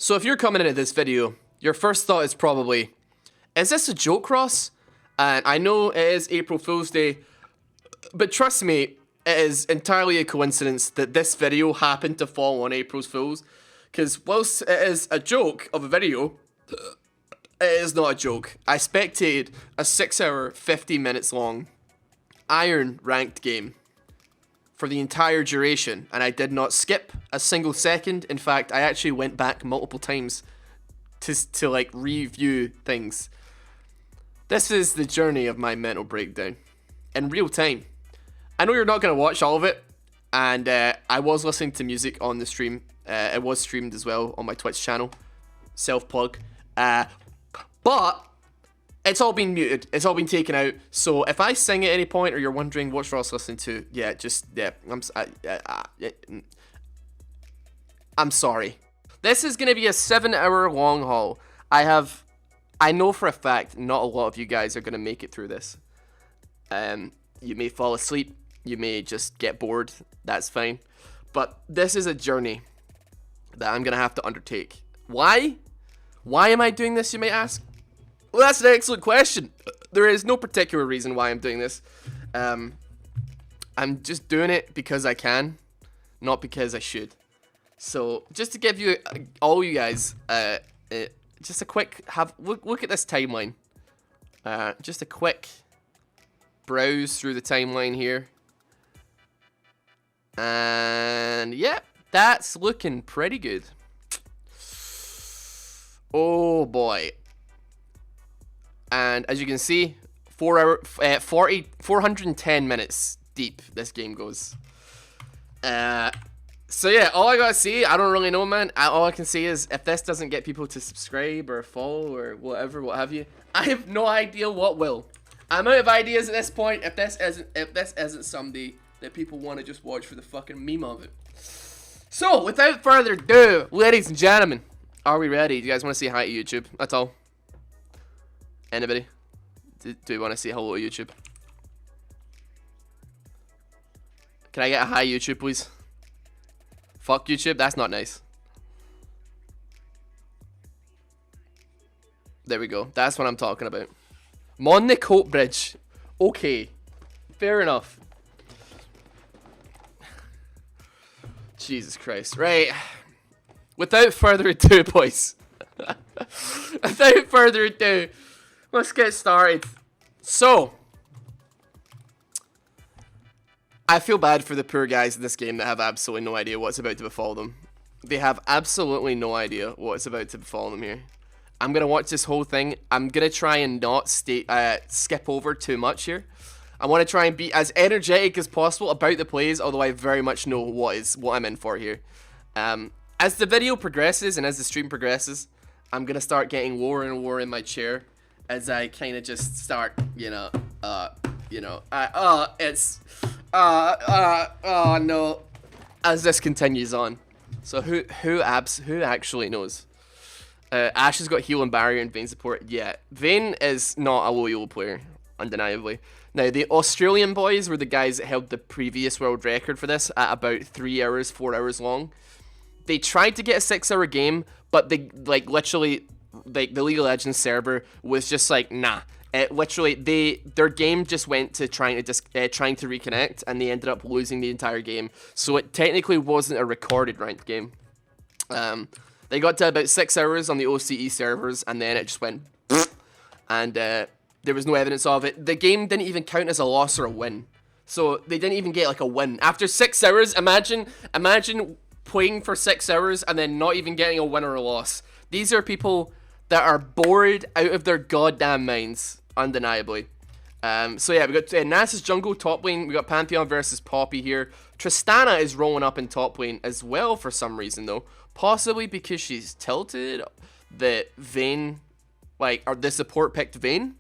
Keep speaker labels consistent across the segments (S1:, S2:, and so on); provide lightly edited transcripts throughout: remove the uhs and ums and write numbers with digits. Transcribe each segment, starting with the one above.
S1: So if you're coming into this video, your first thought is probably, is this a joke, Ross? And I know it is April Fool's Day, but trust me, it is entirely a coincidence that this video happened to fall on April Fool's. Because whilst it is a joke of a video, it is not a joke. I spectated a 6 hour, 50 minutes long Iron ranked game for the entire duration, and I did not skip a single second. In fact, I actually went back multiple times to like review things. This is the journey of my mental breakdown in real time. I know you're not going to watch all of it, and I was listening to music on the stream. It was streamed as well on my Twitch channel. Self-plug. But it's all been muted. It's all been taken out. So if I sing at any point, or you're wondering what's Ross listening to, I'm sorry. This is going to be a 7-hour long haul. I know for a fact not a lot of you guys are going to make it through this. You may fall asleep. You may just get bored. That's fine. But this is a journey that I'm going to have to undertake. Why? Why am I doing this, you may ask? Well, that's an excellent question. There is no particular reason why I'm doing this. I'm just doing it because I can, not because I should. So, just to give you, all you guys, just a quick, look at this timeline. Just a quick browse through the timeline here. And, yeah, that's looking pretty good. Oh, boy. And as you can see, 410 minutes deep this game goes. So yeah, all I gotta say, I don't really know, man. All I can say is, if this doesn't get people to subscribe or follow or whatever, what have you, I have no idea what will. I'm out of ideas at this point. If this isn't somebody that people want to just watch for the fucking meme of it. So without further ado, ladies and gentlemen, are we ready? Do you guys want to say hi to YouTube? That's all. Anybody? Do you want to say hello to YouTube? Can I get a hi YouTube, please? Fuck YouTube, that's not nice. There we go. That's what I'm talking about. Mon the Coat Bridge. Okay. Fair enough. Jesus Christ. Right. Without further ado, boys. Without further ado, let's get started. So, I feel bad for the poor guys in this game that have absolutely no idea what's about to befall them. They have absolutely no idea what's about to befall them here. I'm going to watch this whole thing. I'm going to try and not skip over too much here. I want to try and be as energetic as possible about the plays, although I very much know what I'm in for here. As the video progresses and as the stream progresses, I'm going to start getting lower and lower in my chair as I kind of just start, oh no, as this continues on. So who actually knows? Ash has got heal and barrier and Vayne support. Yeah, Vayne is not a low elo player, undeniably. Now, the Australian boys were the guys that held the previous world record for this at about 3 hours, 4 hours long. They tried to get a 6-hour game, but they, literally, the League of Legends server was just like, nah. Literally, their game just went to trying to reconnect, and they ended up losing the entire game. So it technically wasn't a recorded ranked game. They got to about 6 hours on the OCE servers, and then it just went, and there was no evidence of it. The game didn't even count as a loss or a win, so they didn't even get like a win after 6 hours. Imagine playing for 6 hours and then not even getting a win or a loss. These are people that are bored out of their goddamn minds, undeniably. So yeah, we got Nasus jungle top lane. We got Pantheon versus Poppy here. Tristana is rolling up in top lane as well for some reason though. Possibly because she's tilted that Vayne, or the support picked Vayne.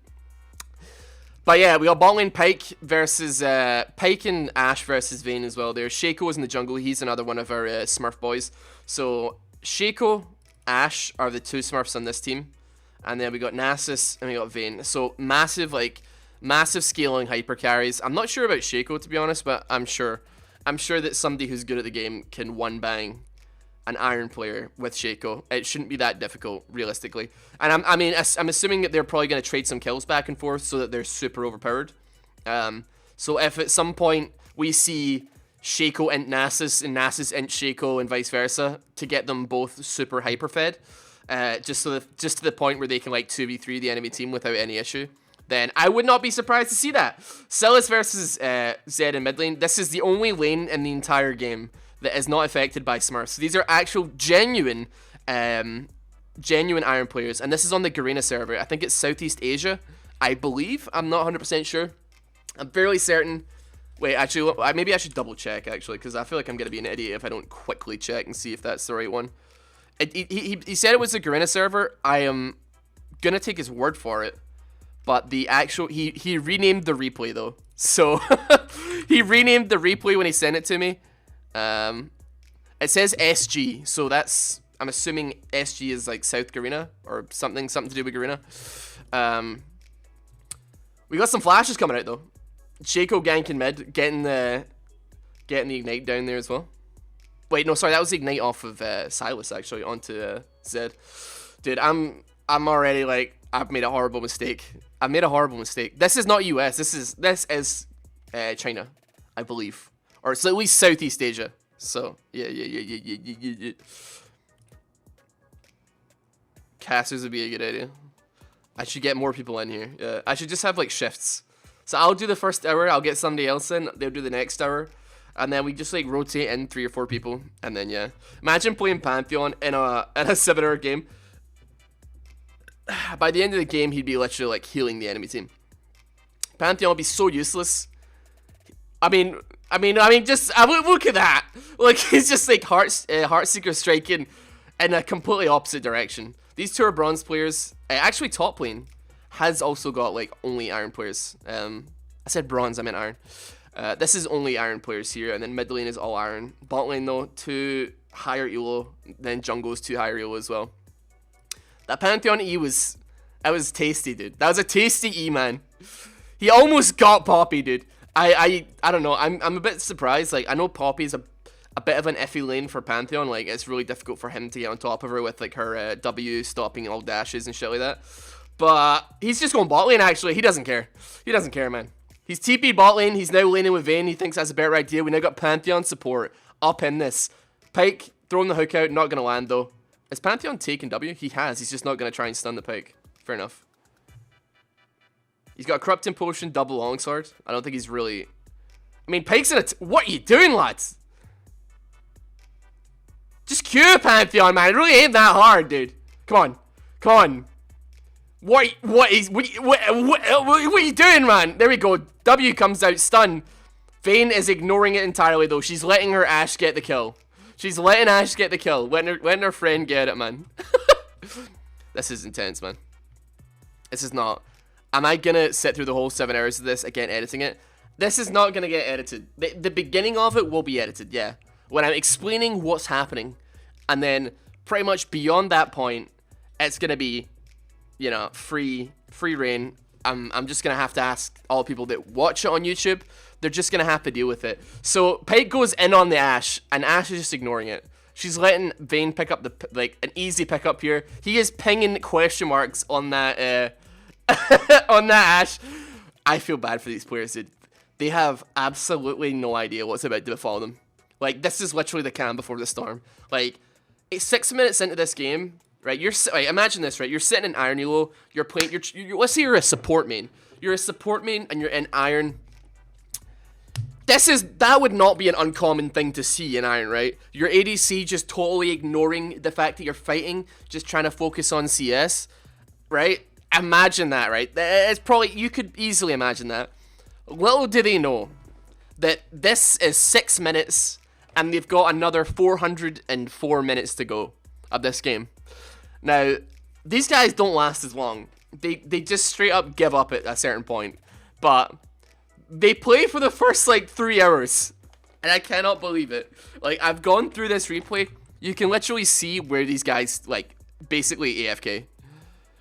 S1: But yeah, we got bot lane Pyke versus Pyke and Ashe versus Vayne as well. There, Shaco is in the jungle. He's another one of our Smurf boys. So Shaco, Ashe are the two Smurfs on this team, and then we got Nasus and we got Vayne. So massive scaling hyper carries. I'm not sure about Shaco, to be honest, but I'm sure that somebody who's good at the game can one bang an Iron player with Shaco. It shouldn't be that difficult, realistically. And I'm assuming that they're probably going to trade some kills back and forth so that they're super overpowered. So if at some point we see Shaco int Nasus and Nasus int Shaco and vice versa to get them both super hyper fed, just to the point where they can like 2v3 the enemy team without any issue, then I would not be surprised to see that. Sylas versus Zed in mid lane. This is the only lane in the entire game that is not affected by Smurfs. So these are actual genuine Iron players, and this is on the Garena server. I think it's Southeast Asia, I believe. I'm not 100% sure. I'm fairly certain. Wait, actually, maybe I should double check, actually, because I feel like I'm going to be an idiot if I don't quickly check and see if that's the right one. He said it was a Garena server. I am going to take his word for it. But the actual... He renamed the replay, though. So, he renamed the replay when he sent it to me. It says SG, so that's... I'm assuming SG is like South Garena, or something to do with Garena. We got some flashes coming out, though. Shaco ganking mid, getting the ignite down there as well. Wait, no, sorry, that was the ignite off of Sylas, actually, onto Zed. Dude, I'm already like, I've made a horrible mistake. This is not US. This is China, I believe, or it's at least Southeast Asia. So yeah. Casters would be a good idea. I should get more people in here. Yeah, I should just have like shifts. So I'll do the first hour, I'll get somebody else in, they'll do the next hour, and then we just like rotate in 3 or 4 people, and then yeah. Imagine playing Pantheon in a 7-hour game. By the end of the game, he'd be literally like healing the enemy team. Pantheon would be so useless. I mean, just look at that. Like, he's just like Heartseeker striking in a completely opposite direction. These two are bronze players. Actually, top lane has also got like only Iron players. I said bronze, I meant Iron. This is only Iron players here, and then mid lane is all Iron. Bot lane though, 2 higher elo, then jungle's 2 higher elo as well. That Pantheon E was tasty, dude. That was a tasty E, man. He almost got Poppy, dude. I don't know. I'm a bit surprised. Like, I know Poppy's a bit of an iffy lane for Pantheon. Like, it's really difficult for him to get on top of her with like her W stopping all dashes and shit like that. But he's just going bot lane, actually. He doesn't care. He doesn't care, man. He's TP'd bot lane. He's now laning with Vayne. He thinks that's a better idea. We now got Pantheon support up in this. Pyke throwing the hook out. Not going to land, though. Is Pantheon taking W? He has. He's just not going to try and stun the Pyke. Fair enough. He's got a Corrupting Potion, double longsword. I don't think he's really... I mean, Pyke's in a... What are you doing, lads? Just Q Pantheon, man. It really ain't that hard, dude. Come on. Come on. What are you doing, man? There we go. W comes out, stun. Vayne is ignoring it entirely, though. She's letting her Ashe get the kill. She's letting Ashe get the kill. Letting her friend get it, man. This is intense, man. This is not... Am I gonna sit through the whole 7 hours of this again editing it? This is not gonna get edited. The beginning of it will be edited, yeah. When I'm explaining what's happening. And then pretty much beyond that point, it's gonna be, you know, free reign. I'm just gonna have to ask all people that watch it on YouTube. They're just gonna have to deal with it. So Pyke goes in on the Ashe, and Ashe is just ignoring it. She's letting Vayne pick up an easy pickup here. He is pinging question marks on that on that Ashe. I feel bad for these players, dude. They have absolutely no idea what's about to befall them. Like, this is literally the calm before the storm. Like, it's 6 minutes into this game, right? Imagine this, right? You're sitting in Iron elo. You're playing. Let's say you're a support main. You're a support main, and you're in Iron. That would not be an uncommon thing to see in Iron, right? Your ADC just totally ignoring the fact that you're fighting, just trying to focus on CS, right? Imagine that, right? It's probably, you could easily imagine that. Little do they know that this is 6 minutes, and they've got another 404 minutes to go of this game. Now, these guys don't last as long. They just straight up give up at a certain point. But they play for the first, like, 3 hours. And I cannot believe it. Like, I've gone through this replay. You can literally see where these guys, like, basically AFK.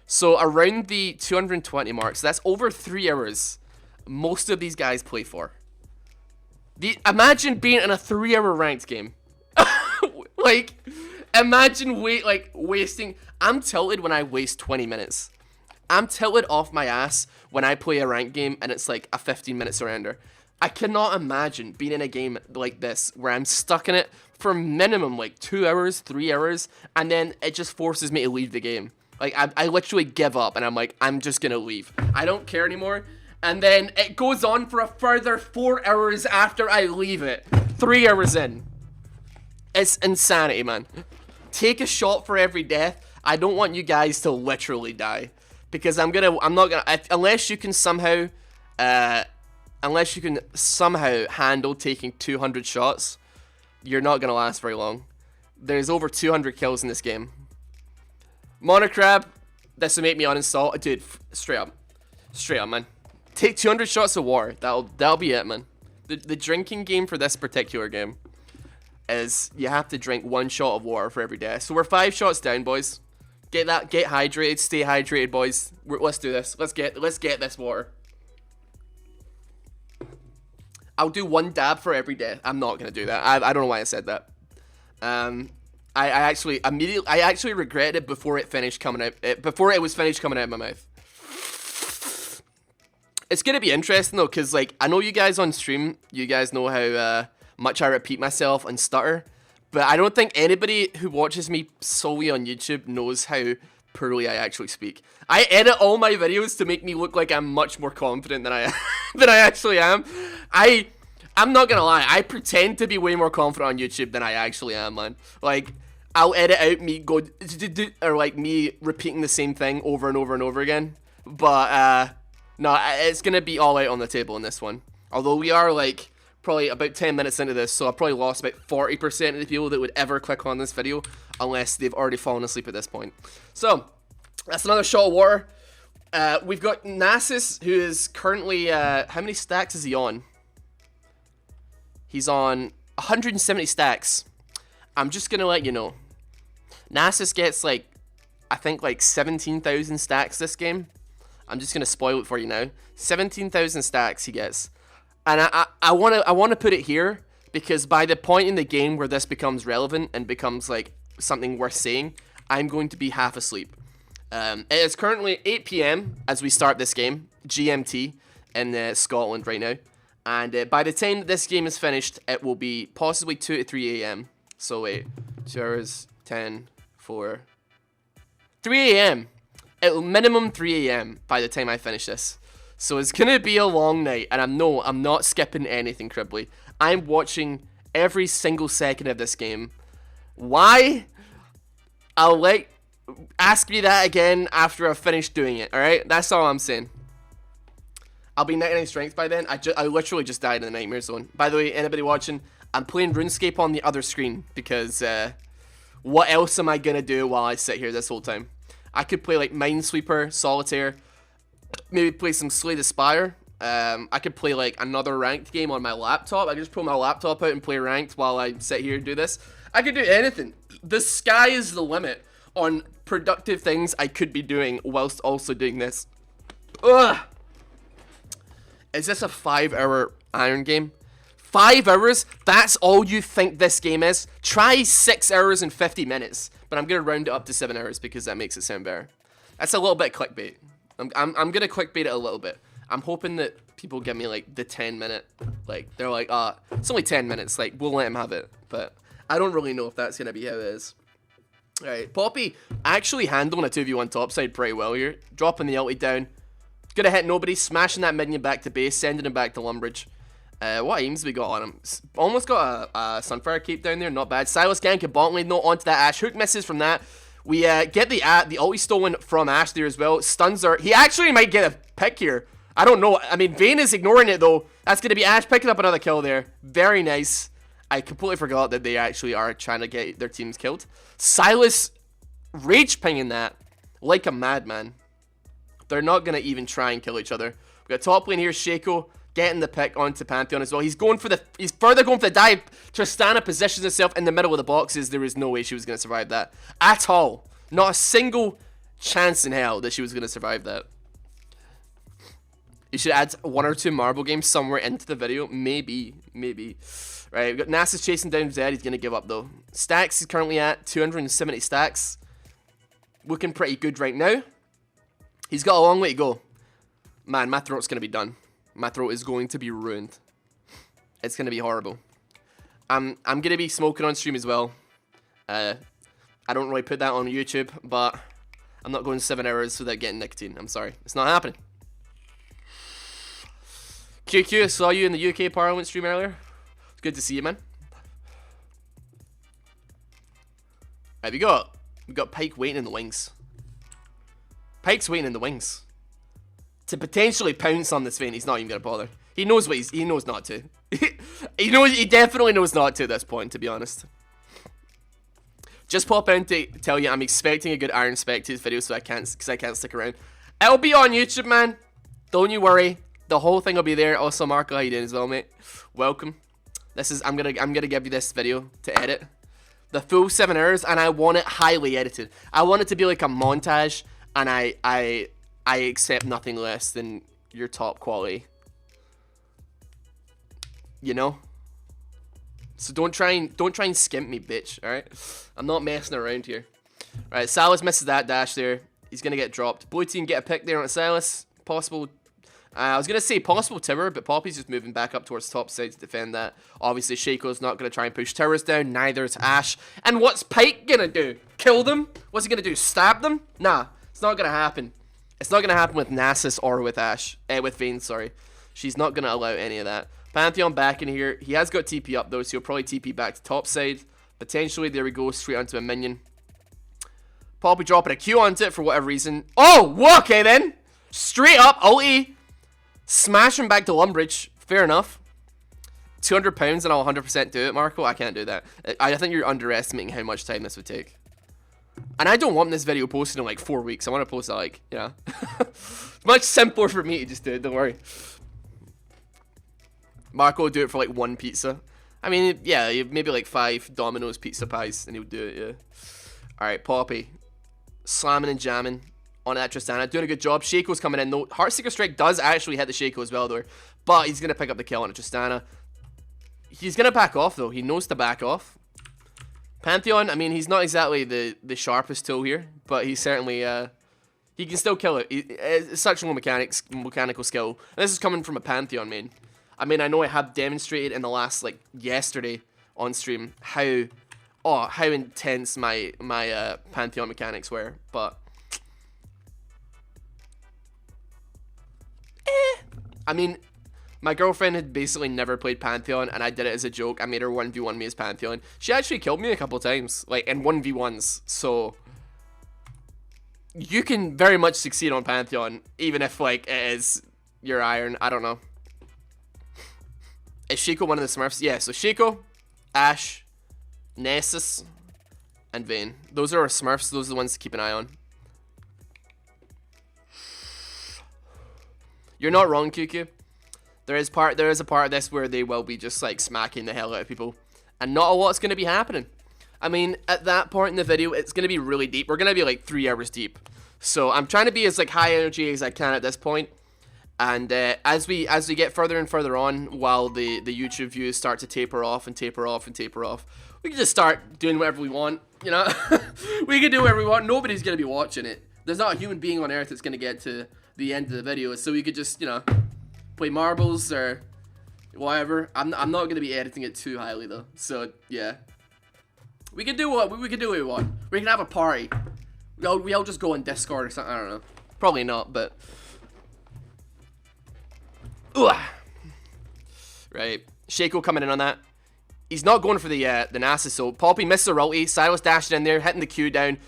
S1: So, around the 220 mark, so that's over 3 hours, most of these guys play for. Imagine being in a 3-hour ranked game. Like, Imagine wasting. I'm tilted when I waste 20 minutes. I'm tilted off my ass when I play a ranked game and it's like a 15-minute surrender. I cannot imagine being in a game like this where I'm stuck in it for minimum like 2 hours, 3 hours, and then it just forces me to leave the game. Like, I literally give up and I'm like, I'm just gonna leave. I don't care anymore. And then it goes on for a further 4 hours after I leave it. 3 hours in. It's insanity, man. Take a shot for every death. I don't want you guys to literally die. Because I'm not gonna, unless you can somehow handle taking 200 shots, you're not gonna last very long. There's over 200 kills in this game. Monocrab, this will make me uninstall. Dude, straight up, man. Take 200 shots of water. That'll be it, man. The drinking game for this particular game is you have to drink 1 shot of water for every day. So we're 5 shots down, boys. Get hydrated, stay hydrated, boys. Let's do this. Let's get this water. I'll do 1 dab for every day. I'm not gonna do that. I don't know why I said that. I actually regretted it before it finished coming out. Before it was finished coming out of my mouth. It's gonna be interesting though, cause like I know you guys on stream, you guys know how much I repeat myself and stutter. But I don't think anybody who watches me solely on YouTube knows how poorly I actually speak. I edit all my videos to make me look like I'm much more confident than I than I actually am. I'm not gonna lie, I pretend to be way more confident on YouTube than I actually am, man. Like, I'll edit out me or like me repeating the same thing over and over and over again. But no, it's gonna be all out on the table in this one. Although we are like probably about 10 minutes into this, so I've probably lost about 40% of the people that would ever click on this video unless they've already fallen asleep at this point. So, that's another shot of water. We've got Nasus, who is currently, how many stacks is he on? He's on 170 stacks. I'm just gonna let you know. Nasus gets like, I think like 17,000 stacks this game. I'm just gonna spoil it for you now. 17,000 stacks he gets. And I want to put it here because by the point in the game where this becomes relevant and becomes like something worth saying, I'm going to be half asleep. It is currently 8 p.m. as we start this game, GMT in Scotland right now. And by the time this game is finished, it will be possibly 2 to 3 a.m. So wait, 2 hours, 10, 4, 3 a.m. It'll minimum 3 a.m. by the time I finish this. So it's gonna be a long night, and I'm not skipping anything, Cribbly. I'm watching every single second of this game. Why? Ask me that again after I've finished doing it, alright? That's all I'm saying. I'll be 99 strength by then. I literally just died in the nightmare zone. By the way, anybody watching, I'm playing RuneScape on the other screen, because what else am I gonna do while I sit here this whole time? I could play like Minesweeper, Solitaire, maybe play some Slay the Spire. I could play like another ranked game on my laptop. I could just pull my laptop out and play ranked while I sit here and do this. I could do anything. The sky is the limit on productive things I could be doing whilst also doing this. Ugh. Is this a 5-hour iron game? 5 hours? That's all you think this game is? Try 6 hours and 50 minutes. But I'm going to round it up to 7 hours because that makes it sound better. That's a little bit clickbait. I'm going to clickbait it a little bit. I'm hoping that people give me like the 10-minute, like they're like, it's only 10 minutes, like we'll let them have it. But I don't really know if that's going to be how it is. Alright, Poppy actually handling a 2v1 topside pretty well here. Dropping the ulti down. Gonna hit nobody, smashing that minion back to base, sending him back to Lumbridge. What aims we got on him? Almost got a Sunfire Cape down there, not bad. Silas gank a bottom lane, no, onto that Ashe. Hook misses from that. We get the ulti stolen from Ashe there as well. Stuns her. He actually might get a pick here. I don't know. I mean, Vayne is ignoring it though. That's going to be Ashe picking up another kill there. Very nice. I completely forgot that they actually are trying to get their teams killed. Silas rage pinging that like a madman. They're not going to even try and kill each other. We got top lane here, Shaco getting the pick onto Pantheon as well. He's further going for the dive. Tristana positions herself in the middle of the boxes. There is no way she was going to survive that at all. Not a single chance in hell that she was going to survive that. You should add 1 or 2 marble games somewhere into the video. Maybe. Right, we've got Nasus chasing down Zed. He's going to give up, though. Stacks, he's currently at 270 stacks. Looking pretty good right now. He's got a long way to go. Man, my throat's going to be done. My throat is going to be ruined. It's going to be horrible. I'm going to be smoking on stream as well. I don't really put that on YouTube, but I'm not going 7 hours without getting nicotine. I'm sorry. It's not happening. QQ, I saw you in the UK Parliament stream earlier. It's good to see you, man. Right, we got Pyke waiting in the wings. Pyke's waiting in the wings to potentially pounce on this Vayne. He's not even gonna bother. He knows what he knows not to. He definitely knows not to at this point, to be honest. Just pop in to tell you I'm expecting a good Iron Spectators video, so I can't stick around. It'll be on YouTube, man. Don't you worry. The whole thing will be there. Also, Marco, how you doing as well, mate? Welcome. I'm gonna give you this video to edit. The full 7 hours, and I want it highly edited. I want it to be like a montage, and I accept nothing less than your top quality. You know? So don't try and skimp me, bitch, alright? I'm not messing around here. Alright, Silas misses that dash there. He's gonna get dropped. Blue team get a pick there on Silas. Possible. I was going to say possible tower, but Poppy's just moving back up towards top side to defend that. Obviously, Shaco's not going to try and push towers down. Neither is Ash. And what's Pyke going to do? Kill them? What's he going to do? Stab them? Nah, it's not going to happen. It's not going to happen with Nasus or with Ash. With Vayne, sorry. She's not going to allow any of that. Pantheon back in here. He has got TP up, though, so he'll probably TP back to top side. Potentially, there we go, straight onto a minion. Poppy dropping a Q onto it for whatever reason. Oh, okay then. Straight up, ulti. Smash him back to Lumbridge. Fair enough. £200 and I'll 100% do it, Marco. I can't do that. I think you're underestimating how much time this would take. And I don't want this video posted in like 4 weeks. I want to post it like, yeah. It's much simpler for me to just do it. Don't worry. Marco will do it for like 1 pizza. I mean, yeah, maybe like 5 Domino's pizza pies and he'll do it, yeah. Alright, Poppy. Slamming and jamming on that Tristana, doing a good job. Shaco's coming in though. Heartseeker Strike does actually hit the Shaco as well though, but he's gonna pick up the kill on a Tristana. He's gonna back off though. He knows to back off. Pantheon, I mean, he's not exactly the sharpest tool here, but he's certainly he can still kill it. It's such low mechanical skill. And this is coming from a Pantheon main. I mean, I know I have demonstrated in the last like yesterday on stream how intense my Pantheon mechanics were, but I mean, my girlfriend had basically never played Pantheon, and I did it as a joke. I made her 1v1 me as Pantheon. She actually killed me a couple times, like in 1v1s, so you can very much succeed on Pantheon, even if like it is your iron. I don't know. Is Shaco one of the Smurfs? Yeah, so Shaco, Ash, Nessus, and Vayne. Those are our Smurfs. Those are the ones to keep an eye on. You're not wrong, QQ. There is a part of this where they will be just like smacking the hell out of people, and not a lot's going to be happening. I mean, at that point in the video, it's going to be really deep. We're going to be like 3 hours deep. So I'm trying to be as like high energy as I can at this point. And as we get further and further on, while the YouTube views start to taper off and taper off and taper off, we can just start doing whatever we want. You know, we can do whatever we want. Nobody's going to be watching it. There's not a human being on earth that's going to get to the end of the video, so we could just, you know, play marbles or whatever. I'm not going to be editing it too highly though, so yeah, we can do what we want. We can have a party. We all just go on Discord or something. I don't know, probably not, but right. Shaco coming in on that. He's not going for the Nasus, so Poppy misses her ulti. Silas dashing in there, hitting the Q down.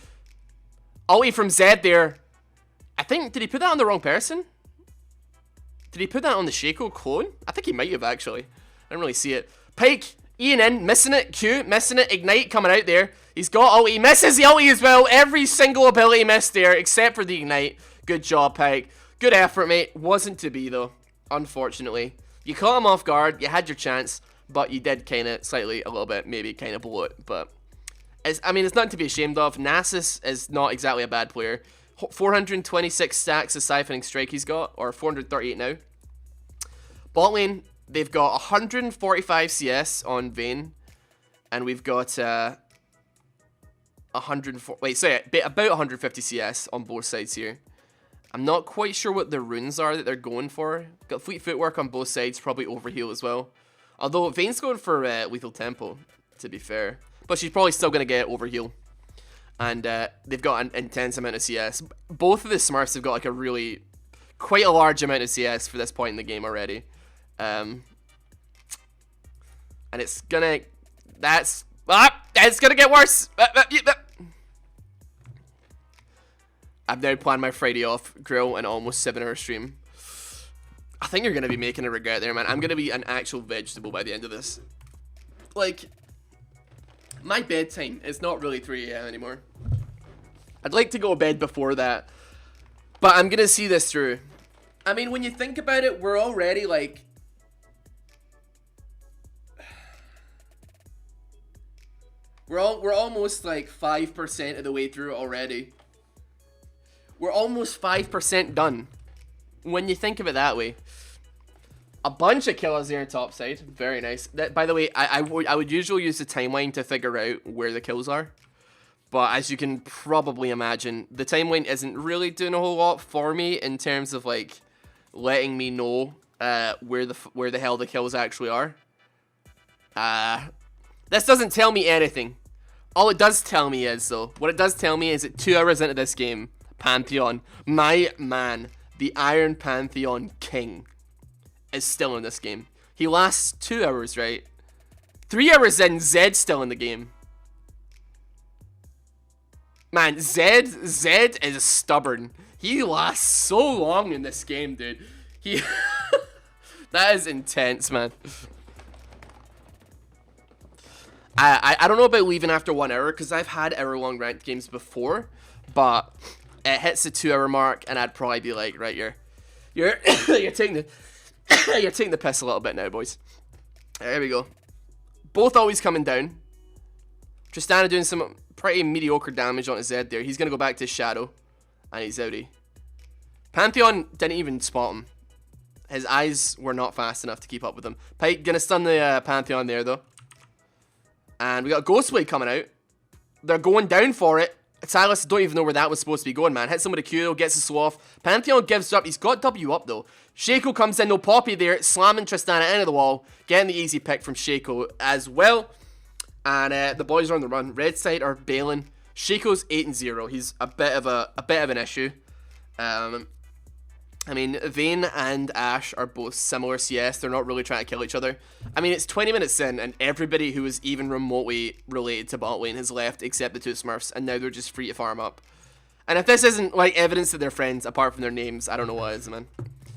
S1: Ulti from Zed there. I think, did he put that on the wrong person? Did he put that on the Shaco clone? I think he might have, actually. I didn't really see it. Pyke, Ian in, missing it. Q, missing it. Ignite coming out there. He's got ulti. He misses the ulti as well. Every single ability missed there, except for the Ignite. Good job, Pyke. Good effort, mate. Wasn't to be, though, unfortunately. You caught him off guard. You had your chance, but you did kind of slightly, a little bit, maybe kind of blow it. But, I mean, it's nothing to be ashamed of. Nasus is not exactly a bad player. 426 stacks of siphoning strike he's got, or 438 now. Bot lane, they've got 145 CS on Vayne, and we've got about 150 CS on both sides here. I'm not quite sure what the runes are that they're going for. Got Fleet Footwork on both sides, probably Overheal as well. Although Vayne's going for Lethal Tempo, to be fair. But she's probably still going to get Overheal. And they've got an intense amount of CS. Both of the Smurfs have got like quite a large amount of CS for this point in the game already. And it's gonna get worse. I've now planned my Friday off grill and almost 7-hour stream. I think you're gonna be making a regret there, man. I'm gonna be an actual vegetable by the end of this. Like, my bedtime is not really 3 AM anymore. I'd like to go to bed before that, but I'm gonna see this through. I mean, when you think about it, we're already like... We're almost like 5% of the way through already. We're almost 5% done. When you think of it that way. A bunch of killers there on top side. Very nice. That, by the way, I would usually use the timeline to figure out where the kills are. But as you can probably imagine, the timeline isn't really doing a whole lot for me in terms of like letting me know where the hell the kills actually are. This doesn't tell me anything. All it does tell me is, though, what it does tell me is that 2 hours into this game, Pantheon, my man, the Iron Pantheon King, is still in this game. He lasts 2 hours, right? 3 hours in, Zed's still in the game. Man, Zed is stubborn. He lasts so long in this game, dude. That is intense, man. I don't know about leaving after 1 hour, because I've had hour-long ranked games before, but it hits the 2 hour mark, and I'd probably be like, right, you're taking the piss a little bit now, boys. There we go. Both always coming down. Tristana doing some pretty mediocre damage on his Zed there. He's gonna go back to his shadow, and he's outie. Pantheon didn't even spot him. His eyes were not fast enough to keep up with him. Pike gonna stun the Pantheon there, though. And we got a Ghostblade coming out. They're going down for it. Silas don't even know where that was supposed to be going, man. Hits him with a Q, gets the slow off. Pantheon gives up. He's got W up, though. Shaco comes in, no Poppy there, slamming Tristana into the wall. Getting the easy pick from Shaco as well. And the boys are on the run. Red side are bailing. Shaco's 8-0. He's a bit of an issue. I mean, Vayne and Ashe are both similar CS. They're not really trying to kill each other. I mean, it's 20 minutes in, and everybody who is even remotely related to bot lane has left except the two Smurfs, and now they're just free to farm up. And if this isn't, like, evidence that they're friends, apart from their names, I don't know what is, man.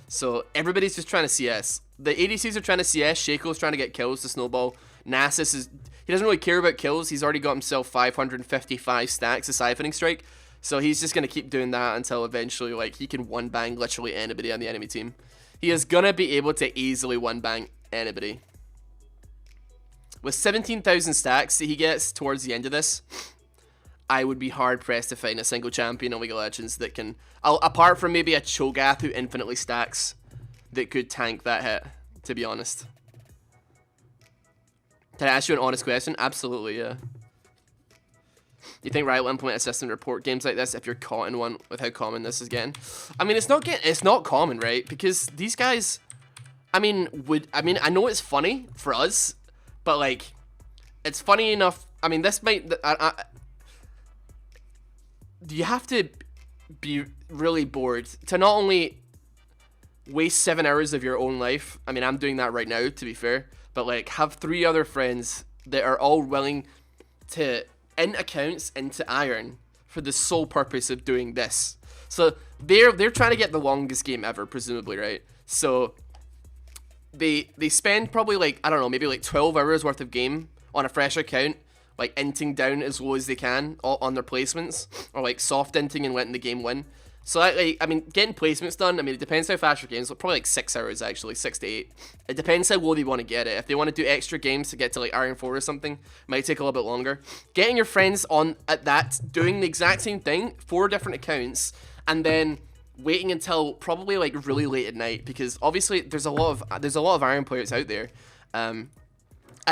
S1: So, everybody's just trying to CS. The ADCs are trying to CS. Shaco's trying to get kills to snowball. Nasus is... He doesn't really care about kills. He's already got himself 555 stacks of Siphoning Strike. So he's just going to keep doing that until eventually, like, he can one-bang literally anybody on the enemy team. He is going to be able to easily one-bang anybody. With 17,000 stacks that he gets towards the end of this, I would be hard-pressed to find a single champion on League of Legends that can, apart from maybe a Cho'Gath who infinitely stacks, that could tank that hit, to be honest. Can I ask you an honest question? Absolutely, yeah. Do you think Riot will implement a system to report games like this if you're caught in one with how common this is getting? I mean, it's not common, right? Because these guys, I mean, I know it's funny for us, but like, it's funny enough. I mean, this might. You have to be really bored to not only waste 7 hours of your own life. I mean, I'm doing that right now, to be fair, but like, have 3 other friends that are all willing to int accounts into Iron for the sole purpose of doing this. So they're trying to get the longest game ever, presumably, right? So they spend probably like, I don't know, maybe like 12 hours worth of game on a fresh account, like inting down as low as they can on their placements, or like soft inting and letting the game win. So like, I mean, getting placements done, I mean, it depends how fast your game's, probably like 6 hours actually, 6 to 8. It depends how low they want to get it. If they want to do extra games to get to like Iron 4 or something, it might take a little bit longer. Getting your friends on at that, doing the exact same thing, 4 different accounts, and then waiting until probably like really late at night, because obviously there's a lot of Iron players out there, and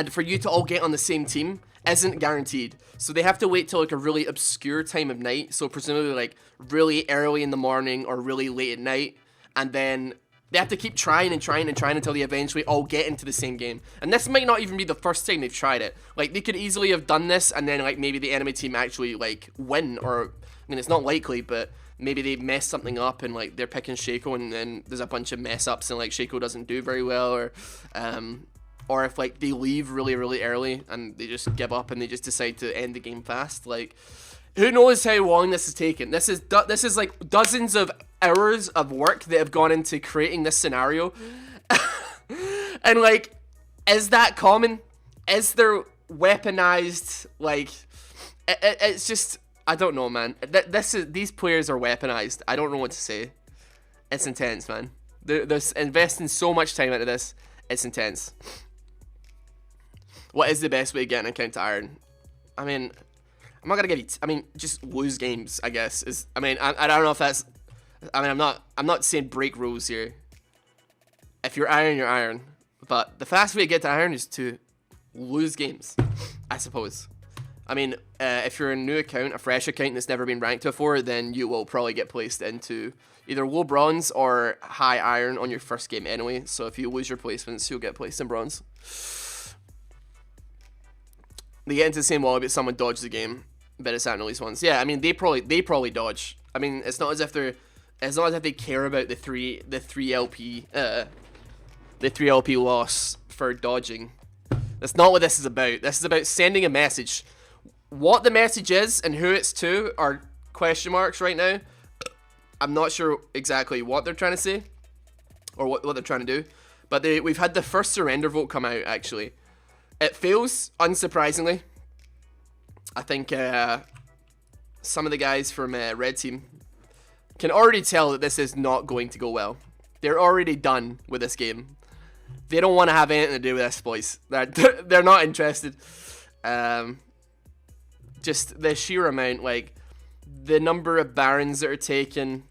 S1: for you to all get on the same team isn't guaranteed. So they have to wait till like a really obscure time of night, so presumably like really early in the morning or really late at night, and then they have to keep trying and trying and trying until they eventually all get into the same game. And this might not even be the first time they've tried it. Like, they could easily have done this and then like maybe the enemy team actually like win, or I mean, it's not likely, but maybe they mess something up and like they're picking Shaco and then there's a bunch of mess ups and like Shaco doesn't do very well, or if like they leave really early and they just give up and they just decide to end the game fast. Like, who knows how long this has taken? This is like dozens of hours of work that have gone into creating this scenario. And like, is that common? Is there weaponized, like, it's just, I don't know, man. These players are weaponized. I don't know what to say. It's intense, man. They're investing so much time into this. It's intense. What is the best way to get an account to Iron? I mean, I'm not gonna give you. I mean, just lose games, I guess. I don't know if that's. I mean, I'm not saying break rules here. If you're Iron, you're Iron. But the fastest way to get to Iron is to lose games, I suppose. I mean, if you're a new account, a fresh account that's never been ranked before, then you will probably get placed into either low bronze or high Iron on your first game anyway. So if you lose your placements, you'll get placed in bronze. They get into the same wall, but someone dodges the game. Better sound at least once. Yeah, I mean, they probably dodge. I mean, it's not as if they care about the 3 LP loss for dodging. That's not what this is about. This is about sending a message. What the message is and who it's to are question marks right now. I'm not sure exactly what they're trying to say or what they're trying to do. But we've had the first surrender vote come out, actually. It fails, unsurprisingly. I think some of the guys from Red Team can already tell that this is not going to go well. They're already done with this game. They don't want to have anything to do with this, boys. They're not interested. Just the sheer amount, like the number of Barons that are taken,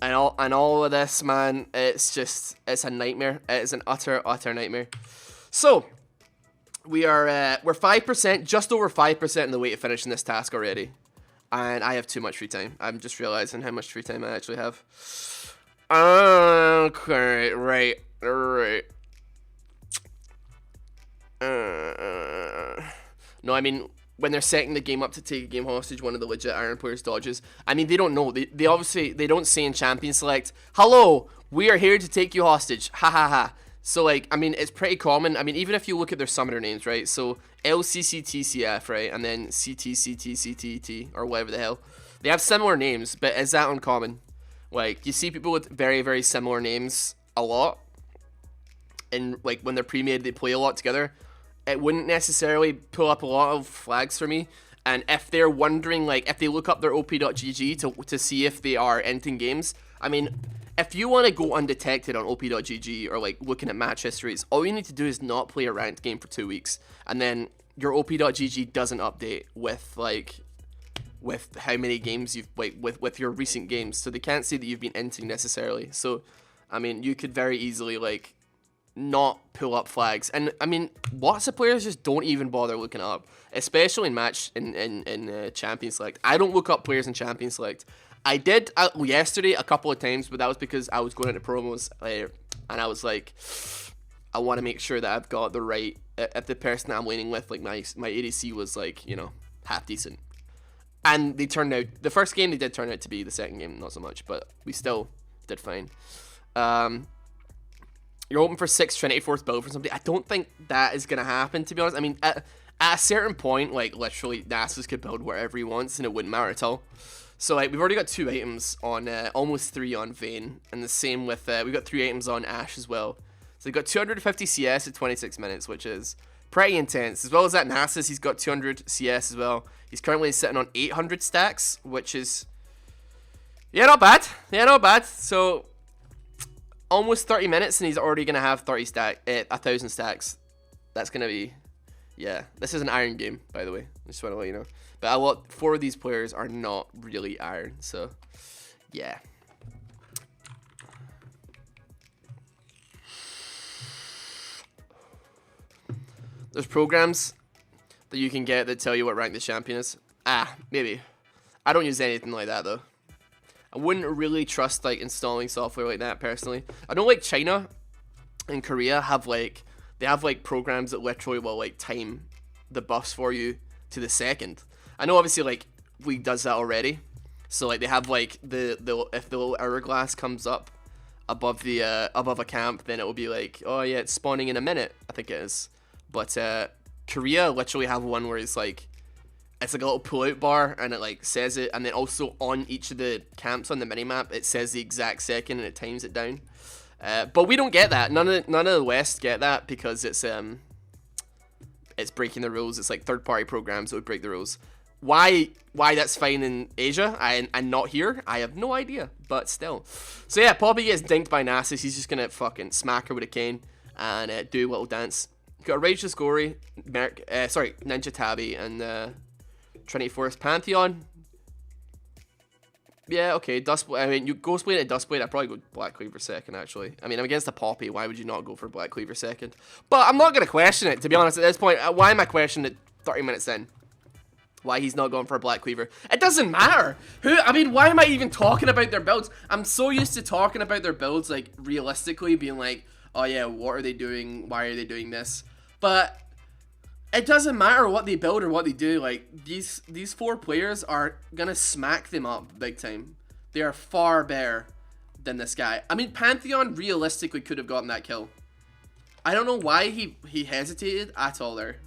S1: and all of this, man. It's a nightmare. It is an utter nightmare. So we're 5%, just over 5% in the way to finishing this task already, and I have too much free time. I'm just realizing how much free time I actually have. Okay, right. No, I mean, when they're setting the game up to take a game hostage, one of the legit Iron players dodges. I mean, they don't know. They obviously, they don't say in Champion Select, "Hello, we are here to take you hostage." Ha ha ha. So, like, I mean, it's pretty common. I mean, even if you look at their summoner names, right? So, LCCTCF, right? And then CTCTCTT, or whatever the hell. They have similar names, but is that uncommon? Like, you see people with very similar names a lot. And, like, when they're pre-made, they play a lot together. It wouldn't necessarily pull up a lot of flags for me. And if they're wondering, like, if they look up their op.gg to see if they are ending games, I mean, if you want to go undetected on op.gg or, like, looking at match histories, all you need to do is not play a ranked game for 2 weeks. And then your op.gg doesn't update with, like, with how many games you've, like, with your recent games. So they can't see that you've been ending necessarily. So, I mean, you could very easily, like, not pull up flags. And I mean, lots of players just don't even bother looking it up, especially in Champion Select. I don't look up players in Champion Select. I did yesterday a couple of times, but that was because I was going into promos and I was like, I want to make sure that I've got the right, if the person that I'm laning with, like my ADC was like, you know, half decent. And they turned out, the first game they did turn out to be, the second game not so much, but we still did fine. You're hoping for 6 Trinity Force build for something. I don't think that is going to happen, to be honest. I mean, at a certain point, like, literally, Nasus could build wherever he wants, and it wouldn't matter at all. So, like, we've already got 2 items on, almost 3 on Vayne, and the same with, we've got 3 items on Ashe as well. So, we've got 250 CS at 26 minutes, which is pretty intense. As well as that Nasus, he's got 200 CS as well. He's currently sitting on 800 stacks, which is, yeah, not bad. Yeah, not bad. So, almost 30 minutes and he's already going to have 1,000 stacks. That's going to be, yeah. This is an Iron game, by the way. I just want to let you know. But 4 of these players are not really Iron, so yeah. There's programs that you can get that tell you what rank the champion is. Maybe. I don't use anything like that though. I wouldn't really trust like installing software like that personally. I know like China and Korea have like programs that literally will like time the buffs for you to the second. I know obviously like League does that already. So like they have like the if the little hourglass comes up above the above a camp, then it will be like, oh yeah, it's spawning in a minute, I think it is. But Korea literally have one where it's like a little pull-out bar and it like says it, and then also on each of the camps on the minimap it says the exact second and it times it down. But we don't get that. None of the West get that because it's breaking the rules. It's like third-party programs that would break the rules. Why that's fine in Asia and not here, I have no idea, but still. So yeah, Poppy gets dinked by Nasus. He's just gonna fucking smack her with a cane and do a little dance. Got a Rageous Gory, Ninja Tabby, and Trinity Force Pantheon. Yeah, okay, Dustblade. I mean, you Ghostblade and Dustblade. I'd probably go Black Cleaver second, actually. I mean, I'm against the Poppy. Why would you not go for Black Cleaver second? But I'm not going to question it, to be honest, at this point. Why am I questioning it 30 minutes in? Why he's not going for a Black Cleaver? It doesn't matter. I mean, why am I even talking about their builds? I'm so used to talking about their builds, like, realistically, being like, oh yeah, what are they doing? Why are they doing this? But it doesn't matter what they build or what they do. Like, these 4 players are gonna smack them up big time. They are far better than this guy. I mean, Pantheon realistically could have gotten that kill. I don't know why he hesitated at all there.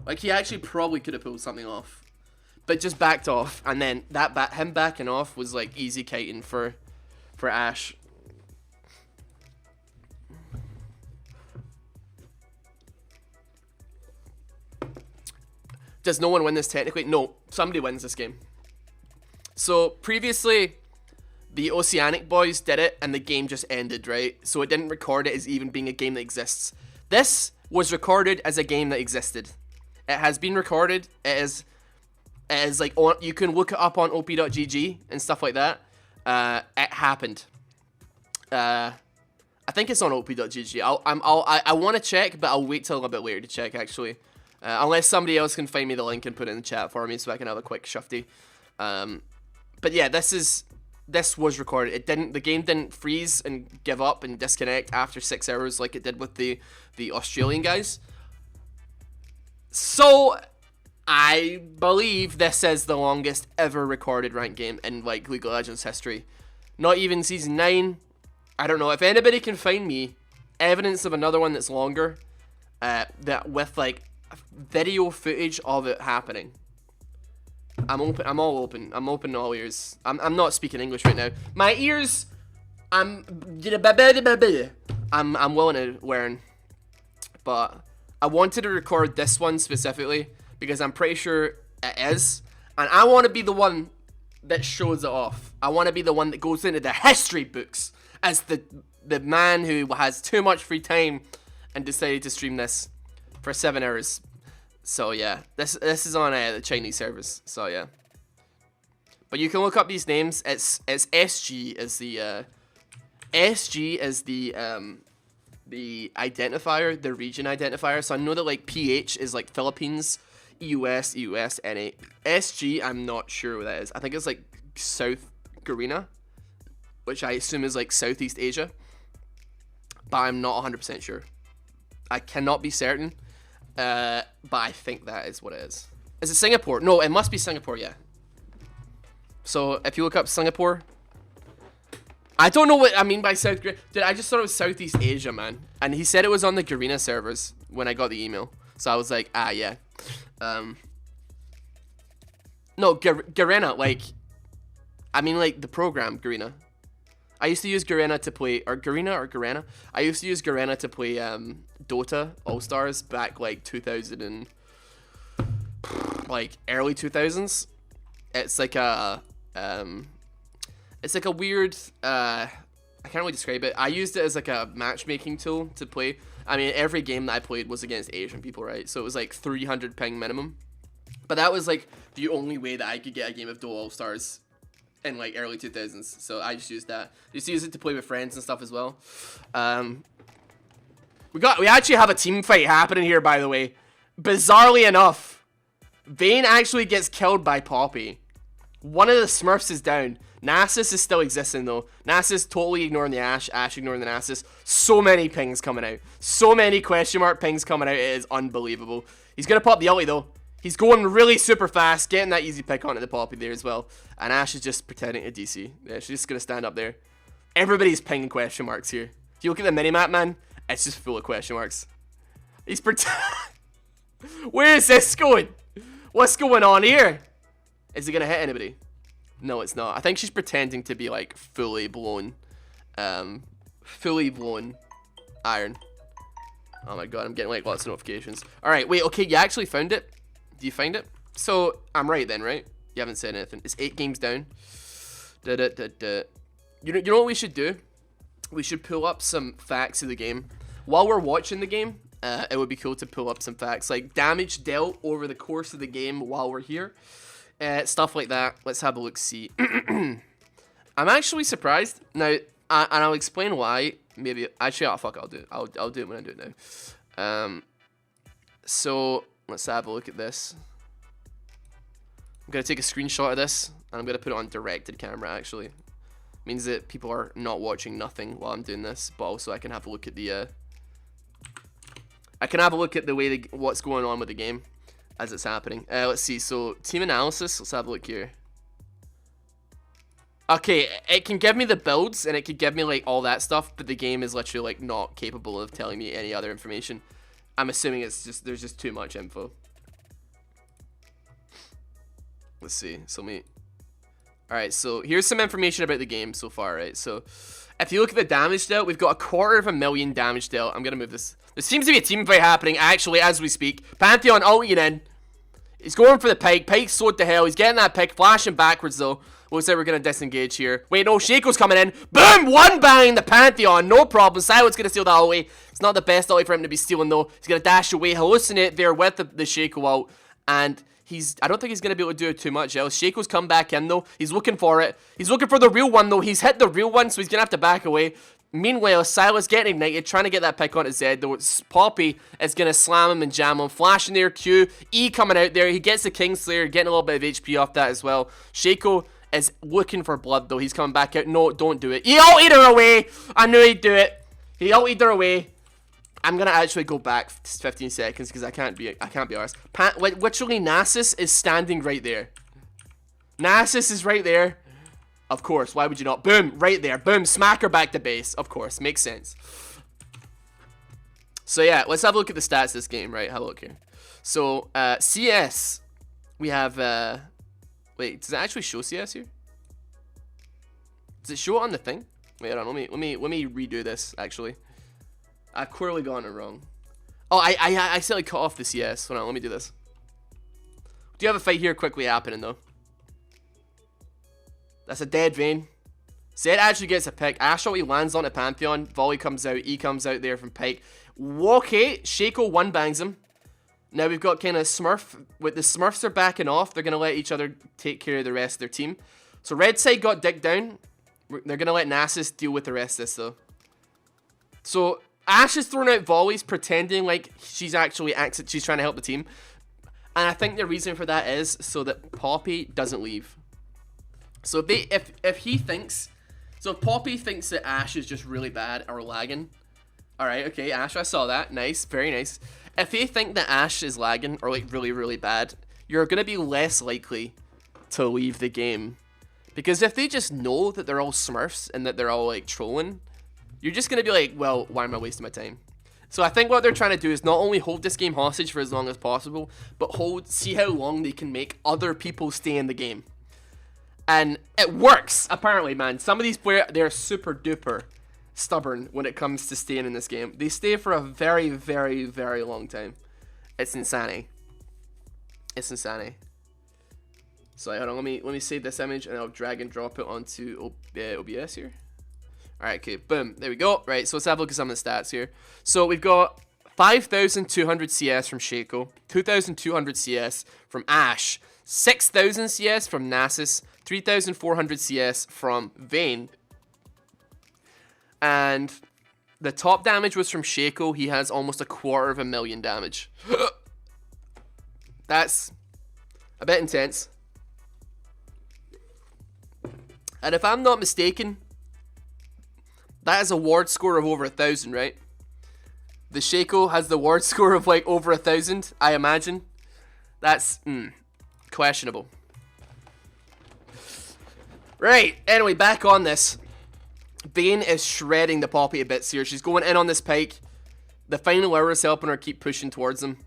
S1: Like, he actually probably could have pulled something off, but just backed off. And then him backing off was like easy kiting for Ash. Does no one win this technically? No, somebody wins this game. So previously, the Oceanic boys did it and the game just ended, right? So it didn't record it as even being a game that exists. This was recorded as a game that existed. It has been recorded. It is like you can look it up on op.gg and stuff like that. It happened. I think it's on op.gg. I want to check, but I'll wait till a little bit later to check actually. Unless somebody else can find me the link and put it in the chat for me so I can have a quick shufty. But yeah, this was recorded. The game didn't freeze and give up and disconnect after 6 hours like it did with the Australian guys. So I believe this is the longest ever recorded ranked game in like League of Legends history. Not even season 9. I don't know if anybody can find me evidence of another one that's longer, that with like video footage of it happening. I'm open. I'm all open. I'm open to all ears. I'm not speaking English right now. My ears. I'm willing to learn, but I wanted to record this one specifically because I'm pretty sure it is, and I want to be the one that shows it off. I want to be the one that goes into the history books as the man who has too much free time and decided to stream this for 7 hours. So yeah, this is on the Chinese servers. So yeah, but you can look up these names. It's SG is the identifier, the region identifier. So I know that like PH is like Philippines, EUS, NA. SG, I'm not sure what that is. I think it's like South Korea, which I assume is like Southeast Asia, but I'm not 100% sure. I cannot be certain. But I think that is what it is. Is it Singapore? No, it must be Singapore, yeah. So if you look up Singapore, I don't know what I mean by South Korea. Dude, I just thought it was Southeast Asia, man. And he said it was on the Garena servers when I got the email. So I was like, yeah. No, Garena, like, I mean like the program, Garena. I used to use Garena to play, or Garena. I used to use Garena to play Dota All-Stars back like 2000 and like early 2000s. It's like a weird, I can't really describe it. I used it as like a matchmaking tool to play. I mean, every game that I played was against Asian people, right? So it was like 300 ping minimum. But that was like the only way that I could get a game of Dota All-Stars in like early 2000s, so I just used that. Just use it to play with friends and stuff as well. We actually have a team fight happening here, by the way. bizarrely enough, Vayne actually gets killed by Poppy. One of the Smurfs is down. Nasus is still existing though. Nasus totally ignoring the Ashe. Ashe ignoring the Nasus. So many pings coming out. So many question mark pings coming out. It is unbelievable. He's going to pop the ulti though. He's going really super fast. Getting that easy pick onto the Poppy there as well. And Ashe is just pretending to DC. Yeah, she's just going to stand up there. Everybody's pinging question marks here. If you look at the minimap, man, it's just full of question marks. He's Where is this going? What's going on here? Is it going to hit anybody? No, it's not. I think she's pretending to be like fully blown iron. Oh my god, I'm getting like lots of notifications. Alright, wait, okay, you actually found it? Do you find it? So, I'm right then, right? You haven't said anything. It's 8 games down. You know what we should do? We should pull up some facts of the game. While we're watching the game, it would be cool to pull up some facts. Like damage dealt over the course of the game while we're here. Stuff like that. Let's have a look, see. I'm actually surprised. Now, and I'll explain why. Maybe, actually, oh, fuck, I'll do it. I'll do it when I do it now. So, let's have a look at this. I'm going to take a screenshot of this, and I'm going to put it on directed camera, actually. Means that people are not watching nothing while I'm doing this, but also I can have a look at the, way what's going on with the game as it's happening. Let's see, so team analysis, let's have a look here. Okay, it can give me the builds and it can give me like all that stuff, but the game is literally like not capable of telling me any other information. I'm assuming there's just too much info. Let's see, so alright, so here's some information about the game so far, right? So if you look at the damage dealt, we've got 250,000 damage dealt. I'm gonna move this. There seems to be a team fight happening, actually, as we speak. Pantheon ulting in. He's going for the Pyke. Pyke's slowed to hell. He's getting that pick. Flashing backwards, though. Looks like we're going to disengage here. Wait, no. Shaco's coming in. Boom! One bang the Pantheon. No problem. Silent's going to steal that ulti. It's not the best ulti for him to be stealing, though. He's going to dash away. Hallucinate there with the Shaco ult. And I don't think he's going to be able to do too much else. Shaco's come back in, though. He's looking for it. He's looking for the real one, though. He's hit the real one, so he's going to have to back away. Meanwhile, Silas getting ignited, trying to get that pick onto Zed, though. Poppy is going to slam him and jam him. Flashing there, Q. E coming out there. He gets the Kingslayer, getting a little bit of HP off that as well. Shaco is looking for blood, though. He's coming back out. No, don't do it. He ulted her away. I knew he'd do it. He ulted her away. I'm going to actually go back 15 seconds because I can't be honest. Literally, Nasus is standing right there. Nasus is right there. Of course, why would you not? Boom, right there. Boom, smack her back to base. Of course, makes sense. So yeah, let's have a look at the stats of this game, right? Have a look here. So, CS, we have, wait, does it actually show CS here? Does it show it on the thing? Wait, hold on, let me redo this, actually. I've clearly gotten it wrong. Oh, I accidentally cut off the CS. Hold on, let me do this. Do you have a fight here quickly happening, though? That's a dead Vayne. Zed actually gets a pick. Ashe ulti lands on a Pantheon. Volley comes out. E comes out there from Pyke. Okay, Shaco one bangs him. Now we've got kind of Smurf. With the Smurfs are backing off. They're going to let each other take care of the rest of their team. So red side got dicked down. They're going to let Nasus deal with the rest of this, though. So Ashe is throwing out volleys, pretending like she's actually she's trying to help the team. And I think the reason for that is so that Poppy doesn't leave. So if Poppy thinks that Ashe is just really bad or lagging, alright, okay, Ashe, I saw that, nice, very nice. If they think that Ashe is lagging or like really, really bad, you're gonna be less likely to leave the game. Because if they just know that they're all Smurfs and that they're all like trolling, you're just gonna be like, well, why am I wasting my time? So I think what they're trying to do is not only hold this game hostage for as long as possible, but see how long they can make other people stay in the game. And it works, apparently, man. Some of these players, they're super duper stubborn when it comes to staying in this game. They stay for a very, very, very long time. It's insanity. It's insanity. So hold on, let me save this image and I'll drag and drop it onto OBS here. Alright, okay, boom, there we go. Right, so let's have a look at some of the stats here. So we've got 5,200 CS from Shaco, 2,200 CS from Ashe, 6,000 CS from Nasus, 3,400 CS from Vayne. And the top damage was from Shaco. He has almost 250,000 damage. That's a bit intense. And if I'm not mistaken, that is a ward score of over 1,000, right? The Shaco has the ward score of like over 1,000, I imagine. That's questionable. Right, anyway, back on this. Bane is shredding the Poppy a bit here. She's going in on this Pyke. The final hour is helping her keep pushing towards him.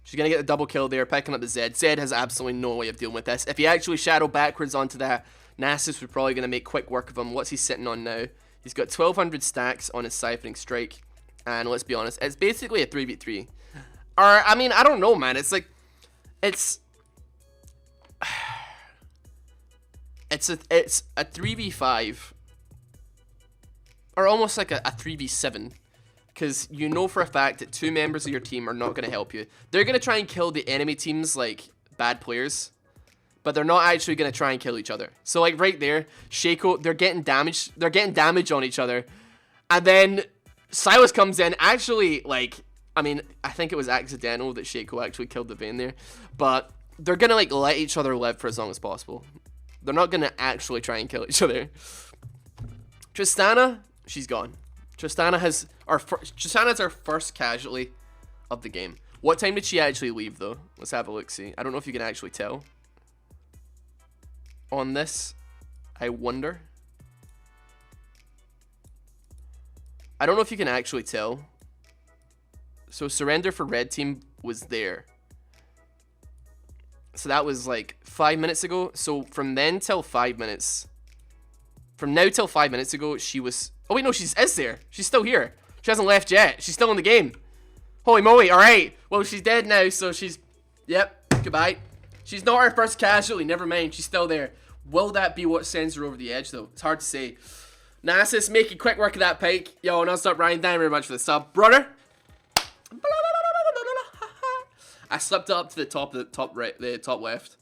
S1: She's going to get the double kill there, picking up the Zed. Zed has absolutely no way of dealing with this. If he actually shadow backwards onto that, Nasus would probably going to make quick work of him. What's he sitting on now? He's got 1,200 stacks on his Siphoning Strike. And let's be honest, it's basically a 3v3. Or, I mean, I don't know, man. It's like, it's a 3v5. Or almost like a 3v7. Because you know for a fact that 2 members of your team are not going to help you. They're going to try and kill the enemy team's, like, bad players. But they're not actually going to try and kill each other. So, like, right there, Shaco, they're getting damage. They're getting damage on each other. And then Silas comes in. Actually, like, I mean, I think it was accidental that Shaco actually killed the Vayne there. But they're going to, like, let each other live for as long as possible. They're not going to actually try and kill each other. Tristana, she's gone. Tristana's our first casualty of the game. What time did she actually leave, though? Let's have a look-see. I don't know if you can actually tell. On this, I wonder. I don't know if you can actually tell. So surrender for red team was there. So that was like 5 minutes ago. So from then till 5 minutes. From now till 5 minutes ago, she was... Oh wait, no, she is there. She's still here. She hasn't left yet. She's still in the game. Holy moly, alright. Well, she's dead now, so she's... Yep, goodbye. She's not our first casualty, never mind. She's still there. Will that be what sends her over the edge, though? It's hard to say. Nasus making quick work of that Pyke. Yo, non-stop Ryan, thank you very much for the sub. Brother! I slipped up to the top left.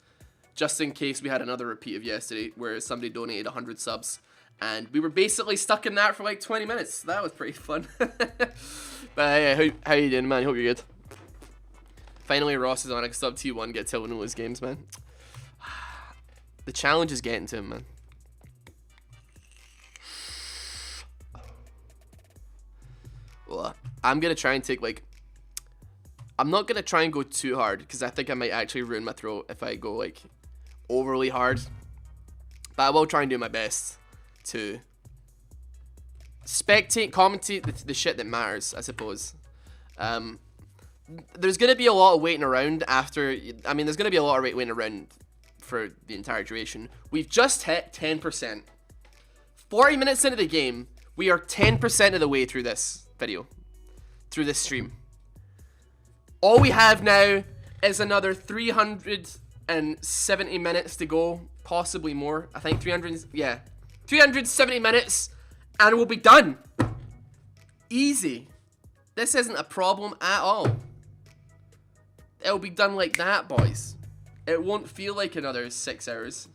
S1: Just in case we had another repeat of yesterday where somebody donated 100 subs. And we were basically stuck in that for like 20 minutes. That was pretty fun. But yeah, how you doing, man? Hope you're good. Finally, Ross is on a sub T1, get till in those games, man. The challenge is getting to him, man. Well, I'm going to try and take like... I'm not going to try and go too hard because I think I might actually ruin my throat if I go like overly hard. But I will try and do my best to spectate, commentate the shit that matters, I suppose. There's going to be a lot of waiting around after... I mean, there's going to be a lot of waiting around for the entire duration. We've just hit 10%. 40 minutes into the game, we are 10% of the way through this video. Through this stream. All we have now is another 370 minutes to go. Possibly more. I think 370 minutes and we'll be done. Easy. This isn't a problem at all. It'll be done like that, boys. It won't feel like another 6 hours.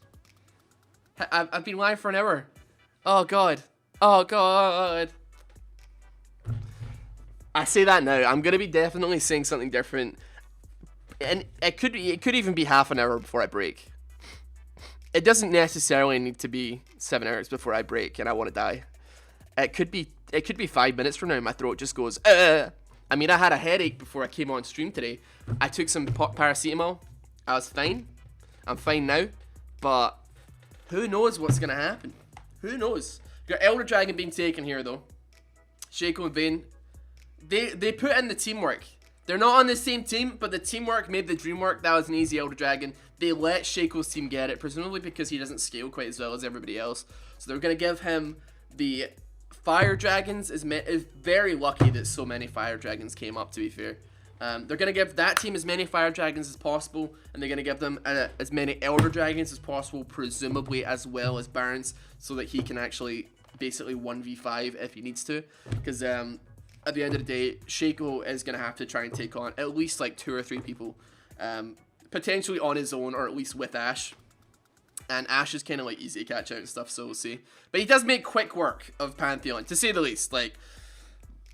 S1: I've been live for an hour. Oh god. Oh god. I say that now. I'm gonna be definitely saying something different, and it could even be half an hour before I break. It doesn't necessarily need to be 7 hours before I break and I want to die. It could be 5 minutes from now. And my throat just goes. I mean, I had a headache before I came on stream today. I took some paracetamol. I was fine. I'm fine now, but who knows what's gonna happen? Who knows? Got Elder Dragon being taken here though. Shaco and Vayne. They put in the teamwork. They're not on the same team, but the teamwork made the dream work. That was an easy Elder Dragon. They let Shaco's team get it, presumably because he doesn't scale quite as well as everybody else. So they're going to give him the Fire Dragons. Is very lucky that so many Fire Dragons came up, to be fair. They're going to give that team as many Fire Dragons as possible, and they're going to give them as many Elder Dragons as possible, presumably as well as Barons, so that he can actually basically 1v5 if he needs to. Because... at the end of the day, Shaco is going to have to try and take on at least like 2 or 3 people. Potentially on his own or at least with Ashe. And Ashe is kind of like easy to catch out and stuff, so we'll see. But he does make quick work of Pantheon, to say the least. Like,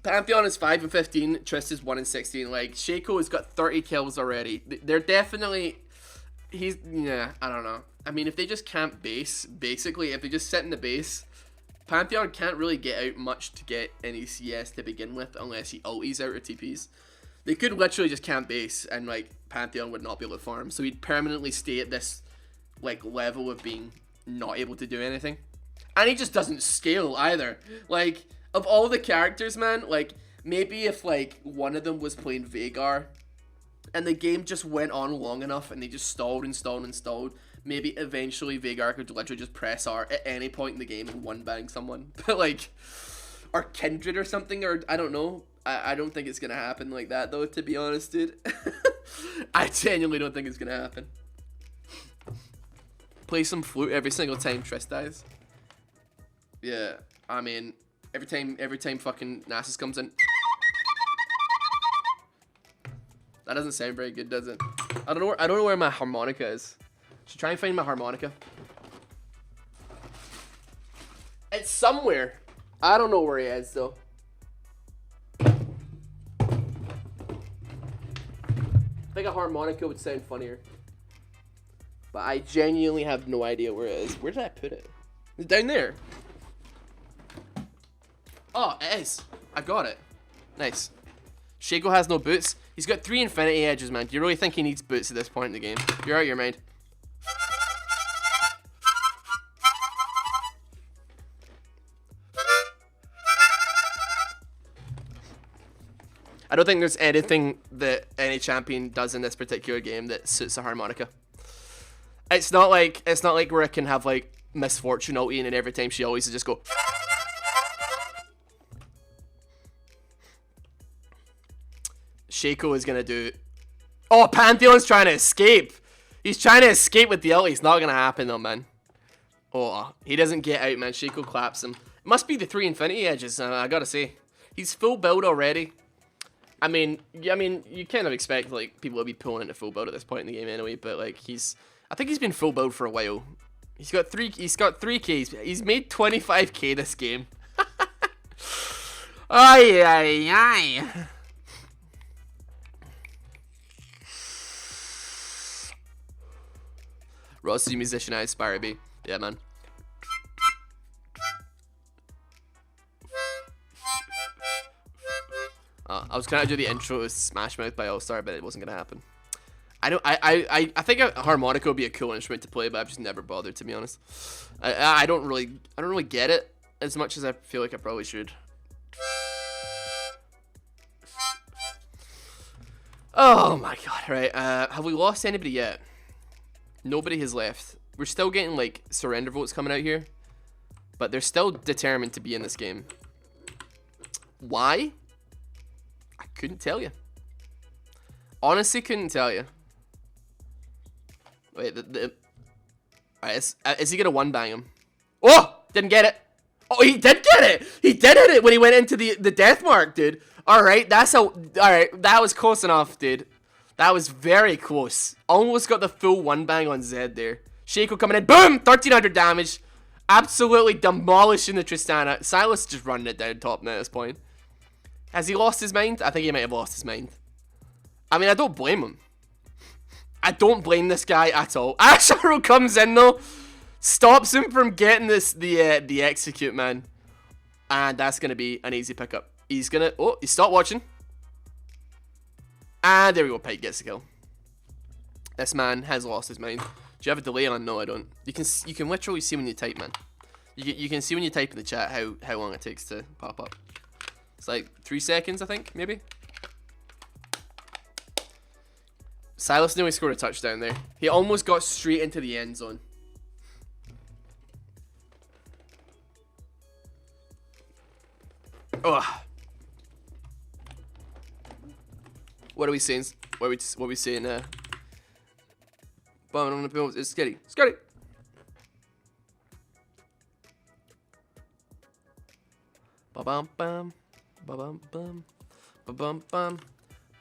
S1: Pantheon is 5 and 15. Trist is 1 and 16. Like, Shaco has got 30 kills already. They're definitely... Yeah, I don't know. I mean, if they just camp base, basically, if they just sit in the base, Pantheon can't really get out much to get any CS to begin with unless he ulties out or TPs. They could literally just camp base and, like, Pantheon would not be able to farm. So he'd permanently stay at this, like, level of being not able to do anything. And he just doesn't scale either. Like, of all the characters, man, like, maybe if, like, one of them was playing Veigar and the game just went on long enough and they just stalled and stalled and stalled, maybe eventually Veigar could literally just press R at any point in the game and one-bang someone. But, like, or Kindred or something, or I don't know. I don't think it's going to happen like that, though, to be honest, dude. I genuinely don't think it's going to happen. Play some flute every single time Triss dies. Yeah, I mean, every time fucking Nasus comes in. That doesn't sound very good, does it? I don't know where my harmonica is. Should try and find my harmonica. It's somewhere. I don't know where he is though. I think a harmonica would sound funnier. But I genuinely have no idea where it is. Where did I put it? It's down there. Oh, it is. I got it. Nice. Shaco has no boots. He's got 3 infinity edges, man. Do you really think he needs boots at this point in the game? You're out of your mind. I don't think there's anything that any champion does in this particular game that suits a harmonica. It's not like where I can have like Misfortune ulting and every time she always just go. Shaco is gonna do. Oh, Pantheon's trying to escape. He's trying to escape with the ult. It's not gonna happen though, man. Oh, he doesn't get out, man. Shaco claps him. It must be the 3 infinity edges. I gotta say, he's full build already. I mean, you kind of expect like people to be pulling into full build at this point in the game anyway. But like I think he's been full build for a while. He's got 3K. He's made 25K this game. Ay ay ay. Ross is a musician I aspire to be. Yeah, man. I was gonna do the intro to Smash Mouth by All Star, but it wasn't gonna happen. I think a harmonica would be a cool instrument to play, but I've just never bothered, to be honest. I don't really get it as much as I feel like I probably should. Oh my god! Right, have we lost anybody yet? Nobody has left. We're still getting like surrender votes coming out here, but they're still determined to be in this game. Why? I couldn't tell you. Honestly, couldn't tell you. Wait, Alright, is he gonna one-bang him? Oh! Didn't get it! Oh, he did get it! He did hit it when he went into the death mark, dude. Alright, alright, that was close enough, dude. That was very close. Almost got the full one-bang on Zed there. Shaco coming in. Boom! 1300 damage. Absolutely demolishing the Tristana. Silas just running it down top now at this point. Has he lost his mind? I think he might have lost his mind. I mean, I don't blame him. I don't blame this guy at all. Asharo comes in though. Stops him from getting the execute, man. And that's going to be an easy pickup. He's going to... Oh, he stopped watching. And there we go. Pike gets the kill. This man has lost his mind. Do you have a delay on? No, I don't. You can literally see when you type, man. You can see when you type in the chat how long it takes to pop up. It's like 3 seconds, I think, maybe. Silas nearly scored a touchdown there. He almost got straight into the end zone. Ugh. What are we saying? What are we saying? It's scary. Scary. Ba bum bum. Ba bum bum. Ba bum bum.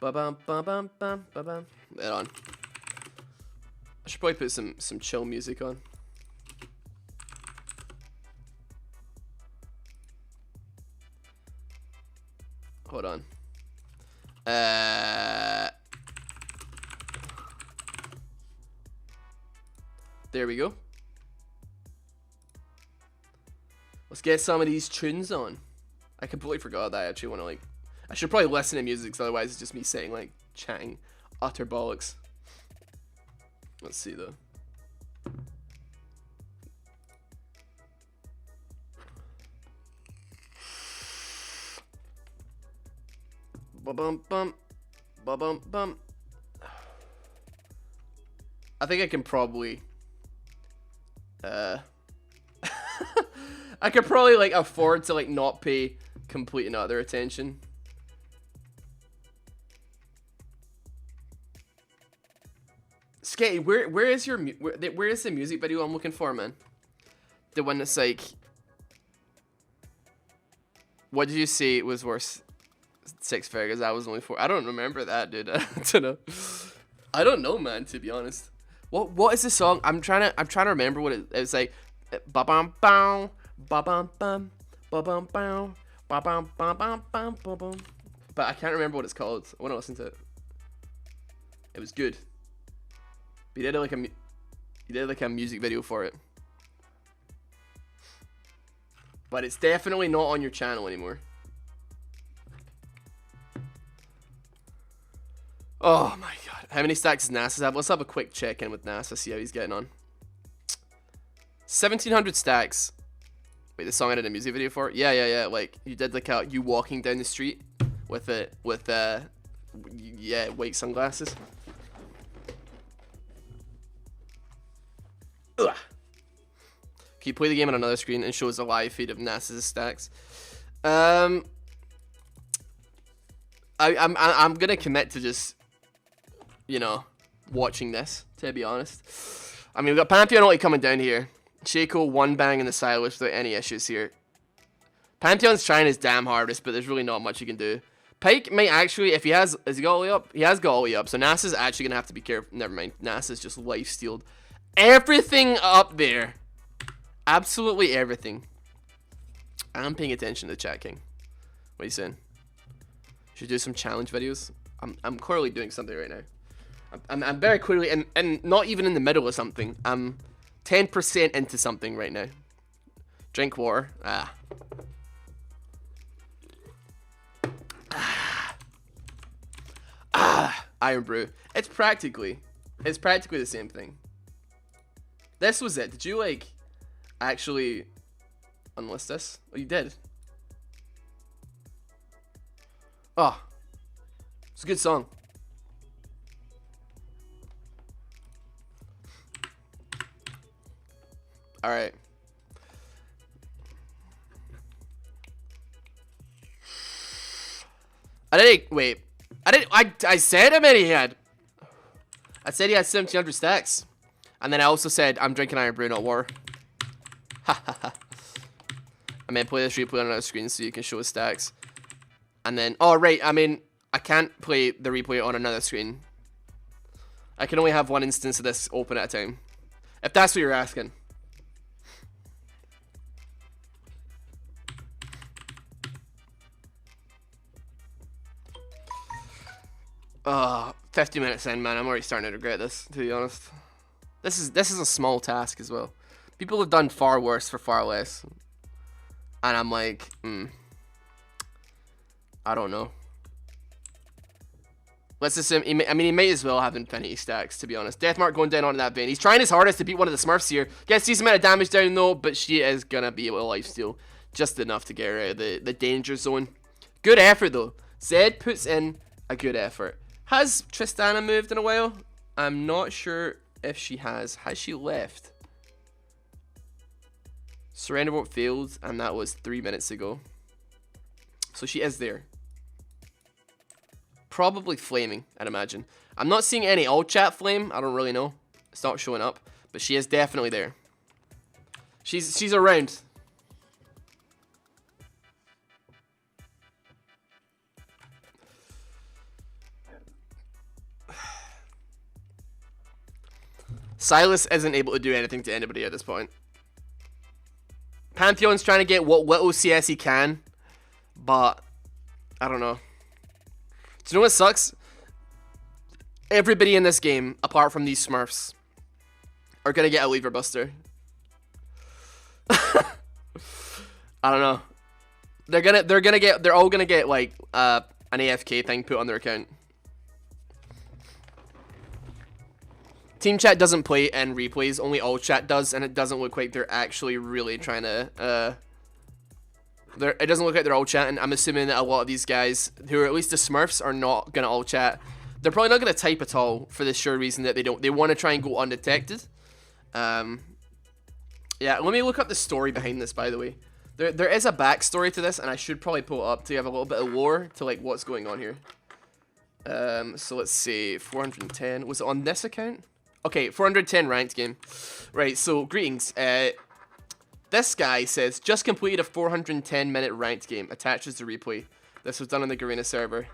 S1: Ba bum bum bum bum ba bum. Right on. I should probably put some chill music on. Hold on. There we go. Let's get some of these tunes on. I completely forgot that I actually want to like. I should probably listen to music, because otherwise it's just me saying like chatting utter bollocks. Let's see though. Ba-bum bum. Ba-bum bum. I think I can probably I could probably like afford to like not pay complete and utter attention. Sketty, where is your where is the music video I'm looking for, man? The one that's like, what did you say it was worth 6 figures? I was only 4. I don't remember that, dude. I don't know. I don't know, man. To be honest, what is the song? I'm trying to remember what it's like. Ba bum bum ba bum bum ba bum bum ba bum bum bum bum ba bum. But I can't remember what it's called. I want to listen to it. It was good. He did like a music video for it. But it's definitely not on your channel anymore. Oh my god. How many stacks does NASA have? Let's have a quick check in with NASA, see how he's getting on. 1,700 stacks. Wait, the song I did a music video for? Yeah. Like, you did like you walking down the street with white sunglasses. Ugh. Can you play the game on another screen and shows a live feed of NASA's stacks? I'm gonna commit to just, you know, watching this, to be honest. I mean, we've got Pantheon only coming down here. Shaco one bang in the Silas without any issues here. Pantheon's trying his damn hardest, but there's really not much he can do. Pyke might actually, if he has he got Ollie up? He has got Ollie up, so NASA's actually gonna have to be careful. Never mind, NASA's just life-stealed everything up there. Absolutely everything. I'm paying attention to the chat, King. What are you saying? Should do some challenge videos. I'm clearly doing something right now. I'm very clearly and not even in the middle of something. I'm 10% into something right now. Drink water. Iron Brew. It's practically the same thing. This was it. Did you like actually unlist this? Oh, you did. Oh, it's a good song. All right. I said how many he had. I said he had 1,700 stacks. And then I also said, I'm drinking Iron Brew, not water. Ha ha ha. I mean, play this replay on another screen so you can show his stacks. And then, oh right, I mean, I can't play the replay on another screen. I can only have one instance of this open at a time. If that's what you're asking. 50 minutes in, man, I'm already starting to regret this, to be honest. This is a small task as well. People have done far worse for far less. And I'm like, I don't know. Let's assume, he may as well have infinity stacks, to be honest. Deathmark going down onto that vein. He's trying his hardest to beat one of the Smurfs here. Gets a decent amount of damage down though, but she is gonna be able to lifesteal just enough to get her out of the danger zone. Good effort though. Zed puts in a good effort. Has Tristana moved in a while? I'm not sure if she has. Has she left? Surrender vote failed, and that was 3 minutes ago. So she is there. Probably flaming, I'd imagine. I'm not seeing any all chat flame. I don't really know. It's not showing up, but she is definitely there. She's around. Silas isn't able to do anything to anybody at this point. Pantheon's trying to get what little CS he can, but I don't know. Do you know what sucks? Everybody in this game, apart from these Smurfs, are gonna get a lever buster. I don't know. They're all gonna get like an AFK thing put on their account. Team chat doesn't play in replays, only all chat does, and it doesn't look like they're actually really trying to it doesn't look like they're all chatting. I'm assuming that a lot of these guys, who are at least the Smurfs, are not gonna all chat. They're probably not gonna type at all for the sure reason that they want to try and go undetected. Yeah, let me look up the story behind this, by the way. There is a backstory to this, and I should probably pull it up to have a little bit of lore to like what's going on here. So let's see, 410. Was it on this account? Okay, 410 ranked game. Right, so greetings. This guy says, just completed a 410-minute ranked game. Attaches the replay. This was done on the Garena server.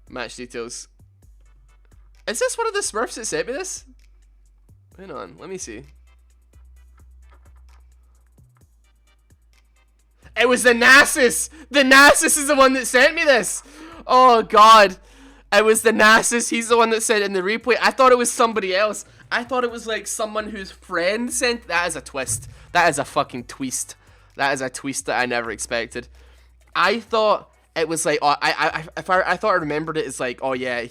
S1: Match details. Is this one of the Smurfs that sent me this? Hang on, let me see. It was the Nasus! The Nasus is the one that sent me this! Oh god. It was the Nasus, he's the one that sent in the replay. I thought it was somebody else. I thought it was like someone whose friend sent. That is a twist. That is a fucking twist. That is a twist that I never expected. I thought it was like, I thought I remembered it as like, oh yeah,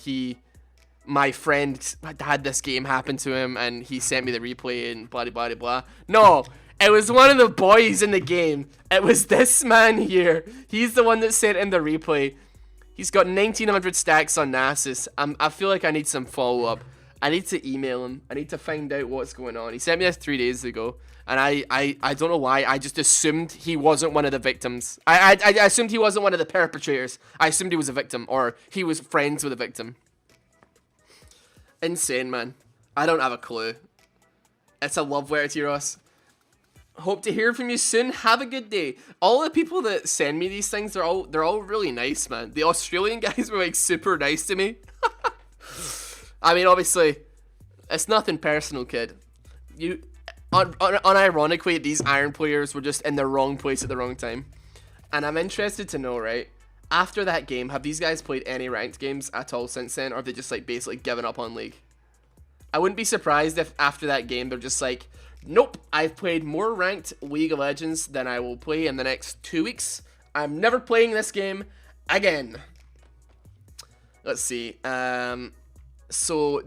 S1: my friend had this game happen to him and he sent me the replay and blah blah blah blah. No, it was one of the boys in the game. It was this man here. He's the one that sent in the replay. He's got 1900 stacks on Nasus. I feel like I need some follow-up. I need to email him. I need to find out what's going on. He sent me this 3 days ago, and I don't know why. I just assumed he wasn't one of the victims. I assumed he wasn't one of the perpetrators. I assumed he was a victim, or he was friends with a victim. Insane, man. I don't have a clue. It's a love letter to you, Ross. Hope to hear from you soon. Have a good day. All the people that send me these things, they're all really nice, man. The Australian guys were like super nice to me. I mean, obviously, it's nothing personal, kid. Unironically, these Iron players were just in the wrong place at the wrong time. And I'm interested to know, right? After that game, have these guys played any ranked games at all since then, or have they just like basically given up on League? I wouldn't be surprised if after that game they're just like, nope, I've played more ranked League of Legends than I will play in the next 2 weeks. I'm never playing this game again. Let's see. So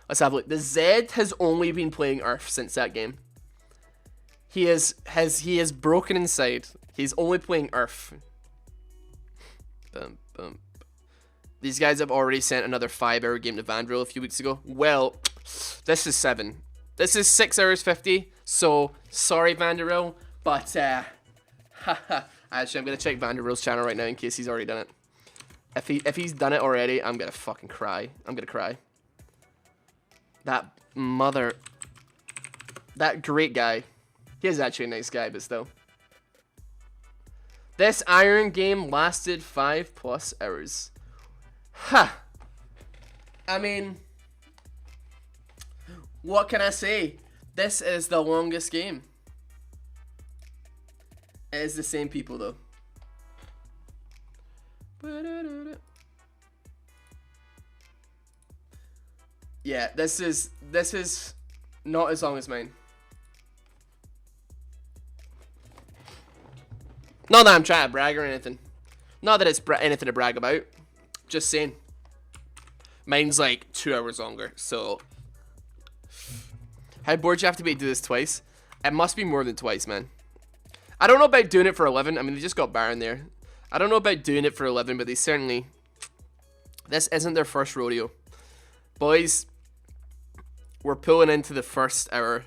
S1: let's have a look. The Zed has only been playing Earth since that game. He is broken inside. He's only playing Earth. Boom, boom. These guys have already sent another 5-hour game to Vandril a few weeks ago. Well, this is 7. This is 6 hours 50. So sorry, Vandril, but actually, I'm gonna check Vandril's channel right now in case he's already done it. If he's done it already, I'm gonna fucking cry. I'm gonna cry. That great guy. He is actually a nice guy, but still. This Iron game lasted 5+ hours. Huh. I mean, what can I say? This is the longest game. It is the same people though. Yeah, this is not as long as mine. Not that I'm trying to brag or anything. Not that it's anything to brag about. Just saying. Mine's like 2 hours longer, so. How bored you have to be to do this twice? It must be more than twice, man. I don't know about doing it for 11. I mean, they just got Baron there. I don't know about doing it for 11, but they certainly. This isn't their first rodeo. Boys, we're pulling into the first hour.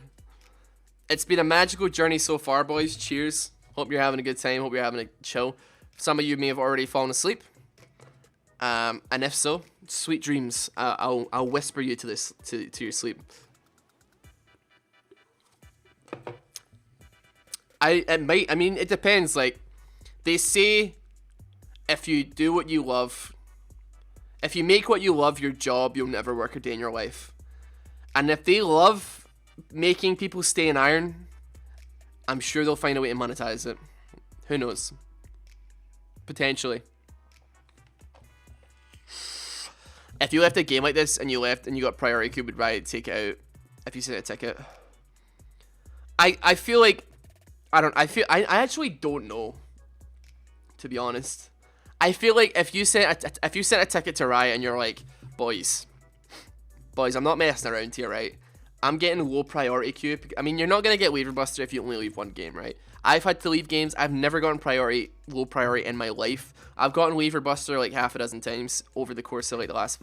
S1: It's been a magical journey so far, boys. Cheers. Hope you're having a good time. Hope you're having a chill. Some of you may have already fallen asleep. And if so, sweet dreams. I'll whisper you to your sleep. I mean, it depends. Like, they say, if you do what you love, if you make what you love your job, you'll never work a day in your life. And if they love making people stay in Iron, I'm sure they'll find a way to monetize it. Who knows? potentially. If you left a game like this and you got priority queue, would Riot take it out if you sent a ticket? I feel like I actually don't know, to be honest. I feel like if you sent a ticket to Riot and you're like, boys, I'm not messing around here, right? I'm getting low priority queue. I mean, you're not gonna get waiver buster if you only leave one game, right? I've had to leave games. I've never gotten low priority in my life. I've gotten waiver buster like half a dozen times over the course of like the last,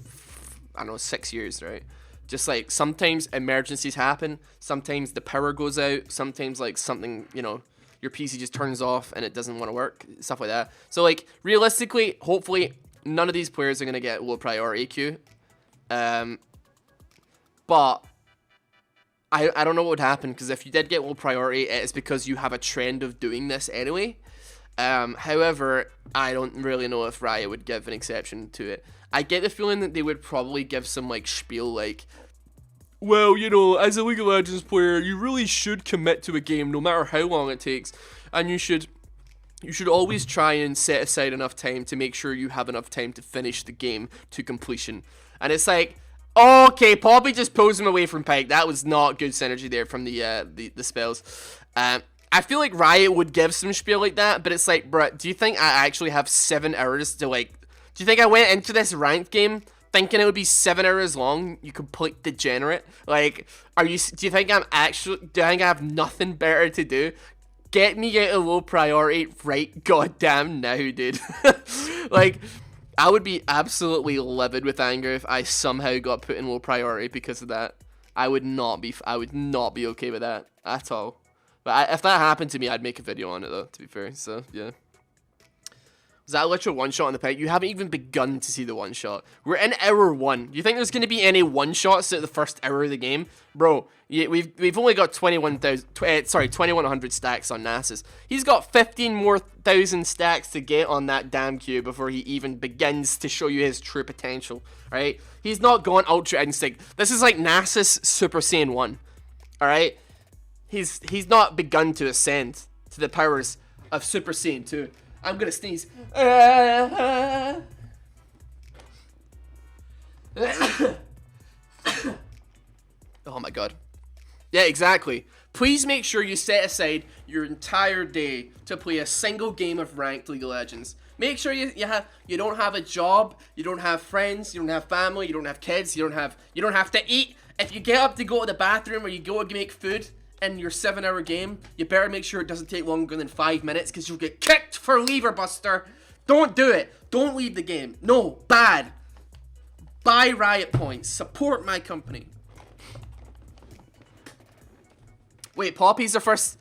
S1: I don't know, 6 years, right? Just like sometimes emergencies happen. Sometimes the power goes out. Sometimes like something, you know, your PC just turns off and it doesn't want to work. Stuff like that. So like realistically, hopefully none of these players are gonna get low priority queue. But I don't know what would happen, because if you did get low priority, it's because you have a trend of doing this anyway. However, I don't really know if Riot would give an exception to it. I get the feeling that they would probably give some like spiel like, well, you know, as a League of Legends player, you really should commit to a game no matter how long it takes, and you should always try and set aside enough time to make sure you have enough time to finish the game to completion. And it's like, okay, Poppy just pulls him away from Pyke. That was not good synergy there from the spells. I feel like Riot would give some spiel like that, but it's like, bruh, do you think I actually have 7 hours to like... Do you think I went into this ranked game thinking it would be 7 hours long? You complete degenerate. Like, do you think do I think I have nothing better to do? Get me out of low priority right goddamn now, dude. Like, I would be absolutely livid with anger if I somehow got put in low priority because of that. I would not be okay with that at all. But if that happened to me, I'd make a video on it though, to be fair. So, yeah. Was that a literal one-shot on the Pyke? You haven't even begun to see the one-shot. We're in hour 1. Do you think there's going to be any one-shots at the first hour of the game? Bro, we've only got 2,100 stacks on Nasus. He's got 15 more thousand stacks to get on that damn queue before he even begins to show you his true potential, right? He's not gone Ultra Instinct. This is like Nasus Super Saiyan 1, alright? He's not begun to ascend to the powers of Super Saiyan 2. I'm gonna sneeze. Oh my god. Yeah, exactly. Please make sure you set aside your entire day to play a single game of ranked League of Legends. Make sure you don't have a job, you don't have friends, you don't have family, you don't have kids, you don't have to eat. If you get up to go to the bathroom or you go to make food in your 7-hour game, you better make sure it doesn't take longer than 5 minutes, because you'll get kicked for lever buster. Don't do it. Don't leave the game. No, bad. Buy Riot points. Support my company. Wait, Poppy's the first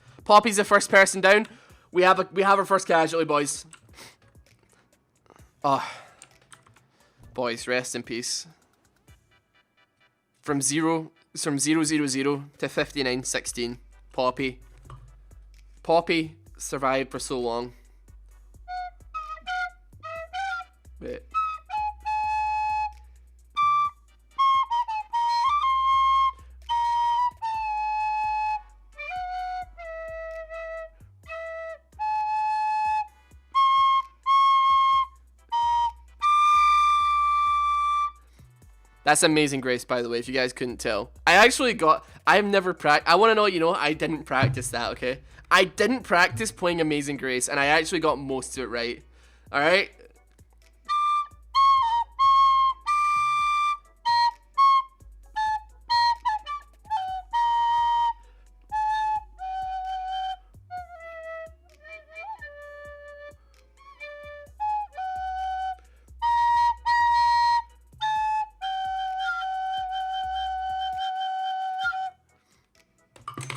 S1: person down. We have our first casualty, boys. Oh, boys, rest in peace. From 000 to 5916. Poppy survived for so long. Wait. That's Amazing Grace, by the way, if you guys couldn't tell. I want to know, you know, I didn't practice that, okay? I didn't practice playing Amazing Grace, and I actually got most of it right. Alright?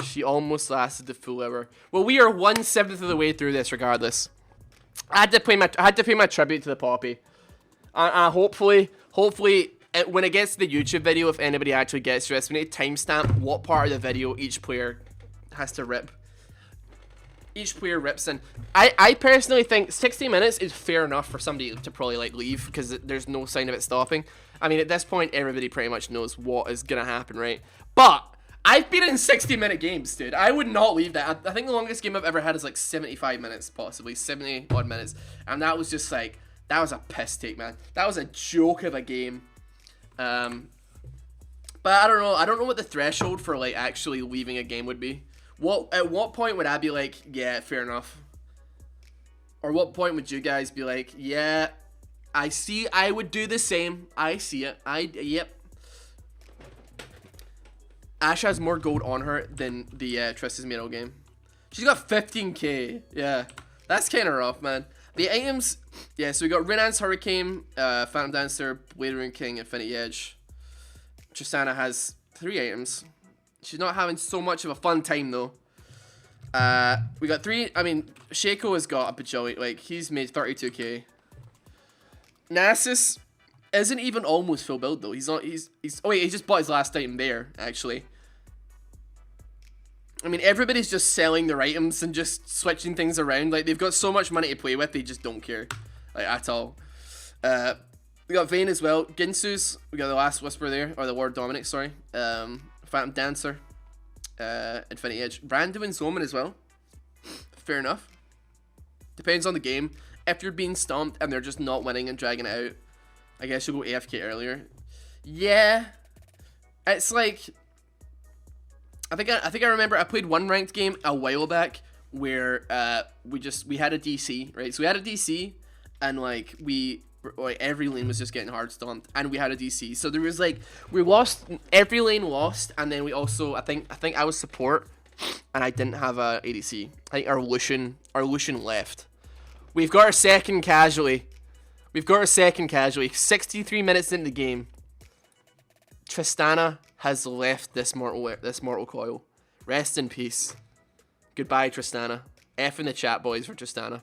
S1: She almost lasted the full hour. Well, we are 1/7 of the way through this, regardless. I had to pay my tribute to the Poppy. Hopefully, when it gets to the YouTube video, if anybody actually gets to this, we need to timestamp what part of the video each player has to rip. Each player rips in. I personally think 60 minutes is fair enough for somebody to probably like leave, because there's no sign of it stopping. I mean, at this point, everybody pretty much knows what is gonna happen, right? But I've been in 60-minute games, dude. I would not leave that. I think the longest game I've ever had is like 75 minutes, possibly 70 odd minutes, and that was just like, that was a piss take, man. That was a joke of a game. But I don't know. I don't know what the threshold for like actually leaving a game would be. At what point would I be like, yeah, fair enough? Or what point would you guys be like, yeah, I see, I would do the same. I see it. Yep. Ash has more gold on her than the Trista's Miro game. She's got 15k. Yeah, that's kind of rough, man. The items, yeah, so we got Renan's Hurricane, Phantom Dancer, Blade Rune King, Infinity Edge. Tristana has 3 items. She's not having so much of a fun time, though. We got 3, I mean, Shaco has got a bajillion, like, he's made 32k. Nasus isn't even almost full build, though. He's oh wait, he just bought his last item there, actually. I mean, everybody's just selling their items and just switching things around. Like, they've got so much money to play with, they just don't care, like, at all. We got Vayne as well. Ginsu's, we got the last Whisper there, or the Lord Dominic, sorry. Phantom Dancer, Infinity Edge. Randuin Zoman as well. Fair enough. Depends on the game. If you're being stomped and they're just not winning and dragging it out, I guess you'll go AFK earlier. Yeah. It's like, I think I remember I played one ranked game a while back where we had a DC, right? So we had a DC and like every lane was just getting hard stomped and we had a DC. So there was like, we lost, every lane lost, and then we also, I think I was support and I didn't have a ADC. I think our Lucian left. We've got our second casualty. 63 minutes into the game. Tristana has left this mortal coil. Rest in peace. Goodbye, Tristana. F in the chat, boys, for Tristana.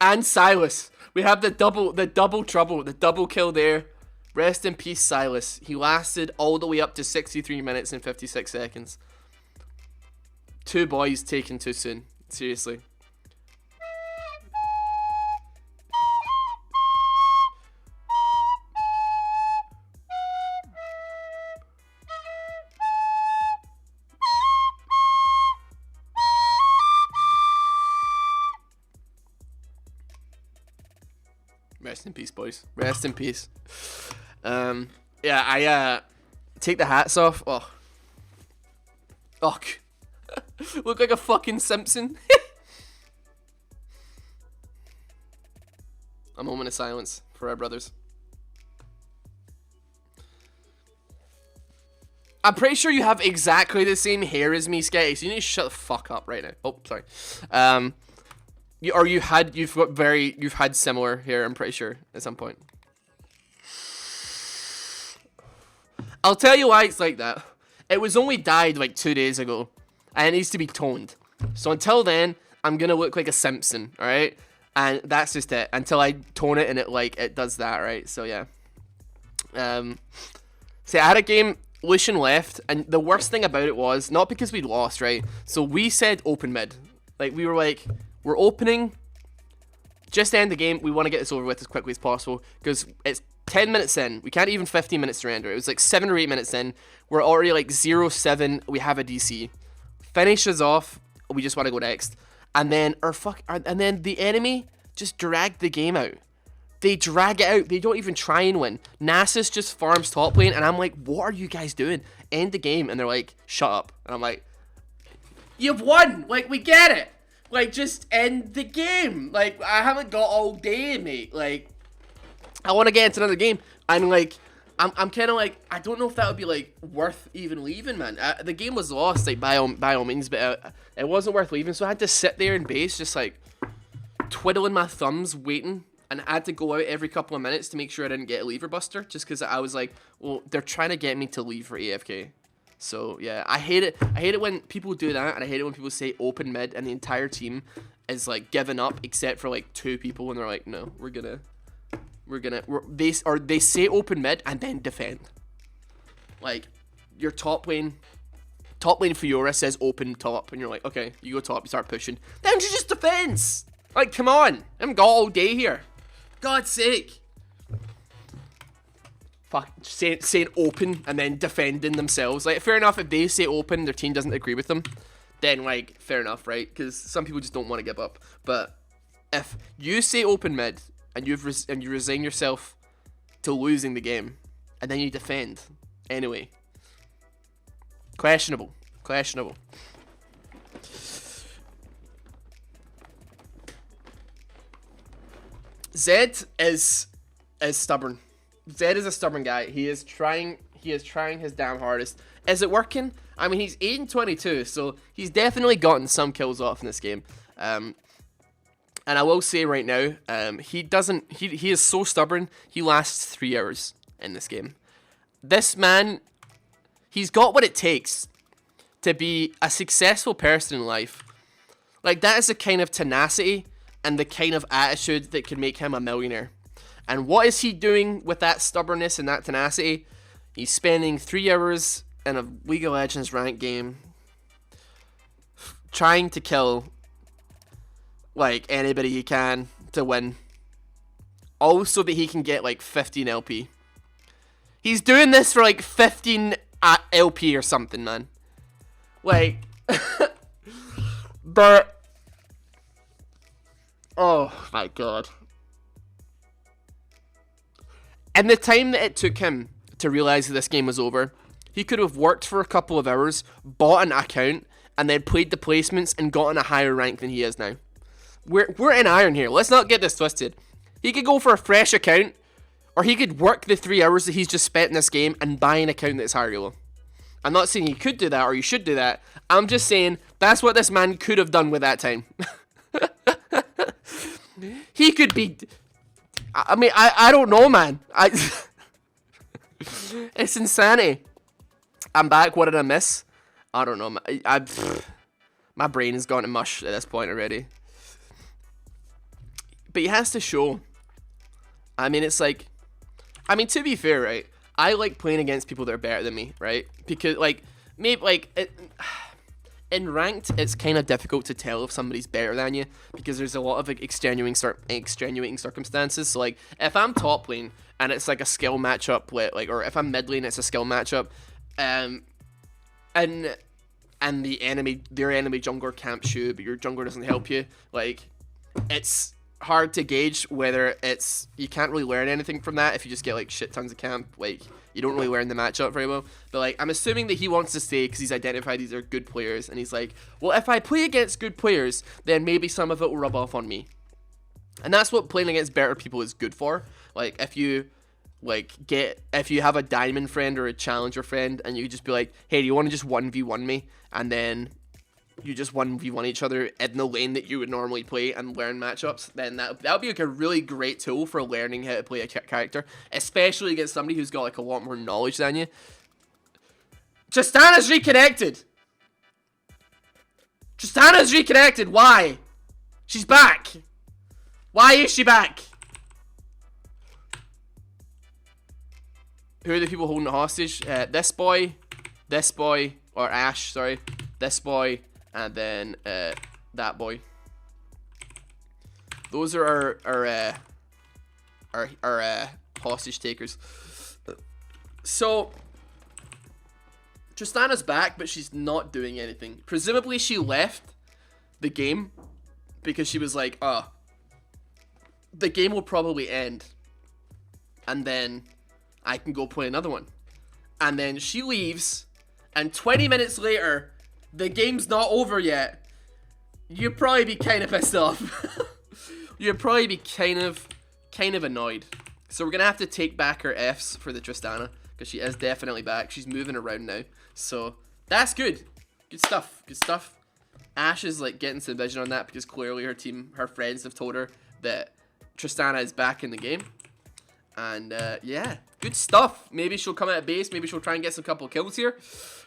S1: And Silas. We have the double trouble, the double kill there. Rest in peace, Silas. He lasted all the way up to 63 minutes and 56 seconds. 2 boys taken too soon. Seriously. Rest in peace, boys. Rest in peace. Yeah, I take the hats off. Oh. Look like a fucking Simpson. A moment of silence for our brothers. I'm pretty sure you have exactly the same hair as me, Sketty, so you need to shut the fuck up right now. Oh, sorry. You've had similar hair, I'm pretty sure, at some point. I'll tell you why it's like that. It was only dyed like 2 days ago, and it needs to be toned. So until then, I'm gonna look like a Simpson, alright? And that's just it. Until I tone it and it does that, right? So yeah. See, I had a game, Lucian left, and the worst thing about it was, not because we lost, right? So we said open mid. Like, we were like, we're opening, just end the game, we want to get this over with as quickly as possible, because it's 10 minutes in, we can't even 15 minutes to render. It was like 7 or 8 minutes in, we're already like 0-7, we have a DC. Finishes off, we just want to go next. And then and then the enemy just dragged the game out. They drag it out. They don't even try and win. Nasus just farms top lane, and I'm like, what are you guys doing? End the game. And they're like, shut up. And I'm like, you've won. Like, we get it. Like, just end the game. Like, I haven't got all day, mate. Like, I want to get into another game. And like, I'm kind of like, I don't know if that would be like worth even leaving, man. The game was lost, like by all means, but it wasn't worth leaving. So I had to sit there in base, just like twiddling my thumbs, waiting, and I had to go out every couple of minutes to make sure I didn't get a lever buster, just because I was like, well, they're trying to get me to leave for AFK. So yeah, I hate it. I hate it when people do that, and I hate it when people say open mid and the entire team is like giving up except for like 2 people, and they're like, no, they say open mid and then defend. Like, your top lane Fiora says open top, and you're like, okay, you go top, you start pushing. Then you just defense. Like, come on, I haven't got all day here. God's sake. saying open and then defending themselves. Like, fair enough if they say open, their team doesn't agree with them, then, like, fair enough, right? Because some people just don't want to give up. But if you say open mid and you resign yourself to losing the game, and then you defend anyway, questionable. Zed is stubborn. Zed is a stubborn guy. He is trying his damn hardest. Is it working? I mean, he's 8-22, so he's definitely gotten some kills off in this game. And I will say right now, he is so stubborn. He lasts 3 hours in this game. This man, he's got what it takes to be a successful person in life. Like, that is the kind of tenacity and the kind of attitude that could make him a millionaire. And what is he doing with that stubbornness and that tenacity? He's spending 3 hours in a League of Legends ranked game trying to kill, like, anybody he can to win. All so that he can get, like, 15 LP. He's doing this for, like, 15 LP or something, man. Like, but, oh my god. And the time that it took him to realize that this game was over, he could have worked for a couple of hours, bought an account, and then played the placements and gotten a higher rank than he is now. We're in iron here. Let's not get this twisted. He could go for a fresh account, or he could work the 3 hours that he's just spent in this game and buy an account that's higher elo. I'm not saying he could do that or you should do that. I'm just saying that's what this man could have done with that time. He could be... I mean, I don't know, man. It's insanity. I'm back. What did I miss? I don't know. My brain has gone to mush at this point already. But he has to show. I mean, it's like... I mean, to be fair, right? I like playing against people that are better than me, right? Because, like, maybe, like... in ranked, it's kind of difficult to tell if somebody's better than you because there's a lot of, like, extenuating circumstances. So, like, if I'm top lane and it's like a skill matchup with, like, or if I'm mid lane, it's a skill matchup, and their enemy jungler can't shoot, but your jungler doesn't help you. Like, it's hard to gauge whether you can't really learn anything from that if you just get, like, shit tons of camp. Like, you don't really learn the matchup very well. But, like, I'm assuming that he wants to stay because he's identified these are good players. And he's like, well, if I play against good players, then maybe some of it will rub off on me. And that's what playing against better people is good for. Like, if you have a diamond friend or a challenger friend and you just be like, hey, do you want to just 1v1 me? And then you just 1v1 each other in the lane that you would normally play and learn matchups, then that would be, like, a really great tool for learning how to play a character, especially against somebody who's got, like, a lot more knowledge than you. Tristana's reconnected! Tristana's reconnected! Why? She's back! Why is she back? Who are the people holding the hostage? This boy, or Ash, sorry. This boy, and then that boy. Those are our hostage takers. So Tristana's back, but she's not doing anything. Presumably she left the game because she was like, oh, the game will probably end, and then I can go play another one. And then she leaves, and 20 minutes later, the game's not over yet. You'd probably be kind of pissed off. You'd probably be kind of annoyed. So we're gonna have to take back her Fs for the Tristana, because she is definitely back. She's moving around now, so that's good. Good stuff. Good stuff. Ash is, like, getting some vision on that because clearly her friends have told her that Tristana is back in the game. And yeah, good stuff. Maybe she'll come out of base. Maybe she'll try and get some couple kills here.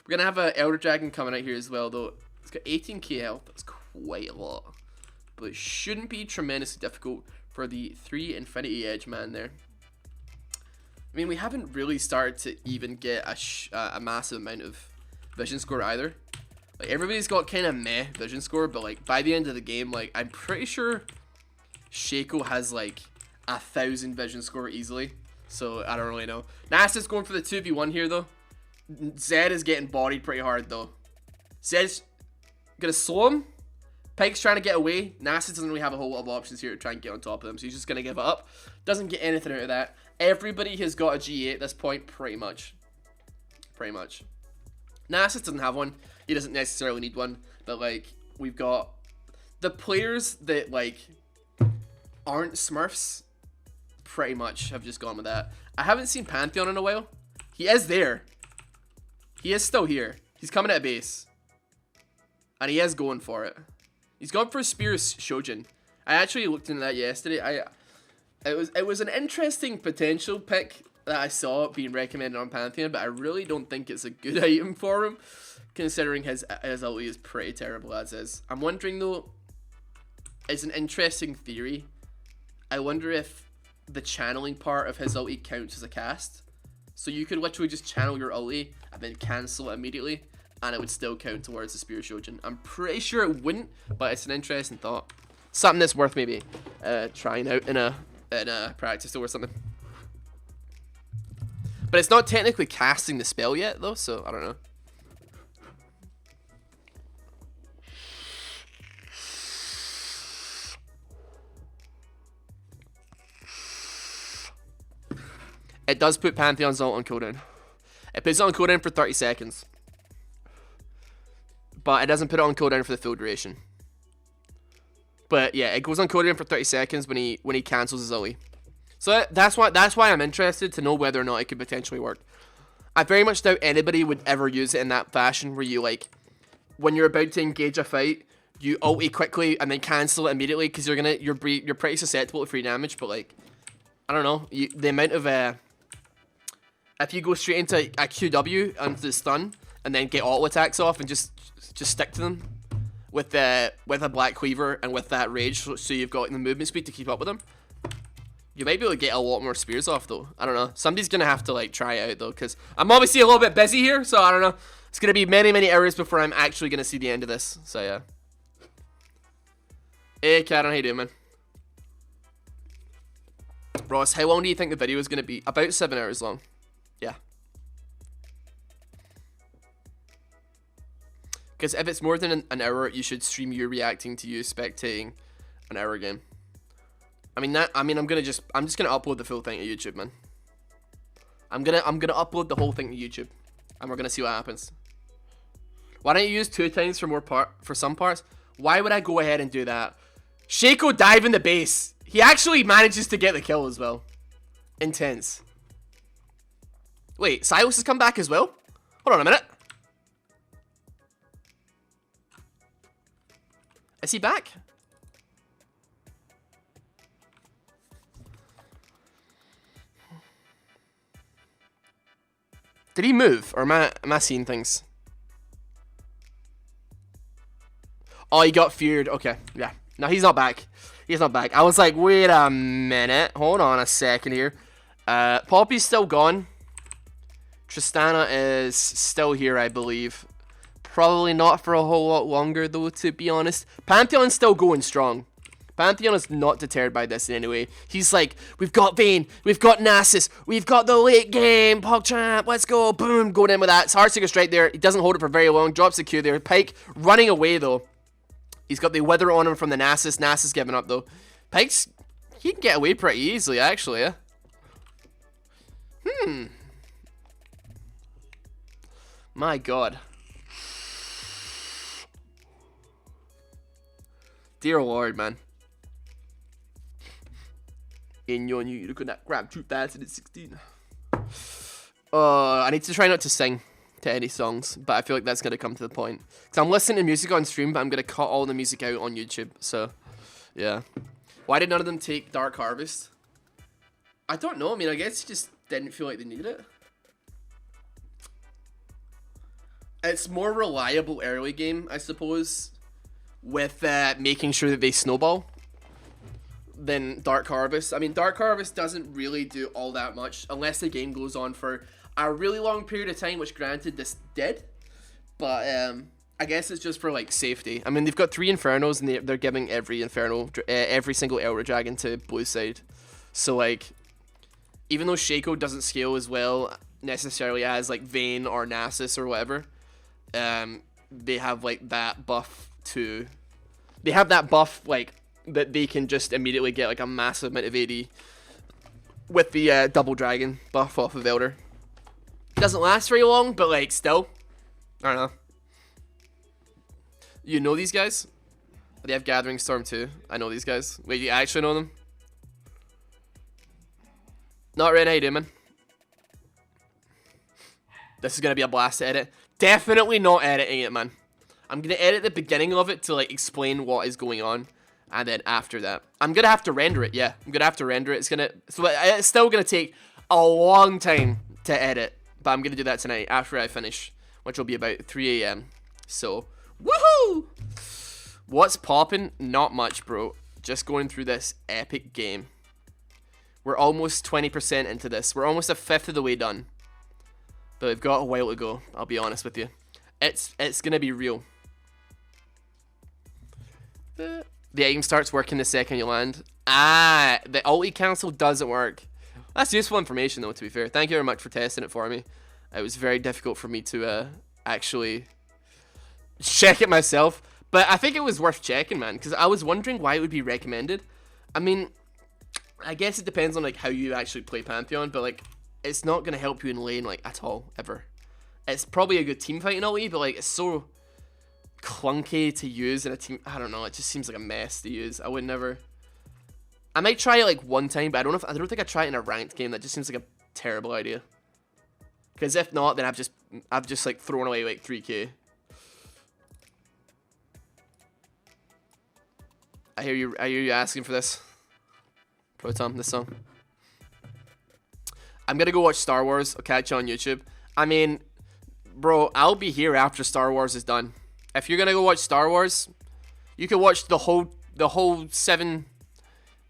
S1: We're gonna have an Elder Dragon coming out here as well, though. It's got 18k health. That's quite a lot, but it shouldn't be tremendously difficult for the 3 Infinity Edge man there. I mean, we haven't really started to even get a massive amount of vision score either. Like, everybody's got kind of meh vision score, but, like, by the end of the game, like, I'm pretty sure Shaco has, like, 1,000 vision score easily. So I don't really know. Nasa's going for the 2v1 here though. Zed is getting bodied pretty hard though. Zed's gonna slow him. Pike's trying to get away. Nasa doesn't really have a whole lot of options here to try and get on top of him, so he's just gonna give it up. Doesn't get anything out of that. Everybody has got a G8 at this point, pretty much. Pretty much. Nasus doesn't have one. He doesn't necessarily need one, but like we've got the players that like aren't Smurfs. Pretty much have just gone with that. I haven't seen Pantheon in a while. He is there. He is still here. He's coming at base. And he is going for it. He's gone for Spear Shojin. I actually looked into that yesterday. It was an interesting potential pick that I saw being recommended on Pantheon, but I really don't think it's a good item for him, considering his ulti is pretty terrible as is. I'm wondering though, it's an interesting theory. I wonder if the channeling part of his ulti counts as a cast. So you could literally just channel your ulti and then cancel it immediately, and it would still count towards the Spear Shojin. I'm pretty sure it wouldn't, but it's an interesting thought. Something that's worth maybe trying out in a practice or something. But it's not technically casting the spell yet though, so I don't know. It does put Pantheon's ult on cooldown. It puts it on cooldown for 30 seconds. But it doesn't put it on cooldown for the full duration. But yeah, it goes on cooldown for 30 seconds when he cancels his ulti. So that's why I'm interested to know whether or not it could potentially work. I very much doubt anybody would ever use it in that fashion where you like, when you're about to engage a fight, you ulti quickly and then cancel it immediately because you're pretty susceptible to free damage. But like, I don't know, the amount of if you go straight into a QW onto the stun and then get auto attacks off and just stick to them with a Black Cleaver and with that rage, so you've got the movement speed to keep up with them. You might be able to get a lot more spears off though. I don't know. Somebody's gonna have to like try it out though, because I'm obviously a little bit busy here, so I don't know. It's gonna be many hours before I'm actually gonna see the end of this. So yeah. Hey Karen, how you doing, man? Ross, how long do you think the video is gonna be? About 7 hours long. Yeah. Because if it's more than an hour, you should stream you reacting to you spectating an hour game. I'm just gonna upload the full thing to YouTube, man. I'm gonna upload the whole thing to YouTube, and we're gonna see what happens. Why don't you use 2 times for some parts? Why would I go ahead and do that? Shaco dive in the base. He actually manages to get the kill as well. Intense. Wait, Silas has come back as well? Hold on a minute. Is he back? Did he move? Or am I seeing things? Oh, he got feared. Okay, yeah. No, he's not back. He's not back. I was like, wait a minute. Hold on a second here. Poppy's still gone. Tristana is still here, I believe. Probably not for a whole lot longer, though, to be honest. Pantheon's still going strong. Pantheon is not deterred by this in any way. He's like, we've got Vayne, we've got Nasus, we've got the late game, PogChamp, let's go, boom, going in with that. It's Heartseeker straight there. He doesn't hold it for very long, drops the Q there. Pyke running away, though. He's got the Wither on him from the Nasus. Nasus giving up, though. Pyke's, he can get away pretty easily, actually, yeah. My God. Dear Lord, man. In your new, you could not grab 2016. I need to try not to sing to any songs, but I feel like that's going to come to the point. Because I'm listening to music on stream, but I'm going to cut all the music out on YouTube. So, yeah. Why did none of them take Dark Harvest? I don't know. I mean, I guess you just didn't feel like they needed it. It's more reliable early game, I suppose, with making sure that they snowball than Dark Harvest. I mean, Dark Harvest doesn't really do all that much unless the game goes on for a really long period of time, which granted this did, but I guess it's just for like safety. I mean, they've got 3 Infernos and they're giving every Inferno, every single Elder Dragon to blue side, so like even though Shaco doesn't scale as well necessarily as like Vayne or Nasus or whatever, they have like that buff to, they have that buff like that they can just immediately get like a massive amount of AD with the double dragon buff off of Elder. Doesn't last very long, but like still, I don't know. You know these guys? They have Gathering Storm too. I know these guys. Wait, you actually know them? Not right now, dude, man. This is gonna be a blast to edit. Definitely not editing it, man. I'm gonna edit the beginning of it to like explain what is going on, and then after that, I'm gonna have to render it. Yeah, I'm gonna have to render it. It's still gonna take a long time to edit, but I'm gonna do that tonight after I finish, which will be about 3 a.m. So, woohoo! What's poppin'? Not much, bro. Just going through this epic game. We're almost 20% into this. We're almost a fifth of the way done. But we've got a while to go, I'll be honest with you. It's gonna be real. The item starts working the second you land. Ah, the ulti cancel doesn't work. That's useful information though, to be fair. Thank you very much for testing it for me. It was very difficult for me to actually check it myself. But I think it was worth checking, man, because I was wondering why it would be recommended. I mean, I guess it depends on like how you actually play Pantheon, but like it's not gonna help you in lane like at all ever. It's probably a good team fighting ulti, but like it's so clunky to use in a team. I don't know. It just seems like a mess to use. I would never. I might try it like one time, but I don't think I'd try it in a ranked game. That just seems like a terrible idea. Because if not, then I've just like thrown away like 3k. I hear you asking for this. Proton, this song. I'm gonna go watch Star Wars. I'll catch you on YouTube. I mean, bro, I'll be here after Star Wars is done. If you're gonna go watch Star Wars, you can watch the whole 7,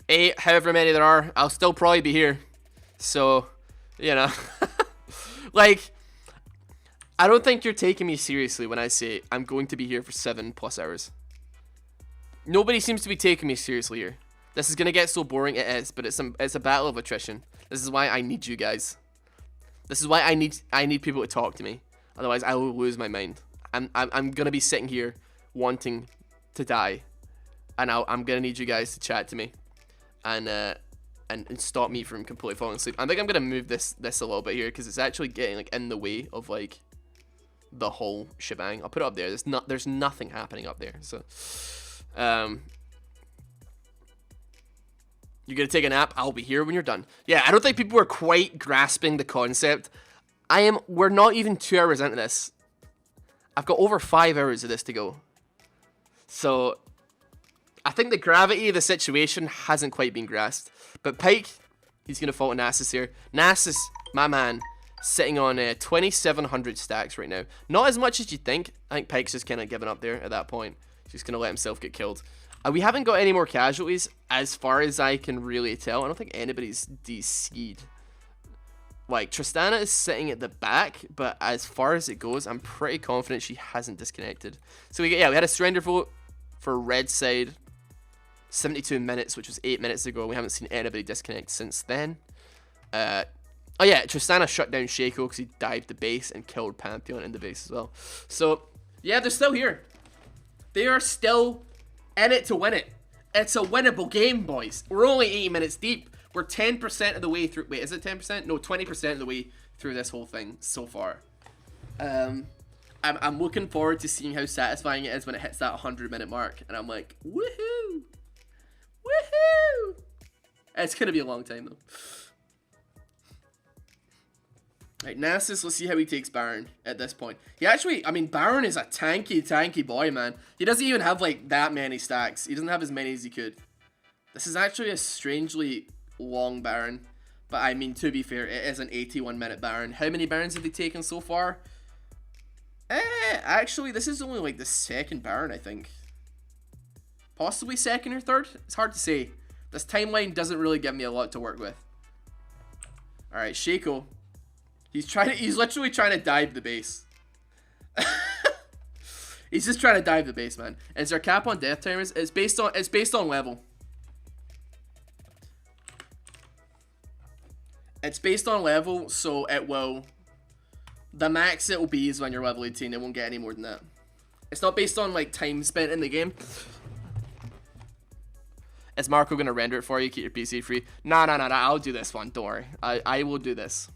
S1: 8, however many there are. I'll still probably be here. So, you know. Like, I don't think you're taking me seriously when I say I'm going to be here for 7+ hours. Nobody seems to be taking me seriously here. This is gonna get so boring. It is, but it's a battle of attrition. This is why I need you guys. This is why I need people to talk to me. Otherwise, I will lose my mind. I'm gonna be sitting here wanting to die, and I'm gonna need you guys to chat to me, and stop me from completely falling asleep. I think I'm gonna move this a little bit here because it's actually getting like in the way of like the whole shebang. I'll put it up there. There's nothing happening up there. So. You're gonna take a nap? I'll be here when you're done. Yeah, I don't think people are quite grasping the concept. We're not even 2 hours into this. I've got over 5 hours of this to go. So, I think the gravity of the situation hasn't quite been grasped. But Pyke, he's gonna fall to Nasus here. Nasus, my man, sitting on 2,700 stacks right now. Not as much as you'd think. I think Pyke's just kind of given up there at that point. He's gonna let himself get killed. We haven't got any more casualties as far as I can really tell. I don't think anybody's DC'd. Like, Tristana is sitting at the back, but as far as it goes, I'm pretty confident she hasn't disconnected. So, we had a surrender vote for red side. 72 minutes, which was 8 minutes ago. We haven't seen anybody disconnect since then. Oh yeah, Tristana shut down Shaco because he dived the base and killed Pantheon in the base as well. So, yeah, they're still here. They are still in it to win it. It's a winnable game, boys. We're only 80 minutes deep. We're 10% of the way through. Wait, is it 10%? No, 20% of the way through this whole thing so far. I'm looking forward to seeing how satisfying it is when it hits that 100-minute mark. And I'm like, woohoo! Woohoo! It's going to be a long time, though. Right, Nasus, let's see how he takes Baron at this point. He actually, I mean, Baron is a tanky boy, man. He doesn't even have, like, that many stacks. He doesn't have as many as he could. This is actually a strangely long Baron. But, I mean, to be fair, it is an 81-minute Baron. How many Barons have they taken so far? Actually, this is only, like, the second Baron, I think. Possibly second or third? It's hard to say. This timeline doesn't really give me a lot to work with. Alright, Shaco. He's literally trying to dive the base. He's just trying to dive the base, man. And is there a cap on death timers? It's based on level. It's based on level, so it will... The max it will be is when you're level 18. It won't get any more than that. It's not based on, like, time spent in the game. Is Marco going to render it for you? Keep your PC free? Nah. I'll do this one. Don't worry. I will do this.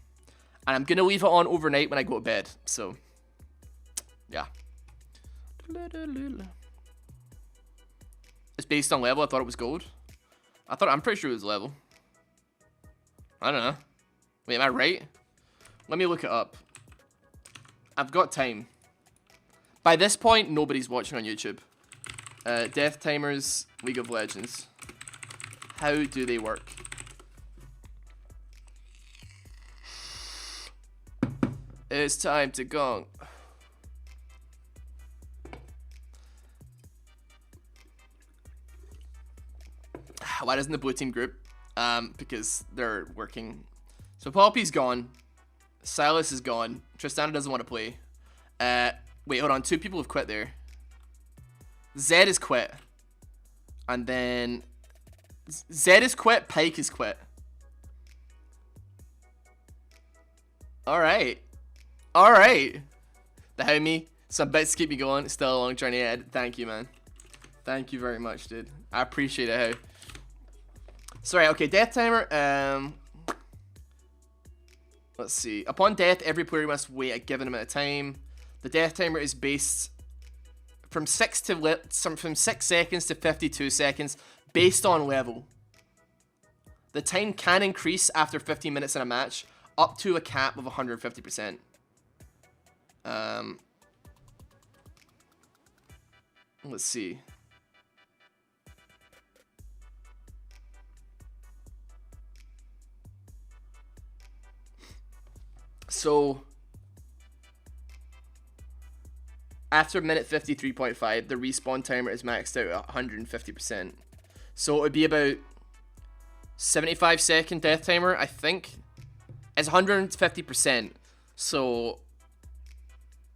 S1: And I'm going to leave it on overnight when I go to bed. So, yeah. It's based on level. I thought it was gold. I'm pretty sure it was level. I don't know. Wait, am I right? Let me look it up. I've got time. By this point, nobody's watching on YouTube. Death timers, League of Legends. How do they work? It's time to go. Why doesn't the blue team group? Because they're working. So Poppy's gone. Silas is gone. Tristana doesn't want to play. Wait, hold on. 2 people have quit there. Zed is quit. And then... Zed is quit. Pike is quit. Alright. Alright. The homie. Some bits keep me going. It's still a long journey ahead. Thank you, man. Thank you very much, dude. I appreciate it, how. Sorry, okay. Death timer. Let's see. Upon death, every player must wait a given amount of time. The death timer is based from 6 seconds to 52 seconds, based on level. The time can increase after 15 minutes in a match, up to a cap of 150%. Let's see. So, after minute 53.5, the respawn timer is maxed out at 150%. So it would be about 75-second death timer, I think. It's 150%. So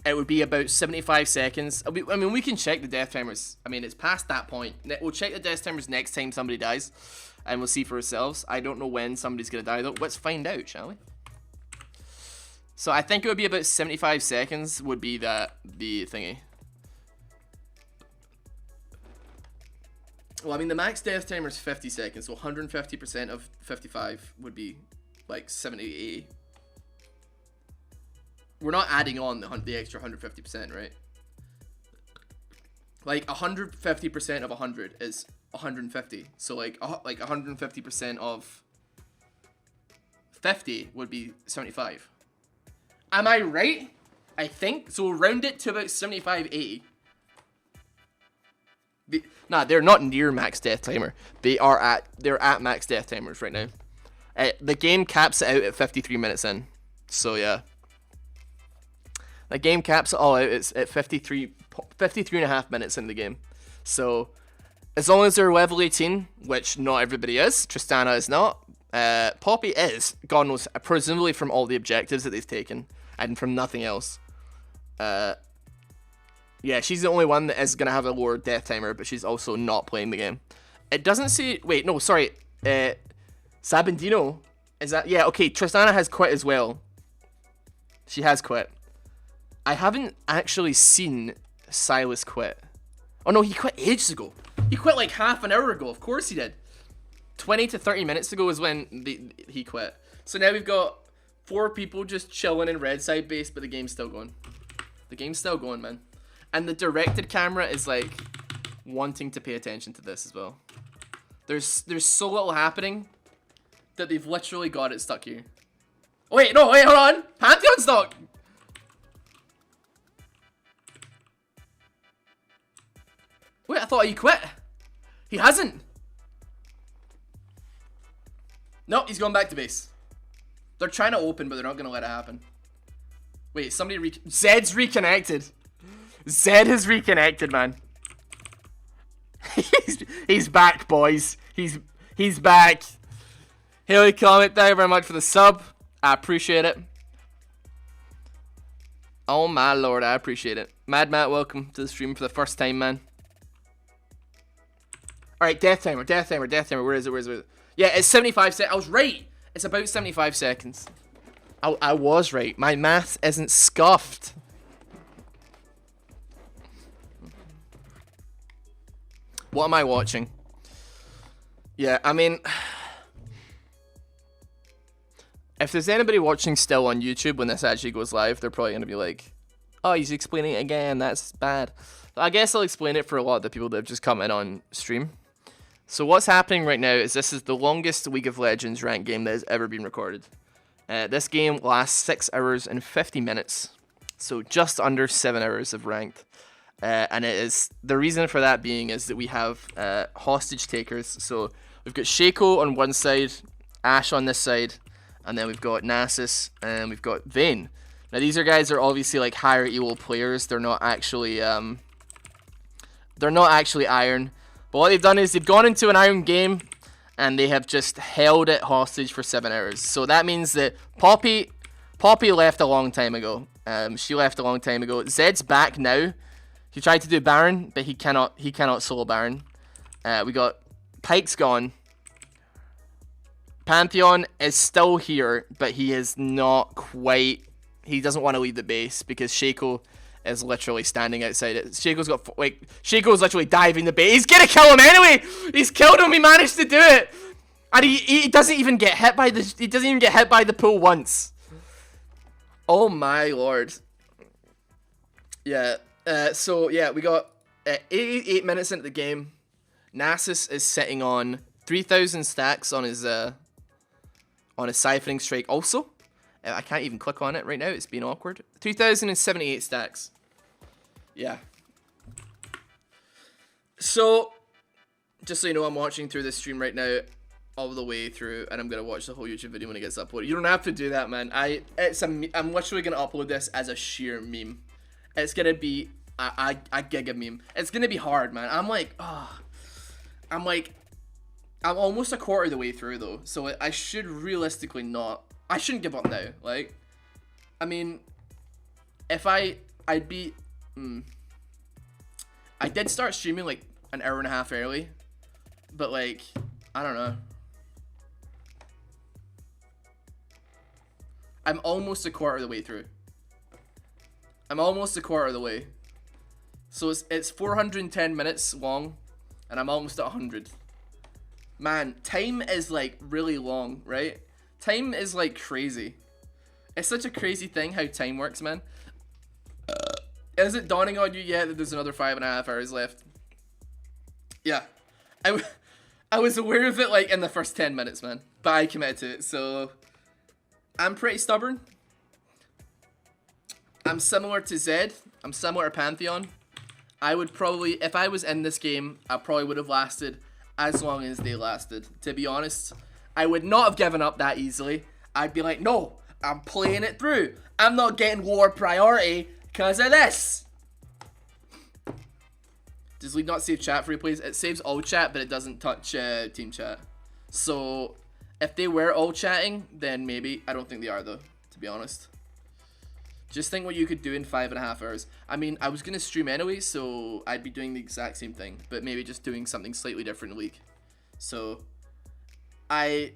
S1: it would be about 75 seconds. I mean, we can check the death timers. I mean, it's past that point. We'll check the death timers next time somebody dies, and we'll see for ourselves. I don't know when somebody's going to die, though. Let's find out, shall we? So I think it would be about 75 seconds would be the thingy. Well, I mean, the max death timer is 50 seconds, so 150% of 55 would be like 70, 80. We're not adding on the extra 150%, right? Like 150% of 100 is 150. So like 150% of 50 would be 75. Am I right? I think. So we'll round it to about 75, 80. Nah, they're not near max death timer. They're at max death timers right now. The game caps it out at 53 minutes in. So yeah. The game caps it all out. It's at 53 and a half minutes in the game. So as long as they're level 18, which not everybody is, Tristana is not. Poppy is, God knows, presumably from all the objectives that they've taken and from nothing else. Yeah, she's the only one that is going to have a lower death timer, but she's also not playing the game. It doesn't say... Wait, no, sorry. Sabandino, is that... Yeah, okay, Tristana has quit as well. She has quit. I haven't actually seen Silas quit. Oh no, he quit ages ago. He quit like half an hour ago. Of course he did. 20 to 30 minutes ago is when he quit. So now we've got 4 people just chilling in red side base, but the game's still going. The game's still going, man. And the directed camera is like wanting to pay attention to this as well. There's so little happening that they've literally got it stuck here. Oh, wait, no, wait, hold on. Pantheon's not... Wait, I thought he quit. He hasn't. No, he's going back to base. They're trying to open, but they're not going to let it happen. Wait, somebody Zed's reconnected. Zed has reconnected, man. he's back, boys. He's back. Haley Comet, thank you very much for the sub. I appreciate it. Oh my lord, I appreciate it. Mad Matt, welcome to the stream for the first time, man. Alright, death timer. Where is it? Yeah, it's 75 seconds. I was right. It's about 75 seconds. I was right. My math isn't scuffed. What am I watching? Yeah, I mean, if there's anybody watching still on YouTube when this actually goes live, they're probably going to be like, oh, he's explaining it again, that's bad. I guess I'll explain it for a lot of the people that have just come in on stream. So what's happening right now is this is the longest League of Legends ranked game that has ever been recorded. This game lasts 6 hours and 50 minutes, so just under 7 hours of ranked. And it is, the reason for that being is that we have hostage takers. So we've got Shaco on one side, Ashe on this side, and then we've got Nasus, and we've got Vayne. Now these are guys that are obviously like higher elo players. They're not actually Iron. But what they've done is they've gone into an Iron game, and they have just held it hostage for 7 hours. So that means that Poppy left a long time ago. She left a long time ago. Zed's back now. He tried to do Baron, but he cannot solo Baron. We got Pyke's gone. Pantheon is still here, but he is not quite. He doesn't want to leave the base because Shaco is literally standing outside it. Shaco's literally diving the base. He's gonna kill him anyway. He's killed him. He managed to do it, and he doesn't even get hit by the. He doesn't even get hit by the pool once. Oh my lord. Yeah. So yeah, we got 88 minutes into the game. Nasus is sitting on 3,000 stacks on his ciphering strike. Also, I can't even click on it right now. It's been awkward. 3,078 stacks. Yeah. So, just so you know, I'm watching through this stream right now, all the way through, and I'm gonna watch the whole YouTube video when it gets uploaded. You don't have to do that, man. I'm literally gonna upload this as a sheer meme. It's gonna be a giga meme. It's gonna be hard, man. I'm almost a quarter of the way through though, so I should realistically not. I shouldn't give up now. Like, I mean, if I did start streaming like an hour and a half early, but like, I don't know. I'm almost a quarter of the way through. I'm almost a quarter of the way. So it's 410 minutes long, and I'm almost at 100. Man, time is like really long, right? Time is like crazy. It's such a crazy thing how time works, man. Is it dawning on you yet that there's another 5.5 hours left? Yeah. I was aware of it like in the first 10 minutes, man. But I committed to it, so I'm pretty stubborn. I'm similar to Zed. I'm similar to Pantheon. I would probably, if I was in this game, I probably would have lasted as long as they lasted. To be honest, I would not have given up that easily. I'd be like, no, I'm playing it through. I'm not getting lower priority because of this. Does League not save chat for replays? It saves all chat, but it doesn't touch team chat. So if they were all chatting, then maybe. I don't think they are though, to be honest. Just think what you could do in 5.5 hours. I mean, I was going to stream anyway, so I'd be doing the exact same thing, but maybe just doing something slightly different in a week. So, I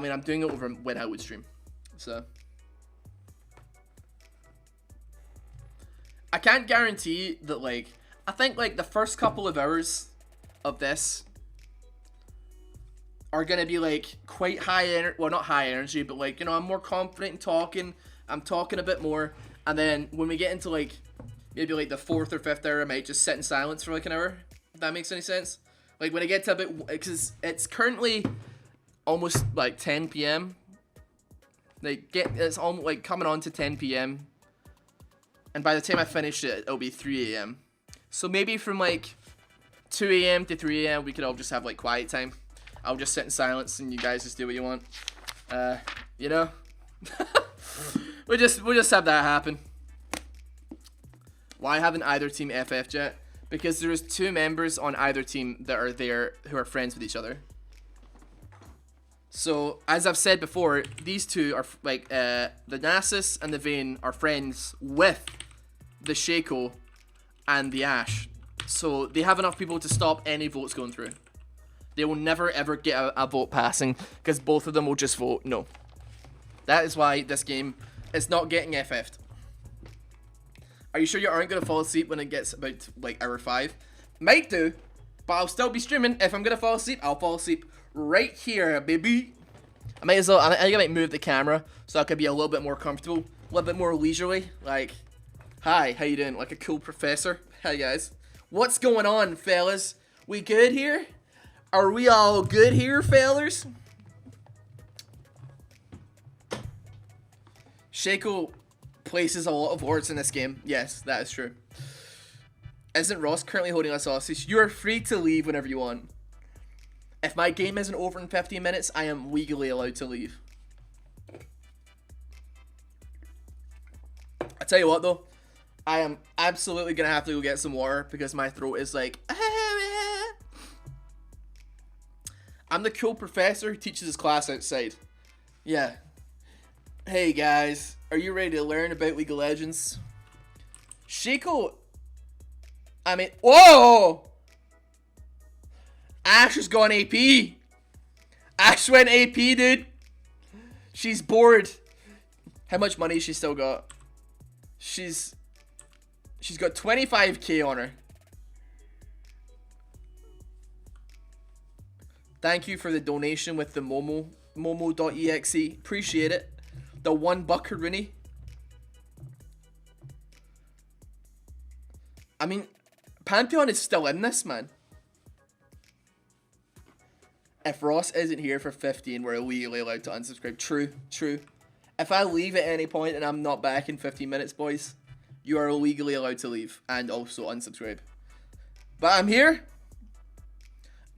S1: mean, I'm doing it over when I would stream. So, I can't guarantee that, like, I think, like, the first couple of hours of this are going to be, like, quite high energy. Well, not high energy, but, like, you know, I'm more confident in talking. I'm talking a bit more. And then when we get into like maybe like the 4th or 5th hour, I might just sit in silence for like an hour. If that makes any sense. Like when I get to a bit, because it's currently almost like 10 p.m. It's almost like coming on to 10 p.m. And by the time I finish it, it'll be 3 a.m. So maybe from like 2 a.m. to 3 a.m. we could all just have like quiet time. I'll just sit in silence and you guys just do what you want. You know. We'll just have that happen. Why haven't either team FF'd yet? Because there is 2 members on either team that are there who are friends with each other. So, as I've said before, these 2 are like the Nasus and the Vayne are friends with the Shaco and the Ashe. So they have enough people to stop any votes going through. They will never ever get a vote passing because both of them will just vote no. That is why this game is not getting FF'd. Are you sure you aren't going to fall asleep when it gets about, like, hour 5? Might do, but I'll still be streaming. If I'm going to fall asleep, I'll fall asleep right here, baby. I might as well, I think I might move the camera so I could be a little bit more comfortable, a little bit more leisurely. Like, hi, how you doing? Like a cool professor. Hi, guys. What's going on, fellas? We good here? Are we all good here, fellas? Shaco places a lot of words in this game. Yes, that is true. Isn't Ross currently holding us hostage? You are free to leave whenever you want. If my game isn't over in 15 minutes, I am legally allowed to leave. I tell you what though, I am absolutely gonna have to go get some water because my throat is like... I'm the cool professor who teaches his class outside. Yeah. Hey guys, are you ready to learn about League of Legends? Shaco... I mean... Whoa! Ash has gone AP. Ash went AP, dude. She's bored. How much money has she still got? She's got 25k on her. Thank you for the donation with the Momo.exe. Appreciate it. The $1 Rooney. I mean, Pantheon is still in this, man. If Ross isn't here for 15, we're legally allowed to unsubscribe. True, true. If I leave at any point and I'm not back in 15 minutes, boys, you are legally allowed to leave and also unsubscribe. But I'm here.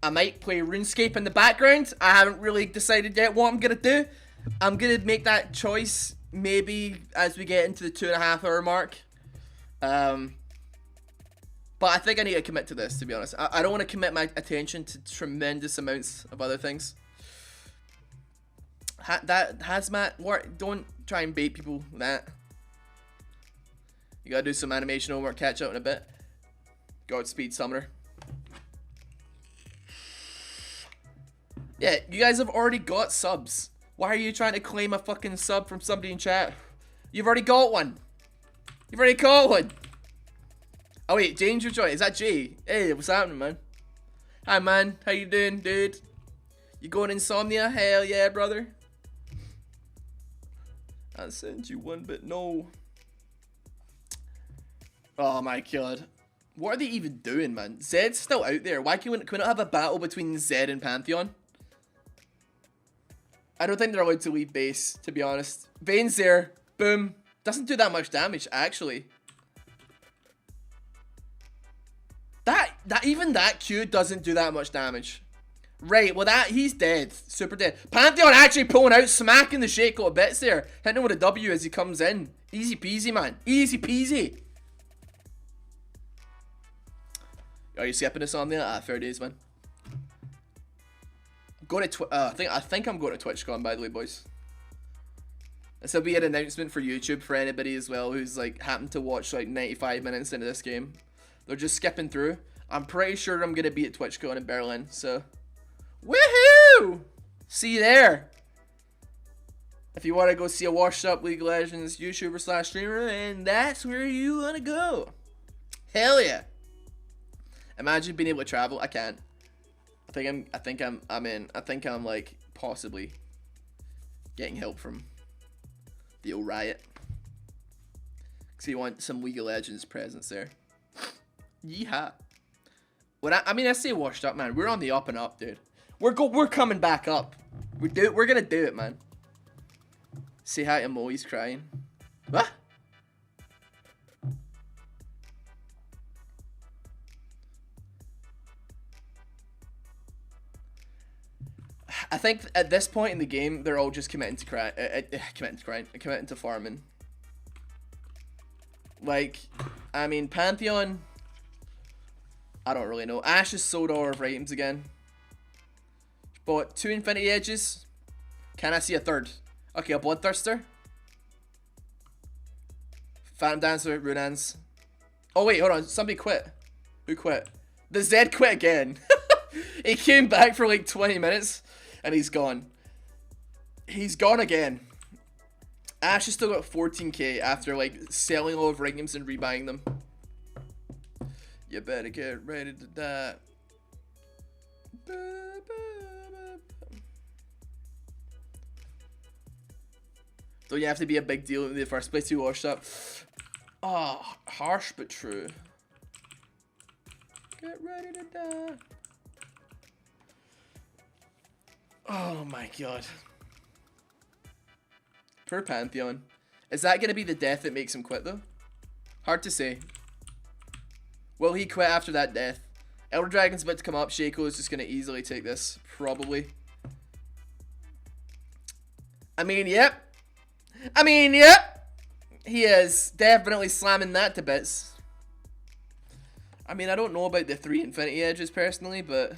S1: I might play RuneScape in the background. I haven't really decided yet what I'm going to do. I'm going to make that choice maybe as we get into the 2.5 hour mark. But I think I need to commit to this, to be honest. I don't want to commit my attention to tremendous amounts of other things. That hazmat work. Don't try and bait people with that. You gotta do some animation homework, catch up in a bit. Godspeed, Summoner. Yeah, you guys have already got subs. Why are you trying to claim a fucking sub from somebody in chat? You've already got one. You've already got one. Oh wait, James, you're joining. Is that Jay? Hey, what's happening, man? Hi, man. How you doing, dude? You going insomnia? Hell yeah, brother. I sent you one, but no. Oh my god. What are they even doing, man? Zed's still out there. Why can we not have a battle between Zed and Pantheon? I don't think they're allowed to leave base, to be honest. Vayne's there. Boom. Doesn't do that much damage, actually. Even that Q doesn't do that much damage. Right, well he's dead. Super dead. Pantheon actually pulling out, smacking the Shaco to bits there. Hitting him with a W as he comes in. Easy peasy, man. Easy peasy. Are you skipping this on there? Ah, fair days, man. Go to I think I'm going to TwitchCon, by the way, boys. This will be an announcement for YouTube for anybody as well who's like happened to watch like 95 minutes into this game. They're just skipping through. I'm pretty sure I'm gonna be at TwitchCon in Berlin, so woohoo! See you there. If you want to go see a washed up League of Legends YouTuber / streamer, and that's where you wanna go. Hell yeah! Imagine being able to travel. I can't. I think I'm like possibly getting help from the old Riot. Cause you want some League of Legends presence there. Yeehaw. I say washed up, man. We're on the up and up, dude. We're coming back up. We're gonna do it, man. Say hi to Mo, he's crying. What? I think at this point in the game, they're all just committing to farming. Like, I mean, Pantheon, I don't really know. Ash has sold all of items again. Bought 2 Infinity Edges. Can I see a third? Okay, a Bloodthirster. Phantom Dancer, Runans. Oh wait, hold on. Somebody quit. Who quit? The Zed quit again. He came back for like 20 minutes and he's gone. He's gone again. Ash has still got 14k after like selling all of Ringham's and rebuying them. You better get ready to die. Don't you have to be a big deal in the first place to wash up? Oh, harsh but true. Get ready to die. Oh my god. Poor Pantheon. Is that gonna be the death that makes him quit though? Hard to say. Will he quit after that death? Elder Dragon's about to come up. Shaco is just gonna easily take this. Probably. I mean, yep. He is definitely slamming that to bits. I mean, I don't know about the 3 Infinity Edges personally, but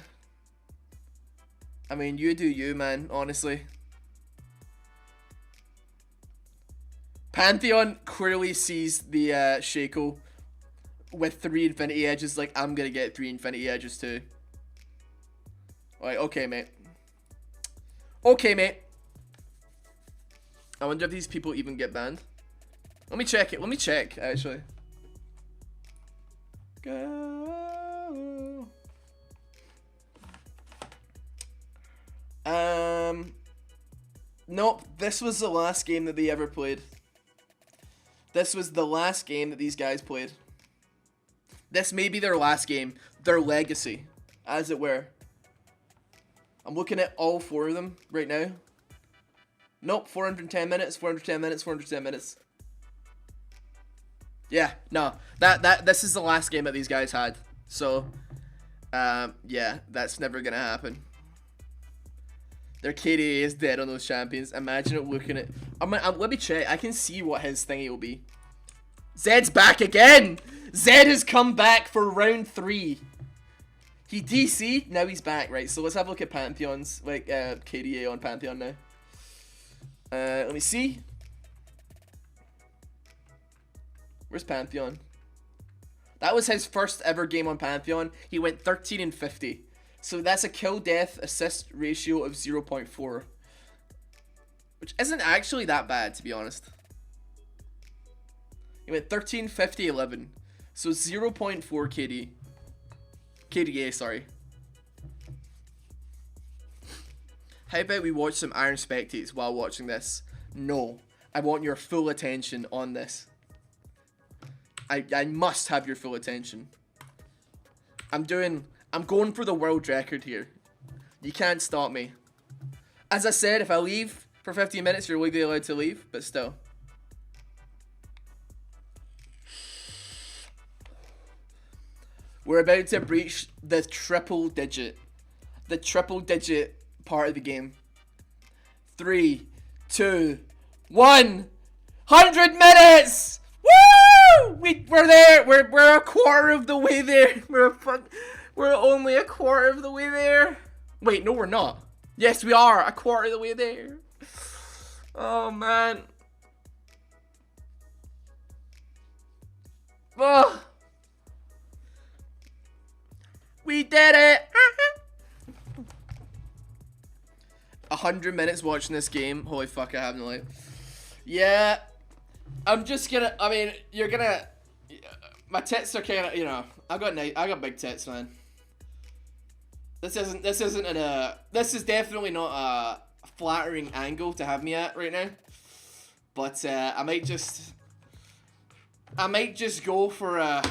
S1: I mean, you do you, man, honestly. Pantheon clearly sees the Shaco with 3 Infinity Edges like, I'm gonna get 3 Infinity Edges too. Alright, okay, mate. Okay, mate. I wonder if these people even get banned. Let me check it. Let me check, actually. Go. Nope. This was the last game that they ever played. This was the last game that these guys played. This may be their last game. Their legacy, as it were. I'm looking at all 4 of them right now. Nope, 410 minutes, 410 minutes, 410 minutes. Yeah, no. This is the last game that these guys had. So, yeah, that's never gonna happen. Their KDA is dead on those champions. Imagine it looking at... let me check. I can see what his thingy will be. Zed's back again! Zed has come back for round 3. He DC'd, now he's back, right? So let's have a look at Pantheon's, like, KDA on Pantheon now. Let me see. Where's Pantheon? That was his first ever game on Pantheon. He went 13 and 50. So that's a kill death assist ratio of 0.4. Which isn't actually that bad, to be honest. He went 13, 50, 11. So 0.4 KD. KDA, sorry. How about we watch some Iron Spectates while watching this? No. I want your full attention on this. I must have your full attention. I'm going for the world record here. You can't stop me. As I said, if I leave for 15 minutes, you're legally allowed to leave, but still. We're about to breach the triple digit. The triple digit part of the game. 3, 2, 1. 100 minutes! Woo! We're there. We're a quarter of the way there. We're only a quarter of the way there. Wait, no, we're not. Yes, we are a quarter of the way there. Oh man. Oh. We did it. 100 minutes watching this game. Holy fuck, I have no life. Yeah. I'm just gonna, I mean, you're gonna, my tits are kind of, you know, I got big tits, man. This is definitely not a flattering angle to have me at right now. But, I might just go for a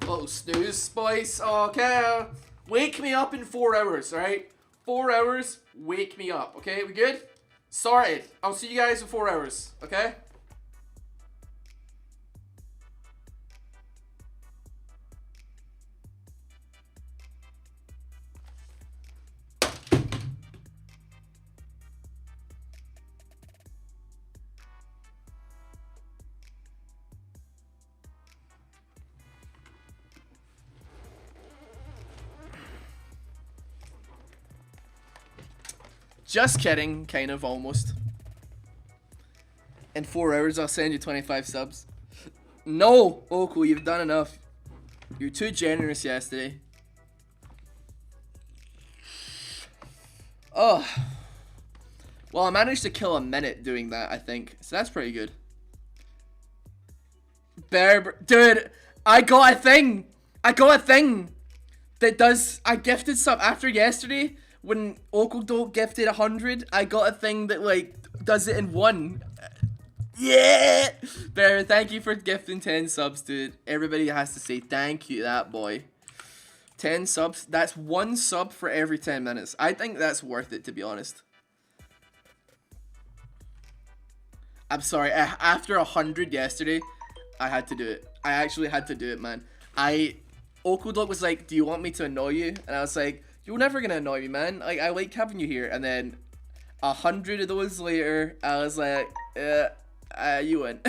S1: little snooze, boys. Okay, wake me up in 4 hours, alright? 4 hours, wake me up, okay? We good? Sorted. I'll see you guys in 4 hours, okay? Just kidding, kind of, almost. In 4 hours, I'll send you 25 subs. No, Oku, you've done enough. You're too generous yesterday. Oh. Well, I managed to kill a minute doing that, I think. So that's pretty good. Dude, I got a thing. I got a thing that does. I gifted some after yesterday when Okodo gifted 100. I got a thing that like does it in one. Yeah, Bear, thank you for gifting 10 subs, dude. Everybody has to say thank you to that boy. 10 subs. That's 1 sub for every 10 minutes. I think that's worth it, to be honest. I'm sorry. After 100 yesterday, I had to do it. I actually had to do it, man. Okudok was like, do you want me to annoy you? And I was like, you're never gonna annoy me, man. Like, I like having you here. And then 100 of those later, I was like, you win.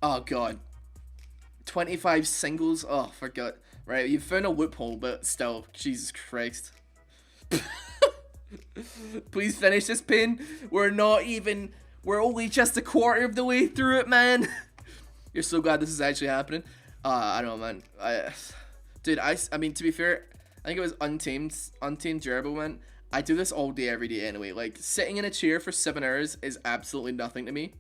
S1: Oh, God. 25 singles? Oh, forgot. Right, you found a loophole, but still, Jesus Christ. Please finish this pin. We're only just a quarter of the way through it, man. You're so glad this is actually happening. I don't know, man. Dude, I mean, to be fair, I think it was Untamed Gerbil, man. I do this all day, every day anyway. Like, sitting in a chair for 7 hours is absolutely nothing to me.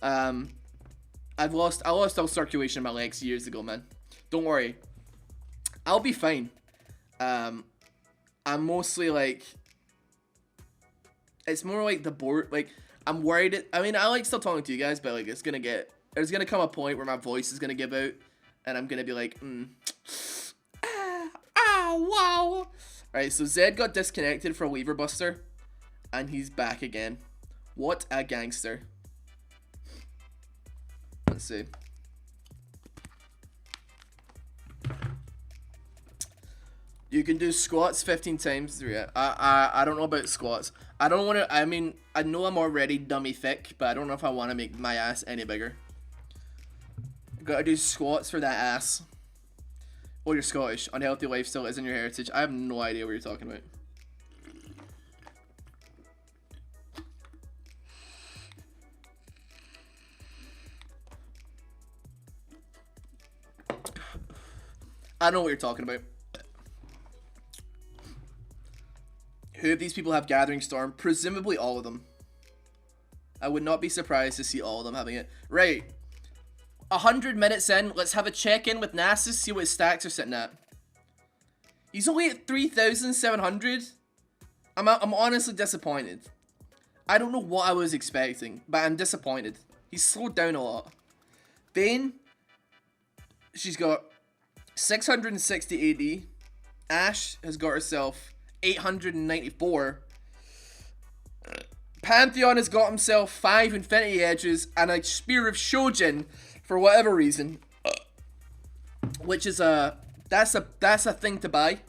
S1: I lost all circulation in my legs years ago, man. Don't worry. I'll be fine. I'm mostly like, it's more like the board, like, I'm worried. I mean, I like still talking to you guys, but like, there's gonna come a point where my voice is gonna give out, and I'm gonna be like, wow. Alright, so Zed got disconnected for Lever Buster, and he's back again. What a gangster. Let's see. You can do squats 15 times. Yeah, I don't know about squats. I don't want to. I mean, I know I'm already dummy thick, but I don't know if I want to make my ass any bigger. Gotta do squats for that ass. Oh, you're Scottish. Unhealthy lifestyle isn't your heritage. I have no idea what you're talking about. I know what you're talking about. Who of these people have Gathering Storm? Presumably all of them. I would not be surprised to see all of them having it. Right. 100 minutes in, let's have a check-in with Nasus, see what his stacks are sitting at. He's only at 3,700. I'm honestly disappointed. I don't know what I was expecting, but I'm disappointed. He's slowed down a lot. Vayne, she's got 660 AD. Ashe has got herself 894. Pantheon has got himself 5 Infinity Edges and a Spear of Shojin for whatever reason, which is that's a thing to buy.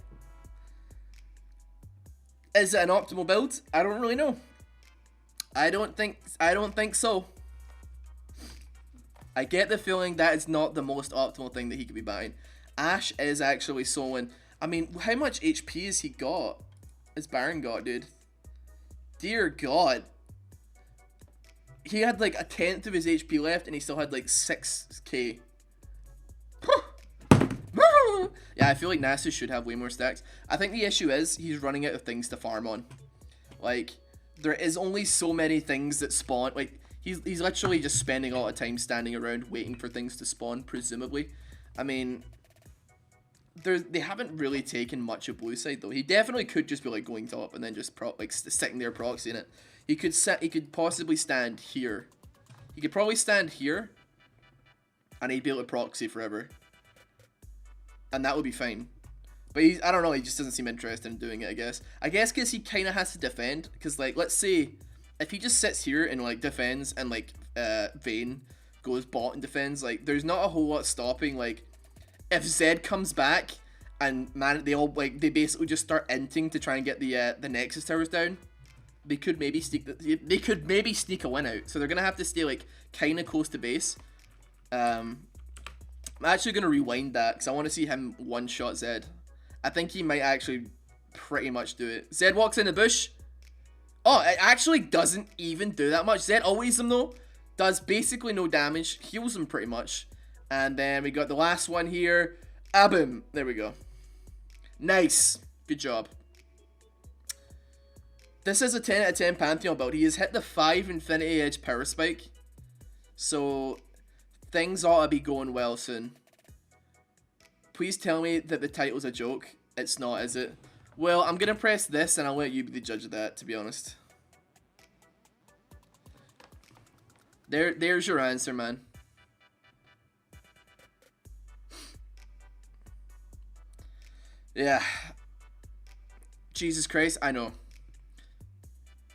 S1: Is it an optimal build? I don't really know. I don't think so. I get the feeling that is not the most optimal thing that he could be buying. Ashe is actually soloing. I mean, how much HP has he got? Has Baron got, dude? Dear God. He had like 1/10 of his HP left and he still had like 6k. Yeah, I feel like Nasus should have way more stacks. I think the issue is he's running out of things to farm on. Like, there is only so many things that spawn. Like, he's literally just spending a lot of time standing around waiting for things to spawn, presumably. I mean, they haven't really taken much of blue side though. He definitely could just be like going top and then just sitting there proxying it. He could possibly stand here. He could probably stand here, and he'd be able to proxy forever, and that would be fine. But I don't know. He just doesn't seem interested in doing it. I guess because he kind of has to defend. Because like, let's say if he just sits here and like defends, and like Vayne goes bot and defends, like there's not a whole lot stopping like. If Zed comes back and man, they basically just start inting to try and get the Nexus towers down, they could maybe sneak a win out. So they're gonna have to stay like kind of close to base. I'm actually gonna rewind that because I want to see him one shot Zed. I think he might actually pretty much do it. Zed walks in the bush. Oh, it actually doesn't even do that much. Zed always him though. Does basically no damage. Heals him pretty much. And then we got the last one here. Boom. There we go. Nice. Good job. This is a 10 out of 10 Pantheon build. He has hit the 5 Infinity Edge power spike. So, things ought to be going well soon. Please tell me that the title's a joke. It's not, is it? Well, I'm going to press this and I'll let you be the judge of that, to be honest. There's your answer, man. Yeah. Jesus Christ, I know.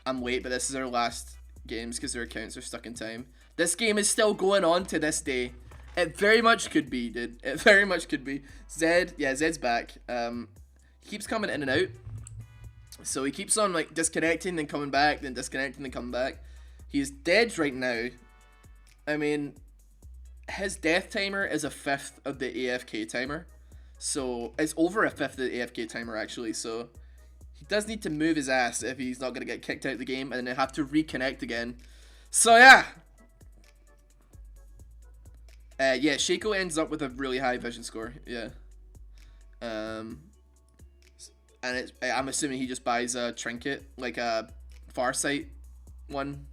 S1: I'm late, but this is our last games because their accounts are stuck in time. This game is still going on to this day. It very much could be, dude. It very much could be. Zed, yeah, Zed's back. He keeps coming in and out. So he keeps on like disconnecting, then coming back, then disconnecting, then coming back. He's dead right now. I mean, his death timer is a fifth of the AFK timer. So it's over a fifth of the AFK timer actually, so he does need to move his ass if he's not going to get kicked out of the game and then have to reconnect again. So yeah. Yeah, Shaco ends up with a really high vision score, yeah. And I'm assuming he just buys a trinket, like a Farsight one,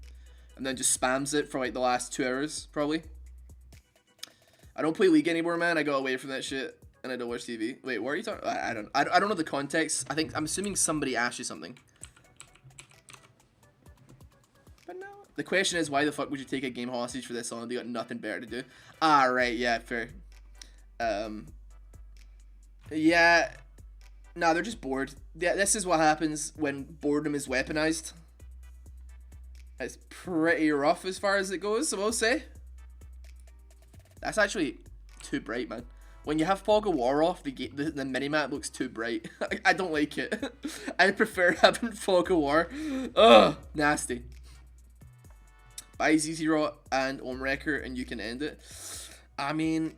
S1: and then just spams it for like the last 2 hours, probably. I don't play League anymore, man. I got away from that shit. And I don't watch TV. Wait, what are you talking? I don't know the context. I'm assuming somebody asked you something. But no. The question is, why the fuck would you take a game hostage for this long? They got nothing better to do. Ah, right. Yeah, fair. Yeah. Nah, they're just bored. Yeah, this is what happens when boredom is weaponized. It's pretty rough as far as it goes, I will say. That's actually too bright, man. When you have Fog of War off, the minimap looks too bright. I don't like it. I prefer having Fog of War. Ugh, nasty. Buy Z0 and Omwrecker and you can end it. I mean,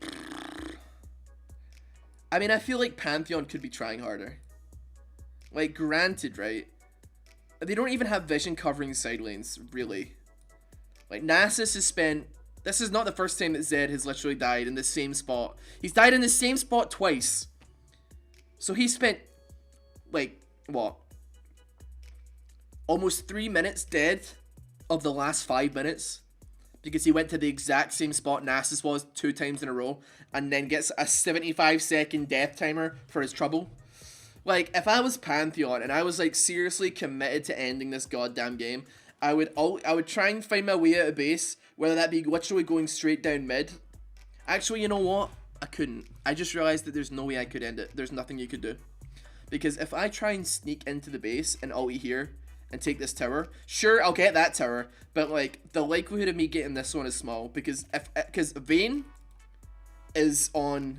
S1: I feel like Pantheon could be trying harder. Like, granted, right? They don't even have vision covering side lanes, really. Like, Nasus has spent... This is not the first time that Zed has literally died in the same spot. He's died in the same spot twice. So he spent, like, what? Almost 3 minutes dead of the last 5 minutes. Because he went to the exact same spot Nasus was 2 times in a row. And then gets a 75-second death timer for his trouble. Like, if I was Pantheon and I was, like, seriously committed to ending this goddamn game, I would try and find my way out of base, whether that be literally going straight down mid. Actually, you know what? I couldn't. I just realized that there's no way I could end it. There's nothing you could do. Because if I try and sneak into the base and ulti here and take this tower, sure, I'll get that tower, but like the likelihood of me getting this one is small because Vayne is on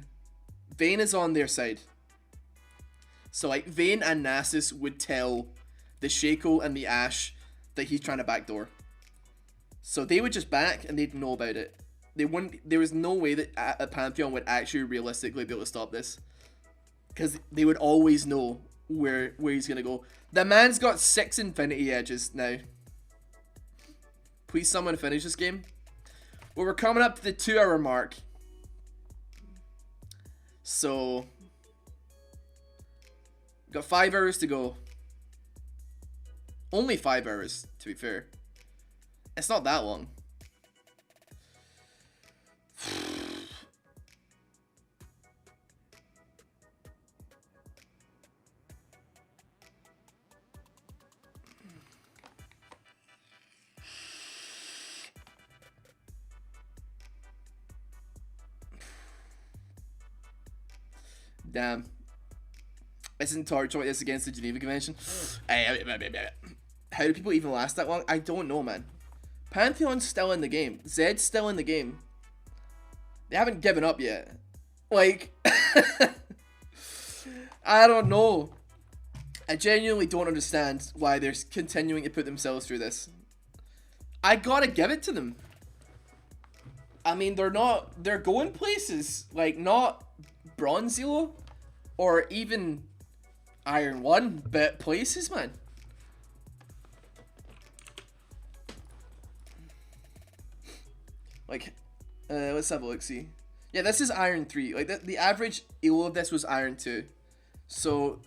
S1: their side. So like Vayne and Nasus would tell the Shaco and the Ashe that he's trying to backdoor. So they would just back and they'd know about it. They wouldn't. There was no way that a Pantheon would actually realistically be able to stop this, because they would always know where he's gonna go. The man's got 6 Infinity Edges now. Please, someone finish this game. Well, we're coming up to the 2-hour mark. So, got 5 hours to go. Only 5 hours, to be fair. It's not that long. Damn. Isn't Torch like this against the Geneva Convention? How do people even last that long? I don't know, man. Pantheon's still in the game. Zed's still in the game. They haven't given up yet. Like, I don't know. I genuinely don't understand why they're continuing to put themselves through this. I gotta give it to them. I mean, they're going places. Like, not Bronze Elo or even Iron 1, but places, man. Like, let's have a look, see. Yeah, this is Iron 3. Like, the average Elo of this was Iron 2. So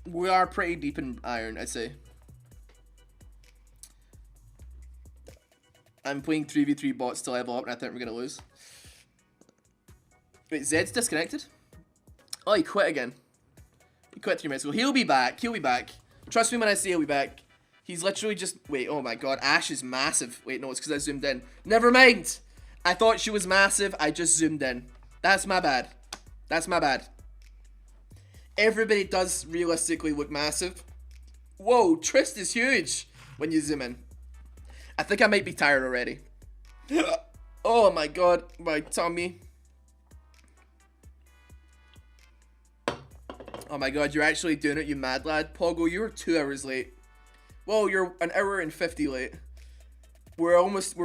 S1: we are pretty deep in iron, I'd say. I'm playing 3v3 bots to level up, and I think we're gonna lose. Wait, Zed's disconnected? Oh, he quit again. He quit 3 minutes ago. He'll be back. He'll be back. Trust me when I say he'll be back. He's literally just... Wait, oh my god. Ash is massive. Wait, no, it's because I zoomed in. Never mind. I thought she was massive. I just zoomed in. That's my bad. That's my bad. Everybody does realistically look massive. Whoa, Trist is huge when you zoom in. I think I might be tired already. Oh my god, my tummy. Oh my god, you're actually doing it, you mad lad. Pogo, you're 2 hours late. Whoa, you're an hour and 50 late. We're almost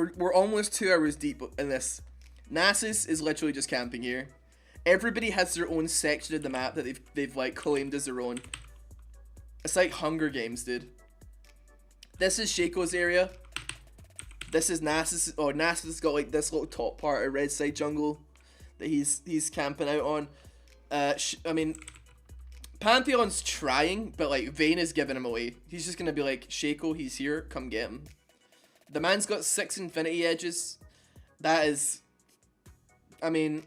S1: 2 hours deep in this. Nasus is literally just camping here. Everybody has their own section of the map that they've like claimed as their own. It's like Hunger Games, dude. This is Shaco's area. This is Nasus. Oh, Nasus has got like this little top part of Red Side Jungle that he's camping out on. I mean, Pantheon's trying, but like Vayne is giving him away. He's just gonna be like, Shaco, he's here, come get him. The man's got 6 Infinity Edges. That is, I mean,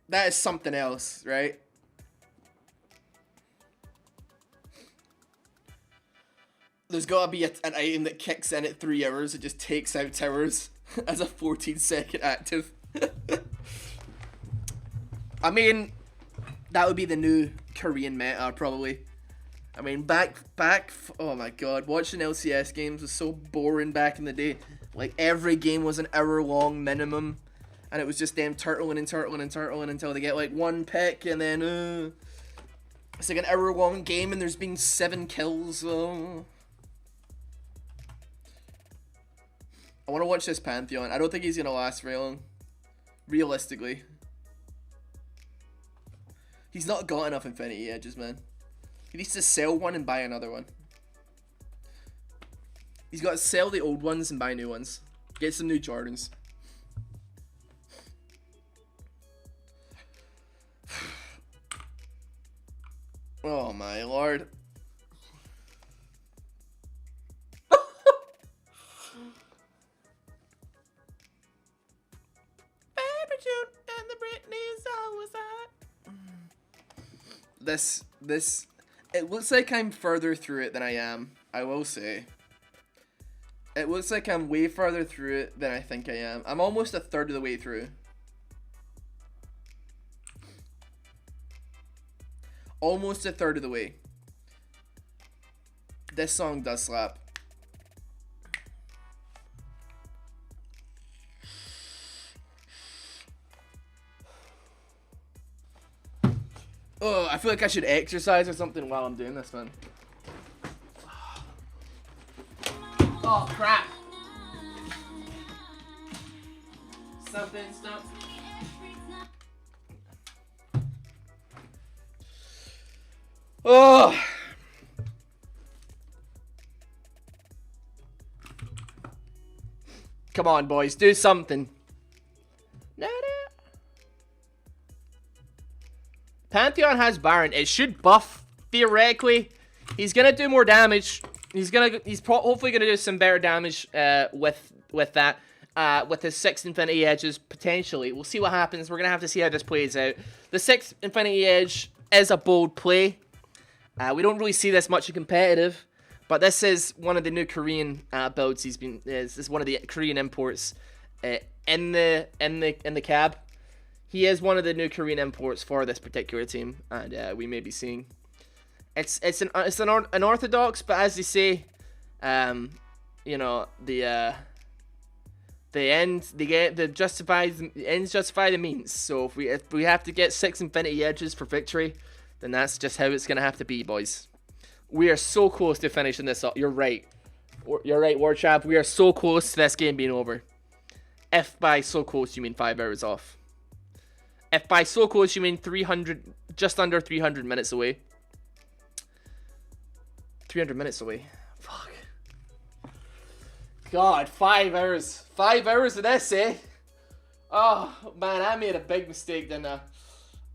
S1: that is something else, right? There's gotta be an item that kicks in at 3 hours. It just takes out towers as a 14-second active. I mean, that would be the new Korean meta, probably. I mean, oh my god, watching LCS games was so boring back in the day. Like, every game was an hour long minimum, and it was just them turtling until they get like 1 pick, and then, it's like an hour long game, and there's been 7 kills, I want to watch this Pantheon. I don't think he's going to last very long. Realistically. He's not got enough Infinity Edges, man. He needs to sell one and buy another one. He's got to sell the old ones and buy new ones. Get some new Jordans. Oh my lord. And the Britney's always This, it looks like I'm further through it than I am, I will say. It looks like I'm way farther through it than I think I am. I'm almost a third of the way through. Almost a third of the way. This song does slap. Oh, I feel like I should exercise or something while I'm doing this, man. Oh, crap. Something stops. Oh. Come on, boys, do something. Pantheon has Baron. It should buff, theoretically. He's gonna do more damage. He's hopefully gonna do some better damage with that. With his 6 Infinity Edges, potentially. We'll see what happens. We're gonna have to see how this plays out. The 6 Infinity Edge is a bold play. We don't really see this much in competitive, but this is one of the new Korean builds. This is one of the Korean imports in the cab. He is one of the new Korean imports for this particular team, and we may be seeing. It's an orthodox, but as they say, you know, the ends justify the means. So if we have to get 6 Infinity Edges for victory, then that's just how it's gonna have to be, boys. We are so close to finishing this up. You're right. You're right, Warchap. We are so close to this game being over. If by so close you mean 5 hours off. If by so close you mean just under 300 minutes away. 300 minutes away. Fuck. God, 5 hours. 5 hours of this, eh? Oh, man, I made a big mistake, didn't I?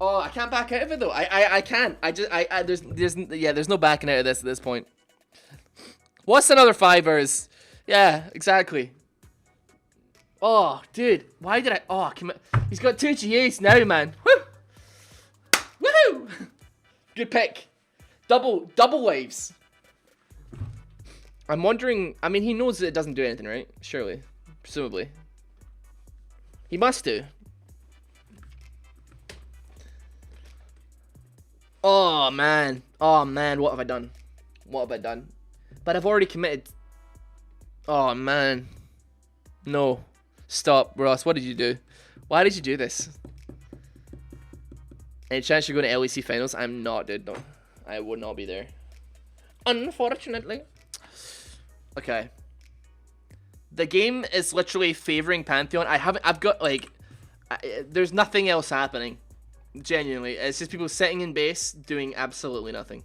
S1: Oh, I can't back out of it though. I can't. There's no backing out of this at this point. What's another fivers? Yeah, exactly. Oh, dude, why did I? Oh, he's got 2 GAs now, man. Woo! Woohoo! Good pick. Double waves. I'm wondering. I mean, he knows that it doesn't do anything, right? Surely, presumably. He must do. Oh man, what have I done? What have I done? But I've already committed. Oh man, no, stop, Ross. What did you do? Why did you do this? Any chance you're going to LEC finals? I'm not, dude. No, I would not be there. Unfortunately. Okay. The game is literally favoring Pantheon. I've got like, there's nothing else happening. Genuinely, it's just people sitting in base doing absolutely nothing.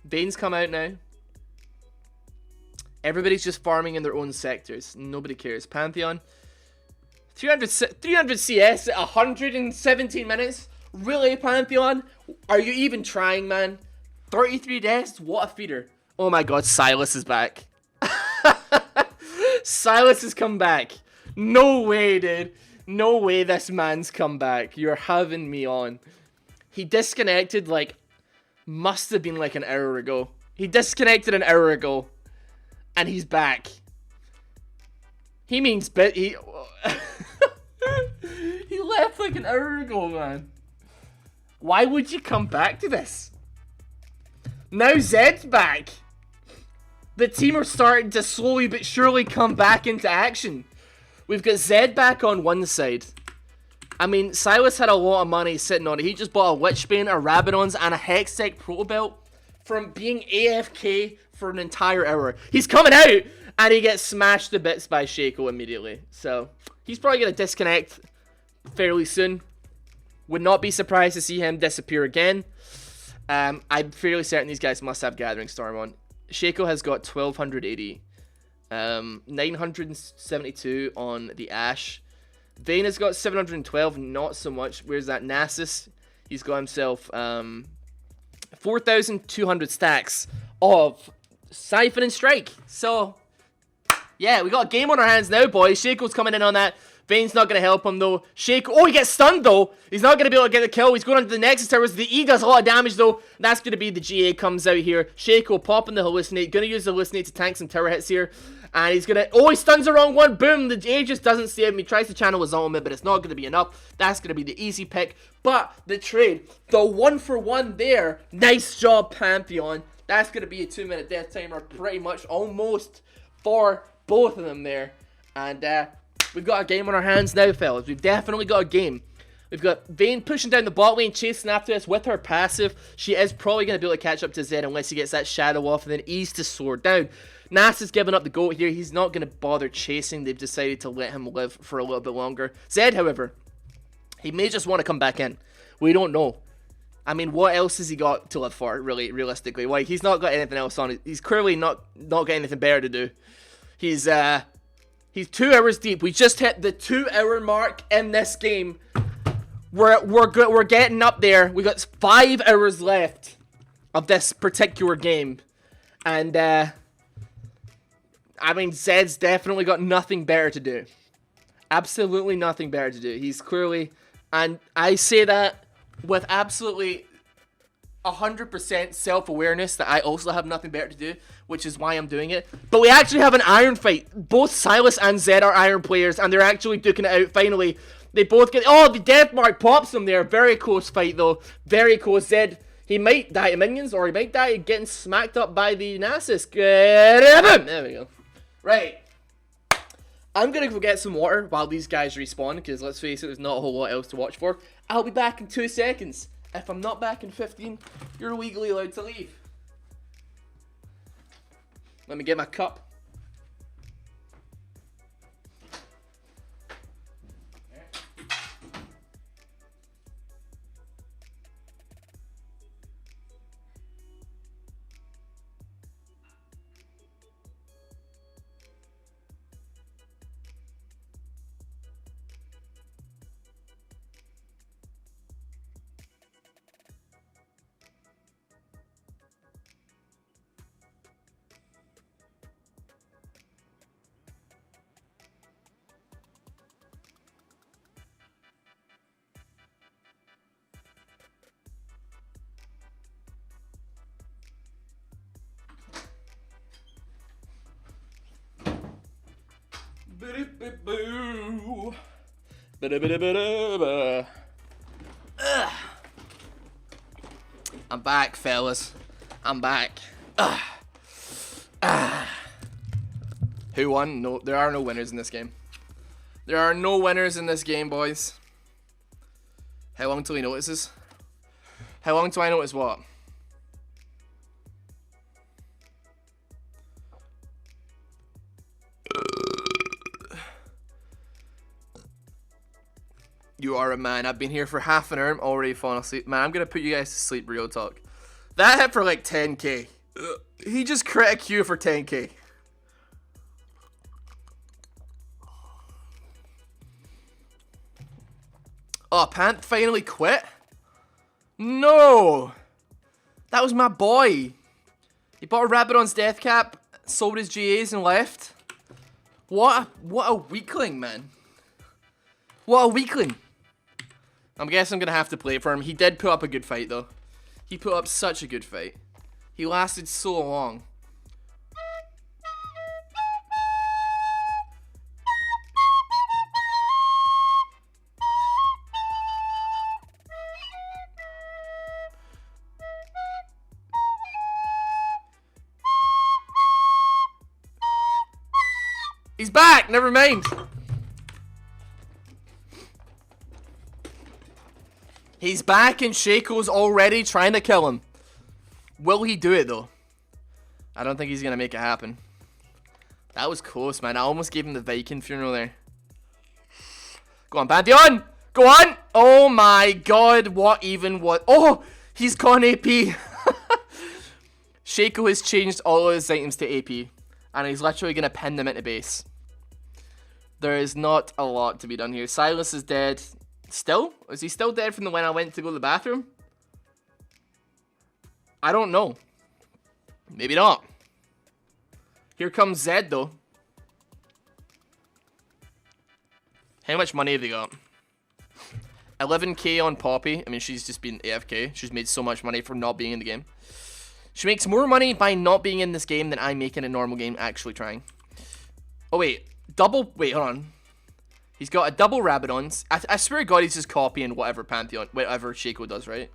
S1: Vayne's come out now. Everybody's just farming in their own sectors. Nobody cares. Pantheon, 300 CS at 117 minutes. Really, Pantheon? Are you even trying, man? 33 deaths? What a feeder. Oh my god, Silas is back. Silas has come back. No way, dude. No way this man's come back. You're having me on. He disconnected like, must have been like an hour ago. He disconnected an hour ago. And he's back. He means he he left like an hour ago, man. Why would you come back to this? Now Zed's back. The team are starting to slowly but surely come back into action. We've got Zed back on one side. I mean, Silas had a lot of money sitting on it. He just bought a Witchbane, a Rabadons, and a Hextech Proto Belt from being AFK for an entire hour. He's coming out, and he gets smashed to bits by Shaco immediately. So, he's probably going to disconnect fairly soon. Would not be surprised to see him disappear again. I'm fairly certain these guys must have Gathering Storm on. Shaco has got 1280. 972 on the Ashe. Vayne has got 712, not so much. Where's that? Nasus, he's got himself 4,200 stacks of Siphon and Strike. So, yeah, we got a game on our hands now, boys. Shaco's coming in on that. Vayne's not going to help him, though. Shaco, oh, he gets stunned, though. He's not going to be able to get the kill. He's going on to the Nexus Towers. The E does a lot of damage, though. That's going to be the GA comes out here. Shaco popping the Hallucinate. Going to use the Hallucinate to tank some tower hits here. And he's going to... Oh, he stuns the wrong one. Boom. The GA just doesn't save him. He tries to channel his ultimate, but it's not going to be enough. That's going to be the easy pick. But the trade, the 1-for-1 there. Nice job, Pantheon. That's going to be a 2-minute death timer pretty much almost for both of them there. And we've got a game on our hands now, fellas. We've definitely got a game. We've got Vayne pushing down the bot lane, chasing after us with her passive. She is probably going to be able to catch up to Zed unless he gets that shadow off and then ease to sword down. Nas is giving up the goat here. He's not going to bother chasing. They've decided to let him live for a little bit longer. Zed, however, he may just want to come back in. We don't know. I mean, what else has he got to live for, really, realistically? Like, he's not got anything else on. He's clearly not got anything better to do. He's 2 hours deep. We just hit the 2-hour mark in this game. We're getting up there. We got 5 hours left of this particular game. And, I mean, Zed's definitely got nothing better to do. Absolutely nothing better to do. He's clearly, and I say that with absolutely 100% self-awareness that I also have nothing better to do, which is why I'm doing it. But we actually have an iron fight. Both Silas and Zed are iron players, and they're actually duking it out finally. They both get... Oh, the death mark pops them there. Very close fight, though. Very close. Zed, he might die to minions, or he might die getting smacked up by the Nasus. There we go. Right. I'm going to go get some water while these guys respawn, because let's face it, there's not a whole lot else to watch for. I'll be back in 2 seconds. If I'm not back in 15, you're legally allowed to leave. Let me get my cup. Boo. I'm back, fellas. I'm back. Who won? No, there are no winners in this game. There are no winners in this game, boys. How long till he notices? How long till I notice what? You are a man. I've been here for half an hour. I'm already falling asleep. Man, I'm going to put you guys to sleep, real talk. That hit for like 10k. He just crit a Q for 10k. Oh, Pant finally quit? No! That was my boy. He bought a Rabadon's death cap, sold his GAs and left. What a weakling, man. What a weakling. I guess I'm going to have to play for him. He did put up a good fight, though. He put up such a good fight. He lasted so long. He's back! Never mind. He's back and Shaco's already trying to kill him. Will he do it, though? I don't think he's going to make it happen. That was close, man. I almost gave him the Viking funeral there. Go on, Pantheon! Go on! Oh my god, what even what? Oh! He's gone AP! Shaco has changed all of his items to AP. And he's literally going to pin them into base. There is not a lot to be done here. Silas is dead. Still? Is he still dead from when I went to go to the bathroom? I don't know. Maybe not. Here comes Zed, though. How much money have they got? 11k on Poppy. I mean, she's just been AFK. She's made so much money from not being in the game. She makes more money by not being in this game than I make in a normal game actually trying. Oh, wait. Wait, hold on. He's got a double Rabadons. I swear to God, he's just copying whatever Shaco does, right?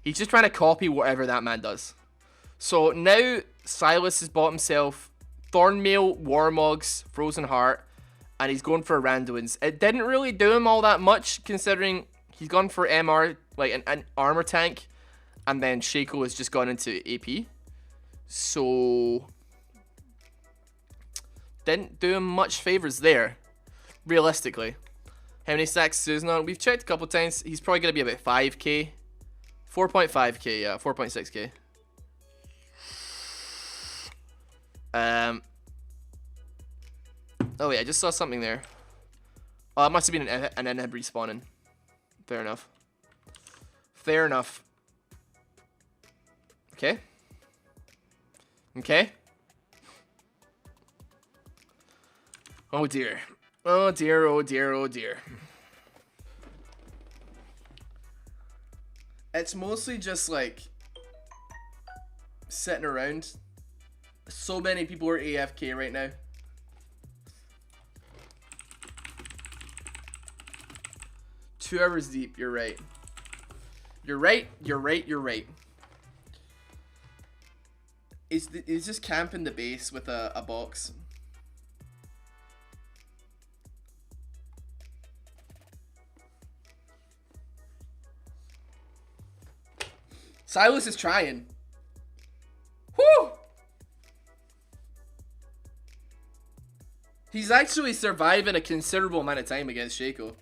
S1: He's just trying to copy whatever that man does. So now Silas has bought himself Thornmail, Warmogs, Frozen Heart, and he's going for Randuins. It didn't really do him all that much, considering he's gone for MR, like an armor tank, and then Shaco has just gone into AP. So didn't do him much favors there. Realistically. How many stacks Susan on? We've checked a couple times. He's probably going to be about 5k. 4.5k, yeah. 4.6k. Oh wait, I just saw something there. Oh, it must have been an inhib respawning. Fair enough. Fair enough. Okay. Okay. Oh dear. Oh dear, oh dear, oh dear. It's mostly just like sitting around. So many people are AFK right now. Two hours deep, you're right. You're right, you're right, you're right. He's just camping the base with a box. Silas is trying. Whew! He's actually surviving a considerable amount of time against Shaco.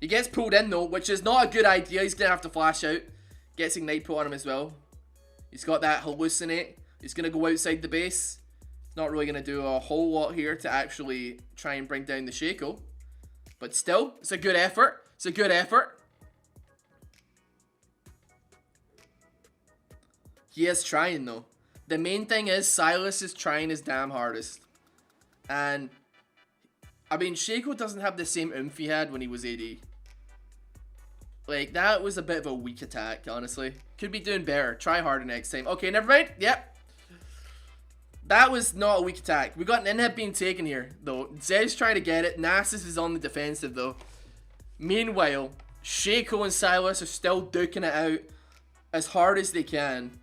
S1: He gets pulled in though, which is not a good idea. He's going to have to flash out. Gets Ignite put on him as well. He's got that Hallucinate. He's going to go outside the base. He's not really going to do a whole lot here to actually try and bring down the Shaco. But still, it's a good effort. It's a good effort. He is trying though. The main thing is Silas is trying his damn hardest. And I mean, Shaco doesn't have the same oomph he had when he was AD. Like, that was a bit of a weak attack, honestly. Could be doing better. Try harder next time. Okay, never mind. Yep. That was not a weak attack. We got an inhib being taken here, though. Zed's trying to get it. Nasus is on the defensive, though. Meanwhile, Shaco and Silas are still duking it out as hard as they can.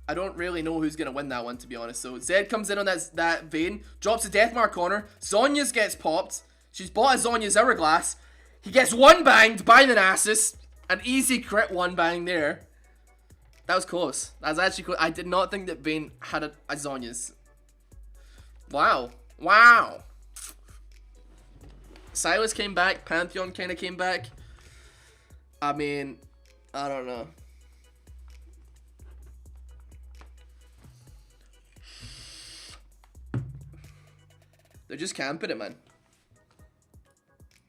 S1: I don't really know who's going to win that one, to be honest. So Zed comes in on that Vayne, drops a Deathmark on her. Zhonya's gets popped. She's bought a Zhonya's Hourglass. He gets one banged by the Nasus. An easy crit one bang there. That was close. That was actually close. I did not think that Vayne had a Zhonya's. Wow. Wow. Silas came back. Pantheon kind of came back. I mean, I don't know. They're just camping it, man.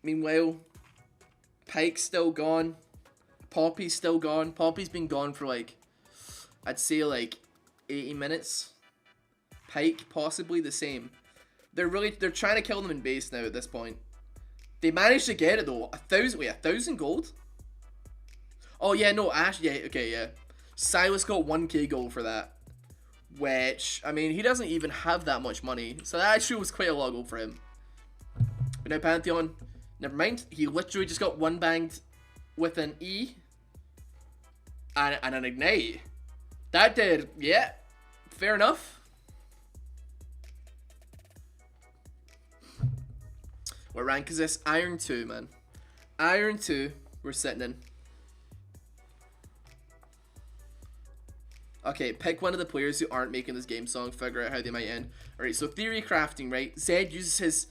S1: Meanwhile, Pyke's still gone. Poppy's still gone. Poppy's been gone for like, I'd say like 80 minutes. Pyke possibly the same. They're trying to kill them in base now at this point. They managed to get it though. 1,000 gold? Oh yeah, no, Ash, yeah, okay, yeah. Silas got 1k gold for that. Which, I mean, he doesn't even have that much money. So that actually was quite a lot of gold for him. But now Pantheon, never mind. He literally just got one banged with an E. And an Ignite. That did, yeah, fair enough. What rank is this? Iron 2, man. Iron 2, we're sitting in. Okay, pick one of the players who aren't making this game song, figure out how they might end. Alright, so theory crafting, right? Zed gets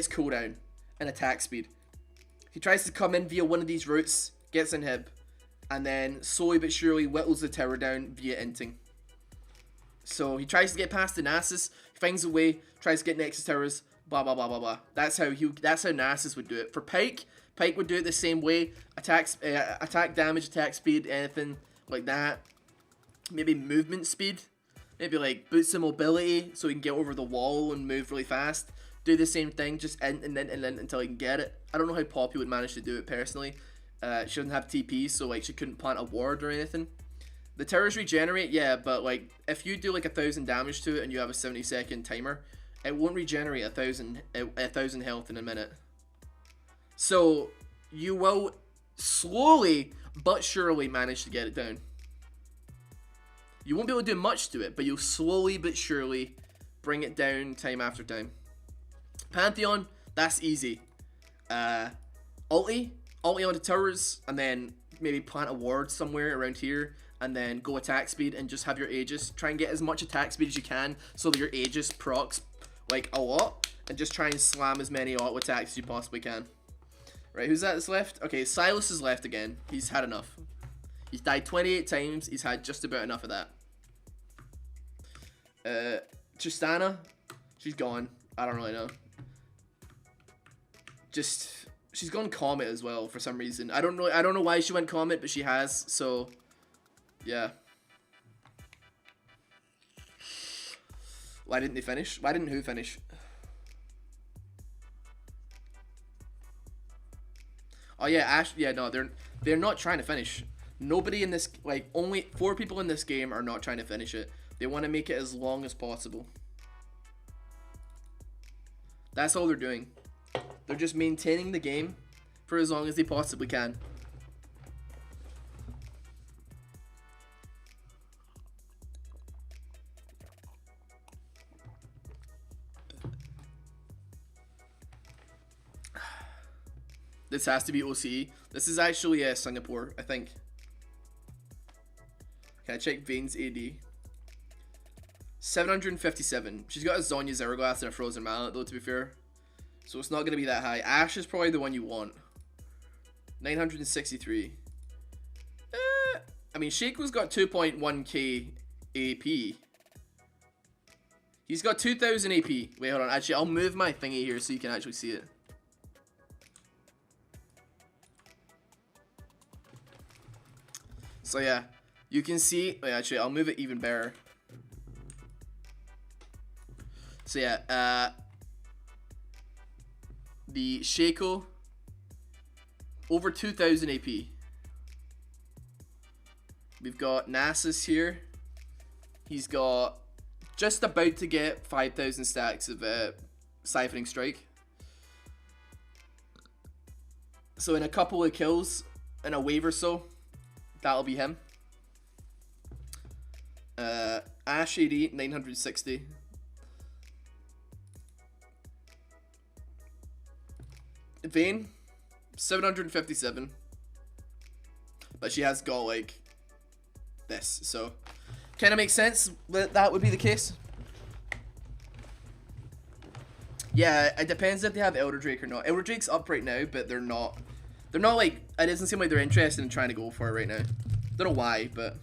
S1: cooldown and attack speed. He tries to come in via one of these routes, gets inhib, and then slowly but surely whittles the tower down via inting. So he tries to get past the Nasus, finds a way, tries to get next to towers, blah blah blah blah blah. That's how Nasus would do it. For Pyke would do it the same way. Attack damage, attack speed, anything like that. Maybe movement speed. Maybe like boost some mobility so he can get over the wall and move really fast. Do the same thing, just end and then until he can get it. I don't know how Poppy would manage to do it personally. She doesn't have TP, so like she couldn't plant a ward or anything. The towers regenerate, yeah, but like if you do like 1,000 damage to it and you have a 70-second timer, it won't regenerate 1,000 health in a minute. So you will slowly but surely manage to get it down. You won't be able to do much to it, but you'll slowly but surely bring it down time after time. Pantheon, that's easy. Ulti onto towers, and then maybe plant a ward somewhere around here, and then go attack speed and just have your Aegis. Try and get as much attack speed as you can so that your Aegis procs like a lot, and just try and slam as many auto attacks as you possibly can. Right, who's that that's left? Okay, Silas is left again. He's had enough. He's died 28 times. He's had just about enough of that. Tristana, she's gone. I don't really know. She's gone Comet as well for some reason. I don't know why she went Comet, but she has. So, yeah. Why didn't they finish? Why didn't who finish? Oh yeah, Ash. Yeah, no, they're not trying to finish. Nobody in this, like, only 4 people in this game are not trying to finish it. They want to make it as long as possible. That's all they're doing. They're just maintaining the game for as long as they possibly can. This has to be OCE. This is actually Singapore, I think. Can I check Vayne's AD? 757. She's got a Zhonya's Hourglass and a Frozen Mallet, though, to be fair. So it's not going to be that high. Ashe is probably the one you want. 963. I mean, Shaco's got 2.1k AP. He's got 2,000 AP. Wait, hold on. Actually, I'll move my thingy here so you can actually see it. So yeah, you can see. Wait, actually, I'll move it even better. So yeah, the Shaco over 2,000 AP. We've got Nasus here, He's got just about to get 5,000 stacks of Siphoning Strike. So in a couple of kills, in a wave or so, that'll be him. Ash AD 960. Vayne 757. But she has got like this, so kind of makes sense that that would be the case. Yeah, it depends if they have Elder Drake or not. Elder Drake's up right now, but they're not like, it doesn't seem like they're interested in trying to go for it right now. Don't know why, but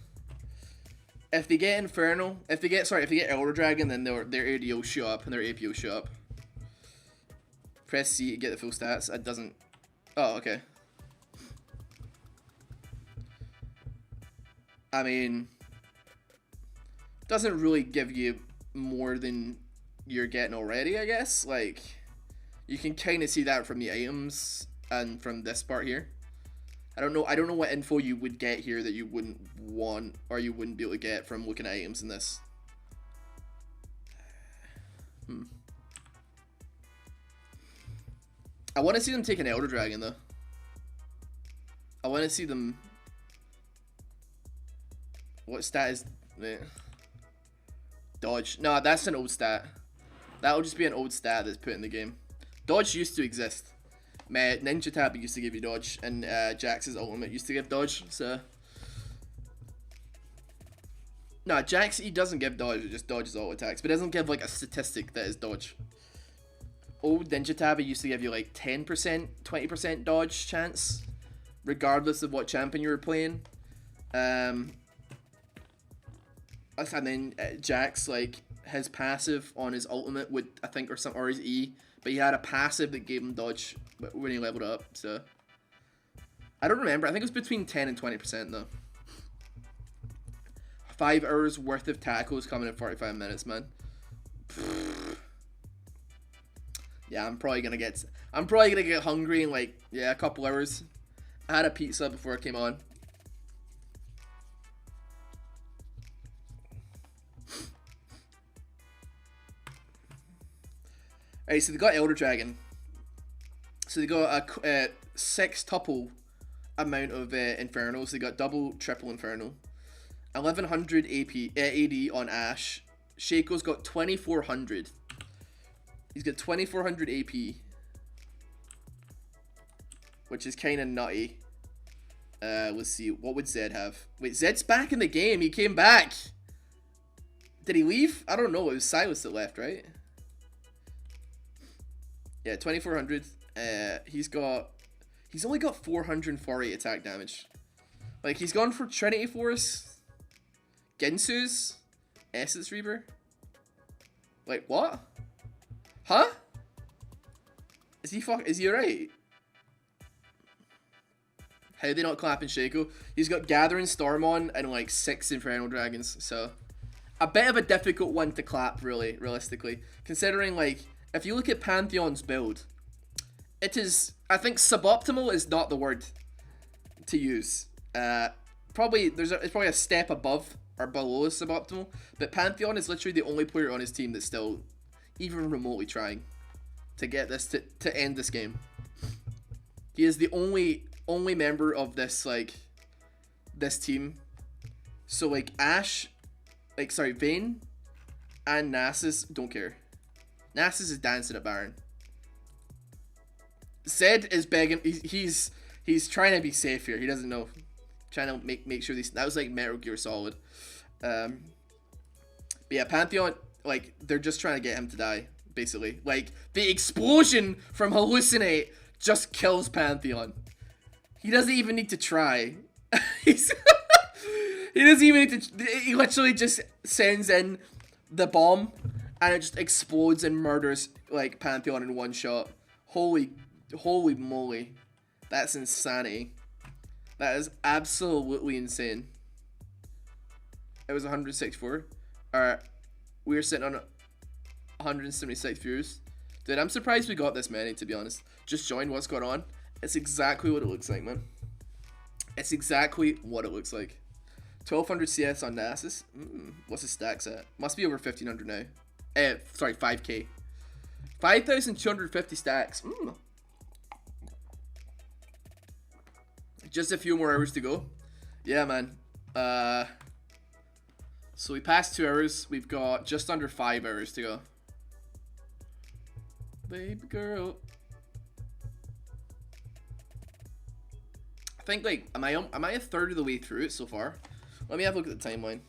S1: if they get Infernal, if they get Elder Dragon, then their AD will show up and their AP will show up. Press C to get the full stats. It doesn't. Oh, okay. I mean, doesn't really give you more than you're getting already, I guess. Like, you can kind of see that from the items and from this part here. I don't know what info you would get here that you wouldn't want or you wouldn't be able to get from looking at items in this. I want to see them take an Elder Dragon though. I want to see them. What stat is Dodge? No, that's an old stat. That'll just be an old stat that's put in the game. Dodge used to exist. Ninja Tab used to give you dodge, and Jax's ultimate used to give dodge. So no, Jax, he doesn't give dodge. It just dodges all attacks, but it doesn't give like a statistic that is dodge. Old Ninja Tab used to give you like 10%, 20% dodge chance, regardless of what champion you were playing. And then Jax, like his passive on his ultimate would, I think, or his E, but he had a passive that gave him dodge when he leveled up. So I don't remember. I think it was between 10 and 20% though. 5 hours worth of tackles coming in 45 minutes, man. Yeah, I'm probably gonna get hungry in like, yeah, a couple hours. I had a pizza before I came on. Alright, so they got Elder Dragon. So they got a 6-tuple amount of Infernals. They got double, triple Infernal. 1100 AD on Ash. Shaco's got 2400. He's got 2400 AP, which is kind of nutty. Let's see, what would Zed have? Wait, Zed's back in the game. He came back. Did he leave? I don't know. It was Silas that left, right? Yeah, 2400. He's only got 440 attack damage. Like, he's gone for Trinity Force, Ginsu's, Essence Reaper. Like, what? Huh? Is he alright? How are they not clapping Shaco? He's got Gathering Storm on and like 6 Infernal Dragons, so a bit of a difficult one to clap, really, realistically. Considering, like, if you look at Pantheon's build, it is, I think suboptimal is not the word to use. It's probably a step above or below suboptimal, but Pantheon is literally the only player on his team that's still even remotely trying to get this to end this game. He is the only member of this, like, this team. So like Vayne and Nasus don't care. Nasus is dancing at Baron. Zed is begging. He's trying to be safe here. He doesn't know. Trying to make sure that was like Metal Gear Solid. But yeah, Pantheon, like, they're just trying to get him to die, basically. Like, the explosion from Hallucinate just kills Pantheon. He doesn't even need to try. He doesn't even need to. He literally just sends in the bomb, and it just explodes and murders, like, Pantheon in one shot. Holy moly. That's insanity. That is absolutely insane. It was 164. Alright. We were sitting on 176 views. Dude, I'm surprised we got this many, to be honest. Just join what's going on. It's exactly what it looks like, man. It's exactly what it looks like. 1200 CS on Nasus. What's his stacks at? Must be over 1500 now. Sorry, 5k. 5250 stacks. Just a few more hours to go. Yeah, man. So we passed 2 hours. We've got just under 5 hours to go. Baby girl. I think, like, am I a third of the way through it so far? Let me have a look at the timeline.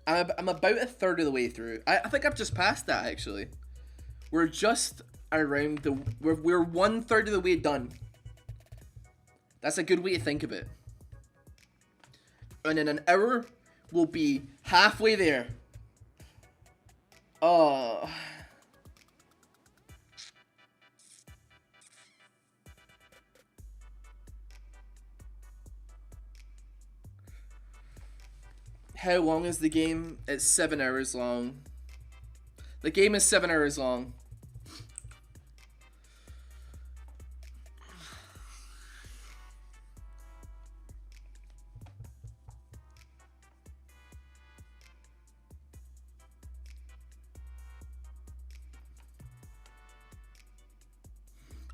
S1: I'm about a third of the way through. I think I've just passed that, actually. We're just around the... We're 1/3 of the way done. That's a good way to think of it. And in an hour, we'll be halfway there. Oh... How long is the game? It's 7 hours long. The game is 7 hours long.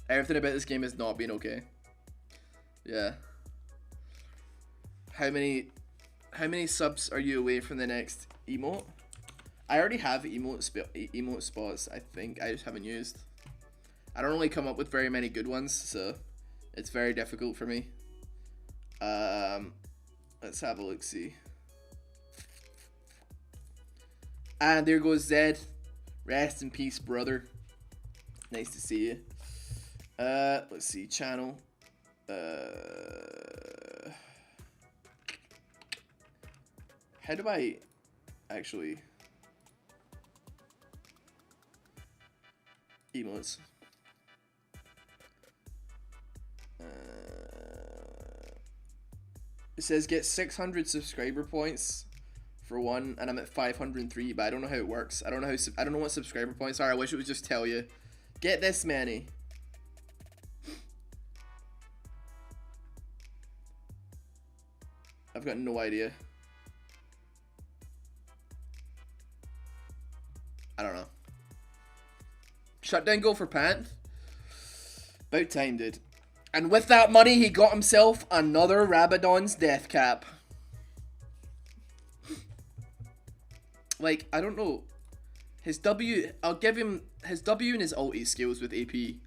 S1: Everything about this game has not been okay. Yeah. How many subs are you away from the next emote? I already have emote spots, I think. I just haven't used. I don't really come up with very many good ones, so it's very difficult for me. Let's have a look, see. And there goes Zed. Rest in peace, brother. Nice to see you. Let's see, channel. How do I actually emotes? It says get 600 subscriber points for one, and I'm at 503, but I don't know how it works. I don't know what subscriber points are. I wish it would just tell you. Get this many. I've got no idea. I don't know. Shutdown goal for Panth. About time, dude. And with that money, he got himself another Rabadon's death cap. Like, I don't know. His W, I'll give him his W and his ulti skills with AP.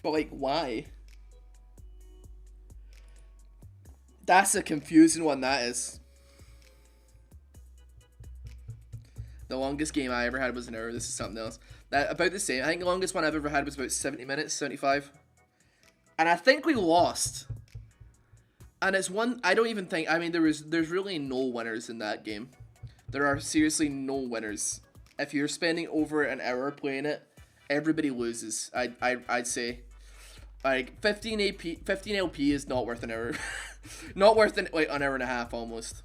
S1: But, like, why? That's a confusing one, that is. The longest game I ever had was an hour. This is something else. About the same. I think the longest one I've ever had was about 70 minutes, 75. And I think we lost. And it's one, I don't even think, I mean, there's really no winners in that game. There are seriously no winners. If you're spending over an hour playing it, everybody loses. I'd say. Like, 15 LP is not worth an hour. Not worth like an hour and a half almost.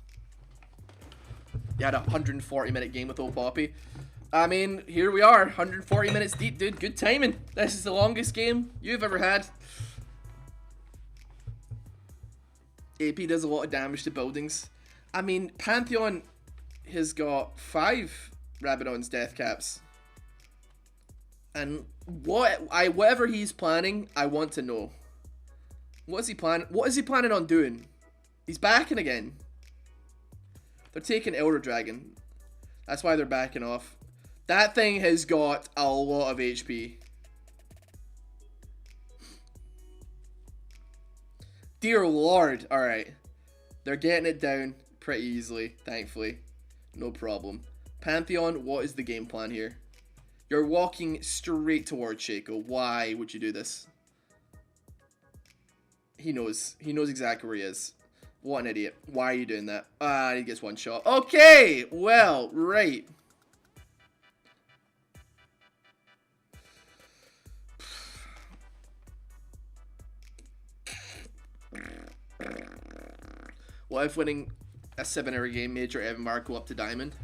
S1: You had a 140-minute game with old Poppy. I mean, here we are, 140 minutes deep, dude. Good timing. This is the longest game you've ever had. AP does a lot of damage to buildings. I mean, Pantheon has got 5 Rabadon's death caps. And whatever he's planning, I want to know. What is he planning on doing? He's backing again. They're taking Elder Dragon. That's why they're backing off. That thing has got a lot of HP. Dear Lord. Alright. They're getting it down pretty easily, thankfully. No problem. Pantheon, what is the game plan here? You're walking straight towards Shaco. Why would you do this? He knows. He knows exactly where he is. What an idiot. Why are you doing that? Ah, he gets one shot. Okay, well, right. What if winning a 7-hour game made your Evan Mark go up to Diamond?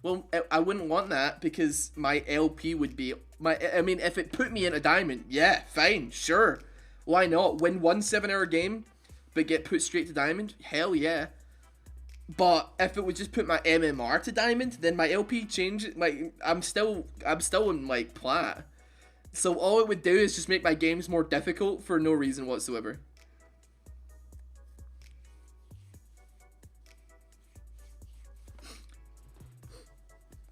S1: Well, I wouldn't want that because my LP would be... I mean, if it put me in a Diamond, yeah, fine, sure. Why not? Win one 7-hour game, but get put straight to Diamond? Hell yeah. But if it would just put my MMR to diamond, then my LP change. Like I'm still in like plat. So all it would do is just make my games more difficult for no reason whatsoever.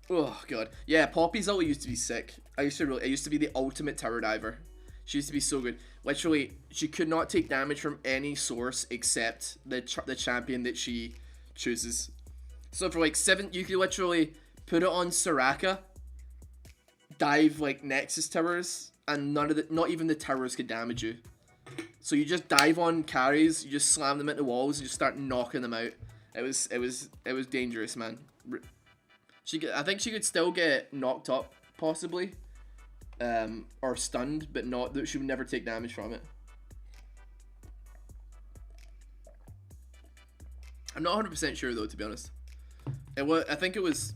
S1: Oh god, yeah. Poppy's ult used to be sick. It used to be the ultimate tower diver. She used to be so good. Literally, she could not take damage from any source except the champion that she chooses. So for like 7, you could literally put it on Soraka, dive like Nexus towers, and not even the towers could damage you. So you just dive on carries, you just slam them into walls, and just start knocking them out. It was dangerous, man. I think she could still get knocked up, possibly, or stunned, but not that she would never take damage from it. I'm not 100% sure though, to be honest. I think it was.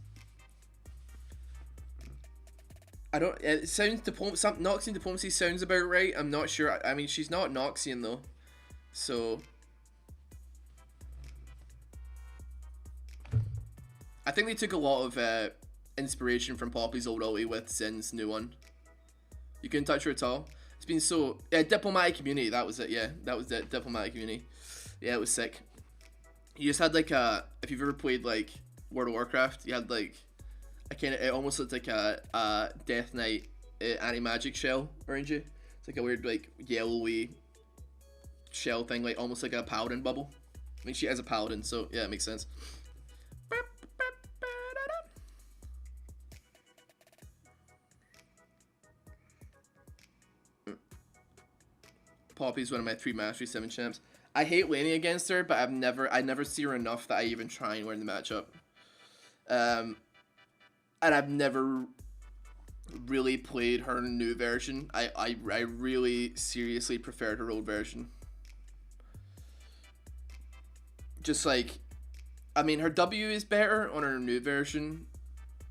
S1: I don't. It sounds Noxian diplomacy sounds about right. I'm not sure. I mean, she's not Noxian though, so. I think they took a lot of inspiration from Poppy's old ulti with Sin's new one. You couldn't touch her at all. It's been so... Yeah, diplomatic community, that was it, yeah. That was the diplomatic community. Yeah, it was sick. You just had like a... If you've ever played like World of Warcraft, you had like... It almost looked like a Death Knight anti-magic shell around you. It's like a weird like yellowy shell thing, like almost like a paladin bubble. I mean, she is a paladin, so yeah, it makes sense. Poppy's one of my 3 Mastery 7 champs. I hate laning against her, but I never see her enough that I even try and win the matchup. And I've never really played her new version. I really seriously preferred her old version. Just like, I mean, her W is better on her new version,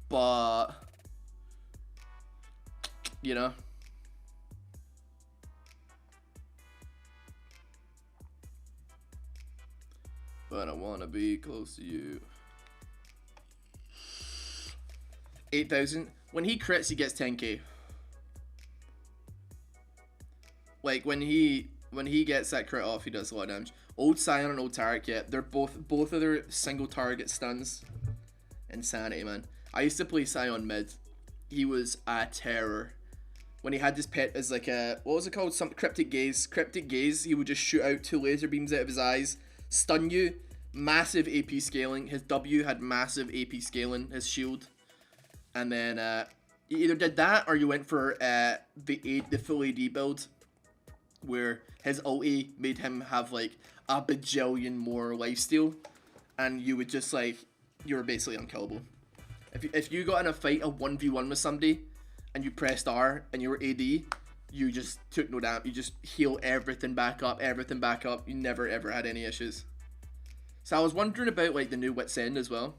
S1: but you know. But I wanna be close to you. 8,000. When he crits, he gets 10k. Like when he gets that crit off, he does a lot of damage. Old Scion and Old Tarek, yeah, they're both of their single target stuns. Insanity, man. I used to play Scion mid. He was a terror. When he had this pet as like a, what was it called? Some cryptic gaze. Cryptic gaze. He would just shoot out 2 laser beams out of his eyes, stun you. Massive AP scaling. His W had massive AP scaling. His shield, and then you either did that or you went for the full AD build, where his ulti made him have like a bajillion more lifesteal, and you would just like, you were basically unkillable. If you got in a fight, a 1v1 with somebody, and you pressed R and you were AD, you just took no damage. You just heal everything back up, You never ever had any issues. So I was wondering about like the new Wit's End as well.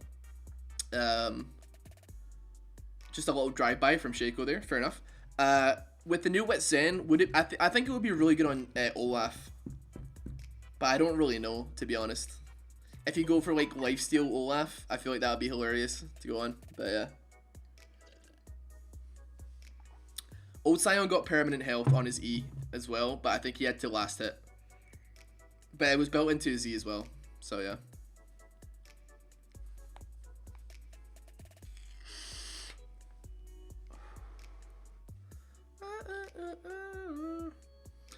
S1: Just a little drive-by from Shaco there. Fair enough. With the new Wit's End, would it? I think it would be really good on Olaf, but I don't really know, to be honest. If you go for like lifesteal Olaf, I feel like that would be hilarious to go on. But yeah. Old Scion got permanent health on his E as well, but I think he had to last hit. But it was built into his E as well. So yeah.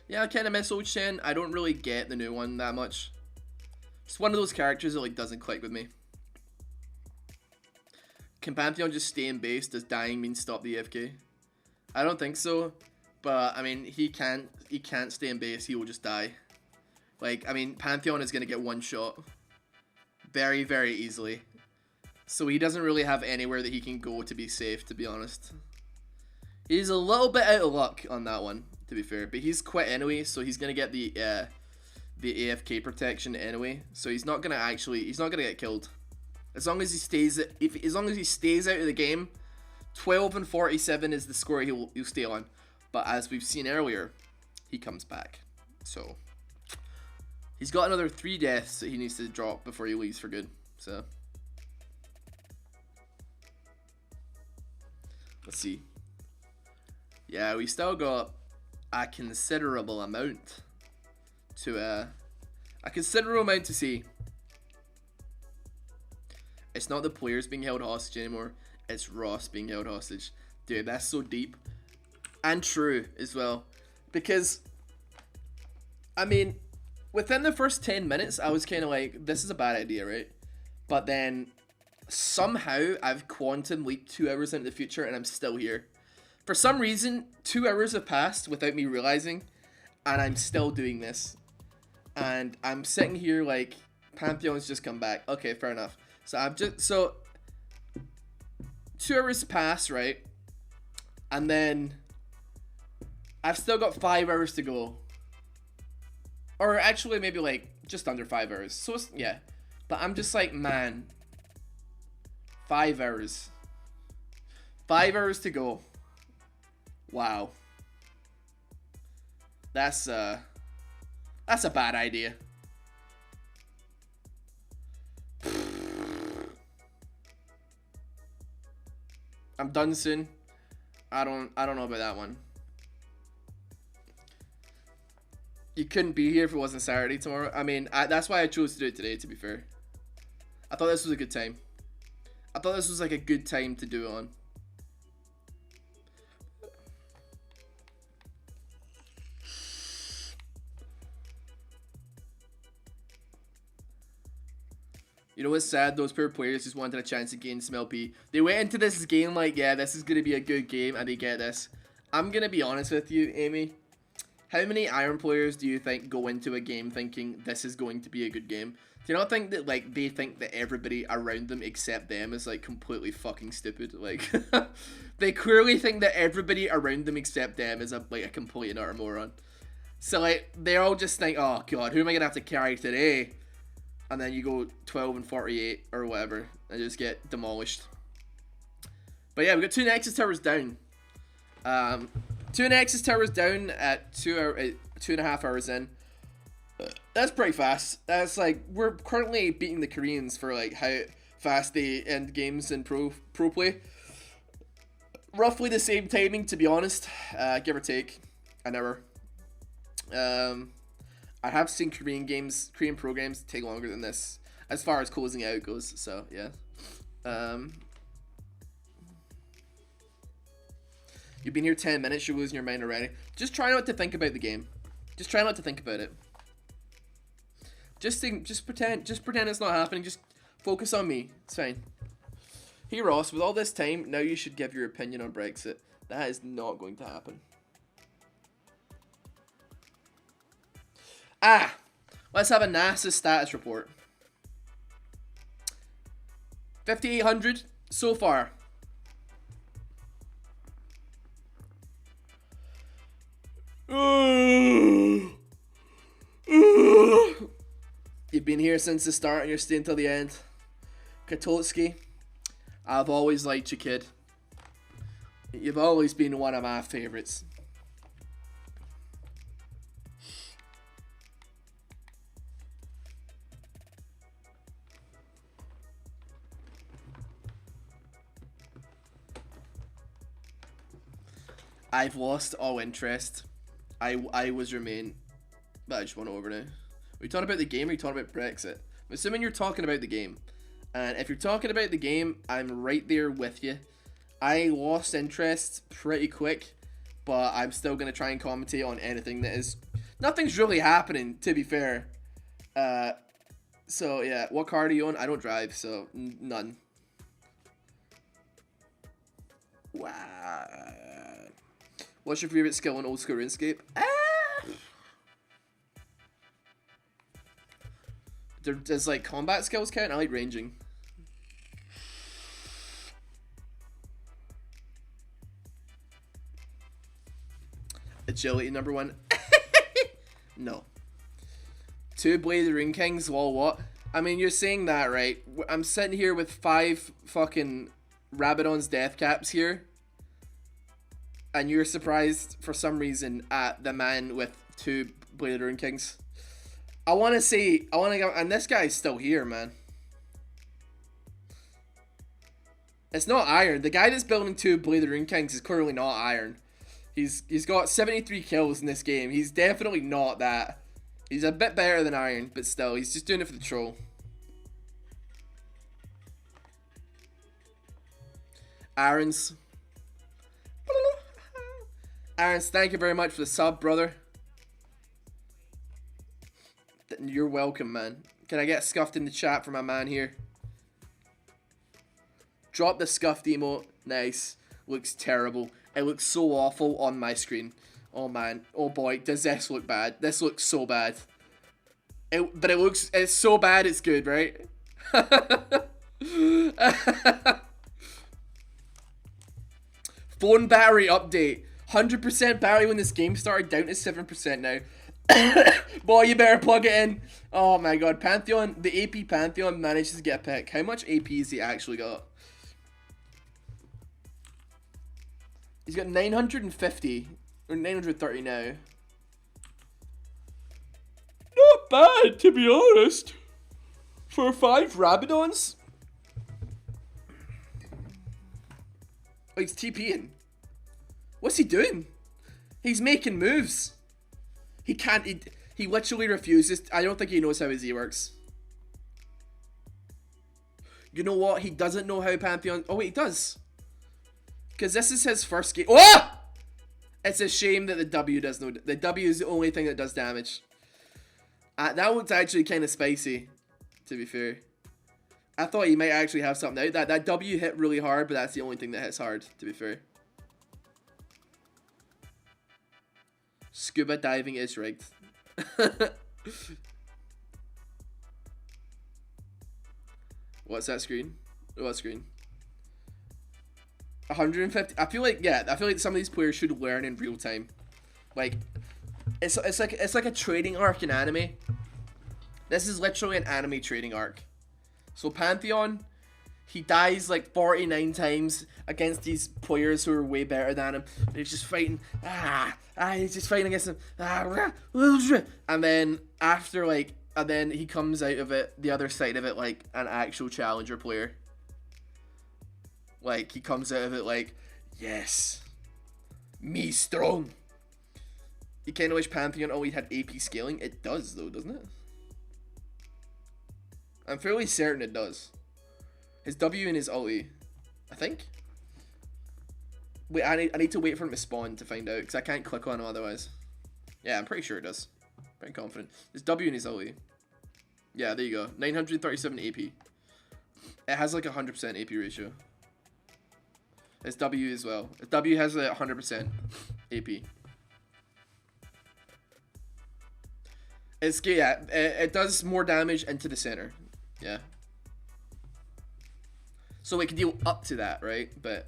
S1: Yeah, I kind of miss Old Shen. I don't really get the new one that much. It's one of those characters that like doesn't click with me. Can Pantheon just stay in base? Does dying mean stop the AFK? I don't think so. But I mean, he can't stay in base. He will just die. Like, I mean, Pantheon is going to get one shot very, very easily. So he doesn't really have anywhere that he can go to be safe, to be honest. He's a little bit out of luck on that one, to be fair. But he's quit anyway, so he's going to get the AFK protection anyway. So he's not going to get killed. As long as he stays out of the game, 12 and 47 is the score he'll stay on. But as we've seen earlier, he comes back. So he's got another 3 deaths that he needs to drop before he leaves for good. So let's see. Yeah, we still got a considerable amount to see. It's not the players being held hostage anymore. It's Ross being held hostage. Dude, that's so deep. And true as well. Because, I mean, within the first 10 minutes, I was kind of like, this is a bad idea, right? But then, somehow, I've quantum leaped 2 hours into the future and I'm still here. For some reason, 2 hours have passed without me realizing, and I'm still doing this. And I'm sitting here like, Pantheon's just come back. Okay, fair enough. So 2 hours pass, right? And then I've still got 5 hours to go. Or actually maybe like just under 5 hours. So it's, yeah. But I'm just like, man. 5 hours. 5 hours to go. Wow. That's a bad idea. I'm done soon. I don't know about that one. You couldn't be here if it wasn't Saturday tomorrow. I mean, that's why I chose to do it today, to be fair. I thought this was a good time. I thought this was like a good time to do it on. You know what's sad? Those poor players just wanted a chance to gain some LP. They went into this game like, yeah, this is going to be a good game, and they get this. I'm going to be honest with you, Amy. How many Iron players do you think go into a game thinking this is going to be a good game? Do you not think that, like, they think that everybody around them except them is, like, completely fucking stupid? Like, they clearly think that everybody around them except them is, a complete and utter moron. So, like, they all just think, oh, God, who am I going to have to carry today? And then you go 12 and 48 or whatever and just get demolished. But yeah, we got 2 Nexus towers down. 2 Nexus towers down at 2.5 hours in. That's pretty fast. That's like, we're currently beating the Koreans for like how fast they end games in pro play. Roughly the same timing, to be honest, give or take an hour. I have seen Korean pro games take longer than this, as far as closing out goes, so, yeah. You've been here 10 minutes, you're losing your mind already. Just try not to think about the game. Just try not to think about it. Just pretend it's not happening, just focus on me, it's fine. Hey Ross, with all this time, now you should give your opinion on Brexit. That is not going to happen. Let's have a NASA status report. 5,800 so far. You've been here since the start and you're staying till the end. Katolsky, I've always liked you, kid. You've always been one of my favorites. I've lost all interest. I was remain. But I just want over now. Are you talking about the game or are you talking about Brexit? I'm assuming you're talking about the game. And if you're talking about the game, I'm right there with you. I lost interest pretty quick, but I'm still going to try and commentate on anything that is... Nothing's really happening, to be fair. So, yeah. What car do you own? I don't drive, so none. Wow. What's your favorite skill in old school RuneScape? Does like combat skills count? I like ranging. Agility #1. No. 2 Blade Rune Kings, lol, what? I mean, you're saying that, right? I'm sitting here with 5 fucking Rabadon's death caps here. And you're surprised, for some reason, at the man with 2 Blade Rune Kings. I want to go, and this guy's still here, man. It's not Iron. The guy that's building 2 Blade of the Rune Kings is clearly not Iron. He's got 73 kills in this game. He's definitely not that. He's a bit better than Iron, but still, he's just doing it for the troll. Aaron's, thank you very much for the sub, brother. You're welcome, man. Can I get scuffed in the chat for my man here? Drop the scuffed emote. Nice. Looks terrible. It looks so awful on my screen. Oh man. Oh boy. Does this look bad? This looks so bad. But it's so bad it's good, right? Phone battery update. 100% battery when this game started, down to 7% now. Boy, you better plug it in. Oh my god. Pantheon, the AP Pantheon manages to get a pick. How much AP has he actually got? He's got 950. Or 930 now. Not bad, to be honest. For 5 Rabadons. Oh, he's TPing. What's he doing? He's making moves. He can't. He literally refuses. I don't think he knows how his E works. You know what? He doesn't know how Pantheon. Oh wait, he does. Because this is his first game. Oh! It's a shame that the W does no. The W is the only thing that does damage. That one's actually kind of spicy, to be fair. I thought he might actually have something out. That W hit really hard, but that's the only thing that hits hard, to be fair. Scuba diving is rigged. What's that screen? What screen? 150. I feel like some of these players should learn in real time. Like, it's like a trading arc in anime. This is literally an anime trading arc. So Pantheon, he dies like 49 times against these players who are way better than him. He's just fighting. He's just fighting against them. And then and then he comes out of it, the other side of it, like an actual challenger player. Like, he comes out of it like, yes, me strong. You kind of wish Pantheon always had AP scaling. It does, though, doesn't it? I'm fairly certain it does. His W and his ulti, I think. Wait, I need to wait for him to spawn to find out, because I can't click on him otherwise. Yeah, I'm pretty sure it does. Pretty confident. His W and his ulti. Yeah, there you go. 937 AP. It has like a 100% AP ratio. His W as well. His W has a 100% AP. It's good, yeah. It does more damage into the center. Yeah. So it can deal up to that, right? But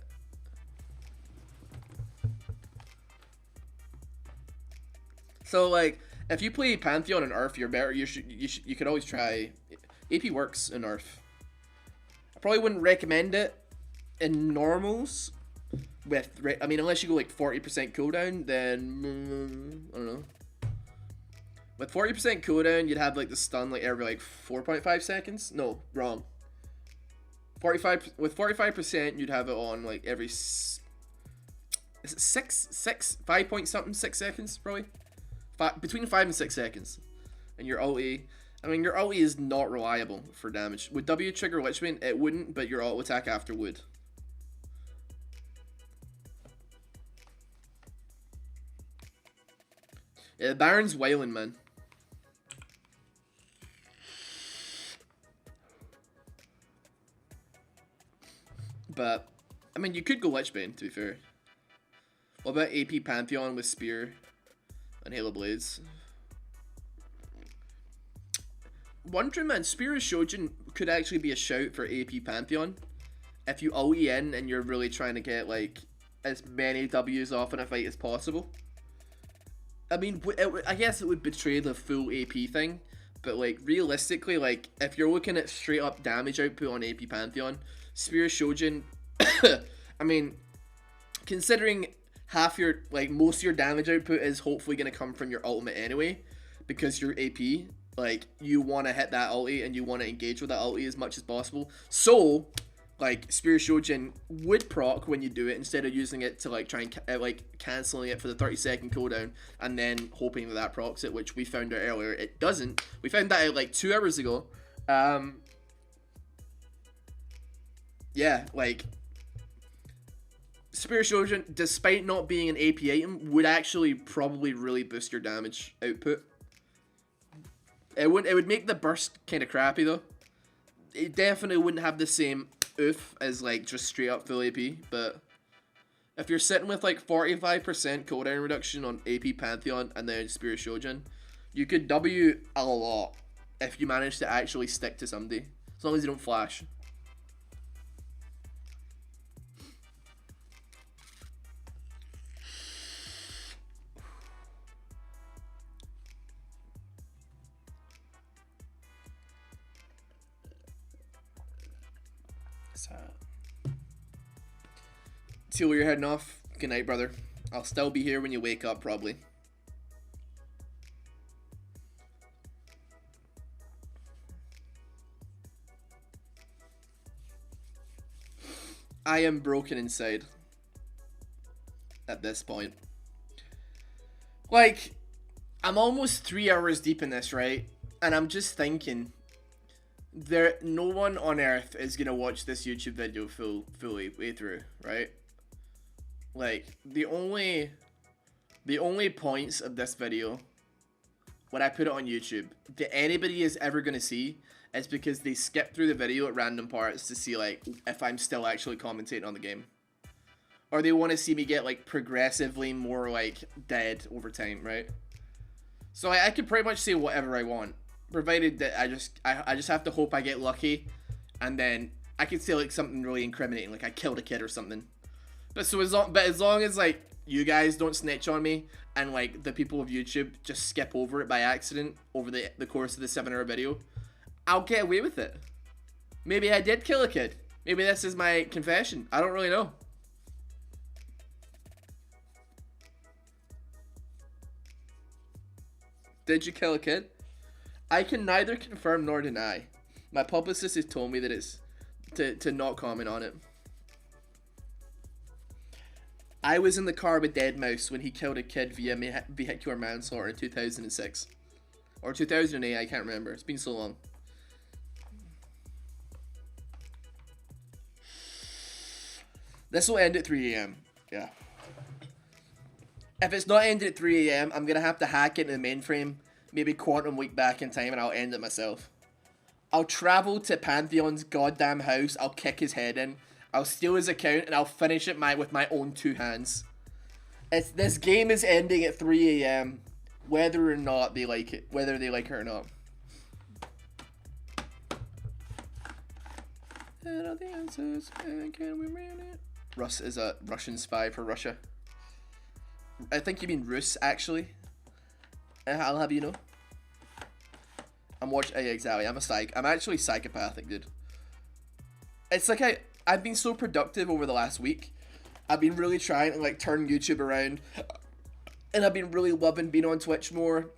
S1: so like, if you play Pantheon and Earth, you're better. You could always try. AP works in Earth. I probably wouldn't recommend it in normals. I mean, unless you go like 40% cooldown, then I don't know. With 40% cooldown, you'd have like the stun like every like 4.5 seconds. No, wrong. 45 with 45%, you'd have it on like every. Is it 5 point something 6 seconds probably? Between 5 and 6 seconds. And your ulti, I mean, your ulti is not reliable for damage. With W trigger Lichbane, it wouldn't, but your auto attack after would. Yeah, Baron's wailing, man. But, I mean, you could go Lichbane, to be fair. What about AP Pantheon with Spear and Halo Blades? Wondering, man, Spear of Shojin could actually be a shout for AP Pantheon. If you ulti in and you're really trying to get, like, as many W's off in a fight as possible. I mean, I guess it would betray the full AP thing. But, like, realistically, like, if you're looking at straight up damage output on AP Pantheon, Spear of Shojin, I mean, considering most of your damage output is hopefully going to come from your ultimate anyway, because your AP, like, you want to hit that ulti and you want to engage with that ulti as much as possible. So, like Spirit Shojin would proc when you do it instead of using it to like try and like canceling it for the 30-second cooldown and then hoping that procs it, which we found out earlier it doesn't. We found that out like 2 hours ago. Yeah, like Spirit Shojin, despite not being an AP item, would actually probably really boost your damage output. It would make the burst kind of crappy though. It definitely wouldn't have the same oof as like just straight up full AP, but if you're sitting with like 45% cooldown reduction on AP Pantheon and then Spirit Shojin, you could W a lot if you manage to actually stick to somebody, as long as you don't flash. Teal, you're heading off. Good night, brother. I'll still be here when you wake up, probably. I am broken inside. At this point. Like, I'm almost 3 hours deep in this, right? And I'm just thinking, no one on earth is gonna watch this YouTube video fully way through, right? Like, the only points of this video, when I put it on YouTube, that anybody is ever going to see is because they skip through the video at random parts to see, like, if I'm still actually commentating on the game. Or they want to see me get, like, progressively more, like, dead over time, right? So I could pretty much say whatever I want, provided that I just have to hope I get lucky, and then I could say, like, something really incriminating, like I killed a kid or something. But as long as like you guys don't snitch on me and like the people of YouTube just skip over it by accident over the course of the 7-hour video, I'll get away with it. Maybe I did kill a kid. Maybe this is my confession. I don't really know. Did you kill a kid? I can neither confirm nor deny. My publicist has told me that it's to not comment on it. I was in the car with Deadmau5 when he killed a kid via vehicular manslaughter in 2006. Or 2008, I can't remember. It's been so long. This will end at 3 a.m. Yeah. If it's not ended at 3 a.m., I'm going to have to hack into the mainframe, maybe quantum leap back in time, and I'll end it myself. I'll travel to Pantheon's goddamn house, I'll kick his head in, I'll steal his account, and I'll finish it with my own 2 hands. This game is ending at 3 a.m. whether or not they like it. Whether they like it or not. And all the answers, and can we read it? Russ is a Russian spy for Russia. I think you mean Rus, actually. I'll have you know. I'm watching. Yeah, exactly. I'm actually psychopathic, dude. It's like I've been so productive over the last week. I've been really trying to like turn YouTube around, and I've been really loving being on Twitch more.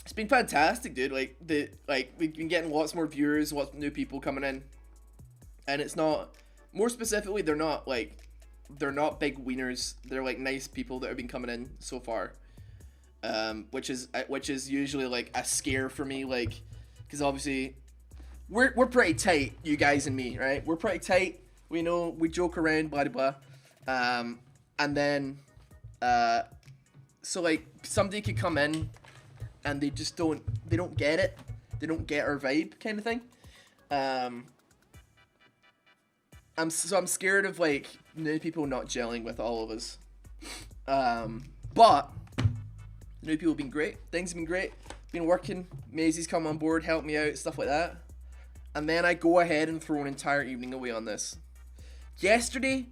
S1: It's been fantastic, dude. Like we've been getting lots more viewers, lots of new people coming in, and it's not. More specifically, they're not big wieners. They're like nice people that have been coming in so far, which is usually like a scare for me, like, because obviously we're pretty tight, you guys and me, right? We're pretty tight. We know, we joke around, blah blah blah, and then so like somebody could come in and they don't get it, they don't get our vibe, kind of thing. I'm scared of like new people not gelling with all of us. But new people have been great. Things have been great. Been working. Maisie's come on board, helped me out, stuff like that. And then I go ahead and throw an entire evening away on this. Yesterday,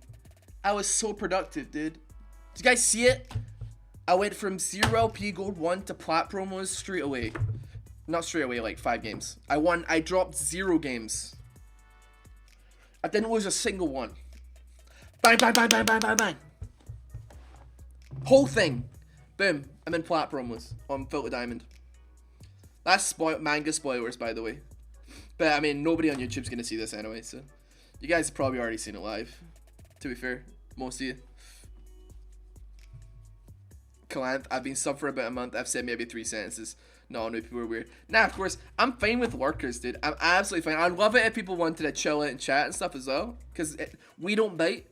S1: I was so productive, dude. Did you guys see it? I went from 0 LP Gold 1 to Plat promos straight away. Not straight away, like 5 games. I dropped 0 games. I didn't lose a single one. Bang, bang, bang, bang, bang, bang, bang. Whole thing. Boom. I'm in Plat promos on Filter Diamond. That's manga spoilers, by the way. But, I mean, nobody on YouTube's going to see this anyway, so. You guys have probably already seen it live, to be fair. Most of you. Calanth, I've been sub for about a month. I've said maybe 3 sentences. No, people are weird. Nah, of course, I'm fine with lurkers, dude. I'm absolutely fine. I'd love it if people wanted to chill out and chat and stuff as well. Because we don't bite.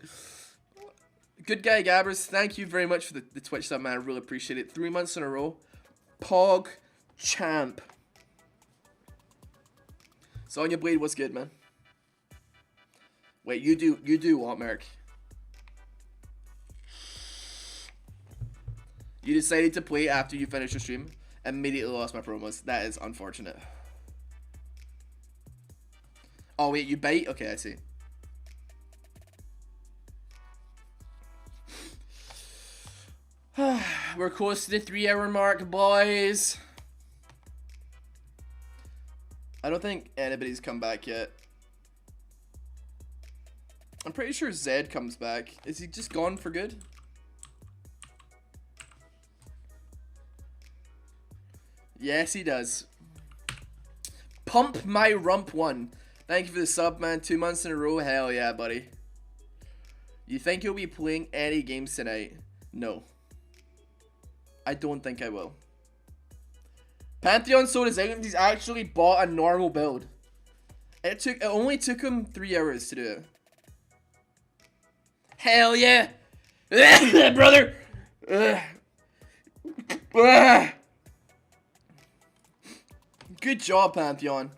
S1: Good guy, Gabbers. Thank you very much for the Twitch sub, man. I really appreciate it. 3 months in a row. Pog champ. Sonya Blade, what's good, man? Wait, you do what, Merc? You decided to play after you finished your stream. Immediately lost my promos. That is unfortunate. Oh, wait, you bite? Okay, I see. We're close to the 3-hour mark, boys. I don't think anybody's come back yet. I'm pretty sure Zed comes back. Is he just gone for good? Yes, he does. Pump my rump 1. Thank you for the sub, man. 2 months in a row. Hell yeah, buddy. You think you'll be playing any games tonight? No. I don't think I will. Pantheon sold his items. He's actually bought a normal build. It only took him 3 hours to do it. Hell yeah, brother. Good job, Pantheon.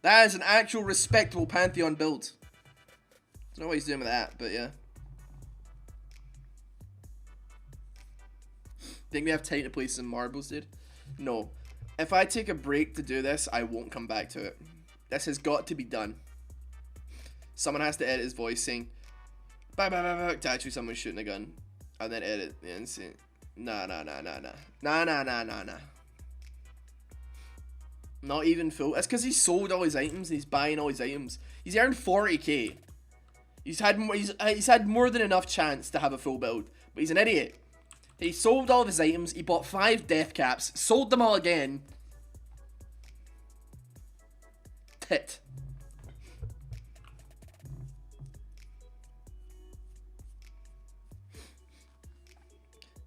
S1: That is an actual respectable Pantheon build. I don't know what he's doing with that, but yeah. Think we have time to play some marbles, dude? No. If I take a break to do this, I won't come back to it. This has got to be done. Someone has to edit his voice saying, bye bye bye bye, to actually someone shooting a gun. And then edit and say, nah. Not even full. That's because he sold all his items and he's buying all his items. He's earned 40k. He's had more than enough chance to have a full build, but he's an idiot. He sold all of his items. He bought 5 death caps, sold them all again. Tit.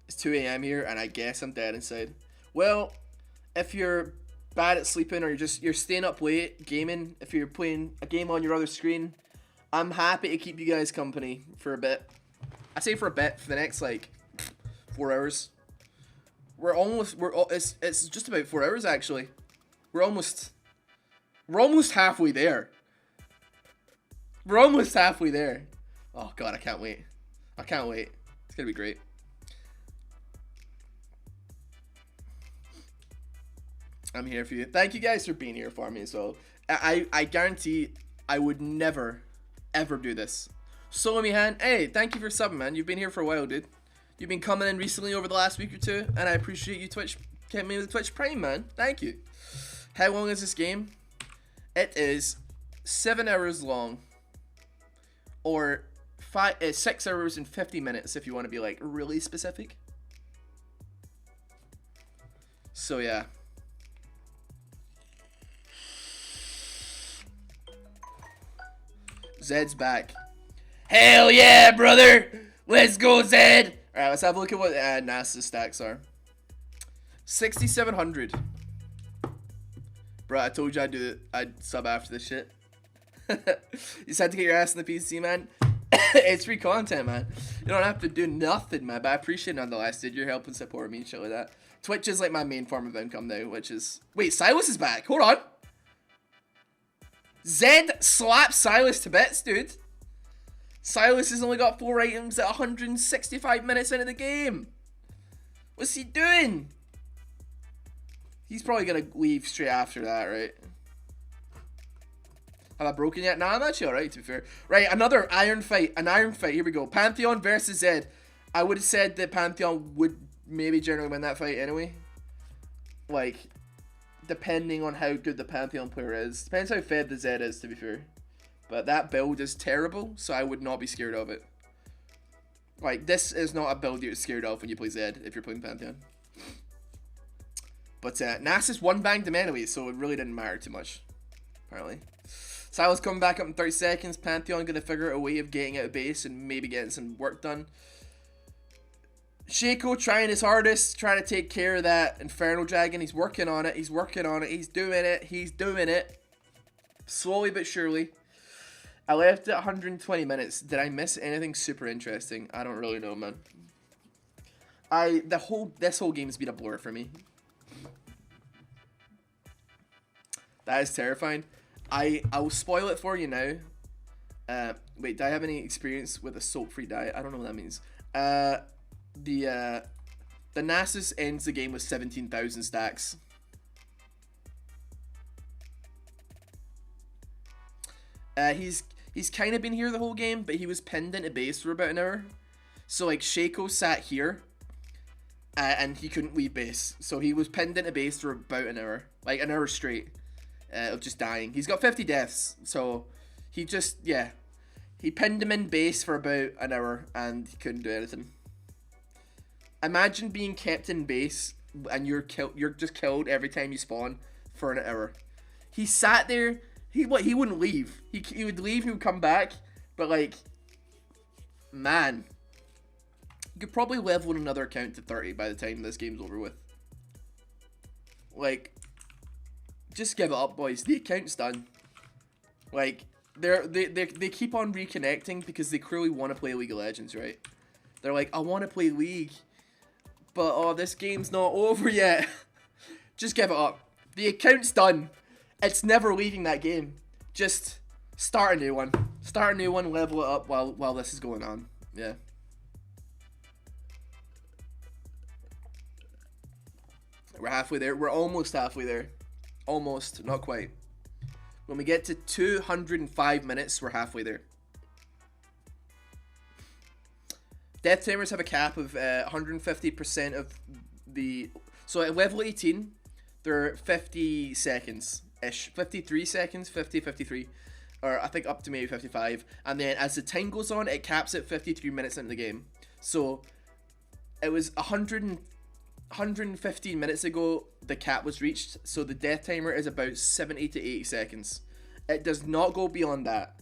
S1: It's 2 AM here, and I guess I'm dead inside. Well, if you're bad at sleeping or you're staying up late gaming, if you're playing a game on your other screen, I'm happy to keep you guys company for a bit. I say for a bit, for the next like 4 hours. It's just about 4 hours actually. We're almost halfway there. We're almost halfway there. Oh god, I can't wait. I can't wait. It's gonna be great. I'm here for you. Thank you guys for being here for me. So I guarantee I would never ever do this. So Mihan, hey, thank you for subbing, man. You've been here for a while, dude. You've been coming in recently over the last week or two, and I appreciate you getting me with Twitch Prime, man. Thank you. How long is this game? It is 7 hours long, or 6 hours and 50 minutes if you want to be like really specific. So yeah. Zed's back. Hell yeah, brother! Let's go, Zed! Alright, let's have a look at what NASA's stacks are. 6,700. Bro, I told you I'd sub after this shit. You just had to get your ass in the PC, man. It's free content, man. You don't have to do nothing, man. But I appreciate it nonetheless, dude. You're helping support me and shit like that. Twitch is like my main form of income now, which is... Wait, Silas is back. Hold on. Zed slaps Silas to bits, dude. Silas has only got 4 items at 165 minutes into the game. What's he doing? He's probably gonna leave straight after that, right? Have I broken yet? Nah, I'm actually alright, to be fair. Right, another iron fight. An iron fight. Here we go. Pantheon versus Zed. I would have said that Pantheon would maybe generally win that fight anyway. Like... depending on how good the Pantheon player is. Depends how fed the Zed is, to be fair. But that build is terrible, so I would not be scared of it. Like, this is not a build you're scared of when you play Zed, if you're playing Pantheon. But Nasus one-banged him anyway, so it really didn't matter too much. Apparently. Silas coming back up in 30 seconds. Pantheon gonna figure out a way of getting out of base and maybe getting some work done. Shaco trying his hardest, trying to take care of that Inferno Dragon. He's working on it. He's working on it. He's doing it. He's doing it. Slowly but surely. I left it 120 minutes. Did I miss anything super interesting? I don't really know, man. This whole game's been a blur for me. That is terrifying. I'll spoil it for you now. Wait, do I have any experience with a salt-free diet? I don't know what that means. The Nasus ends the game with 17,000 stacks. He's kind of been here the whole game, but he was pinned into base for about an hour. So like Shaco sat here, and he couldn't leave base. So he was pinned into base for about an hour, like an hour straight, of just dying. He's got 50 deaths, so he just he pinned him in base for about an hour, and he couldn't do anything. Imagine being kept in base and you're just killed every time you spawn for an hour. He sat there. He wouldn't leave. He would leave. He would come back. But like, man, you could probably level another account to 30 by the time this game's over with. Like, just give it up, boys. The account's done. Like, they keep on reconnecting because they clearly want to play League of Legends, right? They're like, I want to play League, but oh, this game's not over yet. Just give it up. The account's done. It's never leaving that game. Just start a new one. Start a new one, level it up while this is going on. Yeah. We're halfway there. We're almost halfway there. Almost. Not quite. When we get to 205 minutes, we're halfway there. Death timers have a cap of 150% of the... So at level 18, they're 50 seconds-ish. 53 seconds, 50, 53. Or I think up to maybe 55. And then as the time goes on, it caps at 53 minutes into the game. So it was 115 minutes ago the cap was reached. So the death timer is about 70 to 80 seconds. It does not go beyond that.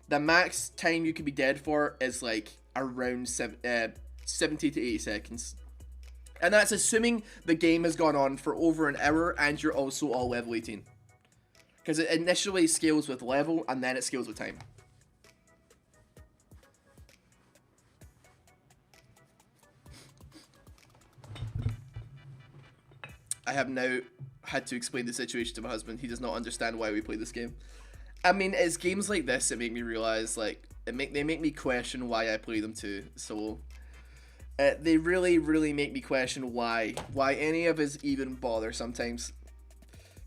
S1: The max time you could be dead for is like around 70 to 80 seconds. And that's assuming the game has gone on for over an hour and you're also all level 18. Because it initially scales with level and then it scales with time. I have now had to explain the situation to my husband. He does not understand why we play this game. I mean, it's games like this that make me realize, like, they make me question why I play them too. So they really, really make me question why any of us even bother sometimes.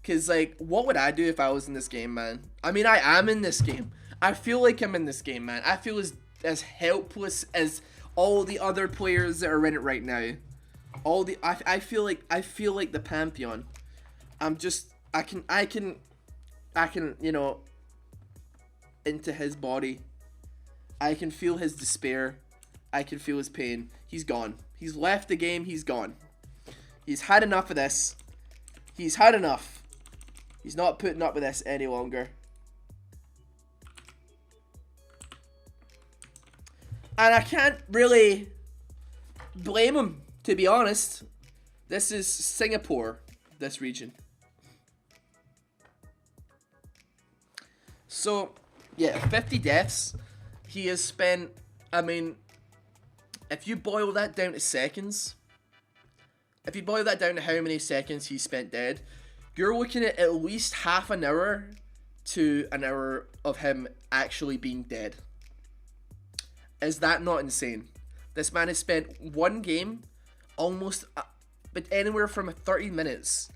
S1: Cause like, what would I do if I was in this game, man? I mean, I am in this game. I feel like I'm in this game, man. I feel as helpless as all the other players that are in it right now. I feel like the Pantheon. I can, you know, into his body. I can feel his despair. I can feel his pain. He's gone. He's left the game. He's gone. He's had enough of this. He's had enough. He's not putting up with this any longer. And I can't really blame him, to be honest. This is Singapore, this region. So, yeah, 50 deaths. He has spent, I mean, if you boil that down to seconds, if you boil that down to how many seconds he spent dead, you're looking at least half an hour to an hour of him actually being dead. Is that not insane? This man has spent one game almost, but anywhere from 30 minutes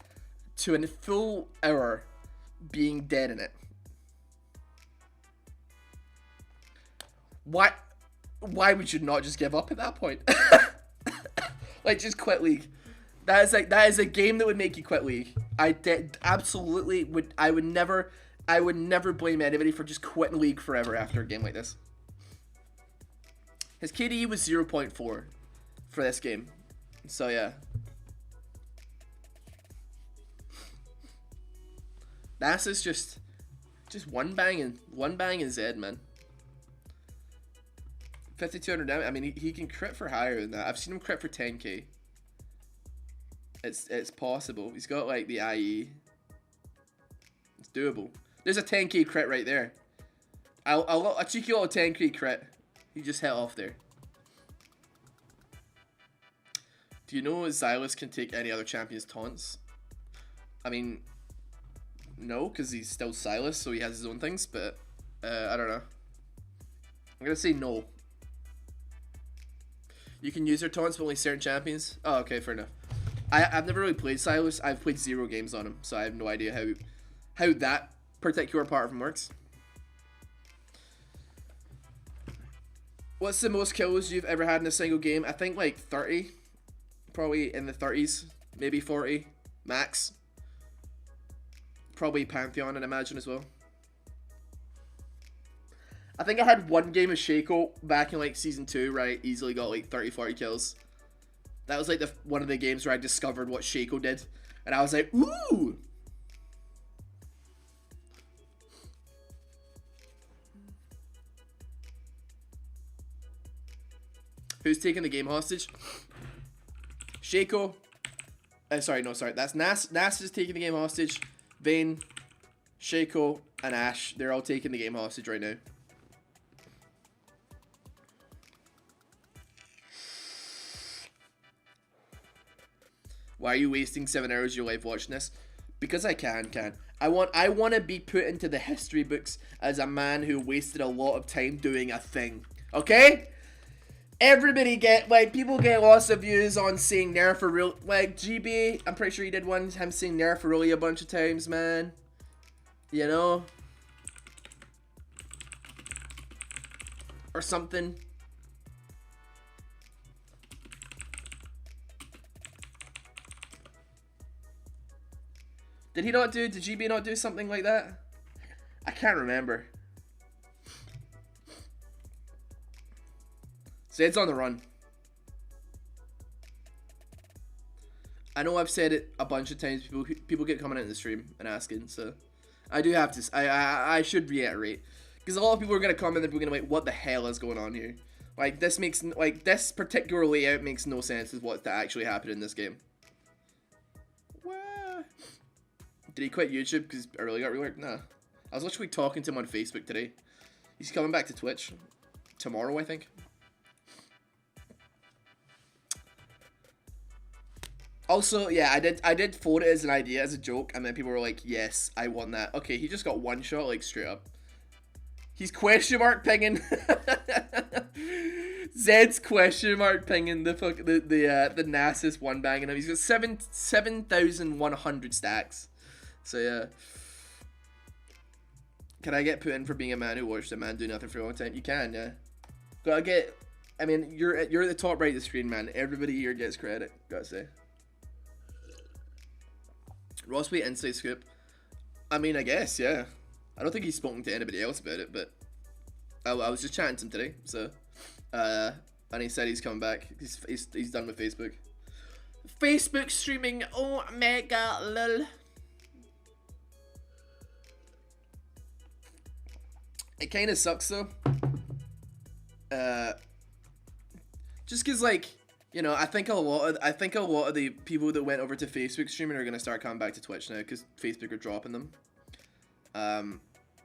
S1: to a full hour being dead in it. Why would you not just give up at that point? Like, just quit League. That is a game that would make you quit League. I would never blame anybody for just quitting League forever after a game like this. His KDE was 0.4 for this game. So yeah. Nasus Just one banging Zed, man. 5,200 damage. I mean, he can crit for higher than that. I've seen him crit for 10k. It's possible. He's got like the IE. It's doable. There's a 10k crit right there. A cheeky little 10k crit. He just hit off there. Do you know Xylus can take any other champion's taunts? I mean, no, because he's still Silas, so he has his own things, but I don't know. I'm going to say no. You can use their taunts for only certain champions? Oh, okay, fair enough. I've never really played Silas. I've played 0 games on him, so I have no idea how that particular part of him works. What's the most kills you've ever had in a single game? I think like 30. Probably in the 30s. Maybe 40. Max. Probably Pantheon, I'd imagine, as well. I think I had one game of Shaco back in like Season 2, where I easily got like 30, 40 kills. That was like one of the games where I discovered what Shaco did. And I was like, ooh! Who's taking the game hostage? Shaco. Sorry. That's Nas. Nas is taking the game hostage. Vayne, Shaco, and Ash. They're all taking the game hostage right now. Why are you wasting 7 hours of your life watching this? Because I can. I want to be put into the history books as a man who wasted a lot of time doing a thing. Okay? Everybody people get lots of views on saying Nerf for real. Like, GB, I'm pretty sure he did one, him saying Nerf for really a bunch of times, man. You know? Or something. Did GB not do something like that? I can't remember. Zed's on the run. I know I've said it a bunch of times. People get coming into the stream and asking, so I do have to. I should reiterate, because a lot of people are gonna come in and they're gonna be like, "What the hell is going on here?" Like this particular layout makes no sense with what actually happened in this game. What? Did he quit YouTube because early got reworked? Nah. I was literally talking to him on Facebook today. He's coming back to Twitch tomorrow, I think. Also, yeah, I did float it as an idea, as a joke, and then people were like, yes, I want that. Okay, he just got one shot, like, straight up. He's question mark pinging. Zed's question mark pinging the Nasus one banging him. He's got 7,100 stacks. So, yeah. Can I get put in for being a man who watched a man do nothing for a long time? You can, yeah. Gotta get, I mean, you're at the top right of the screen, man. Everybody here gets credit, gotta say. Rossboomsocks inside scoop. I mean, I guess, yeah. I don't think he's spoken to anybody else about it, but I was just chatting to him today, so and he said he's coming back. He's done with Facebook. Facebook streaming, oh mega lol. It kind of sucks though. Just cause like, you know, I think a lot of the people that went over to Facebook streaming are gonna start coming back to Twitch now because Facebook are dropping them.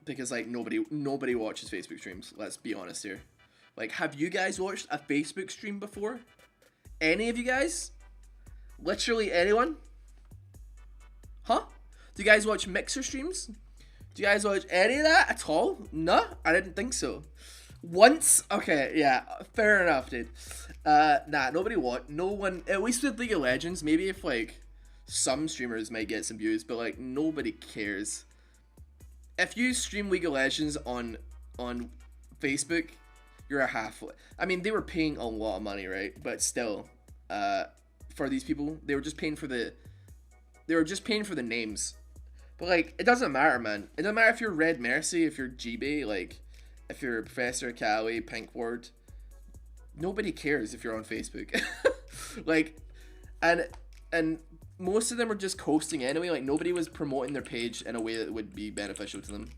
S1: Because like nobody watches Facebook streams. Let's be honest here. Like, have you guys watched a Facebook stream before? Any of you guys? Literally anyone? Huh? Do you guys watch Mixer streams? Do you guys watch any of that at all? No, I didn't think so. Once? Okay, yeah, fair enough, dude. Nah, no one, at least with League of Legends, maybe if like some streamers might get some views, but like nobody cares. If you stream League of Legends on Facebook, you're a half. I mean, they were paying a lot of money, right? But still, for these people, they were just paying for the names. But like, it doesn't matter, man. It doesn't matter if you're Red Mercy, if you're GB, like, if you're Professor Cali, Pink Ward. Nobody cares if you're on Facebook. Like, and most of them are just coasting anyway. Like, nobody was promoting their page in a way that would be beneficial to them.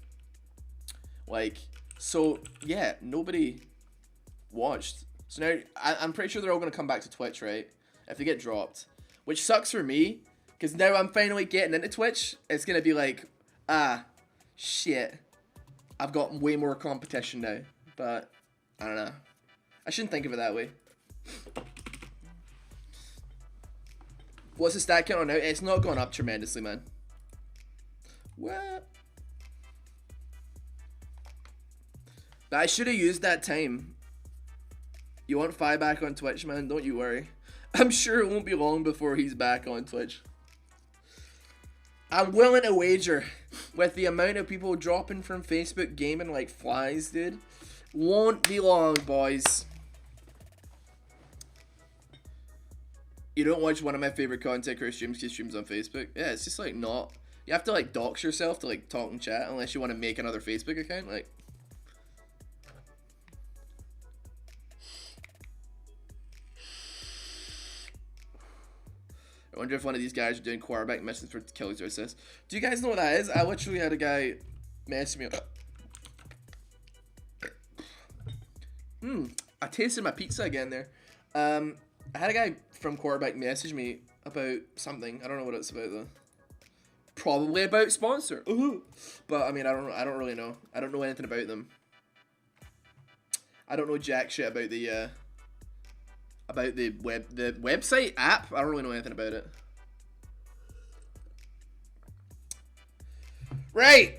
S1: Like, so yeah, nobody watched. So now I'm pretty sure they're all gonna come back to Twitch, right? If they get dropped, which sucks for me, because now I'm finally getting into Twitch. It's gonna be like, shit, I've got way more competition now. But I don't know. I shouldn't think of it that way. What's the stat count on now? It's not gone up tremendously, man. What? But I should have used that time. You want Fi back on Twitch, man? Don't you worry. I'm sure it won't be long before he's back on Twitch. I'm willing to wager, with the amount of people dropping from Facebook gaming like flies, dude, won't be long, boys. You don't watch one of my favorite content creator streams, he streams on Facebook? Yeah, it's just like not. You have to like dox yourself to like talk and chat unless you want to make another Facebook account. Like, I wonder if one of these guys are doing quarterback missions for kills or assists. Do you guys know what that is? I literally had a guy message me. I tasted my pizza again there. I had a guy from quarterback message me about something. I don't know what it's about though. Probably about sponsor. Ooh. But I mean, I don't really know. I don't know anything about them. I don't know jack shit about the website app. I don't really know anything about it. Right,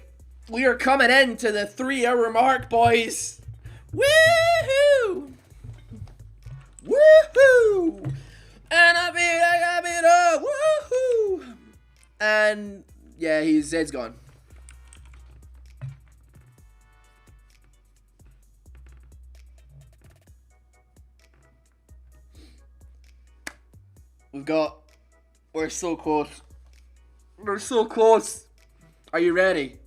S1: we are coming into the 3-hour mark, boys. Woohoo! Woohoo! And I mean, woohoo! And yeah, Zed's gone. We're so close. We're so close. Are you ready?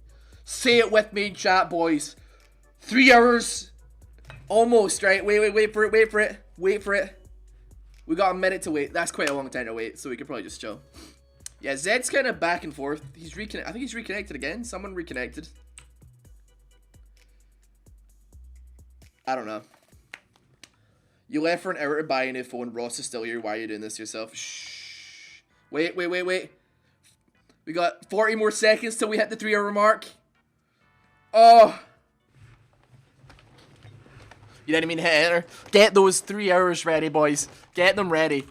S1: Say it with me, chat, boys. 3 hours. Almost, right? Wait for it. We got a minute to wait. That's quite a long time to wait, so we could probably just chill. Yeah, Zed's kind of back and forth. I think he's reconnected again. Someone reconnected. I don't know. You left for an hour to buy a new phone. Ross is still here. Why are you doing this to yourself? Shh. Wait. We got 40 more seconds till we hit the 3-hour mark. Oh. You didn't mean hit enter. Get those 3 hours ready, boys. Get them ready.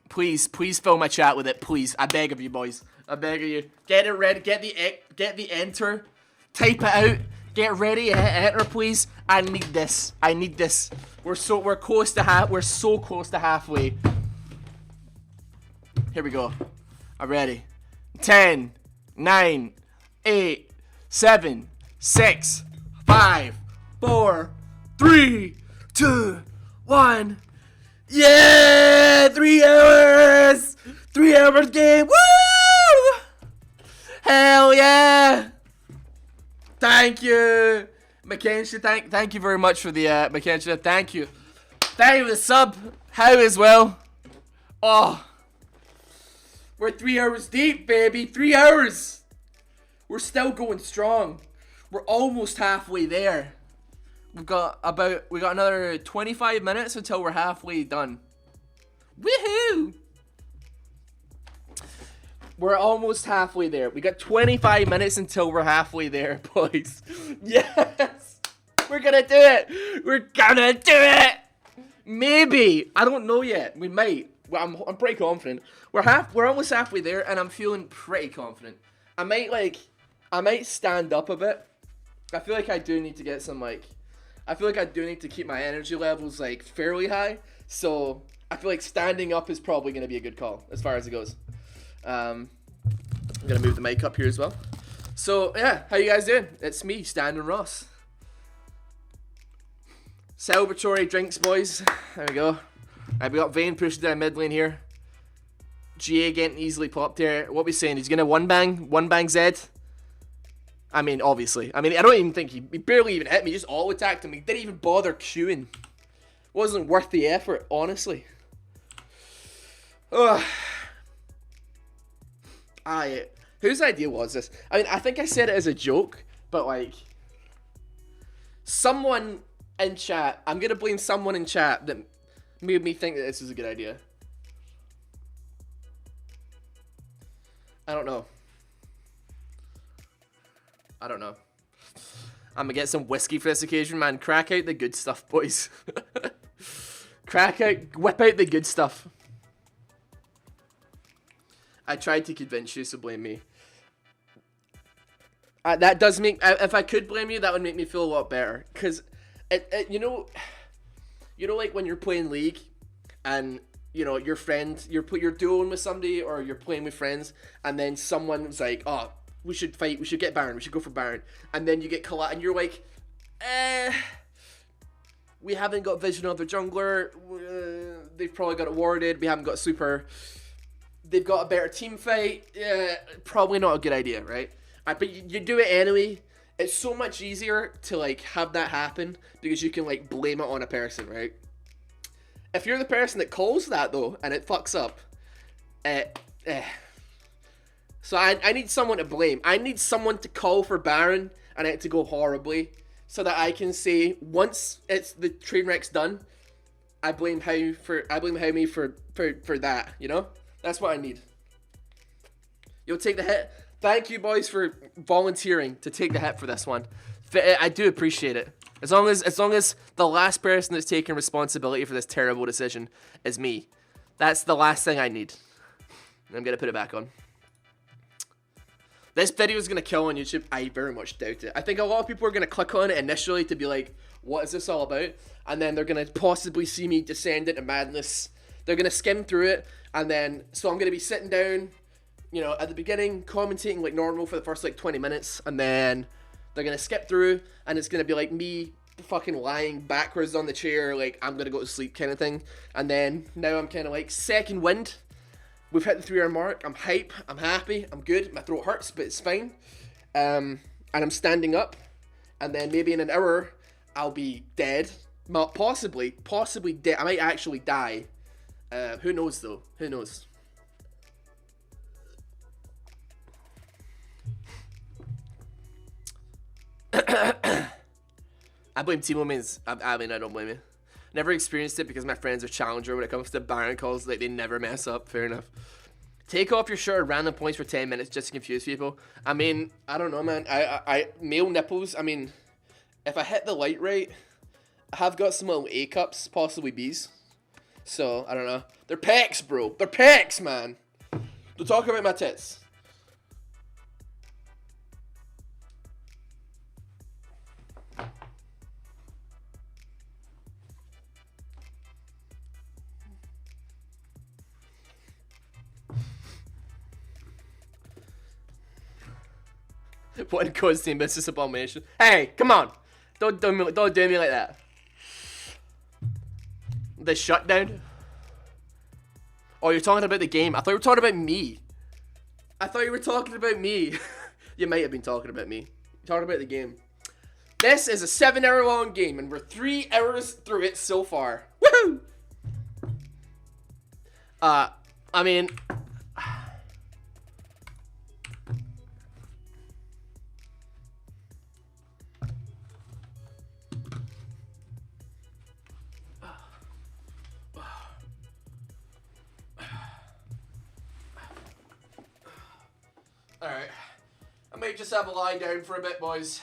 S1: Please fill my chat with it. Please. I beg of you, boys. I beg of you. Get it ready. Get the enter. Type it out. Get ready. Hit enter, please. I need this. We're so close to halfway. Here we go. I'm ready. 10, 9, 8, 7, 6, 5, 4, 3, 2, 1. Yeah! 3 hours! 3 hours game! Woo! Hell yeah! Thank you! Mackenzie, thank you very much for the Mackenzie. Thank you. Thank you for the sub. How as well? Oh. We're 3 hours deep, baby. 3 hours. We're still going strong. We're almost halfway there. We got another 25 minutes until we're halfway done. Woohoo! We're almost halfway there. We got 25 minutes until we're halfway there, boys. Yes! We're gonna do it! We're gonna do it! Maybe. I don't know yet. We might. Well, I'm pretty confident. We're almost halfway there, and I'm feeling pretty confident. I might stand up a bit. I feel like I do need to get some, I feel like I do need to keep my energy levels, fairly high. So, I feel like standing up is probably going to be a good call, as far as it goes. I'm going to move the mic up here as well. So, yeah, how you guys doing? It's me, Standing Ross. Celebratory drinks, boys. There we go. Alright, we got Vayne pushing down mid lane here. GA getting easily popped here. What are we saying? He's going to one bang Zed? I mean, obviously. I mean, I don't even think he barely even hit me. He just auto-attacked him. He didn't even bother queuing. Wasn't worth the effort, honestly. Ugh. Whose idea was this? I mean, I think I said it as a joke, but like, someone in chat, I'm gonna blame someone in chat that made me think that this is a good idea. I don't know. I don't know. I'm gonna get some whiskey for this occasion, man. Crack out the good stuff, boys. Whip out the good stuff. I tried to convince you, so blame me. That does make, if I could blame you, that would make me feel a lot better. Cause, you know, like when you're playing League, and you know your friend, you're dueling with somebody, or you're playing with friends, and then someone's like, "Oh, we should fight. We should get Baron. We should go for Baron." And then you get and you're like, we haven't got vision of the jungler. They've probably got it warded. We haven't got super. They've got a better team fight. Probably not a good idea, right? But you do it anyway. It's so much easier to like have that happen because you can like blame it on a person, right? If you're the person that calls that though and it fucks up, so I need someone to blame. I need someone to call for Baron and it to go horribly, so that I can say once it's the train wreck's done, I blame me for that. You know, that's what I need. You'll take the hit. Thank you, boys, for volunteering to take the hit for this one. I do appreciate it. As long as the last person that's taking responsibility for this terrible decision is me, that's the last thing I need. I'm gonna put it back on. This video is gonna kill on YouTube. I very much doubt it. I think a lot of people are gonna click on it initially to be like, "What is this all about?" And then they're gonna possibly see me descend into madness. They're gonna skim through it, and then so I'm gonna be sitting down, you know, at the beginning, commentating like normal for the first like 20 minutes, and then they're gonna skip through, and it's gonna be like me fucking lying backwards on the chair, like I'm gonna go to sleep kind of thing. And then now I'm kind of like second wind. We've hit the 3 hour mark. I'm hype. I'm happy. I'm good. My throat hurts, but it's fine. And I'm standing up, and then maybe in an hour I'll be dead. Possibly dead. I might actually die. Who knows though? Who knows? I blame Teemo means, I mean, I don't blame you. Never experienced it because my friends are challenger when it comes to Baron calls. Like, they never mess up. Fair enough. Take off your shirt at random points for 10 minutes just to confuse people. I mean, I don't know, man. I male nipples, I mean, if I hit the light right, I have got some little A cups, possibly B's. So, I don't know. They're pecs, bro. They're pecs, man. Don't talk about my tits. One cause team business abomination. Hey, come on! Don't do me like that. The shutdown. Oh, you're talking about the game. I thought you were talking about me. You might have been talking about me. You're talking about the game. This is a 7-hour long game, and we're 3 hours through it so far. Woohoo! I mean. Alright. I might just have a lie down for a bit, boys.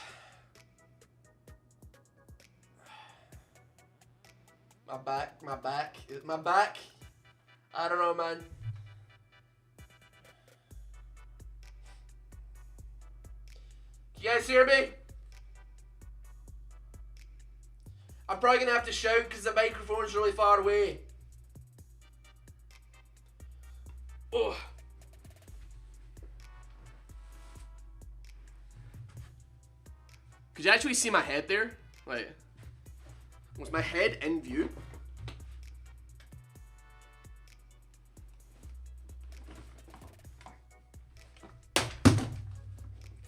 S1: My back. Is it my back? I don't know, man. Can you guys hear me? I'm probably gonna have to shout because the microphone's really far away. Oh. Could you actually see my head there? Like, was my head in view?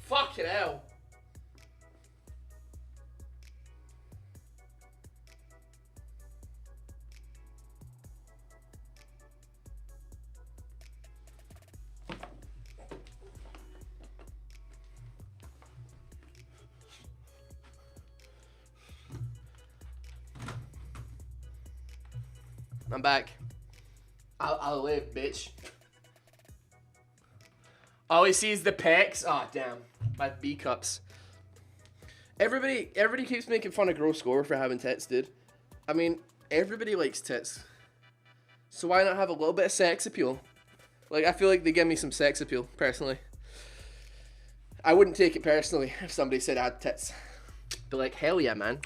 S1: Fucking hell. I'm back. I'll live, bitch. All he sees the pecs. Oh, damn. My B cups. Everybody keeps making fun of Gross Score for having tits, dude. I mean, everybody likes tits. So why not have a little bit of sex appeal? Like, I feel like they give me some sex appeal, personally. I wouldn't take it personally if somebody said I had tits. Be like, hell yeah, man.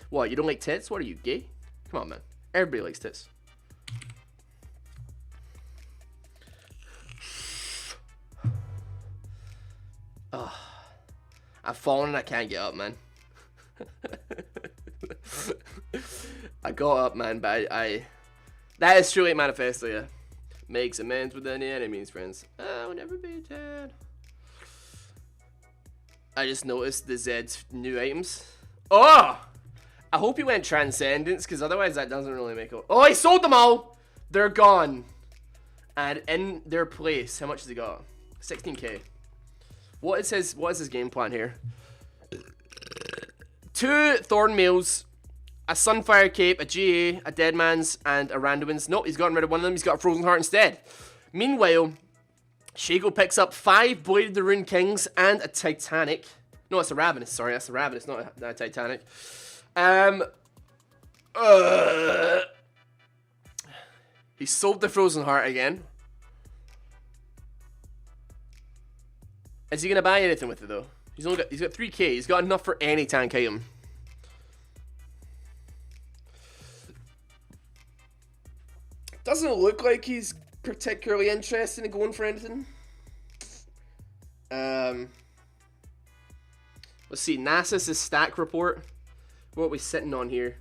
S1: What, you don't like tits? What are you, gay? Come on, man. Everybody likes tits. Oh, I've fallen and I can't get up, man. I got up, man, but I that is truly a manifesto, yeah. Makes amends with any enemies, friends. I'll never be dead. I just noticed the Zed's new items. Oh! I hope he went Transcendence, because otherwise that doesn't really make it. Oh, he sold them all! They're gone. And in their place, how much has he got? 16k. What is his game plan here? 2 Thorn Mails, a Sunfire Cape, a GA, a Deadman's, and a Randomins. Nope, he's gotten rid of one of them. He's got a Frozen Heart instead. Meanwhile, Shaco picks up 5 Blade of the Rune Kings and a Titanic. No, it's a Ravenous. Sorry, that's a Ravenous, not a Titanic. He sold the Frozen Heart again. Is he gonna buy anything with it though? He's got 3k. He's got enough for any tank item. Doesn't look like he's particularly interested in going for anything. Let's see. Nasus' stack report. What are we sitting on here?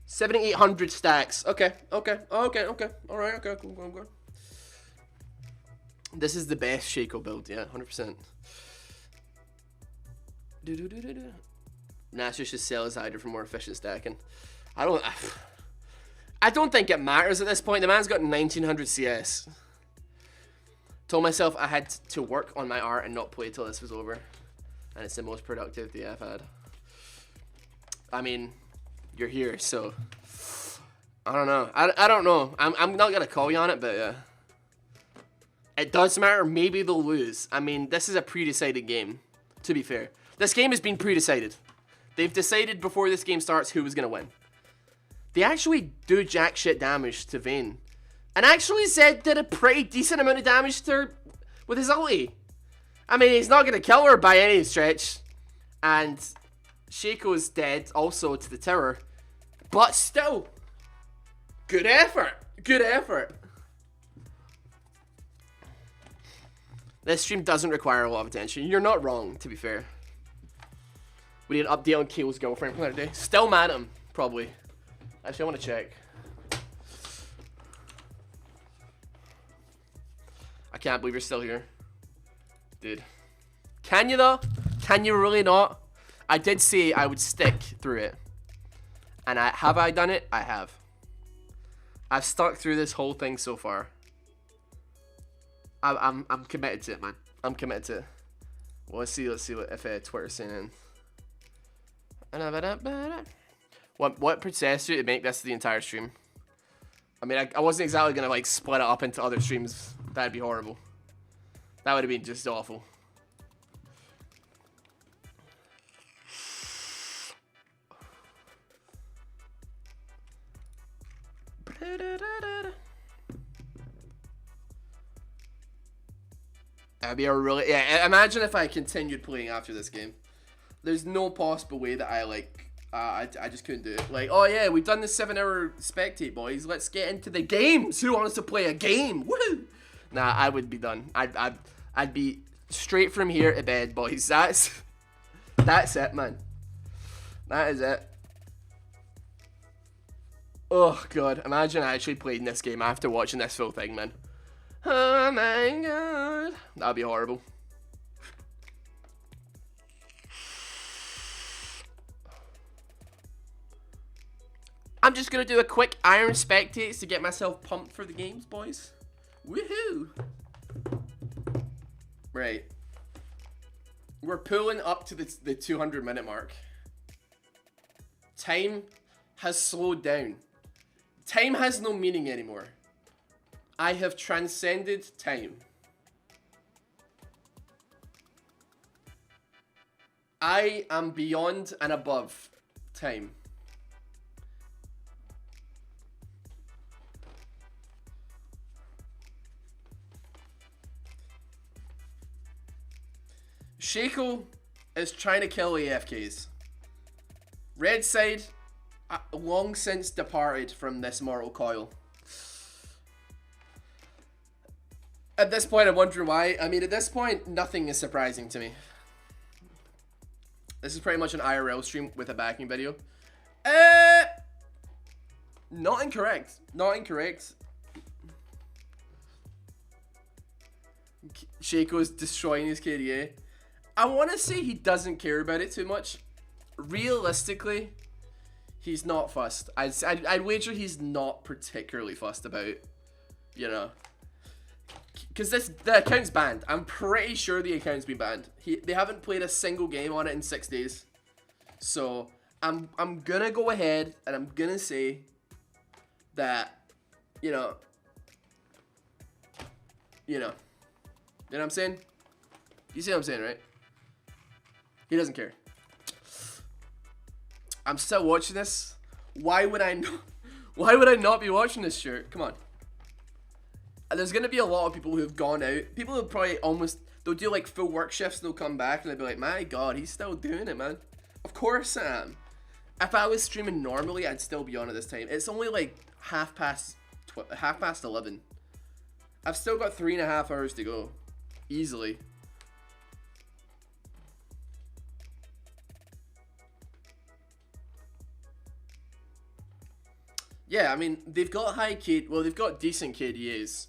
S1: 7,800 stacks. Okay. All right. Okay. Cool. This is the best Shaco build, yeah, 100%. Nasus should sell his Hydra for more efficient stacking. I don't think it matters at this point. The man's got 1900 CS. Told myself I had to work on my art and not play till this was over. And it's the most productive day I've had. I mean, you're here, so I don't know. I don't know. I'm not gonna call you on it, but yeah. It does matter. Maybe they'll lose. I mean, this is a pre-decided game, to be fair. This game has been pre-decided. They've decided before this game starts who was going to win. They actually do jack shit damage to Vayne. And actually Zed did a pretty decent amount of damage to her with his ulti. I mean, he's not going to kill her by any stretch. And Shaco's dead also to the tower. But still, good effort. Good effort. This stream doesn't require a lot of attention. You're not wrong, to be fair. We need an update on Kale's girlfriend from the other day. Still mad at him, probably. Actually, I want to check. I can't believe you're still here. Dude. Can you, though? Can you really not? I did say I would stick through it. And have I done it? I have. I've stuck through this whole thing so far. I'm committed to it, man. I'm committed to it. Well, let's see what if Twitter's saying. What processor to make this the entire stream? I mean, I wasn't exactly gonna like split it up into other streams. That'd be horrible. That would have been just awful. That'd be a really... Yeah, imagine if I continued playing after this game. There's no possible way that I, like... I just couldn't do it. Like, oh yeah, we've done this 7-hour spectate, boys. Let's get into the games. Who wants to play a game? Woo! Nah, I would be done. I'd be straight from here to bed, boys. That's it, man. That is it. Oh, God. Imagine I actually played this game after watching this full thing, man. Oh, my God. That'd be horrible. I'm just going to do a quick Iron Spectates to get myself pumped for the games, boys. Woohoo! Right. We're pulling up to the 200-minute mark. Time has slowed down. Time has no meaning anymore. I have transcended time. I am beyond and above time. Shaco is trying to kill AFKs. Red side, long since departed from this mortal coil. At this point, I'm wondering why. I mean, at this point, nothing is surprising to me. This is pretty much an IRL stream with a backing video. Not incorrect. Not incorrect. Shaco's destroying his KDA. I want to say he doesn't care about it too much. Realistically, he's not fussed. I'd wager he's not particularly fussed about, you know. Because the account's banned. I'm pretty sure the account's been banned. They haven't played a single game on it in 6 days. So, I'm gonna go ahead and I'm gonna say that, you know what I'm saying? You see what I'm saying, right? He doesn't care. I'm still watching this. Why would I not be watching this shirt? Come on. There's gonna be a lot of people who have gone out. People who probably they'll do like full work shifts and they'll come back and they'll be like, my god, he's still doing it, man. Of course I am. If I was streaming normally, I'd still be on at this time. It's only like half past 11. I've still got 3.5 hours to go. Easily. Yeah, I mean, they've got they've got decent KDAs.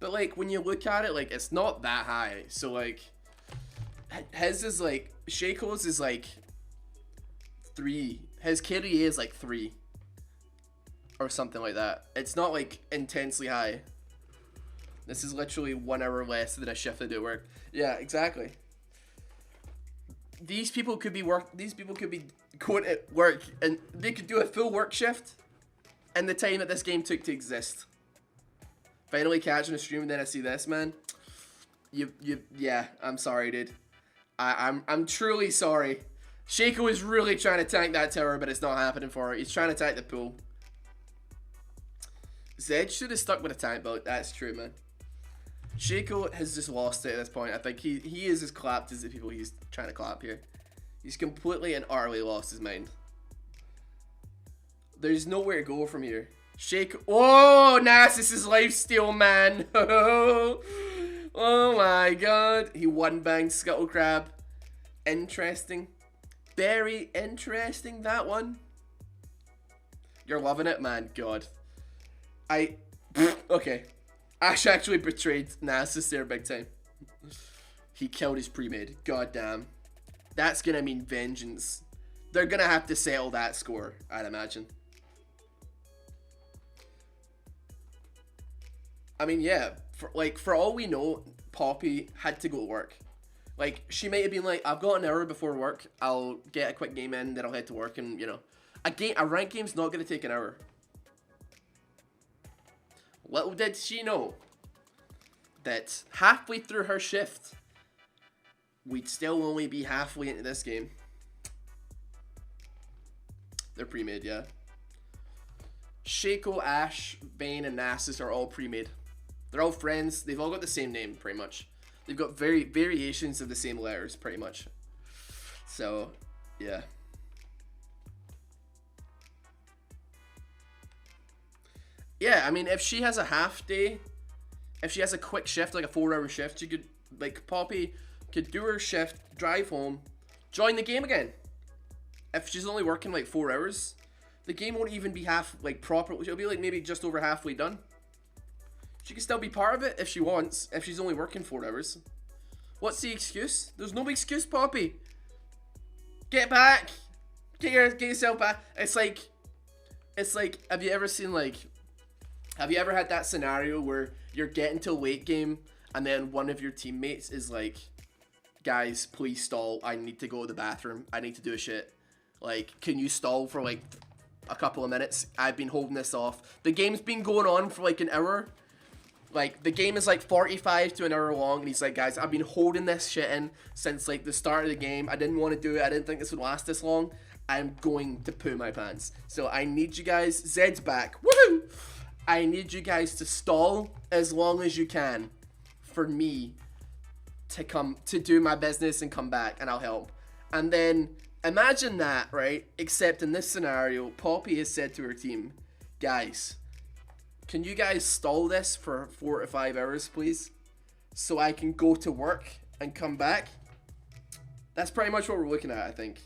S1: But, like, when you look at it, like, it's not that high. So, like, his is, like, Shaco's is, like, 3. His KDA is, like, 3. Or something like that. It's not, like, intensely high. This is literally 1 hour less than a shift I do at work. Yeah, exactly. These people could be going to work, and they could do a full work shift in the time that this game took to exist. Finally catching a stream and then I see this, man. Yeah, I'm sorry, dude. I'm truly sorry. Shaco is really trying to tank that tower, but it's not happening for it. He's trying to tank the pool. Zed should have stuck with a tank build. That's true, man. Shaco has just lost it at this point. I think he is as clapped as the people he's trying to clap here. He's completely and utterly lost his mind. There's nowhere to go from here. Shake. Oh, Nasus's lifesteal, man. Oh my god. He one banged Scuttle Crab. Interesting. Very interesting, that one. You're loving it, man. God. Okay. Ash actually betrayed Nasus there big time. He killed his pre-made. God damn. That's gonna mean vengeance. They're gonna have to settle that score, I'd imagine. I mean, yeah, for all we know, Poppy had to go to work. Like, she might have been like, I've got an hour before work, I'll get a quick game in, then I'll head to work, and, you know. A ranked game's not going to take an hour. Little did she know that halfway through her shift, we'd still only be halfway into this game. They're pre-made, yeah. Shaco, Ash, Bane, and Nasus are all pre-made. They're all friends. They've all got the same name, pretty much. They've got variations of the same letters, pretty much. So, yeah. Yeah, I mean, if she has a half day, if she has a quick shift, like a 4-hour shift, she could, like, Poppy could do her shift, drive home, join the game again. If she's only working, like, 4 hours, the game won't even be proper. It'll be, like, maybe just over halfway done. She can still be part of it if she wants, if she's only working 4 hours. What's the excuse? There's no excuse, Poppy. Get back. Get yourself back. It's like, have you ever had that scenario where you're getting to late game and then one of your teammates is like, guys, please stall. I need to go to the bathroom. I need to do a shit. Like, can you stall for like a couple of minutes. I've been holding this off. The game's been going on for like an hour. Like, the game is like 45 to an hour long, and he's like, guys, I've been holding this shit in since like the start of the game. I didn't want to do it. I didn't think this would last this long. I'm going to poo my pants. So I need you guys, Zed's back. Woohoo! I need you guys to stall as long as you can for me to do my business and come back, and I'll help. And then imagine that, right? Except in this scenario, Poppy has said to her team, guys, can you guys stall this for 4 to 5 hours, please? So I can go to work and come back? That's pretty much what we're looking at, I think.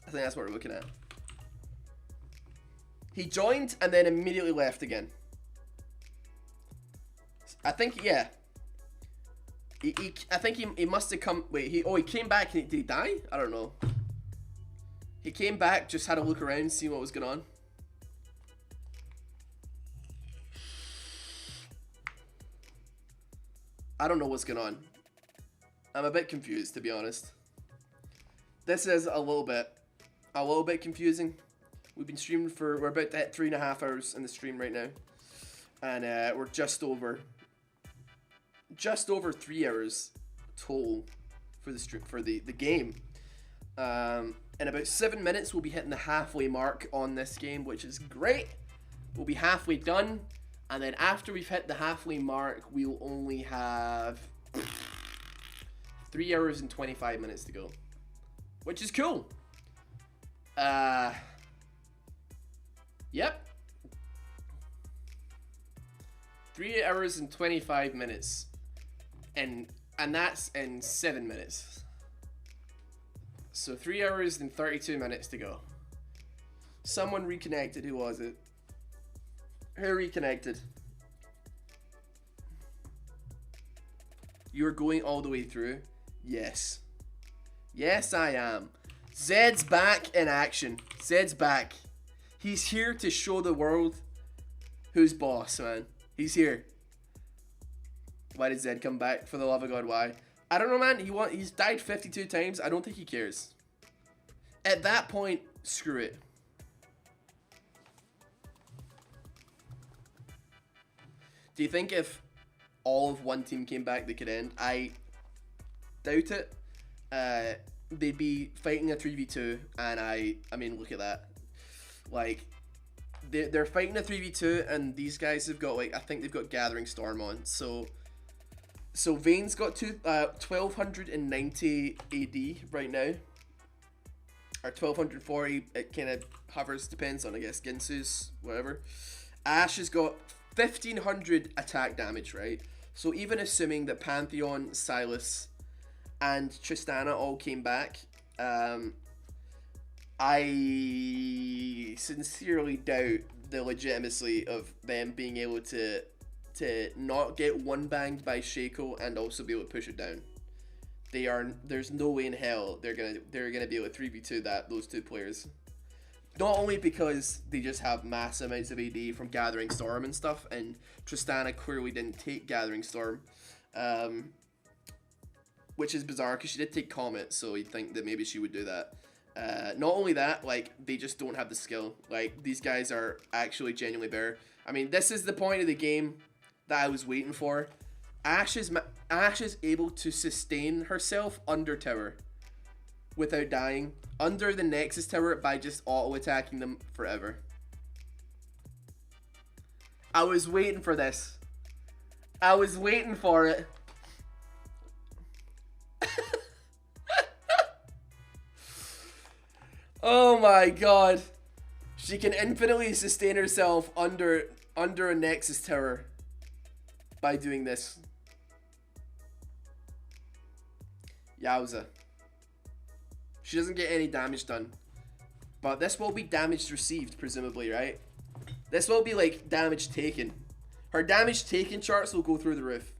S1: I think that's what we're looking at. He joined and then immediately left again. I think, yeah. I think he must have come... Wait, he came back. Did he die? I don't know. He came back, just had a look around, see what was going on. I don't know what's going on. I'm a bit confused, to be honest. This is a little bit confusing. We've been streaming we're about to hit 3.5 hours in the stream right now. And we're just over 3 hours total for the game. In about 7 minutes, we'll be hitting the halfway mark on this game, which is great. We'll be halfway done. And then after we've hit the halfway mark, we'll only have 3 hours and 25 minutes to go, which is cool. Yep. 3 hours and 25 minutes. And that's in 7 minutes. So 3 hours and 32 minutes to go. Someone reconnected. Who was it? Who reconnected? You're going all the way through? Yes. Yes, I am. Zed's back in action. Zed's back. He's here to show the world who's boss, man. He's here. Why did Zed come back? For the love of God, why? I don't know, man. He's died 52 times. I don't think he cares. At that point, screw it. Do you think if all of one team came back, they could end? I doubt it. They'd be fighting a 3v2, and I mean, look at that. Like, they're fighting a 3v2, and these guys have got, like, I think they've got Gathering Storm on. So Vayne's got 1290 AD right now. Or 1240, it kind of hovers, depends on, I guess, Ginsu's, whatever. Ashe has got 1500 attack damage, right? So even assuming that Pantheon, Silas, and Tristana all came back, I sincerely doubt the legitimacy of them being able to not get one banged by Shaco and also be able to push it down. There's no way in hell they're gonna be able to 3v2 those two players. Not only because they just have mass amounts of AD from Gathering Storm and stuff, and Tristana clearly didn't take Gathering Storm, which is bizarre because she did take Comet, so you'd think that maybe she would do that. Not only that, like, they just don't have the skill. Like, these guys are actually genuinely better. I mean, this is the point of the game that I was waiting for. Ashe is able to sustain herself under tower without dying, under the Nexus tower, by just auto-attacking them forever. I was waiting for this. I was waiting for it. Oh my god. She can infinitely sustain herself under a Nexus tower by doing this. Yowza. She doesn't get any damage done. But this will be damage received, presumably, right? This will be like damage taken. Her damage taken charts will go through the roof.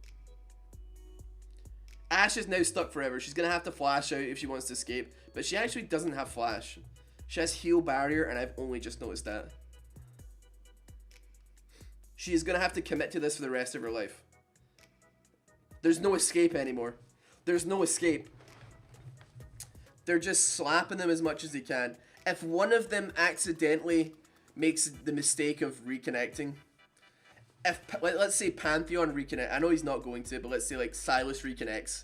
S1: Ashe is now stuck forever. She's going to have to flash out if she wants to escape. But she actually doesn't have flash. She has heal barrier, and I've only just noticed that. She is going to have to commit to this for the rest of her life. There's no escape anymore. There's no escape. They're just slapping them as much as they can. if one of them accidentally makes the mistake of reconnecting, if let's say Pantheon reconnect, I know he's not going to, but let's say like Silas reconnects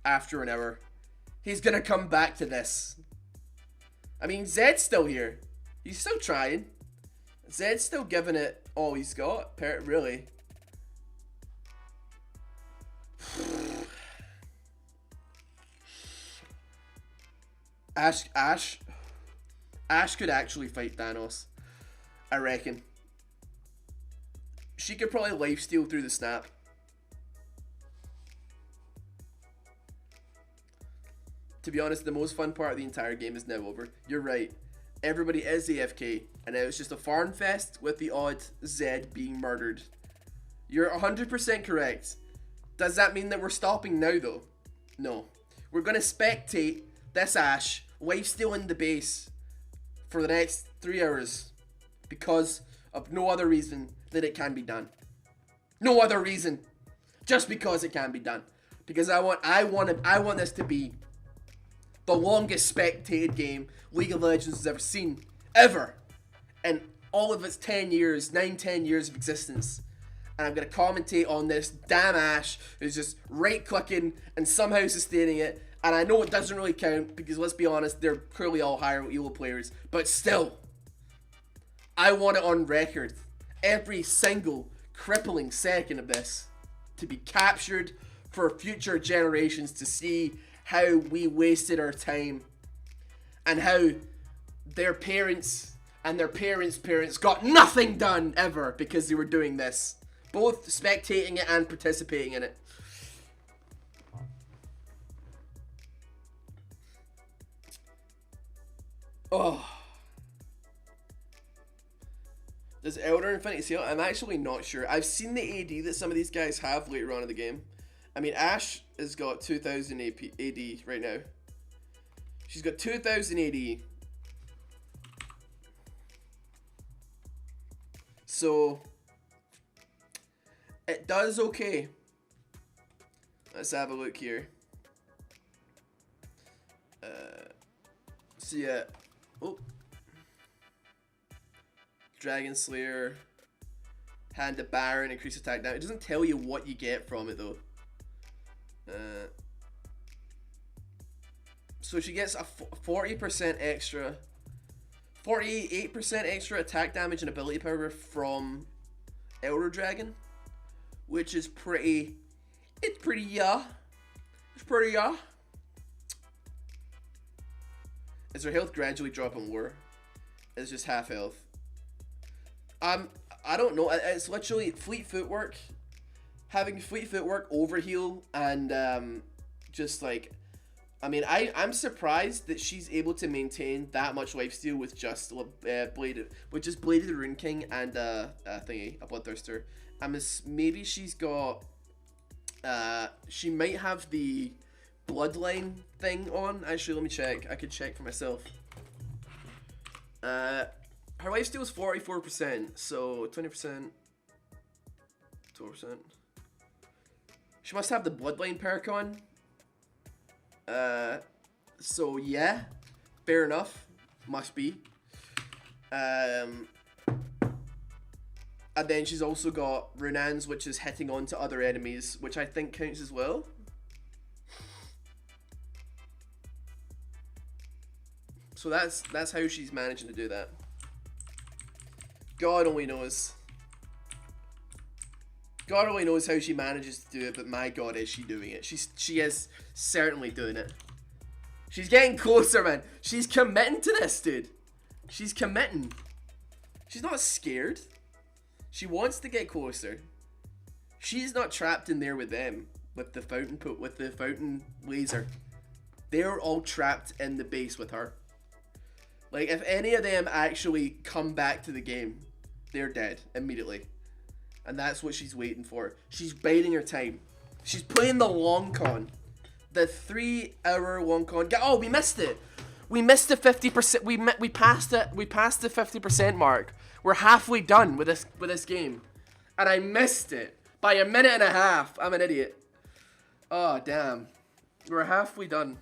S1: after an hour, he's gonna come back to this. I mean, Zed's still here. He's still trying. Zed's still giving it all he's got, really. Ash could actually fight Thanos, I reckon. She could probably lifesteal through the snap. To be honest, the most fun part of the entire game is now over. You're right. Everybody is AFK, and now it's just a farm fest with the odd Zed being murdered. You're 100% correct. Does that mean that we're stopping now, though? No. We're going to spectate this Ash lifestealing the base for the next 3 hours because of no other reason that it can be done. No other reason. Just because it can be done. Because I want this to be the longest spectated game League of Legends has ever seen. Ever. In all of its 10 years of existence. And I'm going to commentate on this damn Ash who's just right-clicking and somehow sustaining it. And I know it doesn't really count because, let's be honest, they're clearly all higher elo players. But still, I want it on record. Every single crippling second of this to be captured for future generations to see how we wasted our time and how their parents and their parents' parents got nothing done ever because they were doing this. Both spectating it and participating in it. Oh. Does Elder Infinity Seal? I'm actually not sure. I've seen the AD that some of these guys have later on in the game. I mean, Ash has got 2,000 AD right now. She's got 2,000 AD. So, it does okay. Let's have a look here. So yeah. Oh. Dragon Slayer. Hand of Baron, increase attack damage. It doesn't tell you what you get from it though. So she gets a 40% extra, 48% extra attack damage and ability power from Elder Dragon, which is pretty. It's pretty It's pretty Is her health gradually dropping lower? It's just half health. I don't know. It's literally fleet footwork. Having fleet footwork, overheal, and just like, I mean, I'm surprised that she's able to maintain that much lifesteal with just bladed Rune King and a Bloodthirster. Maybe she's got, she might have the Bloodline thing on. Actually, let me check. I could check for myself. Her lifesteal is 44%, so 20%, 12%. She must have the Bloodline perk on. So yeah, fair enough. Must be. And then she's also got Runans, which is hitting onto other enemies, which I think counts as well. So that's how she's managing to do that. God only knows. God only knows how she manages to do it, but my God, is she doing it? She is certainly doing it. She's getting closer, man. She's committing to this, dude. She's committing. She's not scared. She wants to get closer. She's not trapped in there with them, with the fountain laser. They're all trapped in the base with her. Like, if any of them actually come back to the game, they're dead immediately. And that's what she's waiting for. She's biding her time. She's playing the long con. The 3-hour long con. Oh, we missed it. We missed the 50%. We passed it. We passed the 50% mark. We're halfway done with this game. And I missed it by a minute and a half. I'm an idiot. Oh, damn. We're halfway done.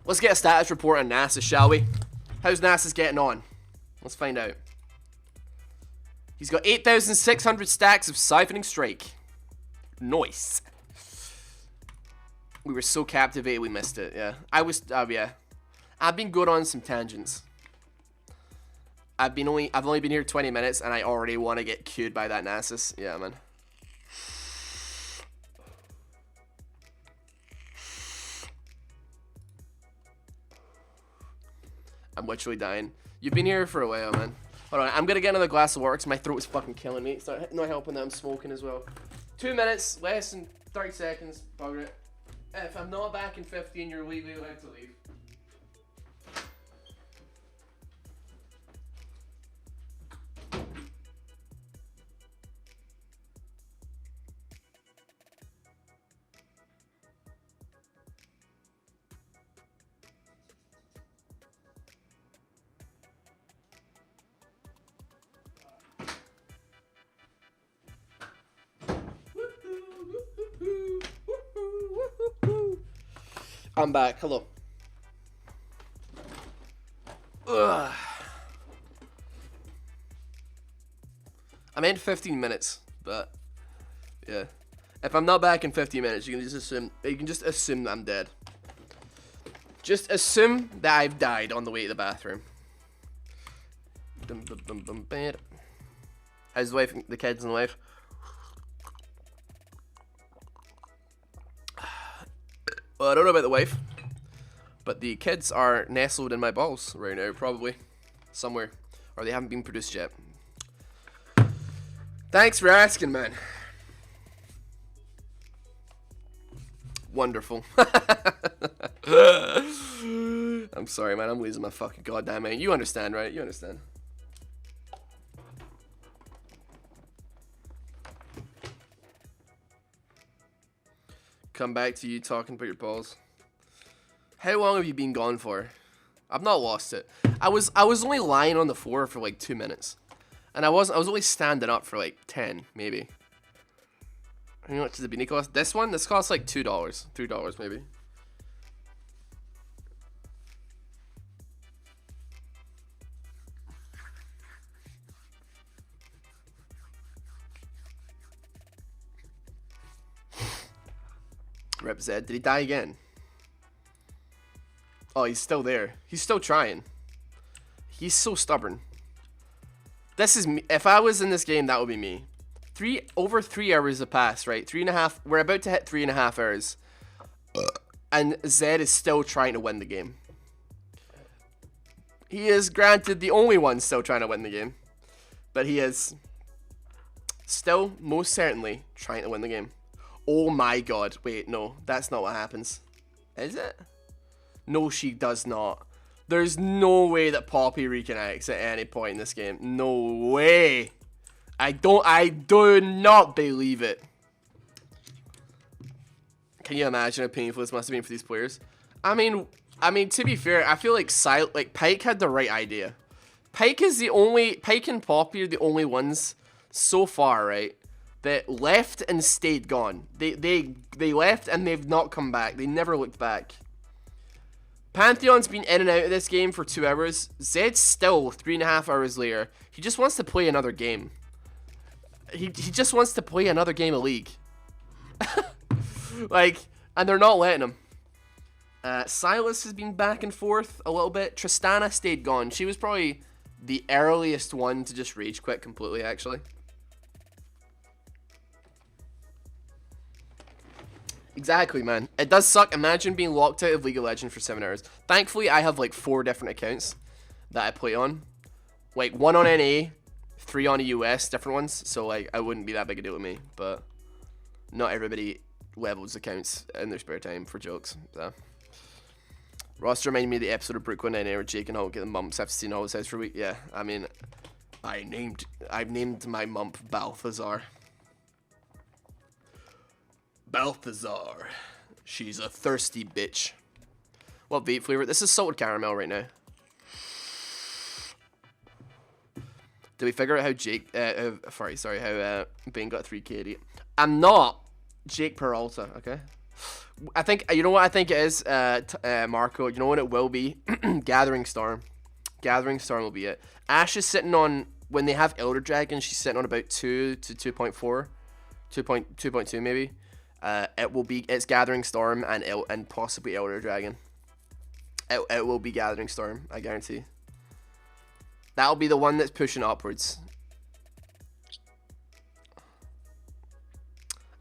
S1: Let's get a status report on NASA, shall we? How's NASA's getting on? Let's find out. He's got 8,600 stacks of Siphoning Strike. Nice. We were so captivated we missed it, yeah. Yeah. I've been good on some tangents. I've only been here 20 minutes and I already want to get queued by that Nasus. Yeah, man. I'm literally dying. You've been here for a while, man. Hold on, I'm gonna get another glass of water because my throat is fucking killing me. It's not helping that I'm smoking as well. 2 minutes, less than 30 seconds. Bugger it. If I'm not back in 15, you're legally allowed to leave. I'm back. Hello. Ugh. I meant 15 minutes, but yeah. If I'm not back in 15 minutes, you can just assume that I'm dead. Just assume that I've died on the way to the bathroom. How's the wife, the kids, and the wife? Well, I don't know about the wife, but the kids are nestled in my balls right now, probably. Somewhere. Or they haven't been produced yet. Thanks for asking, man. Wonderful. I'm sorry, man. I'm losing my fucking goddamn mind. You understand, right? You understand. Come back to you talking about your balls. How long have you been gone for? I've not lost it. I was only lying on the floor for like 2 minutes. And I was only standing up for like 10, maybe. How much does the beanie cost? This one? This costs like $2. $3 maybe. Rep Zed, did he die again? Oh, he's still there. He's still trying. He's so stubborn. This is me. If I was in this game, that would be me. Over 3 hours have passed, right? 3.5. We're about to hit 3.5 hours. And Zed is still trying to win the game. He is, granted, the only one still trying to win the game. But he is still, most certainly, trying to win the game. Oh my god. Wait, no. That's not what happens. Is it? No, she does not. There's no way that Poppy reconnects at any point in this game. No way. I do not believe it. Can you imagine how painful this must have been for these players? I mean, to be fair, I feel like Pyke had the right idea. Pyke and Poppy are the only ones so far, right, that left and stayed gone. They left and they've not come back. They never looked back. Pantheon's been in and out of this game for 2 hours. Zed's still 3.5 hours later. He just wants to play another game. He just wants to play another game of League. Like, and they're not letting him. Silas has been back and forth a little bit. Tristana stayed gone. She was probably the earliest one to just rage quit completely, actually. Exactly, man. It does suck. Imagine being locked out of League of Legends for 7 hours. Thankfully, I have like 4 different accounts that I play on. Like 1 on NA, 3 on US, different ones. So like, I wouldn't be that big a deal with me. But not everybody levels accounts in their spare time for jokes. So. Ross reminded me of the episode of Brooklyn Nine-Nine where Jake and Hulk get the mumps after seeing Hulk's house for a week. Yeah, I mean, I've named my mump Balthazar. Balthazar. She's a thirsty bitch. What vape flavor? This is salted caramel right now. Did we figure out how Jake, how Bane got 3K? I'm not Jake Peralta, okay? I think, you know what I think it is, Marco. You know what it will be? Gathering Storm. Gathering Storm will be it. Ash is sitting on, when they have Elder Dragon, she's sitting on about 2 to 2.4, 2.2 maybe. It's Gathering Storm and possibly Elder Dragon. It will be Gathering Storm, I guarantee. That'll be the one that's pushing upwards.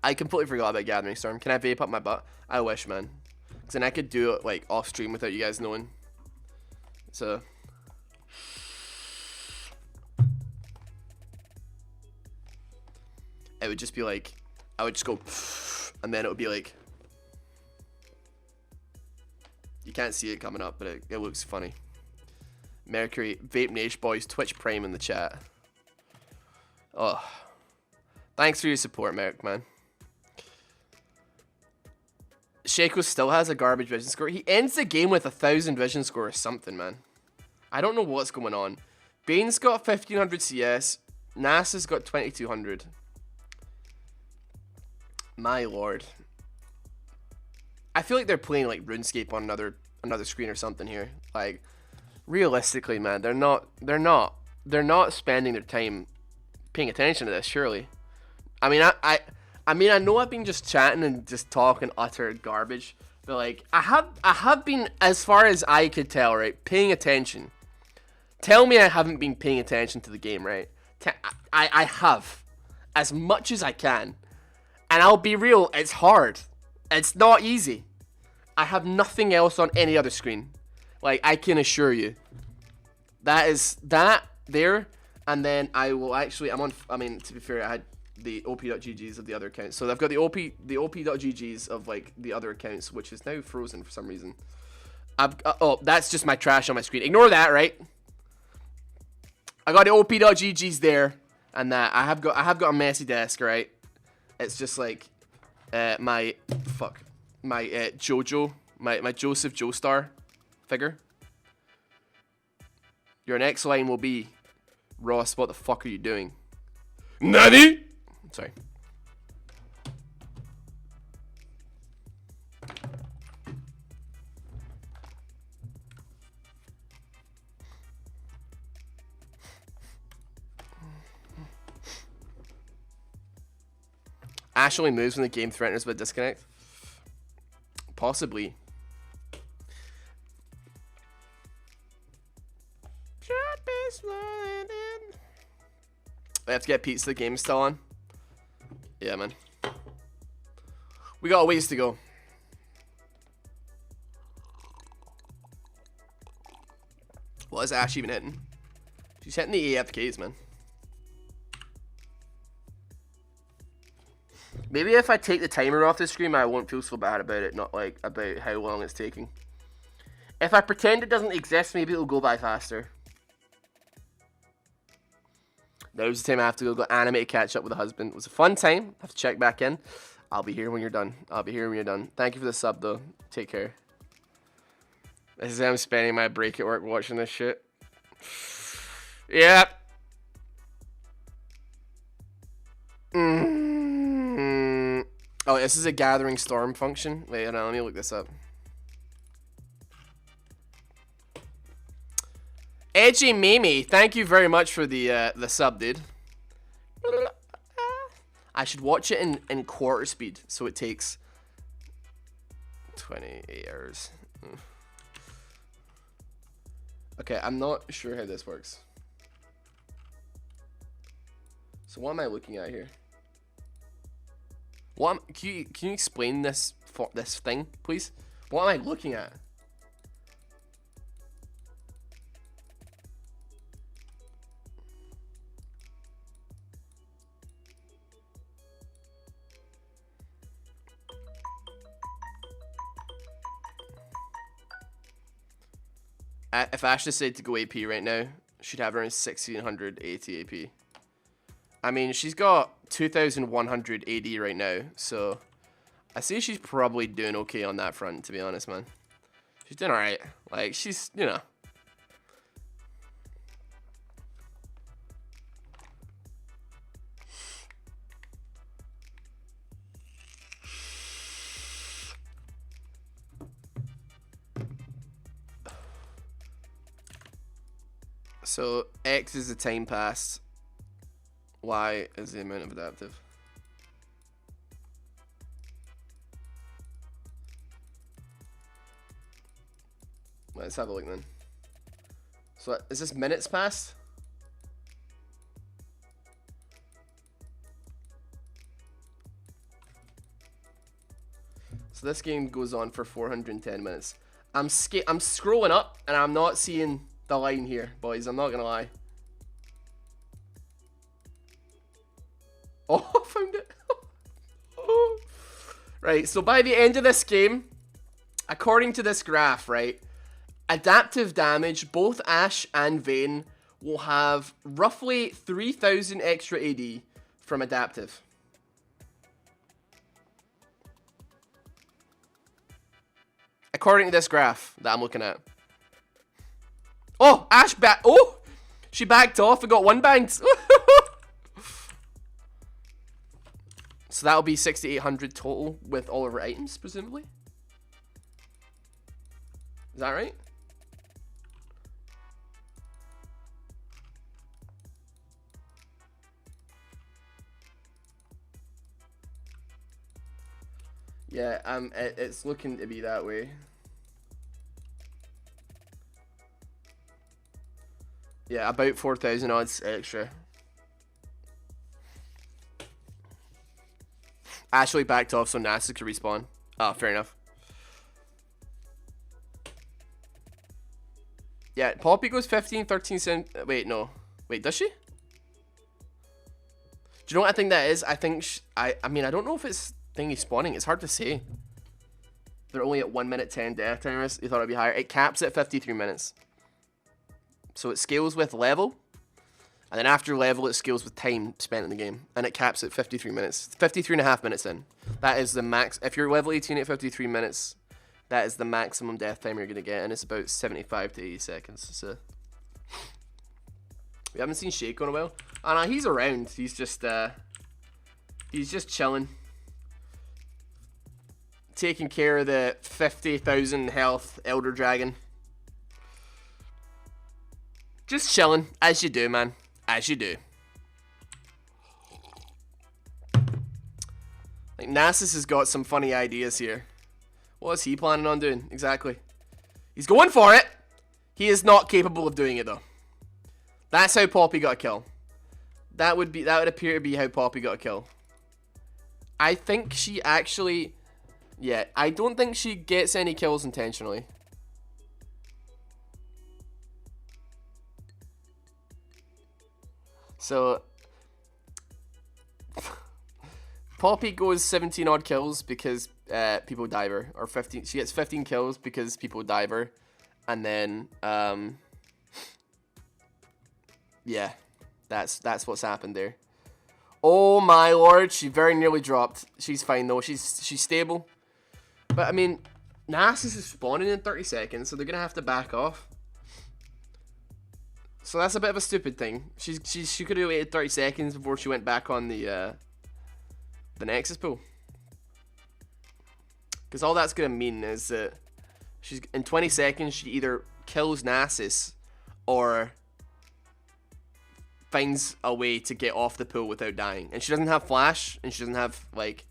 S1: I completely forgot about Gathering Storm. Can I vape up my butt? I wish, man. Because then I could do it like off stream without you guys knowing. So. It would just be like, I would just go, and then it would be like, you can't see it coming up, but it looks funny. Mercury, Vape Nation Boys, Twitch Prime in the chat. Oh. Thanks for your support, Merrick, man. Shaco still has a garbage vision score. He ends the game with 1,000 vision score or something, man. I don't know what's going on. Bane's got 1,500 CS. NASA's got 2,200. My lord. I feel like they're playing like RuneScape on another screen or something here. Like, realistically, man, they're not spending their time paying attention to this, surely. I mean, I know I've been just chatting and just talking utter garbage, but like I have been, as far as I could tell, right, paying attention. Tell me I haven't been paying attention to the game, right? I have, as much as I can, and I'll be real, it's hard. It's not easy. I have nothing else on any other screen. Like, I can assure you. That is that there, and then I will actually, I mean, to be fair, I had the op.ggs of the other accounts. So I've got the op.ggs of like the other accounts, which is now frozen for some reason. Oh, that's just my trash on my screen. Ignore that, right? I got the op.ggs there, and that I have got a messy desk, right? It's just like my Jojo, my Joseph Joestar figure. Your next line will be, Ross, what the fuck are you doing? Nani? Sorry. Ash only moves when the game threatens with disconnect. Possibly. I have to get pizza. The game's still on. Yeah, man. We got a ways to go. What is Ash even hitting? She's hitting the AFKs, man. Maybe if I take the timer off the screen, I won't feel so bad about it. Not like about how long it's taking. If I pretend it doesn't exist, maybe it'll go by faster. Now's the time I have to go anime to catch up with the husband. It was a fun time. I have to check back in. I'll be here when you're done. I'll be here when you're done. Thank you for the sub, though. Take care. This is how I'm spending my break at work watching this shit. Yep. Oh, this is a Gathering Storm function. Wait, hold on, let me look this up. Edgy Mimi, thank you very much for the sub, dude. I should watch it in quarter speed, so it takes 28 hours. Okay, I'm not sure how this works. So what am I looking at here? Can you explain this thing, please? What am I looking at? If Ash decided to go AP right now, she'd have around 1680 AP. I mean, she's got 2100 AD right now, so I see she's probably doing okay on that front, to be honest, man. She's doing alright. Like, she's, you know. So X is the time passed. Y is the amount of adaptive. Let's have a look then. So is this minutes passed? So this game goes on for 410 minutes. I'm scrolling up and I'm not seeing the line here, boys. I'm not gonna lie. Oh, I found it. Right, so by the end of this game, according to this graph, right, adaptive damage, both Ashe and Vayne will have roughly 3,000 extra AD from adaptive. According to this graph that I'm looking at. Oh, Ashe back. Oh, she backed off and got one banged. So that'll be 6,800 total with all of her items, presumably. Is that right? Yeah, it's looking to be that way. Yeah, about 4,000 odds extra. Ashley backed off so NASA could respawn. Oh, fair enough. Yeah, Poppy goes 15, 13, 7. Wait, no. Wait, does she? Do you know what I think that is? I think I mean, I don't know if it's thingy spawning. It's hard to say. They're only at 1 minute 10 death timers. You thought it'd be higher. It caps at 53 minutes. So it scales with level. And then after level, it scales with time spent in the game. And it caps at 53 minutes. 53.5 minutes in. That is the max. If you're level 18 at 53 minutes, that is the maximum death time you're going to get. And it's about 75 to 80 seconds. So we haven't seen Shake in a while. Oh no, he's around. He's just chilling. Taking care of the 50,000 health Elder Dragon. Just chilling, as you do, man. As you do. Like, Nasus has got some funny ideas here. What is he planning on doing? Exactly. He's going for it. He is not capable of doing it, though. That's how Poppy got a kill. That would appear to be how Poppy got a kill. I think she actually... Yeah, I don't think she gets any kills intentionally. So, Poppy goes 17 odd kills because people dive her, or 15. She gets 15 kills because people dive her, and then yeah, that's what's happened there. Oh my lord, she very nearly dropped. She's fine though. She's stable, but I mean, Nasus is spawning in 30 seconds, so they're gonna have to back off. So that's a bit of a stupid thing. She could have waited 30 seconds before she went back on the Nexus pool. Because all that's going to mean is that she's in 20 seconds she either kills Nasus or finds a way to get off the pool without dying. And she doesn't have flash, and she doesn't have like...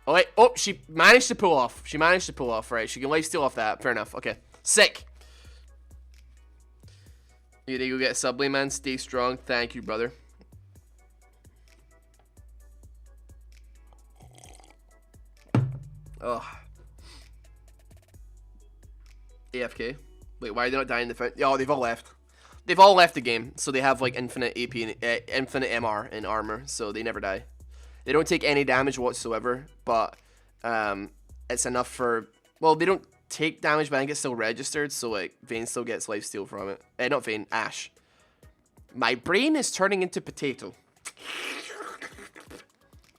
S1: Oh wait, oh, she managed to pull off. She managed to pull off, right? She can lifesteal off that. Fair enough. Okay. Sick. You need to go get a Subway, man. Stay strong. Thank you, brother. Oh. AFK. Wait, why are they not dying in the front? Oh, they've all left. They've all left the game, so they have like infinite AP and infinite MR and armor, so they never die. They don't take any damage whatsoever, but it's enough for... Well, they don't take damage, but I think it's still registered, so like Vayne still gets lifesteal from it. Not Vayne, Ashe. My brain is turning into potato.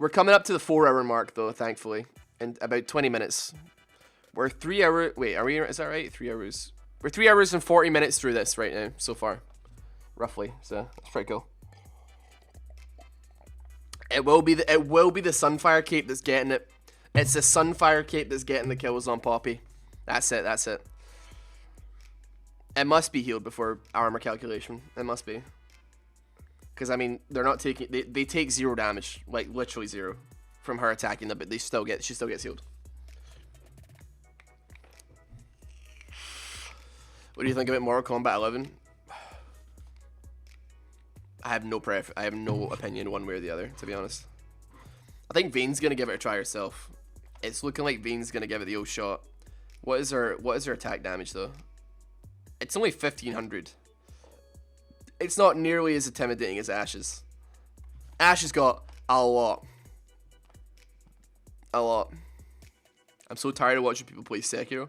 S1: We're coming up to the 4-hour mark though, thankfully, in about 20 minutes. We're 3 hours. Wait, are we? Is that right? 3 hours. We're 3 hours and 40 minutes through this right now so far, roughly. So that's pretty cool. It will be the Sunfire Cape that's getting it. It's the Sunfire Cape that's getting the kills on Poppy. That's it. That's it. It must be healed before armor calculation. It must be. Because, I mean, they're not taking... They take 0 damage. Like, literally 0. From her attacking them, but she still gets healed. What do you think about Mortal Kombat 11? I have no opinion one way or the other, to be honest. I think Vayne's gonna give it a try herself. It's looking like Vayne's gonna give it the old shot. What is her attack damage though? It's only 1500. It's not nearly as intimidating as Ash's. Ash has got a lot. A lot. I'm so tired of watching people play Sekiro.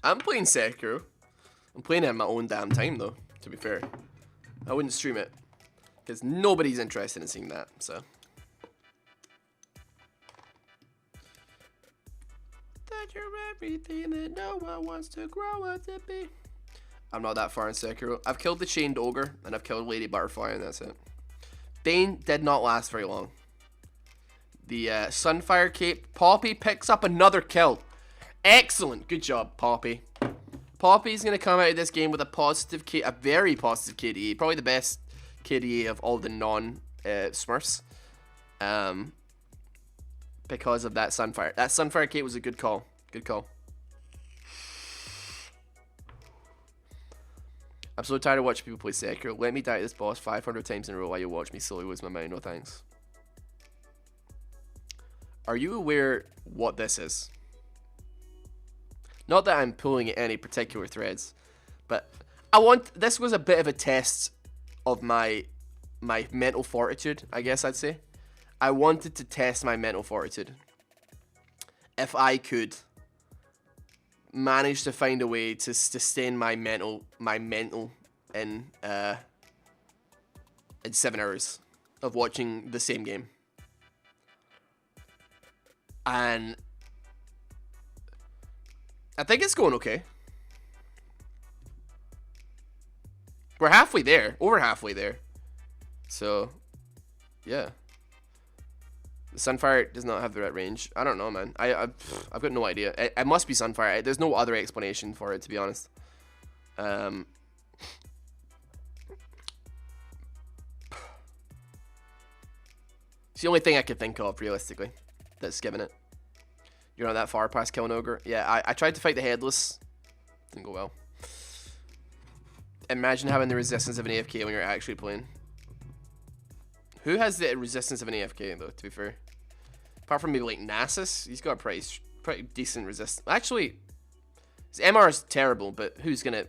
S1: I'm playing Sekiro. I'm playing it in my own damn time though, to be fair. I wouldn't stream it. Because nobody's interested in seeing that, so. That you're everything that no one wants to grow up to be. I'm not that far in Sekiro. I've killed the Chained Ogre, and I've killed Lady Butterfly, and that's it. Bane did not last very long. The Sunfire Cape. Poppy picks up another kill. Excellent. Good job, Poppy. Poppy's going to come out of this game with a very positive KDA. Probably the best KDA of all the non-Smurfs. Because of that Sunfire. That Sunfire Cape was a good call. Good call. I'm so tired of watching people play Sekiro. Let me die to this boss 500 times in a row while you watch me slowly lose my mind. No thanks. Are you aware what this is? Not that I'm pulling at any particular threads, but this was a bit of a test of my mental fortitude, I guess I'd say. I wanted to test my mental fortitude. If I could manage to find a way to sustain my mental in 7 hours of watching the same game. And I think it's going okay. We're halfway there. Over halfway there. So, yeah. The Sunfire does not have the right range. I don't know, man. I've got no idea. It must be Sunfire. There's no other explanation for it, to be honest. It's the only thing I could think of, realistically, that's given it. You're not that far past killing Ogre. Yeah, I tried to fight the Headless. Didn't go well. Imagine having the resistance of an AFK when you're actually playing. Who has the resistance of an AFK, though, to be fair? Apart from maybe, like, Nasus, he's got a pretty decent resistance. Actually, his MR is terrible, but who's gonna...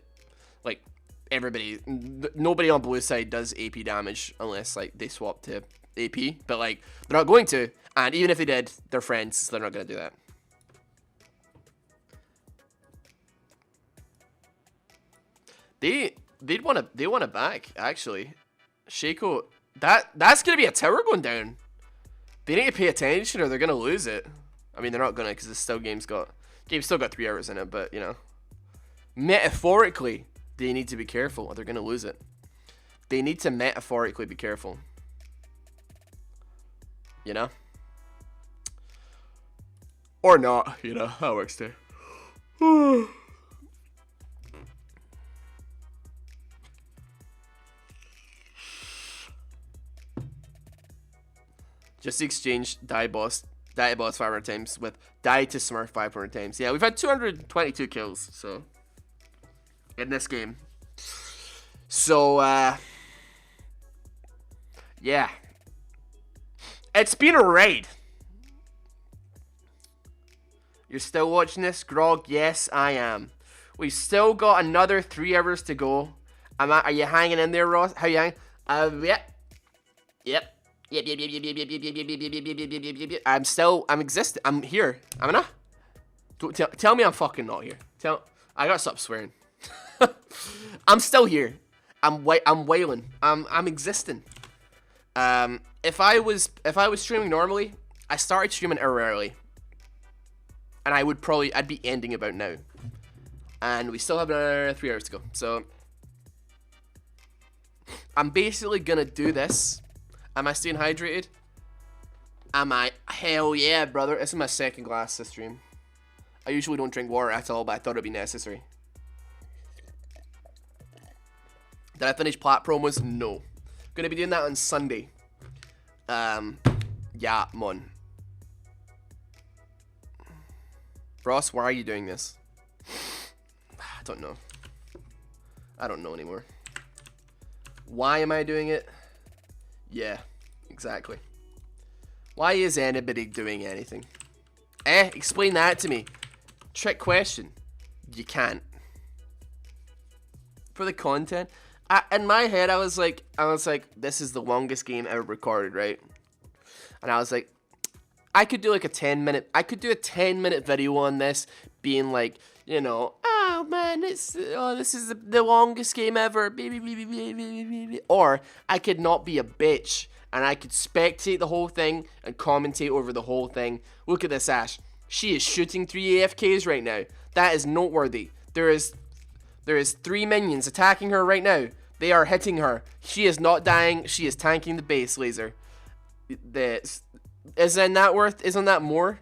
S1: Like, nobody on blue side does AP damage unless, like, they swap to AP. But, like, they're not going to. And even if they did, they're friends, so they're not gonna do that. They want it back, actually. Shaco, that's gonna be a tower going down. They need to pay attention or they're gonna lose it. I mean, they're not gonna, because the game's still got 3 hours in it, but you know, metaphorically, they need to be careful or they're gonna lose it. They need to metaphorically be careful. You know, or not. You know, that works too. Just exchange die boss 500 times with die to Smurf 500 times. Yeah, we've had 222 kills, so in this game. So yeah. It's been a raid. You're still watching this, Grog? Yes, I am. We've still got another 3 hours to go. Are you hanging in there, Ross? How you hanging? Yep. Yep. Yep. I'm existing. I'm here. I'm not. Tell me I'm fucking not here. I gotta stop swearing. I'm still here. I'm wailing. I'm existing. If I was streaming normally, I started streaming early. And I'd be ending about now. And we still have another 3 hours to go. So I'm basically gonna do this. Am I staying hydrated? Am I? Hell yeah, brother. This is my second glass this stream. I usually don't drink water at all, but I thought it'd be necessary. Did I finish plat promos? No. Gonna be doing that on Sunday. Yeah, mon. Ross, why are you doing this? I don't know. I don't know anymore. Why am I doing it? Yeah, exactly. Why is anybody doing anything? Explain that to me. Trick question. You can't. For the content, in my head, I was like, this is the longest game ever recorded, right? And I was like, I could do like a 10-minute, I could do a 10-minute video on this, being like, you know, oh man, this is the longest game ever, or I could not be a bitch, and I could spectate the whole thing and commentate over the whole thing. Look at this Ash. She is shooting 3 AFKs right now. That is noteworthy. There is 3 minions attacking her right now. They are hitting her. She is not dying. She is tanking the base laser. Isn't that more?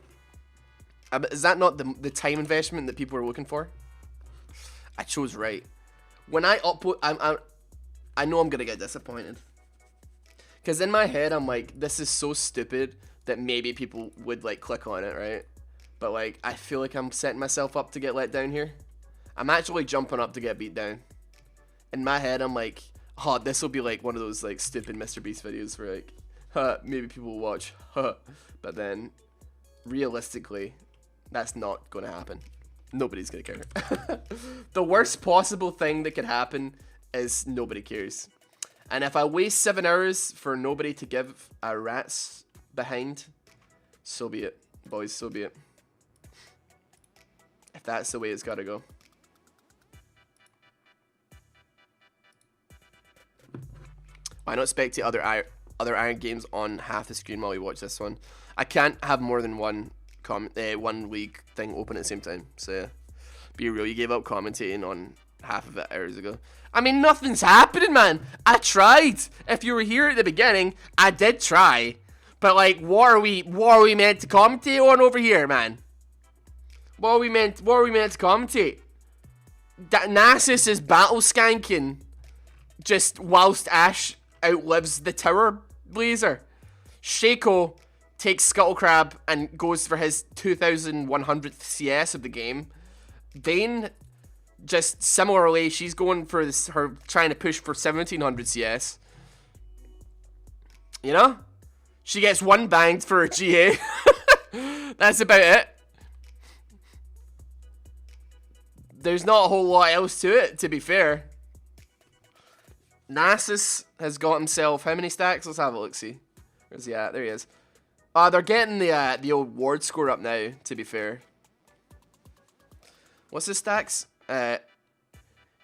S1: Is that not the time investment that people are looking for? I chose right. When I upload, I know I'm gonna get disappointed. Cause in my head I'm like, this is so stupid that maybe people would like click on it, right? But like, I feel like I'm setting myself up to get let down here. I'm actually jumping up to get beat down. In my head I'm like, oh, this will be like one of those like stupid Mr. Beast videos where like, maybe people will watch, but then realistically, that's not gonna happen. Nobody's gonna care. The worst possible thing that could happen is nobody cares. And if I waste 7 hours for nobody to give a rat's behind, so be it, boys, so be it. If that's the way it's gotta go. Why not spectate other Iron games on half the screen while we watch this one? I can't have more than one league thing open at the same time. So yeah. Be real, you gave up commentating on half of it hours ago. I mean, nothing's happening, man. I tried. If you were here at the beginning, I did try. But like, what are we meant to commentate on over here, man? What are we meant to commentate? That Nasus is battle skanking just whilst Ash outlives the tower blazer. Shaco takes Scuttle Crab and goes for his 2100th CS of the game. Vayne, just similarly, she's going for this, her trying to push for 1700 CS. You know? She gets one banged for her GA. That's about it. There's not a whole lot else to it, to be fair. Nasus has got himself how many stacks? Let's have a look, see. Where's he at? There he is. They're getting the old ward score up now, to be fair. What's his stacks?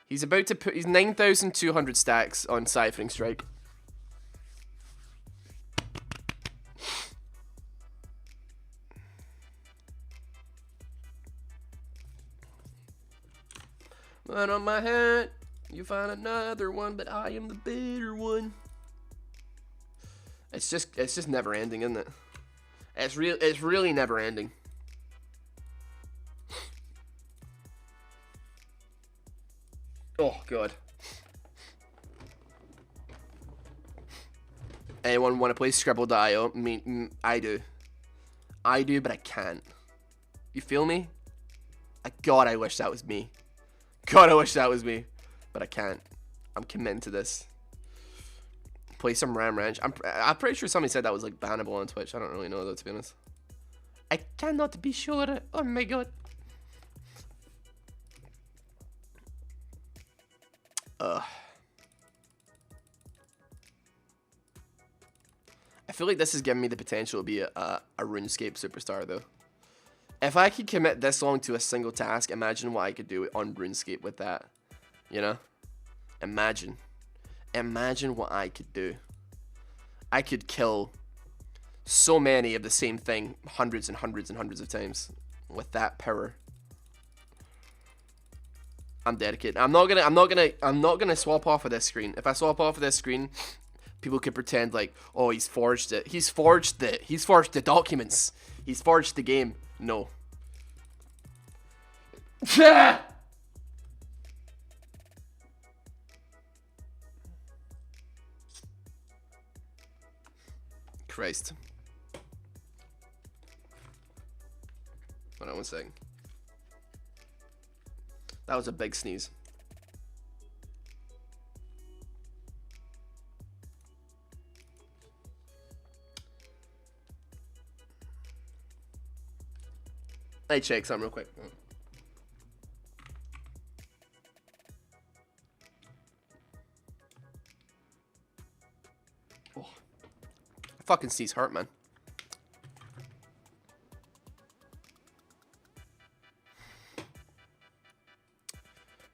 S1: He's about to put, he's 9,200 stacks on Ciphering Strike. Right on my head, you find another one, but I am the better one. It's just never ending, isn't it? It's really never ending. Oh god. Anyone want to play Scribble.io? I do. I do, but I can't. You feel me? God, I wish that was me. God, I wish that was me. But I can't. I'm committing to this. Play some Ram Ranch. I'm pretty sure somebody said that was like bannable on Twitch. I don't really know though, to be honest. I cannot be sure. Oh my god. I feel like this is giving me the potential to be a RuneScape superstar though. If I could commit this long to a single task, imagine what I could do on RuneScape with that. You know? Imagine. Imagine what I could do. I could kill so many of the same thing hundreds and hundreds and hundreds of times with that power. I'm dedicated. I'm not gonna swap off of this screen. If I swap off of this screen, people could pretend like, oh, he's forged it. He's forged it. He's forged the documents. He's forged the game. No. Christ. Hold on one second. That was a big sneeze. Let me check something real quick. Oh. Fucking sneeze hurt, man.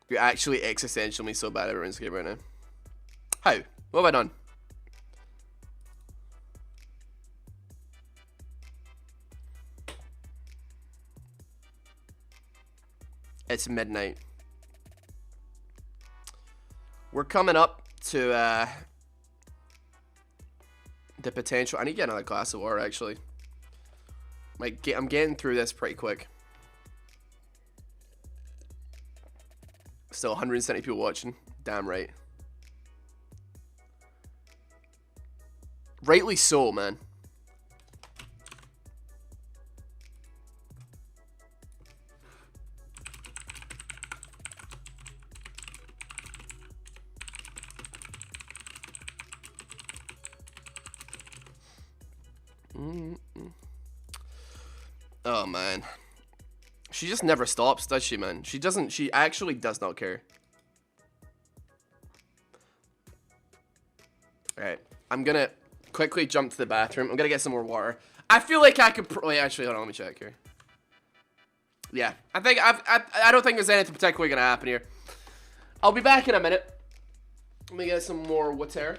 S1: You're actually existentially so bad at RuneScape right now. How? What have I done? It's midnight. We're coming up to the potential. I need to get another glass of water, actually. I'm getting through this pretty quick. Still 170 people watching. Damn right. Rightly so, man. Oh, man. She just never stops, does she, man? She doesn't. She actually does not care. Alright. I'm gonna quickly jump to the bathroom. I'm gonna get some more water. I feel like I could wait, actually, hold on. Let me check here. Yeah. I don't think there's anything particularly gonna happen here. I'll be back in a minute. Let me get some more water.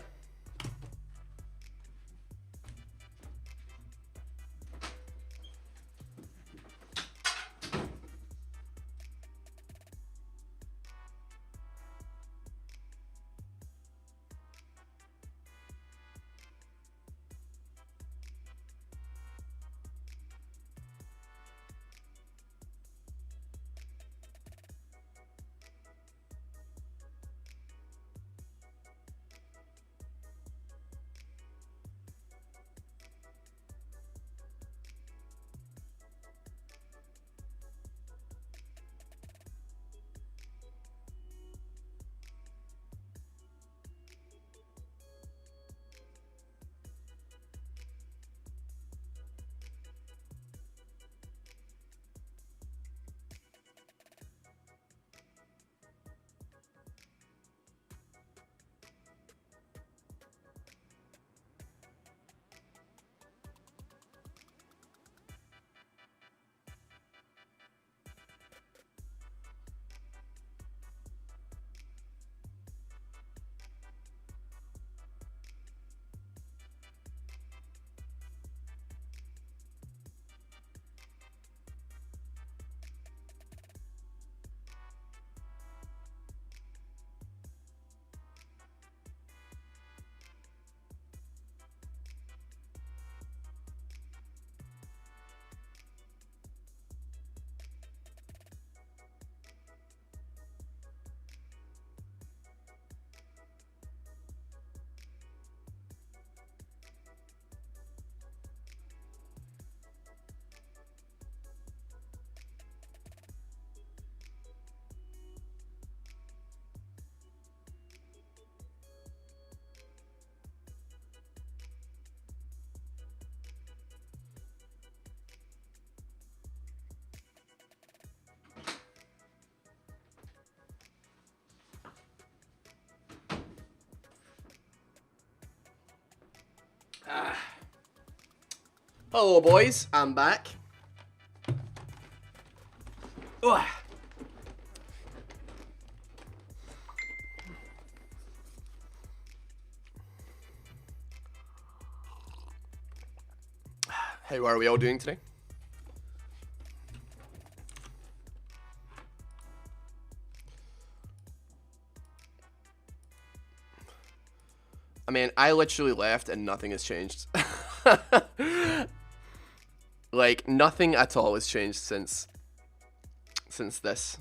S1: Hello, boys. I'm back. Ugh. How are we all doing today? I mean, I literally left and nothing has changed. Like, nothing at all has changed since this.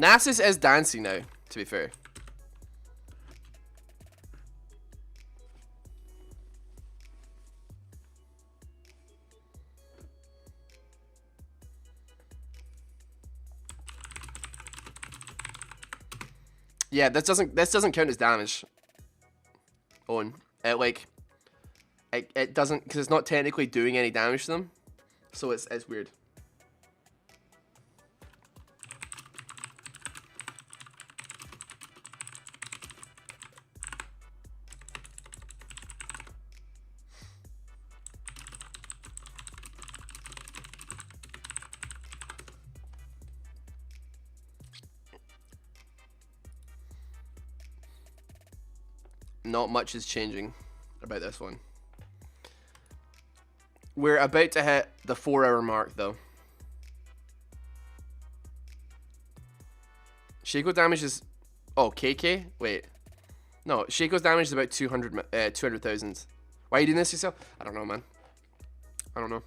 S1: Nasus is dancing now, to be fair. Yeah, this doesn't count as damage. Owen, it doesn't, because it's not technically doing any damage to them, so it's weird. Not much is changing about this one. We're about to hit the 4-hour mark, though. Shaco damage is... Oh, KK? Wait. No, Shaco's damage is about 200,000. Why are you doing this yourself? I don't know, man. I don't know.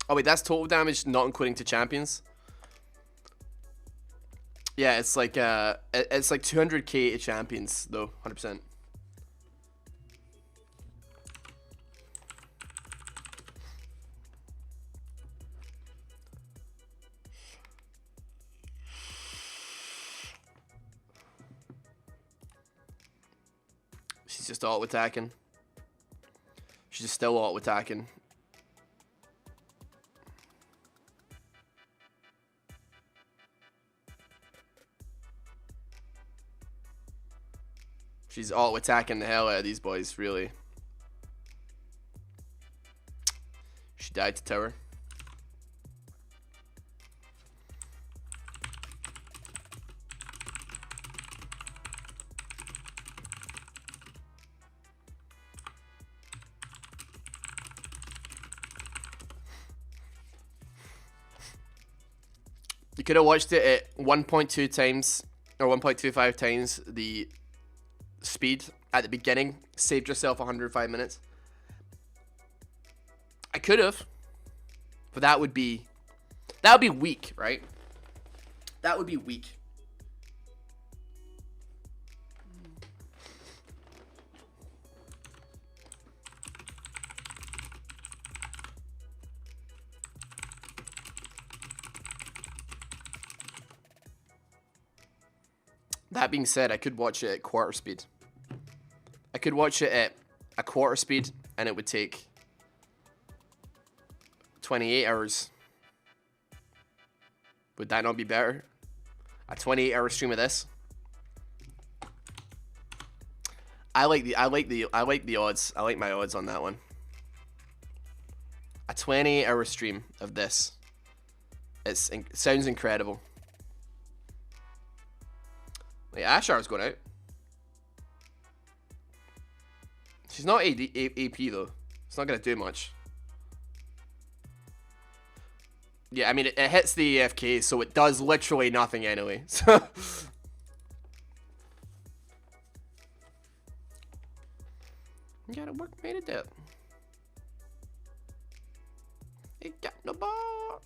S1: Oh, wait, that's total damage, not including to champions? Yeah, it's like 200k to champions though, 100%. She's just auto attacking. She's just still auto attacking. She's auto-attacking the hell out of these boys, really. She died to tower. You could have watched it at 1.2 times, or 1.25 times the speed at the beginning, saved yourself 105 minutes. I could have, but that would be weak, right? That would be weak. That being said, I could watch it at quarter speed. I could watch it at a quarter speed and it would take 28 hours. Would that not be better? A 28-hour stream of this? I like the odds. I like my odds on that one. A 28-hour stream of this. It sounds incredible. Wait, Ashar's going out. She's not AP though. It's not going to do much. Yeah, I mean, it hits the AFK, so it does literally nothing anyway. So you gotta work, made it up. It got no ball.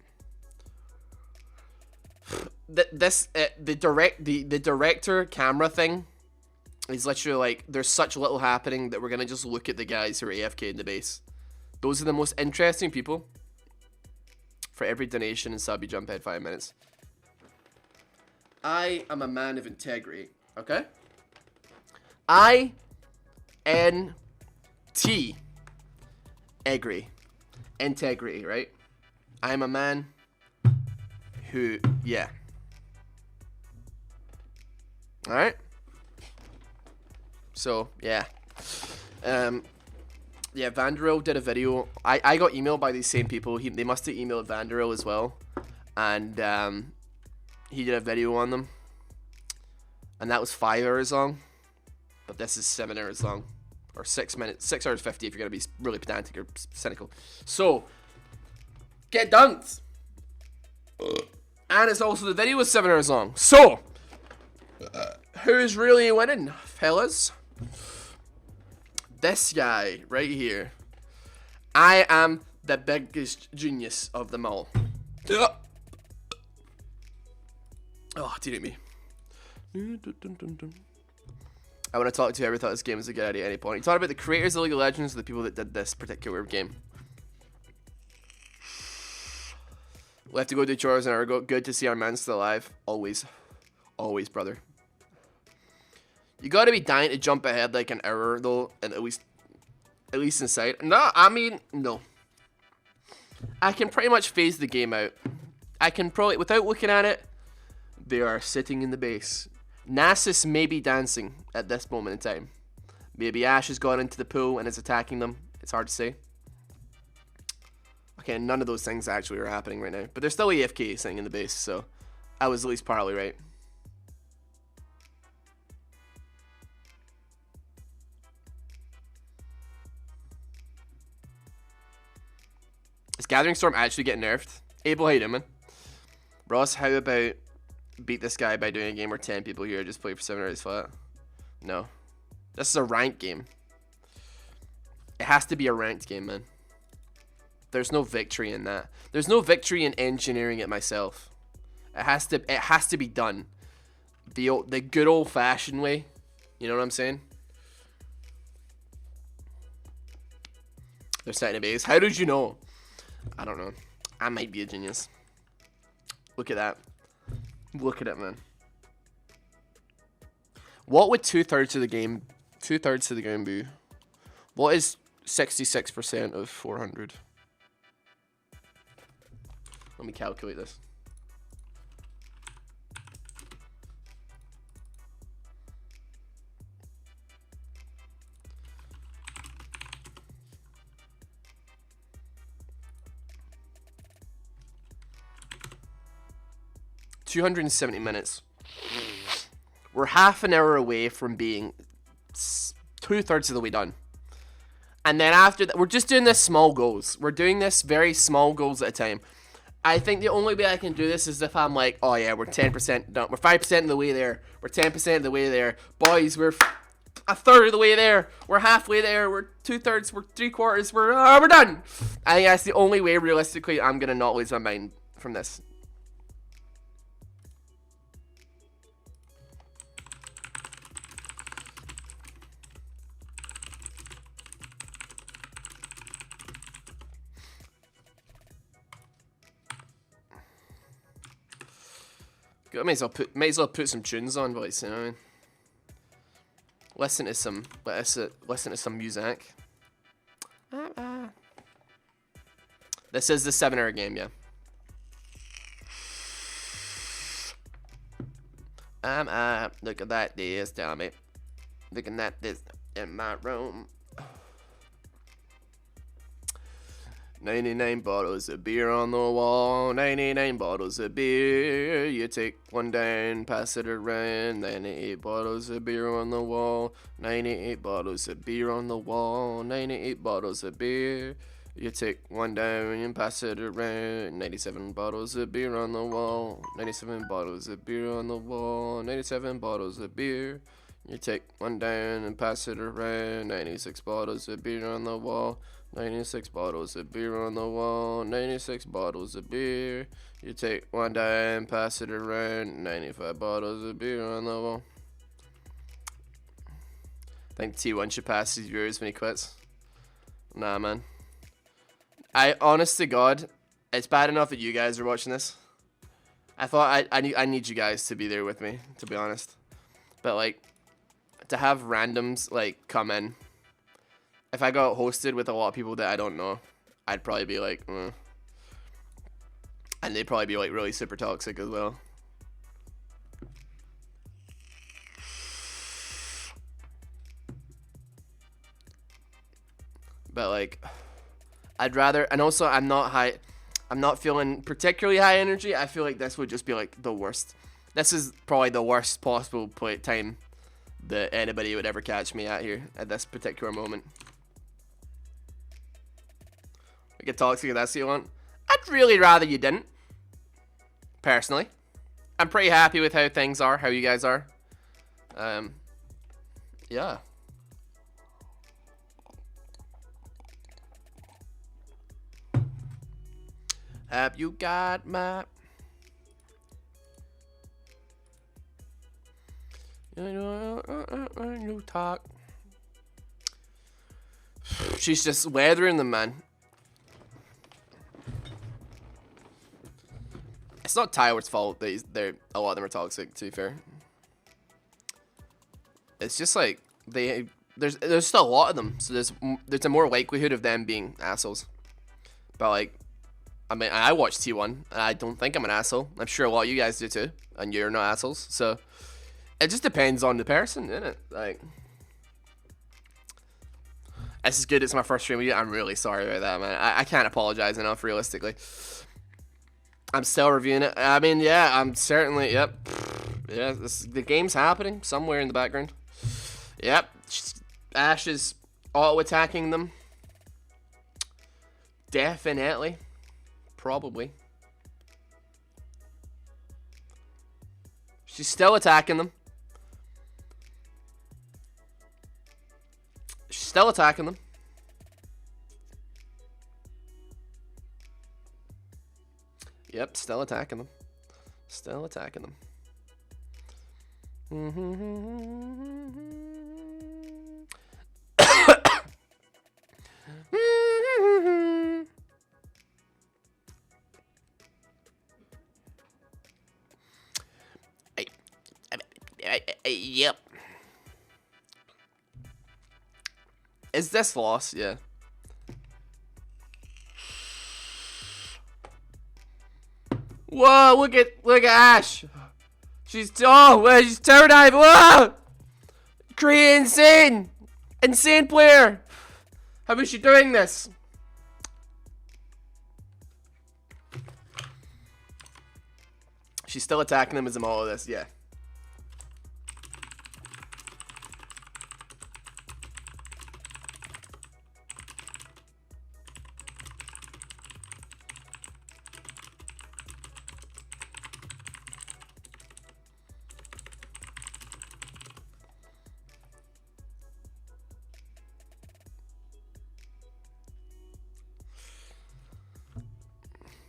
S1: The director camera thing is literally like, there's such little happening that we're gonna just look at the guys who are AFK in the base. Those are the most interesting people. For every donation and sub, you jump ahead 5 minutes. I am a man of integrity, okay? I-N-T agree. Integrity, right? I'm a man who, yeah. Alright? So, yeah. Yeah, Vanderil did a video. I got emailed by these same people. They must have emailed Vanderil as well. And he did a video on them. And that was 5 hours long. But this is 7 hours long. Or 6 minutes. 6 hours 50 if you're going to be really pedantic or cynical. So, get dunked. And it's also, the video was 7 hours long. So, who's really winning, fellas? This guy right here. I am the biggest genius of them all. Oh, dear me. I want to talk to whoever thought this game was a good idea at any point. You talk about the creators of League of Legends or the people that did this particular game? We have to go do chores an hour ago. Good to see our man still alive. Always. Always, brother. You gotta be dying to jump ahead like an hour, though, and at least in sight. No, I mean, no. I can pretty much phase the game out. I can probably, without looking at it, they are sitting in the base. Nasus may be dancing at this moment in time. Maybe Ashe has gone into the pool and is attacking them. It's hard to say. Okay, none of those things actually are happening right now. But they're still AFK sitting in the base, so I was at least partly right. Is Gathering Storm actually getting nerfed? Abel, how you doing, man? Ross, how about beat this guy by doing a game where 10 people here just play for 7 hours flat? No. This is a ranked game. It has to be a ranked game, man. There's no victory in that. There's no victory in engineering it myself. It has to be done the good old-fashioned way. You know what I'm saying? They're setting a base. How did you know? I don't know. I might be a genius. Look at that. Look at it, man. What would 2/3 of the game be? What is 66% of 400? Let me calculate this. $270 minutes. We're half an hour away from being 2/3 of the way done. And then after that, we're just doing this small goals. We're doing this very small goals at a time. I think the only way I can do this is if I'm like, oh yeah, we're 10% done. We're 5% of the way there. We're 10% of the way there. Boys, we're a third of the way there. We're halfway there. We're 2/3. We're 3/4. We're done. I think that's the only way, realistically, I'm going to not lose my mind from this. I may as well put some tunes on, boys. You know what I mean? Listen to some music. This is the 7-hour game, yeah. Look at that, this, damn it. Looking at this in my room. 99 bottles of beer on the wall, 99 bottles of beer. You take one down, pass it around. 98 bottles of beer on the wall, 98 bottles of beer on the wall, 98 bottles of beer. You take one down and pass it around. 97 bottles of beer on the wall, 97 bottles of beer on the wall, 97 bottles of beer. You take one down and pass it around. 96 bottles of beer on the wall, 96 bottles of beer on the wall, 96 bottles of beer. You take one down, pass it around. 95 bottles of beer on the wall. I think T1 should pass his viewers when he quits. Nah, man. Honest to God, it's bad enough that you guys are watching this. I thought I need you guys to be there with me, to be honest. But like, to have randoms like come in. If I got hosted with a lot of people that I don't know, I'd probably be like, and they'd probably be like really super toxic as well. But like, I'd rather, and also I'm not feeling particularly high energy. I feel like this would just be like the worst. This is probably the worst possible time that anybody would ever catch me at here at this particular moment. Get toxic if that's what you want. I'd really rather you didn't. Personally. I'm pretty happy with how things are, how you guys are. Yeah. Have you got my... cock. She's just weathering them, man. It's not Tyler's fault that a lot of them are toxic, to be fair. It's just like there's still a lot of them, so there's a more likelihood of them being assholes. But like, I mean, I watch T1 and I don't think I'm an asshole. I'm sure a lot of you guys do too, and you're not assholes. So it just depends on the person, isn't it? Like, this is good. It's my first stream with you. I'm really sorry about that, man. I can't apologize enough, realistically. I'm still reviewing it. I mean, yeah, I'm certainly, yep. Yeah, the game's happening somewhere in the background. Yep. Ash is auto-attacking them. Definitely. Probably. She's still attacking them. She's still attacking them. Yep, still attacking them. Still attacking them. Yep. Is this loss? Yeah. Whoa! Look at Ash. She's tower dive. Whoa! Korea insane player. How is she doing this? She's still attacking him as I'm all of this. Yeah.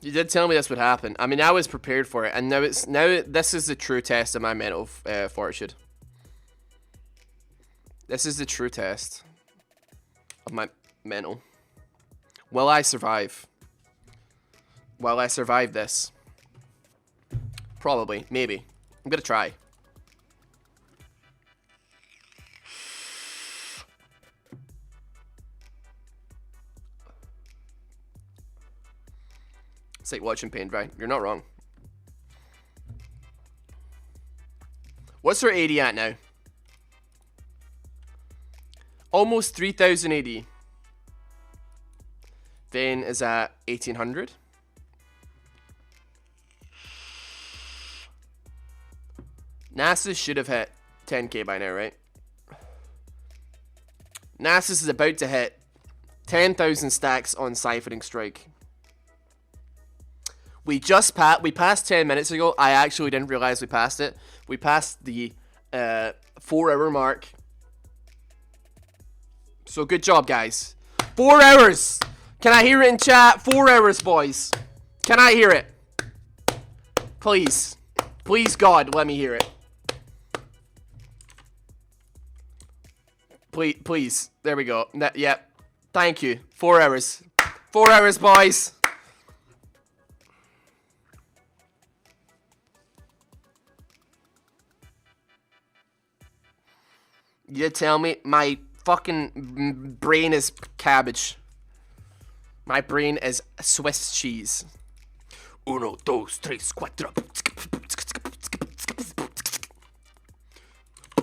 S1: You did tell me this would happen. I mean, I was prepared for it, and now this is the true test of my mental fortitude. This is the true test of my mental. Will I survive? Will I survive this? Probably, maybe. I'm gonna try. It's like watching paint dry. You're not wrong. What's her AD at now? Almost 3,000 AD. Vayne is at 1,800. Nasus should have hit 10k by now, right? Nasus is about to hit 10,000 stacks on Ciphering Strike. We passed 10 minutes ago. I actually didn't realize we passed it. We passed the 4-hour mark. So good job, guys. 4 hours. Can I hear it in chat? 4 hours, boys. Can I hear it? Please. Please, God, let me hear it. Please. There we go. Yep. Thank you. 4 hours. 4 hours, boys. You tell me my fucking brain is cabbage. My brain is Swiss cheese. Uno, dos, tres, cuatro.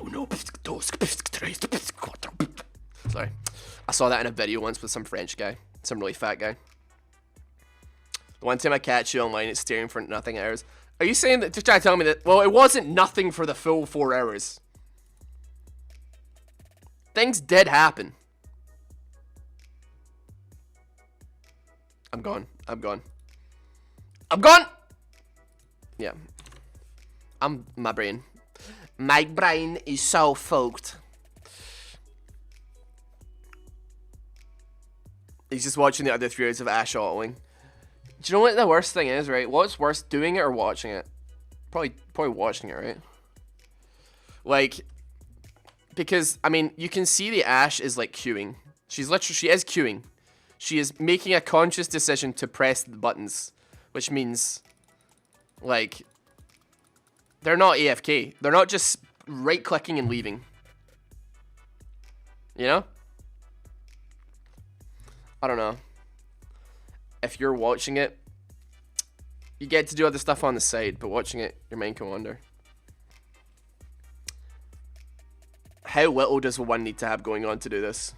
S1: Uno, dos, tres, cuatro. Sorry. I saw that in a video once with some French guy. Some really fat guy. The one time I catch you online, it's staring for nothing hours. Are you saying that, just trying to tell me that, well, it wasn't nothing for the full 4 hours. Things did happen. I'm gone. I'm gone. I'm gone! Yeah. My brain. My brain is so fucked. He's just watching the other 3 hours of Ash autoing. Do you know what the worst thing is, right? What's worse, doing it or watching it? Probably watching it, right? Like, because I mean, you can see the Ashe is like queuing. She is queuing. She is making a conscious decision to press the buttons, which means, like, they're not AFK. They're not just right-clicking and leaving. You know? I don't know. If you're watching it, you get to do other stuff on the side, but watching it, your mind can wander. How little does one need to have going on to do this?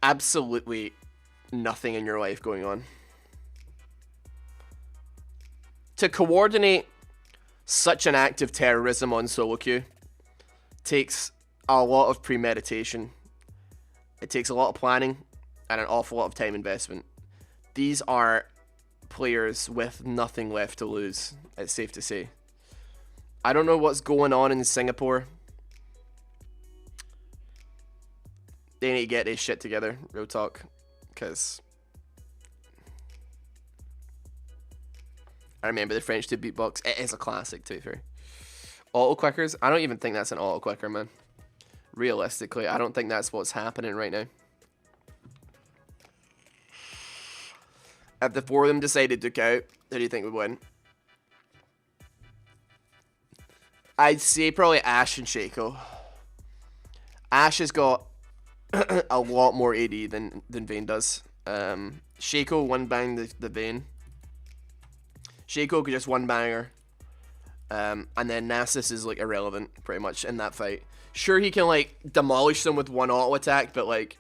S1: Absolutely nothing in your life going on. To coordinate such an act of terrorism on solo queue takes a lot of premeditation. It takes a lot of planning and an awful lot of time investment. These are players with nothing left to lose, it's safe to say. I don't know what's going on in Singapore. They need to get their shit together, real talk, because I remember the French did beatbox. It is a classic, to be fair. Auto clickers? I don't even think that's an auto clicker, man. Realistically, I don't think that's what's happening right now. If the four of them decided to go out, who do you think would win? I'd say probably Ashe and Shaco. Ashe has got a lot more AD than Vayne does. Shaco one-bang the Vayne. Shaco could just one-bang her. And then Nasus is like irrelevant, pretty much, in that fight. Sure, he can like demolish them with one auto attack, but like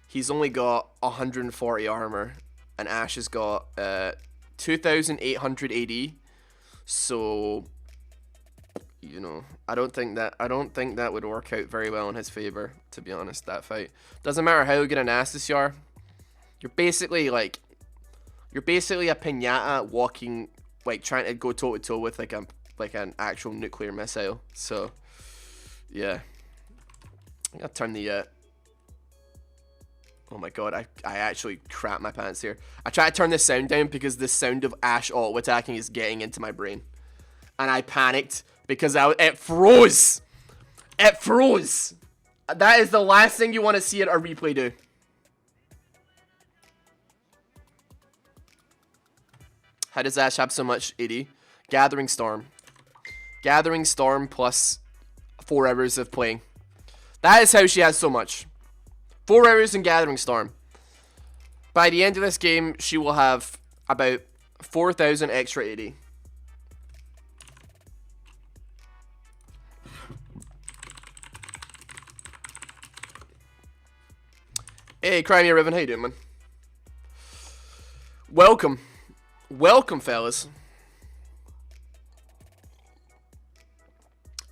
S1: he's only got 140 armor, and Ashe has got 2,800 AD. So, you know, I don't think that would work out very well in his favor, to be honest. That fight doesn't matter how good an Nasus you are. You're basically a pinata walking, like trying to go toe to toe with like an actual nuclear missile. So, yeah, I gotta turn the. Oh my god, I actually crap my pants here. I try to turn the sound down because the sound of Ashe auto attacking is getting into my brain, and I panicked because it froze. It froze. That is the last thing you want to see at a replay do. How does Ashe have so much AD? Gathering Storm. Gathering Storm plus 4 hours of playing. That is how she has so much. 4 hours in Gathering Storm. By the end of this game, she will have about 4,000 extra AD. Hey, Crimea Riven, how you doing, man? Welcome. Welcome, fellas.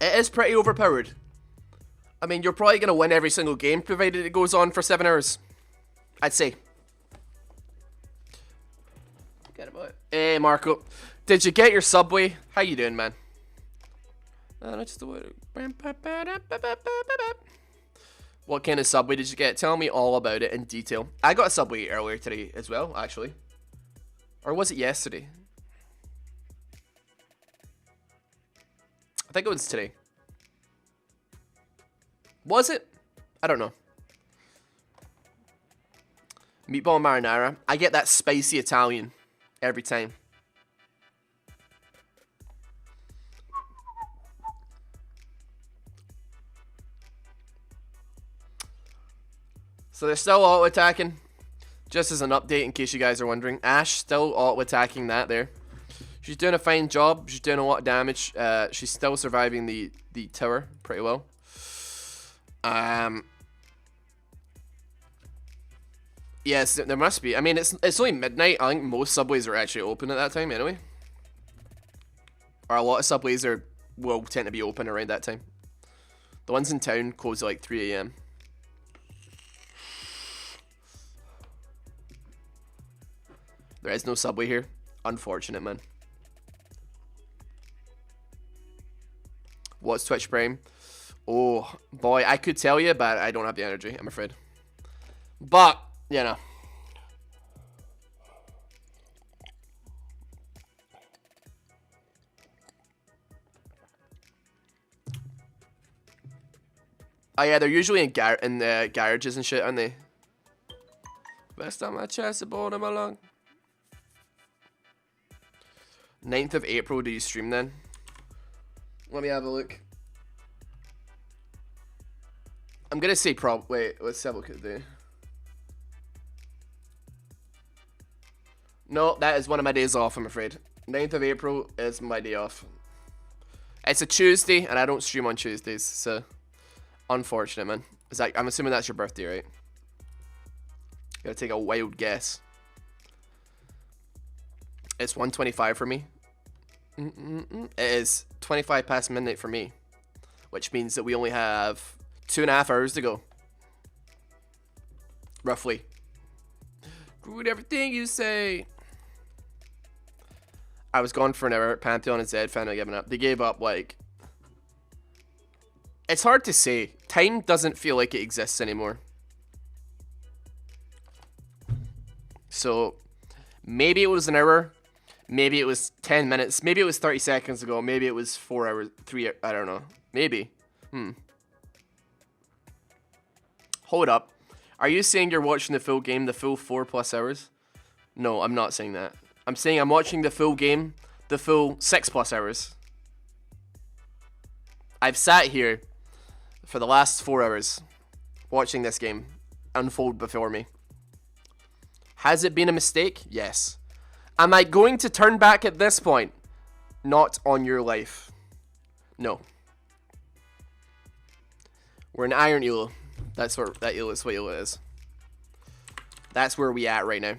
S1: It is pretty overpowered. I mean, you're probably going to win every single game, provided it goes on for 7 hours. I'd say. Forget about it. Hey, Marco. Did you get your Subway? How you doing, man? What kind of Subway did you get? Tell me all about it in detail. I got a Subway earlier today as well, actually. Or was it yesterday? I think it was today. Was it? I don't know. Meatball marinara. I get that spicy Italian every time. So they're still auto-attacking. Just as an update in case you guys are wondering. Ashe still auto-attacking that there. She's doing a fine job. She's doing a lot of damage. She's still surviving the tower pretty well. Yes, there must be. I mean, it's only midnight. I think most subways are actually open at that time anyway. Or a lot of subways will tend to be open around that time. The ones in town close at like 3 AM. There is no subway here. Unfortunate, man. What's Twitch Prime? Oh, boy, I could tell you, but I don't have the energy, I'm afraid. But, you know. Oh yeah, they're usually in garages and shit, aren't they? Best on my chest, a bone in my lung. 9th of April, do you stream then? Let me have a look. I'm gonna say wait, let's have a look at the... No, that is one of my days off, I'm afraid. 9th of April is my day off. It's a Tuesday, and I don't stream on Tuesdays, so... Unfortunate, man. I'm assuming that's your birthday, right? Gotta take a wild guess. It's 1:25 for me. It is 25 past midnight for me. Which means that we only have 2.5 hours to go. Roughly. Good everything you say. I was gone for an hour. Pantheon and Zed finally giving up. They gave up, like... It's hard to say. Time doesn't feel like it exists anymore. So, maybe it was an hour. Maybe it was 10 minutes. Maybe it was 30 seconds ago. Maybe it was 4 hours. 3 I don't know. Maybe. Hold up. Are you saying you're watching the full game, the full 4+ hours? No, I'm not saying that. I'm saying I'm watching the full game, the full 6+ hours. I've sat here for the last 4 hours watching this game unfold before me. Has it been a mistake? Yes. Am I going to turn back at this point? Not on your life. No. We're in Iron Elo. That's what Elo is. That's where we at right now.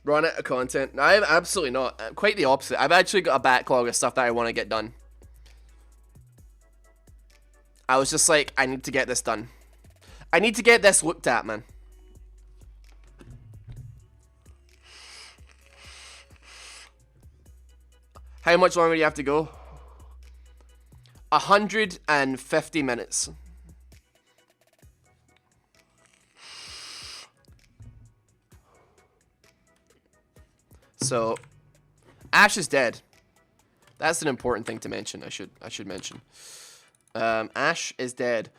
S1: Run out of content. No, I'm absolutely not. Quite the opposite. I've actually got a backlog of stuff that I want to get done. I was just like, I need to get this done. I need to get this looked at, man. How much longer do you have to go? 150 minutes. So, Ash is dead. That's an important thing to mention. I should mention. Ash is dead.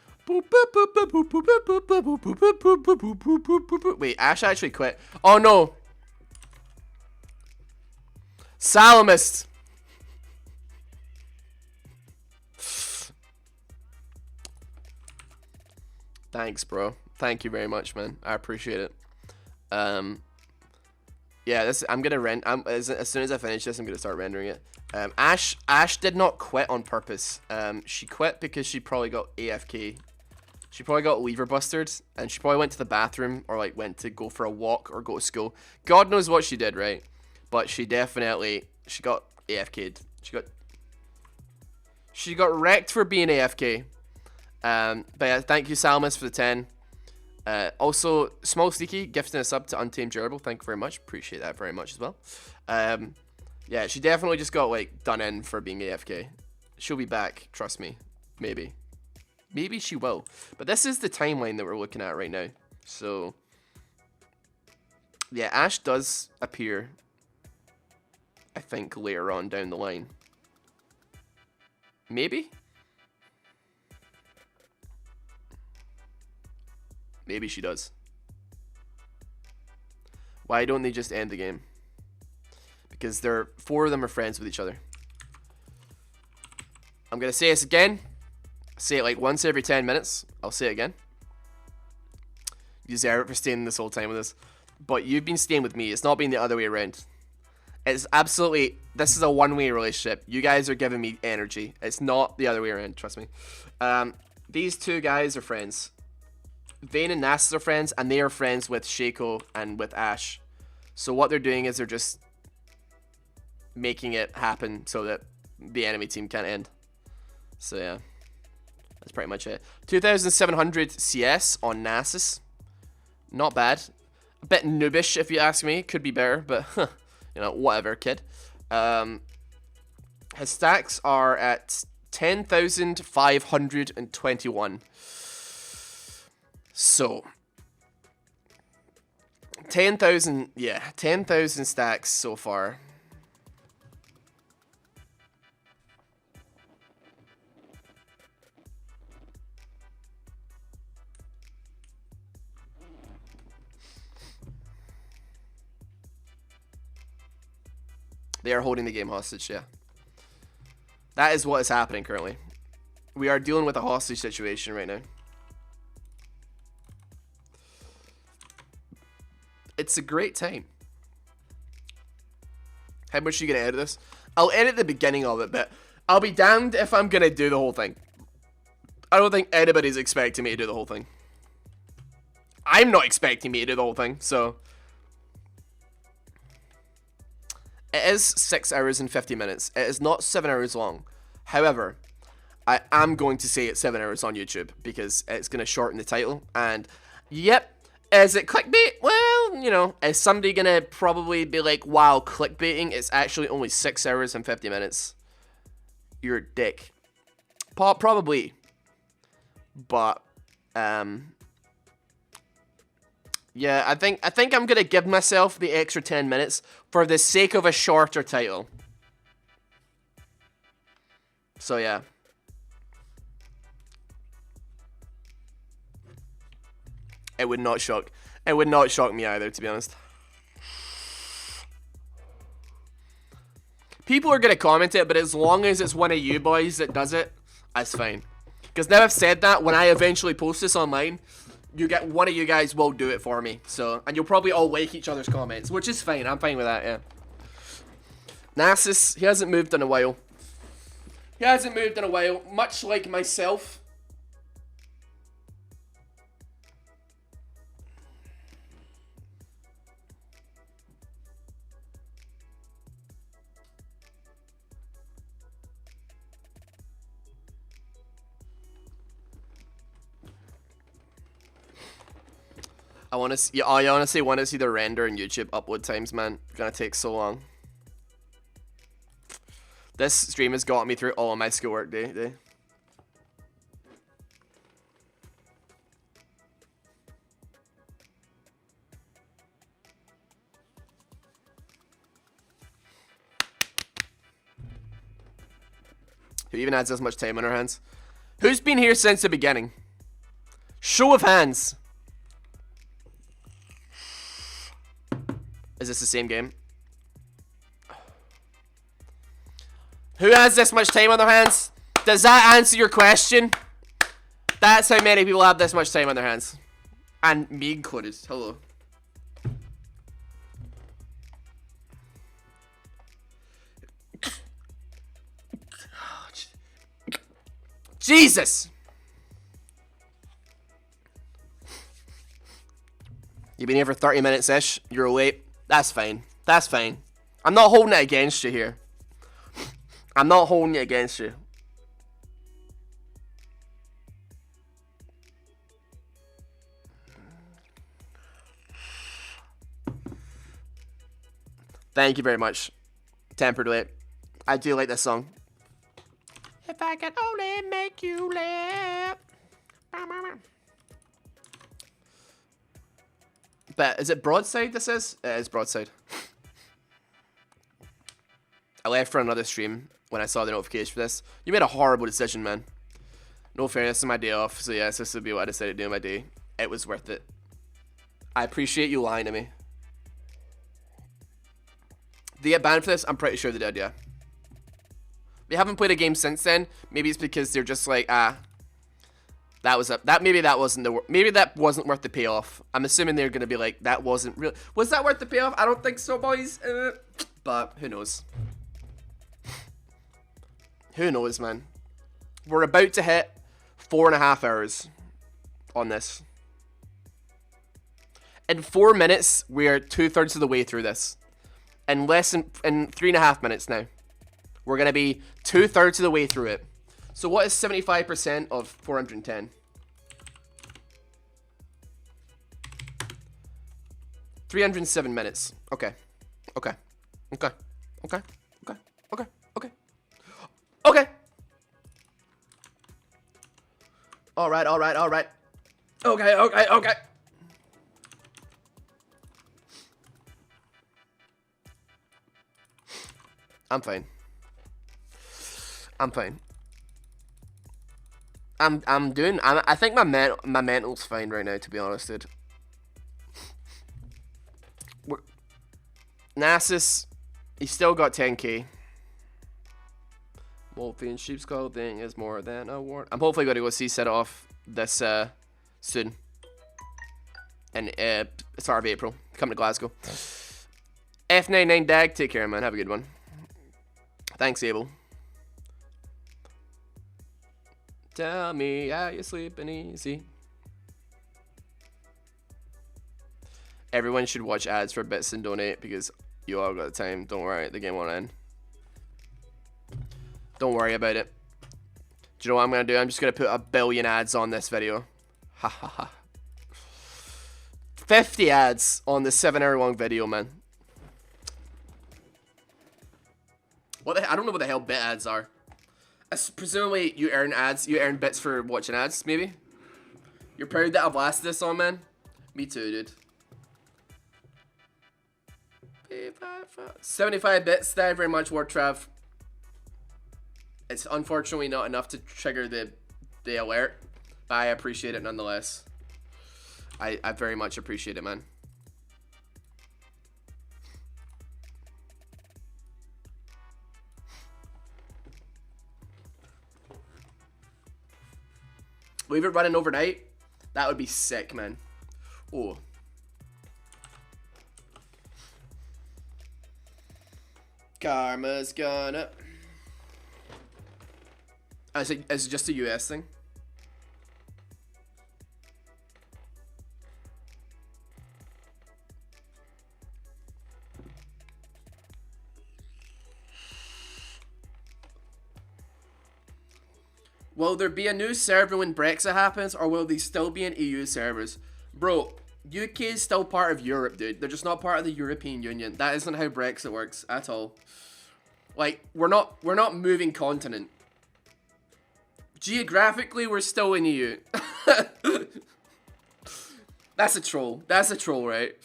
S1: Wait, Ash actually quit. Oh no. Salamist. Thanks, bro. Thank you very much, man. I appreciate it. Yeah, I'm gonna as soon as I finish this, I'm gonna start rendering it. Ash did not quit on purpose. She quit because she probably got AFK. She probably got lever busted, and she probably went to the bathroom or like went to go for a walk or go to school. God knows what she did, right? But she got AFK'd. She got wrecked for being AFK. But yeah, thank you, Salmas, for the 10. Also, Small Sneaky gifting a sub to Untamed Gerbil. Thank you very much. Appreciate that very much as well. Yeah, she definitely just got like done in for being AFK. She'll be back, trust me. Maybe. Maybe she will. But this is the timeline that we're looking at right now. So, yeah, Ash does appear, I think, later on down the line. Maybe? Maybe she does. Why don't they just end the game? Because 4 of them are friends with each other. I'm going to say this again. I say it like once every 10 minutes. I'll say it again. You deserve it for staying this whole time with us. But you've been staying with me. It's not been the other way around. It's absolutely... This is a one-way relationship. You guys are giving me energy. It's not the other way around. Trust me. These 2 guys are friends. Vayne and Nasus are friends, and they are friends with Shaco and with Ash. So what they're doing is they're just making it happen so that the enemy team can't end. So yeah, that's pretty much it. 2,700 CS on Nasus. Not bad. A bit noobish if you ask me. Could be better, but you know, whatever, kid. His stacks are at 10,521. So 10,000, yeah, 10,000 stacks so far. They are holding the game hostage, yeah. That is what is happening currently. We are dealing with a hostage situation right now. It's a great time. How much are you going to edit this? I'll edit the beginning of it, but I'll be damned if I'm going to do the whole thing. I don't think anybody's expecting me to do the whole thing. I'm not expecting me to do the whole thing, so... It is 6 hours and 50 minutes. It is not 7 hours long. However, I am going to say it's 7 hours on YouTube because it's going to shorten the title. And, yep, is it clickbait? Well, you know, is somebody going to probably be like, wow, clickbaiting? It's actually only 6 hours and 50 minutes. You're a dick. Probably. But, yeah, I think I'm going to give myself the extra 10 minutes for the sake of a shorter title. So, yeah. It would not shock me either, to be honest. People are going to comment it, but as long as it's one of you boys that does it, that's fine. Because now I've said that, when I eventually post this online, one of you guys will do it for me. So, and you'll probably all like each other's comments, which is fine. I'm fine with that, yeah. Nasus, he hasn't moved in a while. He hasn't moved in a while, much like myself. I honestly want to see the render and YouTube upload times, man. It's gonna take so long. This stream has got me through all of my schoolwork day. Who even has this much time on our hands? Who's been here since the beginning? Show of hands. Is this the same game? Who has this much time on their hands? Does that answer your question? That's how many people have this much time on their hands. And me included. Hello. Jesus! You've been here for 30 minutes-ish. You're late. That's fine. That's fine. I'm not holding it against you here. I'm not holding it against you. Thank you very much. Tempered late. I do like this song. If I could only make you laugh. But is it Broadside this is? It is Broadside. I left for another stream when I saw the notification for this. You made a horrible decision, man. No fairness, this is my day off. So yes, this would be what I decided to do on my day. It was worth it. I appreciate you lying to me. Did they get banned for this? I'm pretty sure they did, yeah. They haven't played a game since then. Maybe it's because they're just like, maybe that wasn't worth the payoff. I'm assuming they're gonna be like, that wasn't real. Was that worth the payoff? I don't think so, boys. But who knows? Who knows, man? We're about to hit 4.5 hours on this. In 4 minutes, we're 2/3 of the way through this. In 3.5 minutes now. We're gonna be 2/3 of the way through it. So what is 75% of 410? 307 minutes. Okay. Okay. Okay. Okay. Okay. Okay. Okay. Okay. Alright, alright, alright. Okay, okay, okay. I'm fine. I'm fine. I think my mental's fine right now, to be honest, dude. Nasus, He's still got 10k. Wolf in sheep's clothing is more than a warrant. I'm hopefully going to go see set off this soon. And start of April. Come to Glasgow. F99 Dag, take care, man. Have a good one. Thanks, Abel. Tell me how you sleeping easy. Everyone should watch ads for bits and donate because you all got the time. Don't worry, the game won't end. Don't worry about it. Do you know what I'm gonna do? I'm just gonna put a billion ads on this video. Ha ha ha. 50 ads on the 7-hour long video, man. What the I don't know what the hell bit ads are. Presumably you earn ads. You earn bits for watching ads, maybe. You're proud that I've lasted this on, man. Me too, dude. 75 bits. Thank you very much, Wartrav. It's unfortunately not enough to trigger the alert, but I appreciate it nonetheless. I very much appreciate it, man. Leave it running overnight? That would be sick, man. Oh. Karma's gonna... Is it just a US thing? Will there be a new server when Brexit happens, or will they still be in EU servers? Bro, UK is still part of Europe, dude. They're just not part of the European Union. That isn't how Brexit works at all. Like, we're not moving continent. Geographically, we're still in EU. That's a troll. That's a troll, right?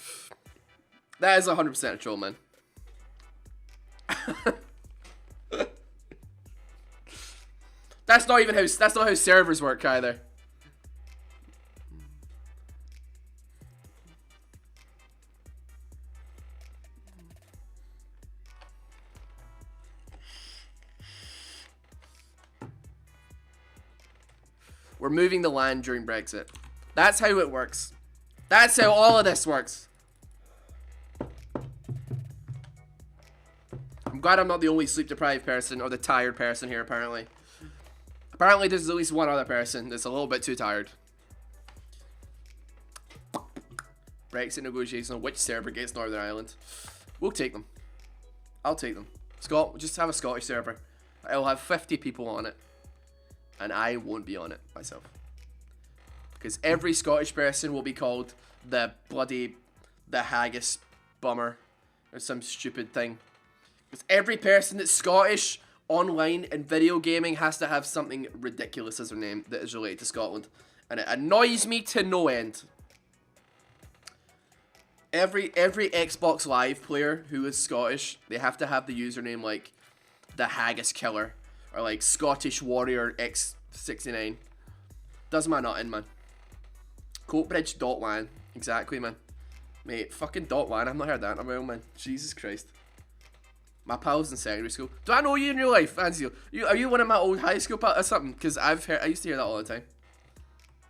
S1: That is 100% a troll, man. That's not how servers work either. We're moving the land during Brexit. That's how it works. That's how all of this works. I'm glad I'm not the only sleep-deprived person or the tired person here, apparently. Apparently, there's at least one other person that's a little bit too tired. Brexit negotiations on which server gets Northern Ireland. We'll take them. I'll take them. Just have a Scottish server. I'll have 50 people on it. And I won't be on it myself. Because every Scottish person will be called the haggis bummer. Or some stupid thing. Because every person that's Scottish online and video gaming has to have something ridiculous as their name that is related to Scotland. And it annoys me to no end. Every Xbox Live player who is Scottish, they have to have the username like the Haggis Killer or like Scottish Warrior X69. Does my not in, man. Coatbridge.LAN. Exactly, man. Mate, fucking .LAN. I've not heard that in a while, man. Jesus Christ. My pals in secondary school. Do I know you in real life, Anzio? Are you one of my old high school pals or something? Because I used to hear that all the time.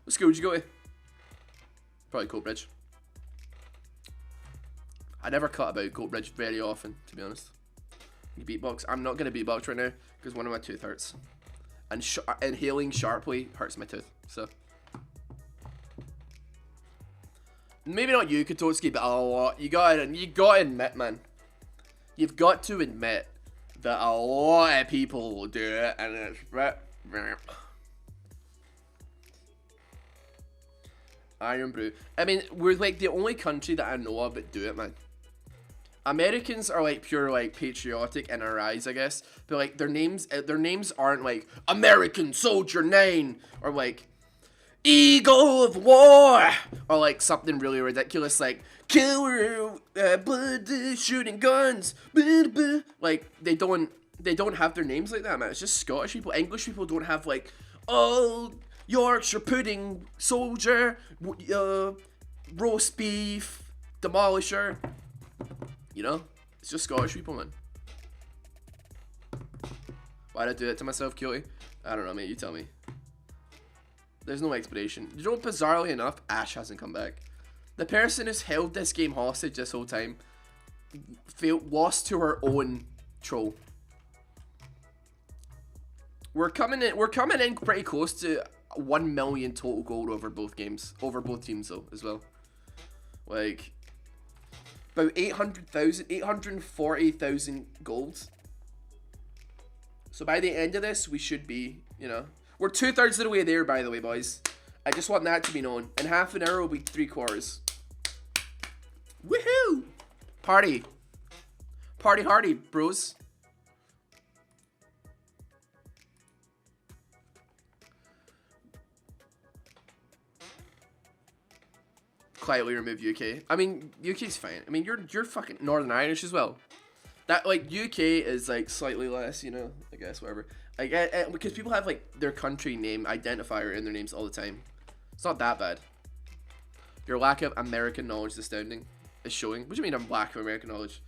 S1: What school did you go to? Probably Coatbridge. I never cut about Coatbridge very often, to be honest. You beatbox? I'm not going to beatbox right now because one of my tooth hurts. And inhaling sharply hurts my tooth, so. Maybe not you, Katotsky, but a lot. You gotta admit, man. You've got to admit that a lot of people will do it, and it's Iron Brew. I mean, we're like the only country that I know of that do it, man. Americans are like pure like patriotic in our eyes, I guess, but like their names aren't like American Soldier 9 or like Eagle of War or like something really ridiculous like Killer blood shooting guns. Like they don't have their names like that, man. It's just Scottish people. English people don't have like Yorkshire pudding soldier, roast beef, demolisher. You know, it's just Scottish people, man. Why'd I do it to myself, Cutie? I don't know, mate. You tell me. There's no explanation. You know, bizarrely enough, Ash hasn't come back. The person who's held this game hostage this whole time lost to her own troll. We're coming in pretty close to 1 million total gold over both games, over both teams though, as well. Like, about 840,000 gold. So by the end of this, we should be, you know, we're 2/3 of the way there, by the way, boys. I just want that to be known. In half an hour, will be 3/4. Woohoo! Party. Party hardy, bros. Quietly remove UK. I mean, UK's fine. I mean, you're fucking Northern Irish as well. That, like, UK is, like, slightly less, you know, I guess, whatever. Like, because people have, like, their country name identifier in their names all the time. It's not that bad. Your lack of American knowledge is astounding. Is showing. What do you mean I'm lack of American knowledge?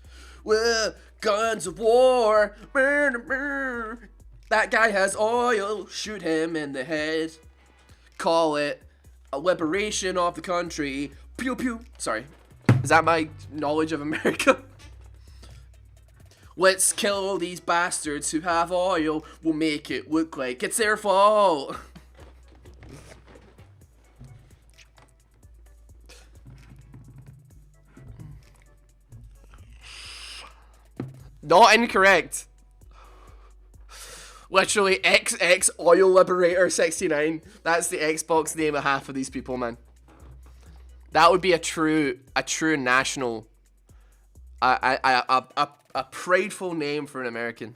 S1: Well, guns of war. That guy has oil. Shoot him in the head. Call it a liberation of the country. Pew pew. Sorry. Is that my knowledge of America? Let's kill all these bastards who have oil. We'll make it look like it's their fault. Not incorrect. Literally XX Oil Liberator 69. That's the Xbox name of half of these people, man. That would be a true national, a prideful name for an American.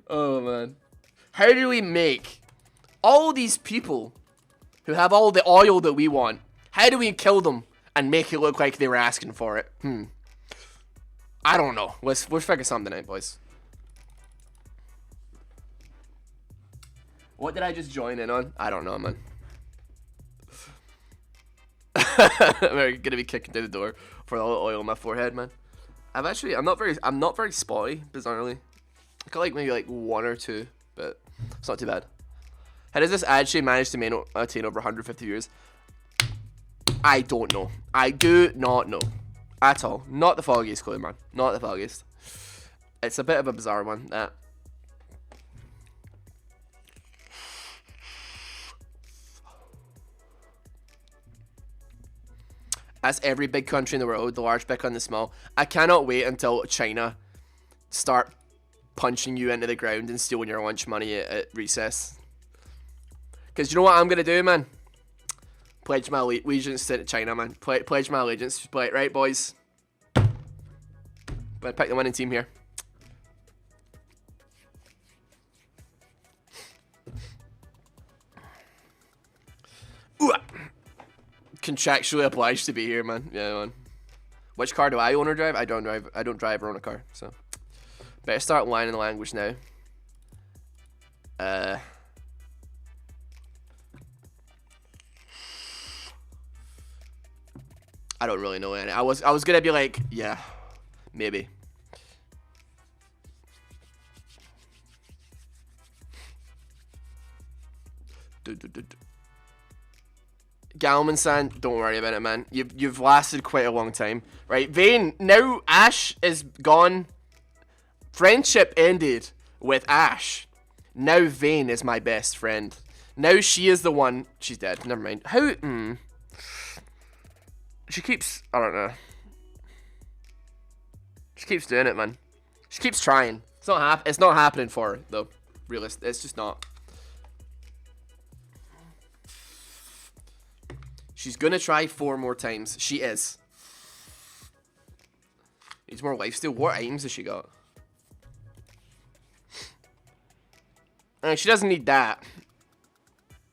S1: Oh man, how do we make all these people who have all the oil that we want? How do we kill them and make it look like they were asking for it? I don't know. Let's figure something out, boys. What did I just join in on? I don't know, man. I'm gonna be kicking through the door for all the oil on my forehead, man. I'm not very spotty, bizarrely. I got like maybe like 1 or 2, but it's not too bad. How does this actually manage to attain over 150 views? I don't know. I do not know. At all. Not the foggiest clue, man. Not the foggiest. It's a bit of a bizarre one, that. As every big country in the world, the large, big, and the small. I cannot wait until China start punching you into the ground and stealing your lunch money at recess. Because you know what I'm going to do, man? Pledge my allegiance to China, man. Pledge my allegiance. But right, boys. But pick the winning team here. Ooh. Contractually obliged to be here, man. Yeah, man. Which car do I own or drive? I don't drive. I don't drive or own a car. So better start learning the language now. I don't really know any. I was gonna be like, yeah, maybe. Galman-san, don't worry about it, man. You've lasted quite a long time, right? Vane, now Ash is gone. Friendship ended with Ash. Now Vane is my best friend. Now she is the one. She's dead. Never mind. How? She keeps. I don't know. She keeps doing it, man. She keeps trying. It's not happening for her though. Realistic. It's just not. She's gonna try 4 more times. She is. Needs more lifesteal. What items has she got? She doesn't need that.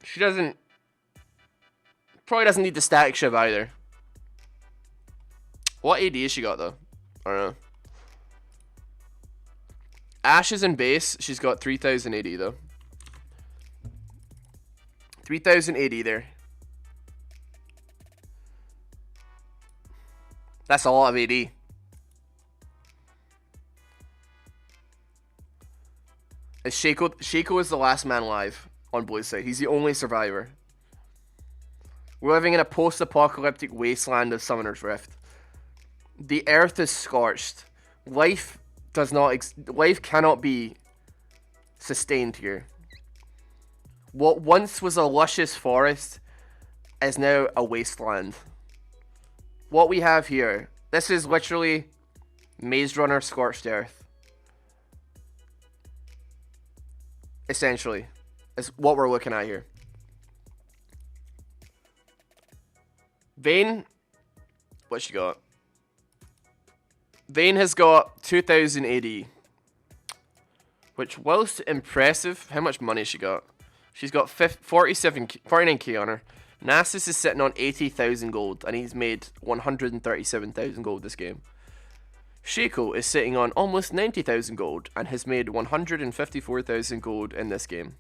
S1: She doesn't. Probably doesn't need the static shiv either. What AD has she got though? I don't know. Ash is in base. She's got 3,000 AD though. 3,000 AD there. That's a lot of AD. Is Shaco. Shaco is the last man alive on Blue's side. He's the only survivor. We're living in a post-apocalyptic wasteland of Summoner's Rift. The earth is scorched. Life does not. Life cannot be sustained here. What once was a luscious forest is now a wasteland. What we have here, this is literally Maze Runner Scorched Earth. Essentially, is what we're looking at here. Vayne, what she got? Vayne has got 2000 AD, which, whilst impressive, how much money she got? She's got 49k on her. Nasus is sitting on 80,000 gold, and he's made 137,000 gold this game. Shaco is sitting on almost 90,000 gold, and has made 154,000 gold in this game.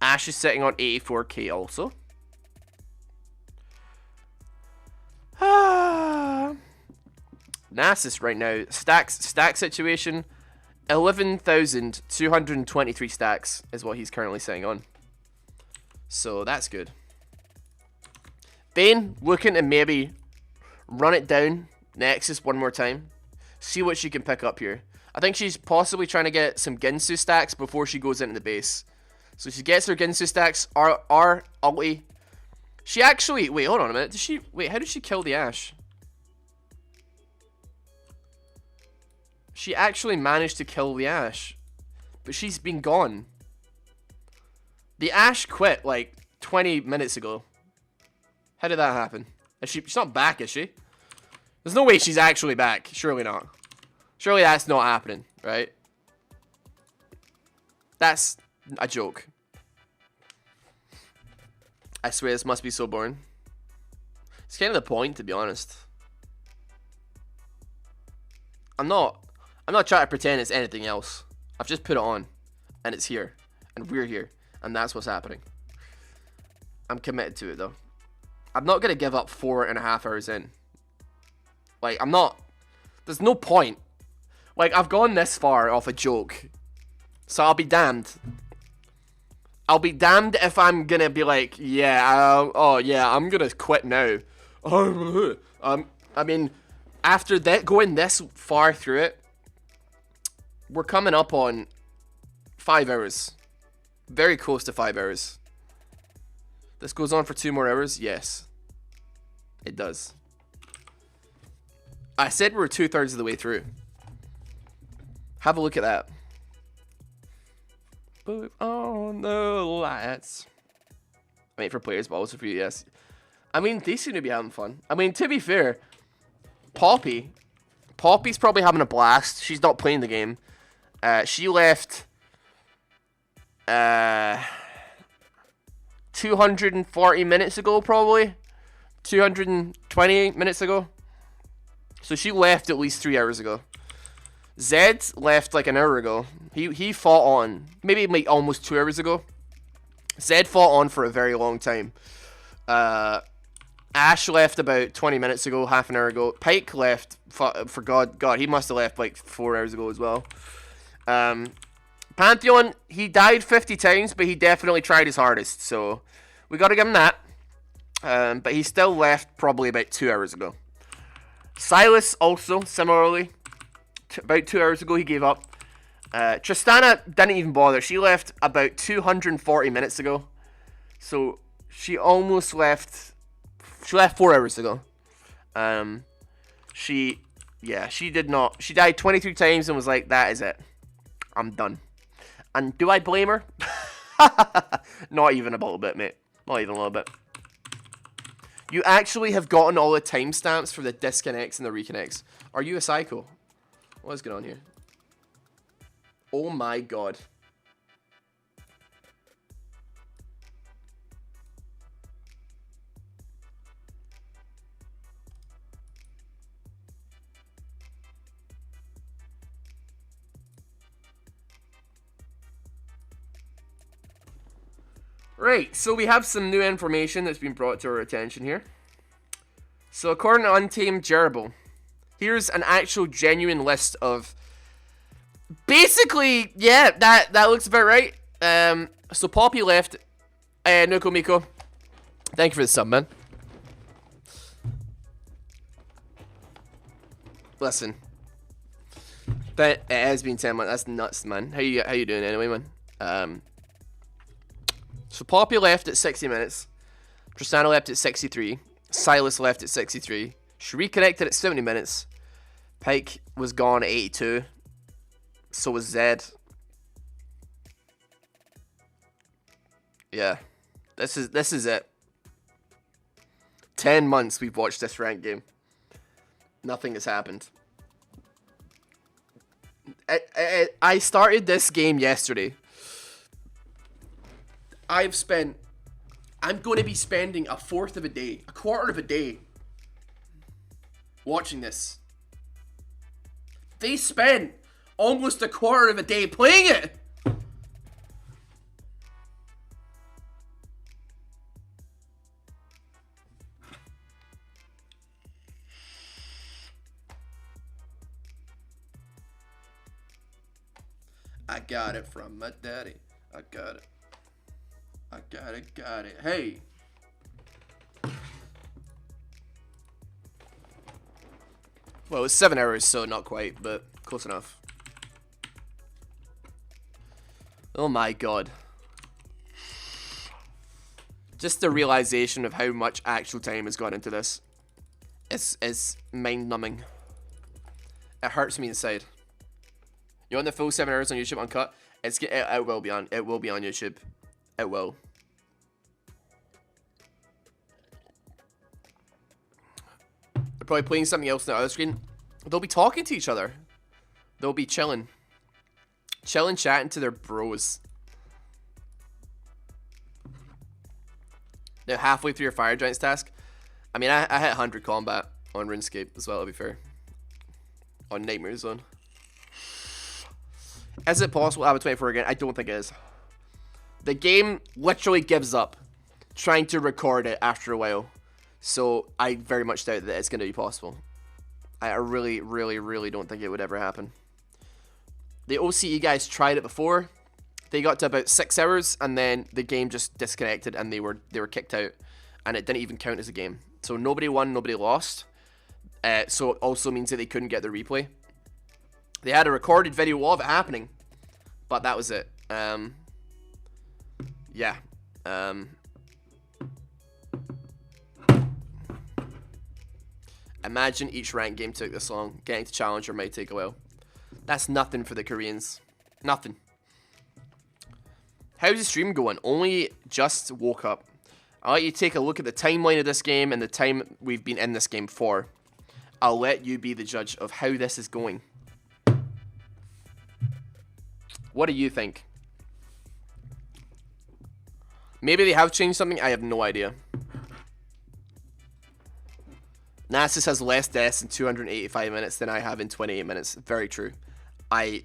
S1: Ashe is sitting on 84k also. Nasus right now, stack situation, 11,223 stacks is what he's currently sitting on. So that's good. Vayne looking to maybe run it down Nexus one more time. See what she can pick up here. I think she's possibly trying to get some Ginsu stacks before she goes into the base. So she gets her Ginsu stacks, our ulti. She actually, wait, hold on a minute. How did she kill the Ashe? She actually managed to kill the Ashe. But she's been gone. The Ashe quit like 20 minutes ago. How did that happen? She's not back, is she? There's no way she's actually back. Surely not. Surely that's not happening, right? That's a joke. I swear this must be so boring. It's kind of the point, to be honest. I'm not trying to pretend it's anything else. I've just put it on. And it's here. And we're here. And that's what's happening. I'm committed to it, though. I'm not going to give up 4.5 hours in. Like, I'm not. There's no point. Like, I've gone this far off a joke. So I'll be damned. I'll be damned if I'm going to be like, yeah, I'm going to quit now. I mean, after that, going this far through it, we're coming up on 5 hours. Very close to 5 hours. This goes on for 2 more hours? Yes. It does. I said we're 2/3 of the way through. Have a look at that. Put on the lights. I mean, for players, but also for you, yes. I mean, they seem to be having fun. I mean, to be fair, Poppy's probably having a blast. She's not playing the game. She left 240 minutes ago, probably. 220 minutes ago. So she left at least 3 hours ago. Zed left like an hour ago. He fought on, maybe like almost 2 hours ago. Zed fought on for a very long time. Ashe left about 20 minutes ago, half an hour ago. Pyke left, for God, he must have left like 4 hours ago as well. Pantheon, he died 50 times, but he definitely tried his hardest, so we gotta give him that. But he still left probably about 2 hours ago. Silas also, similarly, about 2 hours ago he gave up. Tristana didn't even bother. She left about 240 minutes ago. So she almost left. She left 4 hours ago. She did not. She died 23 times and was like, that is it. I'm done. And do I blame her? Not even a little bit, mate. Not even a little bit. You actually have gotten all the timestamps for the disconnects and the reconnects. Are you a psycho? What is going on here? Oh my god. Right, so we have some new information that's been brought to our attention here. So according to Untamed Gerbil, here's an actual genuine list of Basically, yeah, that looks about right. So Poppy left. Nuko Miko, thank you for the sub, man. Listen, but it has been 10 months. That's nuts, man. How you doing anyway, man? So Poppy left at 60 minutes. Tristana left at 63. Silas left at 63. She reconnected at 70 minutes. Pike was gone at 82. So was Zed. Yeah. This is it. 10 months we've watched this ranked game. Nothing has happened. I started this game yesterday. I'm going to be spending a quarter of a day watching this. They spent almost a quarter of a day playing it. I got it from my daddy. I got it. Got it. Hey. Well, it's 7 hours, so not quite, but close enough. Oh my god. Just the realization of how much actual time has gone into this is mind-numbing. It hurts me inside. You want the full 7 hours on YouTube uncut? It will be on YouTube. It will. They're probably playing something else on the other screen. They'll be talking to each other. They'll be chilling. Chilling, chatting to their bros. Now halfway through your Fire Giants task. I mean, I hit 100 combat on RuneScape as well, to be fair. On Nightmare Zone. Is it possible to have a 24 again? I don't think it is. The game literally gives up trying to record it after a while. So I very much doubt that it's going to be possible. I really, really, really don't think it would ever happen. The OCE guys tried it before. They got to about 6 hours and then the game just disconnected and they were kicked out. And it didn't even count as a game. So nobody won, nobody lost. So it also means that they couldn't get the replay. They had a recorded video of it happening, but that was it. Yeah. Imagine each ranked game took this long. Getting to Challenger might take a while. That's nothing for the Koreans. Nothing. How's the stream going? Only just woke up. I'll let you take a look at the timeline of this game and the time we've been in this game for. I'll let you be the judge of how this is going. What do you think? Maybe they have changed something. I have no idea. Nasus has less deaths in 285 minutes than I have in 28 minutes. Very true. Yeah,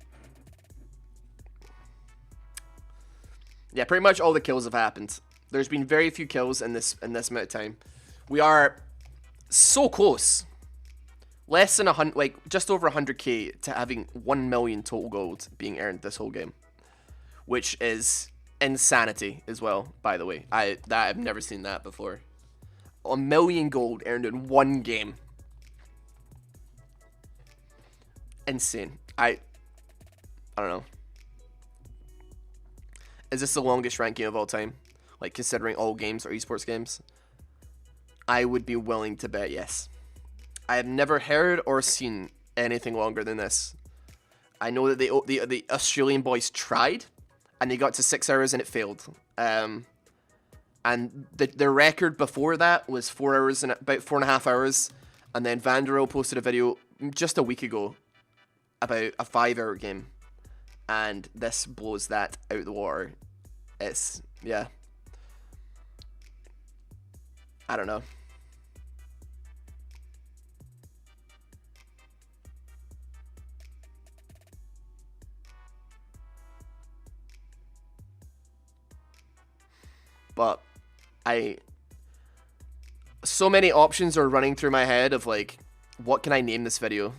S1: pretty much all the kills have happened. There's been very few kills in this amount of time. We are so close. Less than 100, like just over 100k to having 1 million total gold being earned this whole game, which is insanity as well. By the way, I've never seen that before. 1 million gold earned in one game. Insane. I don't know. Is this the longest ranked game of all time? Like considering all games are esports games? I would be willing to bet yes. I have never heard or seen anything longer than this. I know that the Australian boys tried, and they got to 6 hours and it failed. And the record before that was 4 hours and about 4.5 hours. And then Vandero posted a video just a week ago about a 5-hour game, and this blows that out the water. It's yeah. I don't know. But so many options are running through my head of like, what can I name this video?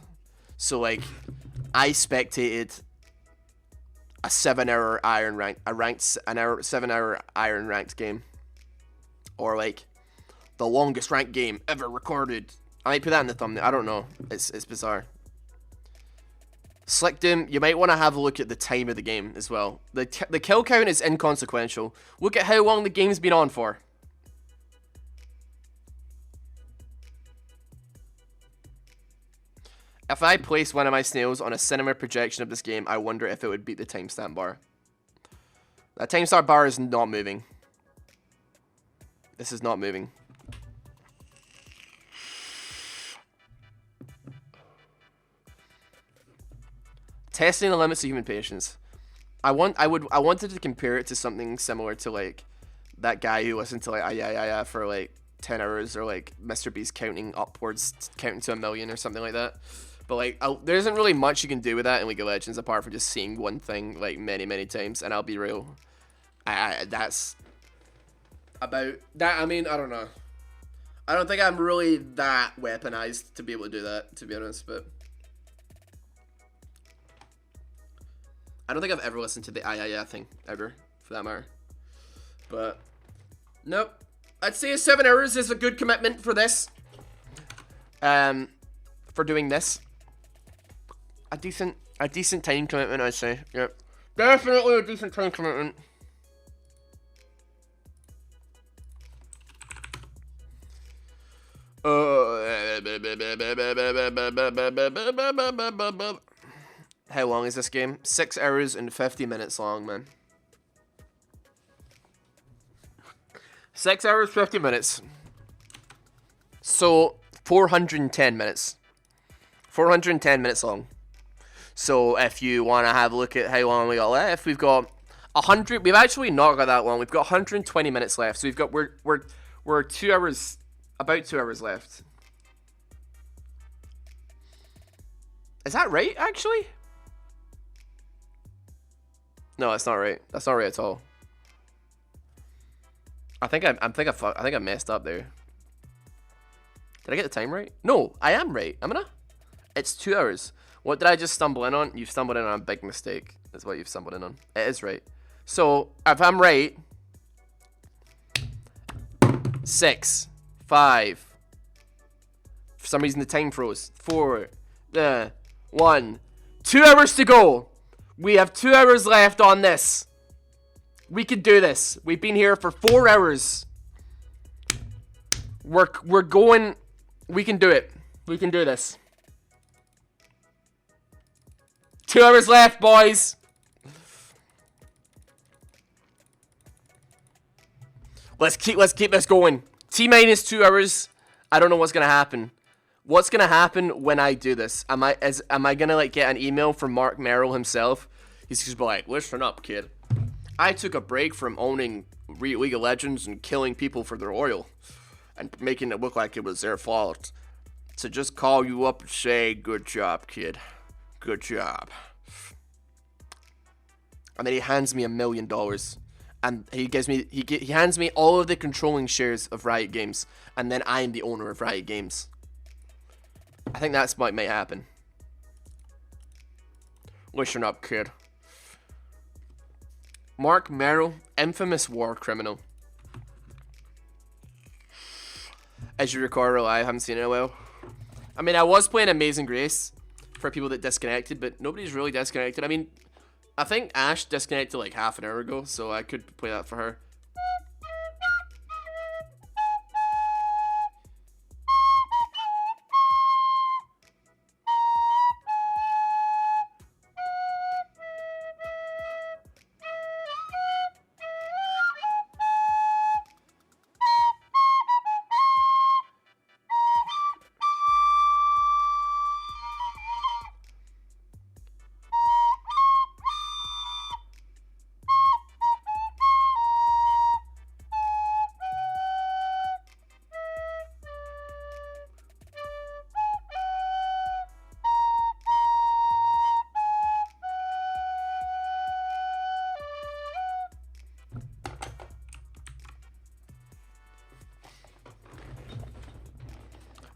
S1: So like, I spectated a 7-hour iron rank, an 7-hour iron ranked game, or like the longest ranked game ever recorded. I might put that in the thumbnail. I don't know. It's bizarre. Slick Doom, you might want to have a look at the time of the game as well. The kill count is inconsequential. Look at how long the game's been on for. If I place one of my snails on a cinema projection of this game, I wonder if it would beat the timestamp bar. That timestamp bar is not moving. This is not moving. Testing the limits of human patience. I wanted to compare it to something similar to like that guy who listened to like yeah for like 10 hours, or like Mr. Beast counting upwards, counting to 1 million or something like that. But like there isn't really much you can do with that in League of Legends apart from just seeing one thing like many times. And I'll be real, that's about that. I mean, I don't know. I don't think I'm really that weaponized to be able to do that, to be honest, but I don't think I've ever listened to the yeah thing, ever, for that matter. But, nope. I'd say 7 hours is a good commitment for this. For doing this. A decent time commitment, I'd say. Yep. Definitely a decent time commitment. How long is this game? 6 hours and 50 minutes long, man. 6 hours, 50 minutes. So, 410 minutes. 410 minutes long. So, if you want to have a look at how long we got left, we've got 100. We've actually not got that long. We've got 120 minutes left. So, we're 2 hours, about 2 hours left. Is that right, actually? No, that's not right. That's not right at all. I think I messed up there. Did I get the time right? No, I am right. Am I not? It's 2 hours. What did I just stumble in on? You've stumbled in on a big mistake. That's what you've stumbled in on. It is right. So, if I'm right, 6, 5. For some reason the time froze. 4, 1. 2 hours to go. We have 2 hours left on this. We can do this. We've been here for 4 hours. We're going. We can do it. We can do this. 2 hours left, boys. Let's keep this going. T-minus 2 hours. I don't know what's gonna happen. What's gonna happen when I do this? Am I gonna like get an email from Mark Merrill himself? He's just like, listen up, kid. I took a break from owning League of Legends and killing people for their oil, and making it look like it was their fault. To just call you up and say, good job, kid. Good job. And then he hands me $1 million, and he hands me all of the controlling shares of Riot Games, and then I'm the owner of Riot Games. I think that's what might happen. Listen up, kid. Mark Merrill, infamous war criminal. As you record live, I haven't seen it in a while. I mean, I was playing Amazing Grace for people that disconnected, but nobody's really disconnected. I mean, I think Ash disconnected like half an hour ago, so I could play that for her.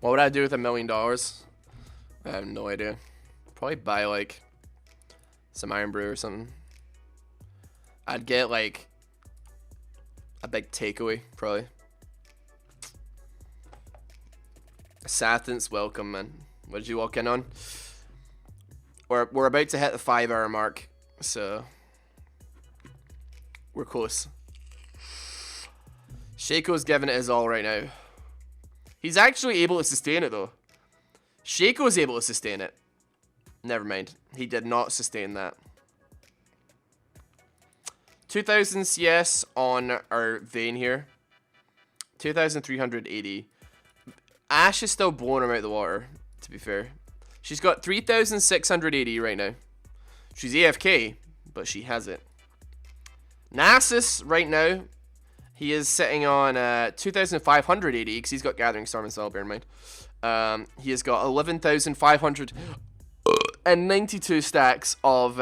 S1: What would I do with $1 million? I have no idea. Probably buy like some Iron Brew or something. I'd get like a big takeaway, probably. Sathans, welcome, man. What did you walk in on? We're about to hit the 5 hour mark, so we're close. Shaco's giving it his all right now. He's actually able to sustain it though. Shaco's able to sustain it. Never mind. He did not sustain that. 2000 CS on our vein here. 2380. Ash is still blowing him out of the water, to be fair. She's got 3680 right now. She's AFK, but she has it. Nasus right now, he is sitting on 2580 because he's got Gathering Storm as well, bear in mind. He has got 11,592 stacks of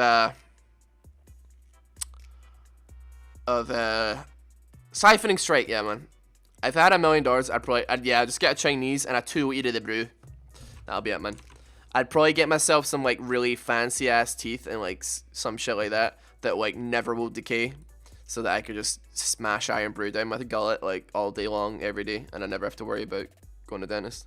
S1: Siphoning Strike, yeah, man. If I had $1 million, I'd probably, just get a Chinese and a 2 liter of the brew. That'll be it, man. I'd probably get myself some, like, really fancy-ass teeth and, like, some shit like that like, never will decay. So that I could just smash Iron Brew down my gullet, like, all day long, every day. And I never have to worry about going to dentist.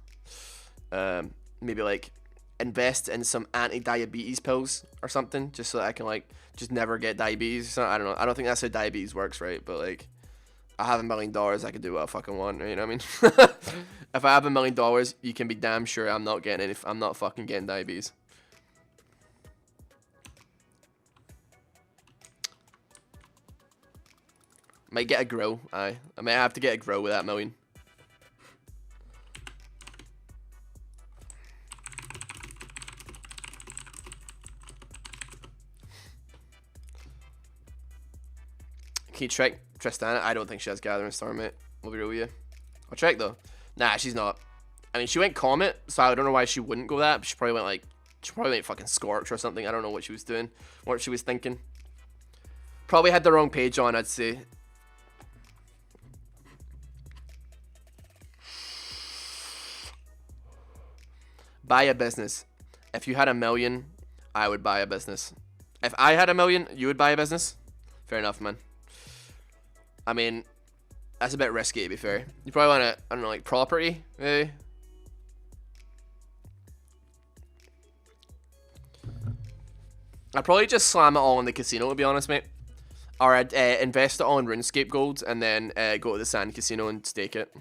S1: Maybe, like, invest in some anti-diabetes pills or something. Just so that I can, like, just never get diabetes. I don't know. I don't think that's how diabetes works, right? But, like, I have $1 million, I can do what I fucking want, you know what I mean? If I have $1 million, you can be damn sure I'm not fucking getting diabetes. Might get a grow, aye. I might have to get a grow with that $1 million. Can you check Tristana? I don't think she has Gathering Storm, mate. We'll be real with you. I'll check though. Nah, she's not. I mean, she went Comet, so I don't know why she wouldn't go that. But she probably went fucking Scorch or something. I don't know what she was doing, what she was thinking. Probably had the wrong page on, I'd say. Buy a business. If you had $1 million, I would buy a business. If I had $1 million, you would buy a business? Fair enough, man. I mean, that's a bit risky, to be fair. You probably want to, I don't know, like property, maybe? I'd probably just slam it all in the casino, to be honest, mate. Or I'd invest it all in RuneScape gold and then go to the Sand Casino and stake it.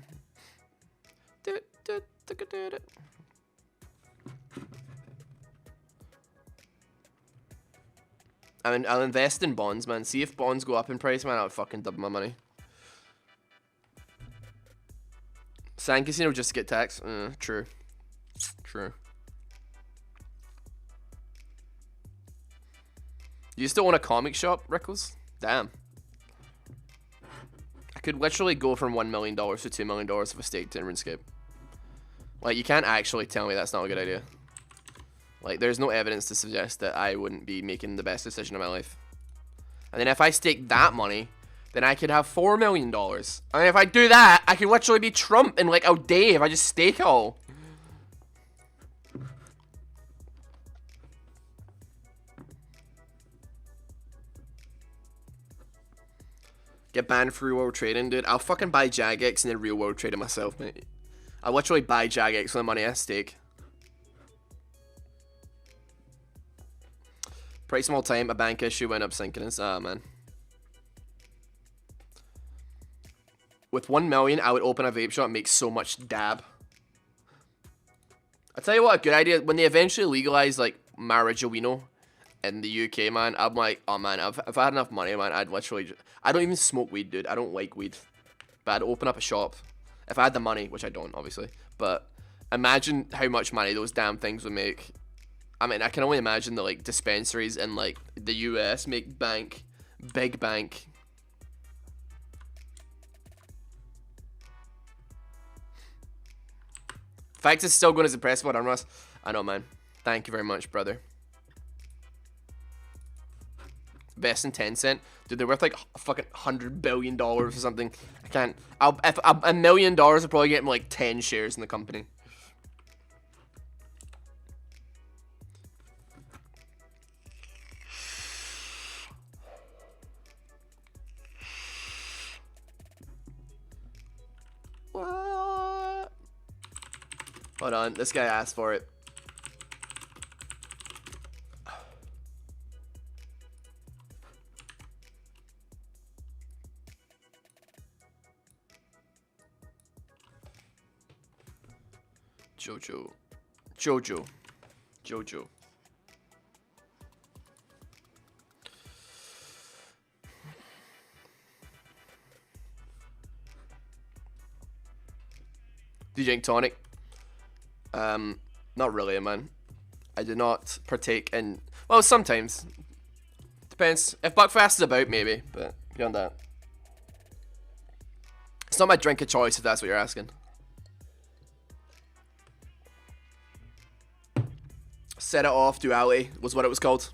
S1: I mean, I'll invest in bonds, man. See if bonds go up in price, man. I'll fucking double my money. Sand Casino just to get taxed. True. True. You still want a comic shop, Rickles? Damn. I could literally go from $1 million to $2 million if I staked in RuneScape. Like, you can't actually tell me that's not a good idea. Like, there's no evidence to suggest that I wouldn't be making the best decision of my life. And then if I stake that money, then I could have $4 million. And if I do that, I could literally be Trump in like a day if I just stake it all. Get banned for real world trading, dude. I'll fucking buy Jagex and then real world trade it myself, mate. I'll literally buy Jagex with the money I stake. Price them all time, a bank issue went up sinking. Ah, man. With 1 million, I would open a vape shop and make so much dab. I'll tell you what, a good idea. When they eventually legalize, like, marijuana in the UK, man, I'm like, oh, man, if I had enough money, man, I'd literally I don't even smoke weed, dude. I don't like weed. But I'd open up a shop. If I had the money, which I don't, obviously. But imagine how much money those damn things would make. I mean, I can only imagine the, like, dispensaries in, like, the US make bank. Big bank. Fact is still going as impressive, what, Ross? I know, man. Thank you very much, brother. Best in Tencent. Dude, they're worth, like, fucking $100 billion or something. I can't. If $1 million would probably get me, like, 10 shares in the company. Hold on, this guy asked for it. Jojo. DJing Tonic. Not really, man. I do not partake in. Well, sometimes. Depends. If Buckfast is about, maybe. But beyond that, it's not my drink of choice. If that's what you're asking. Set It Off Duality was what it was called.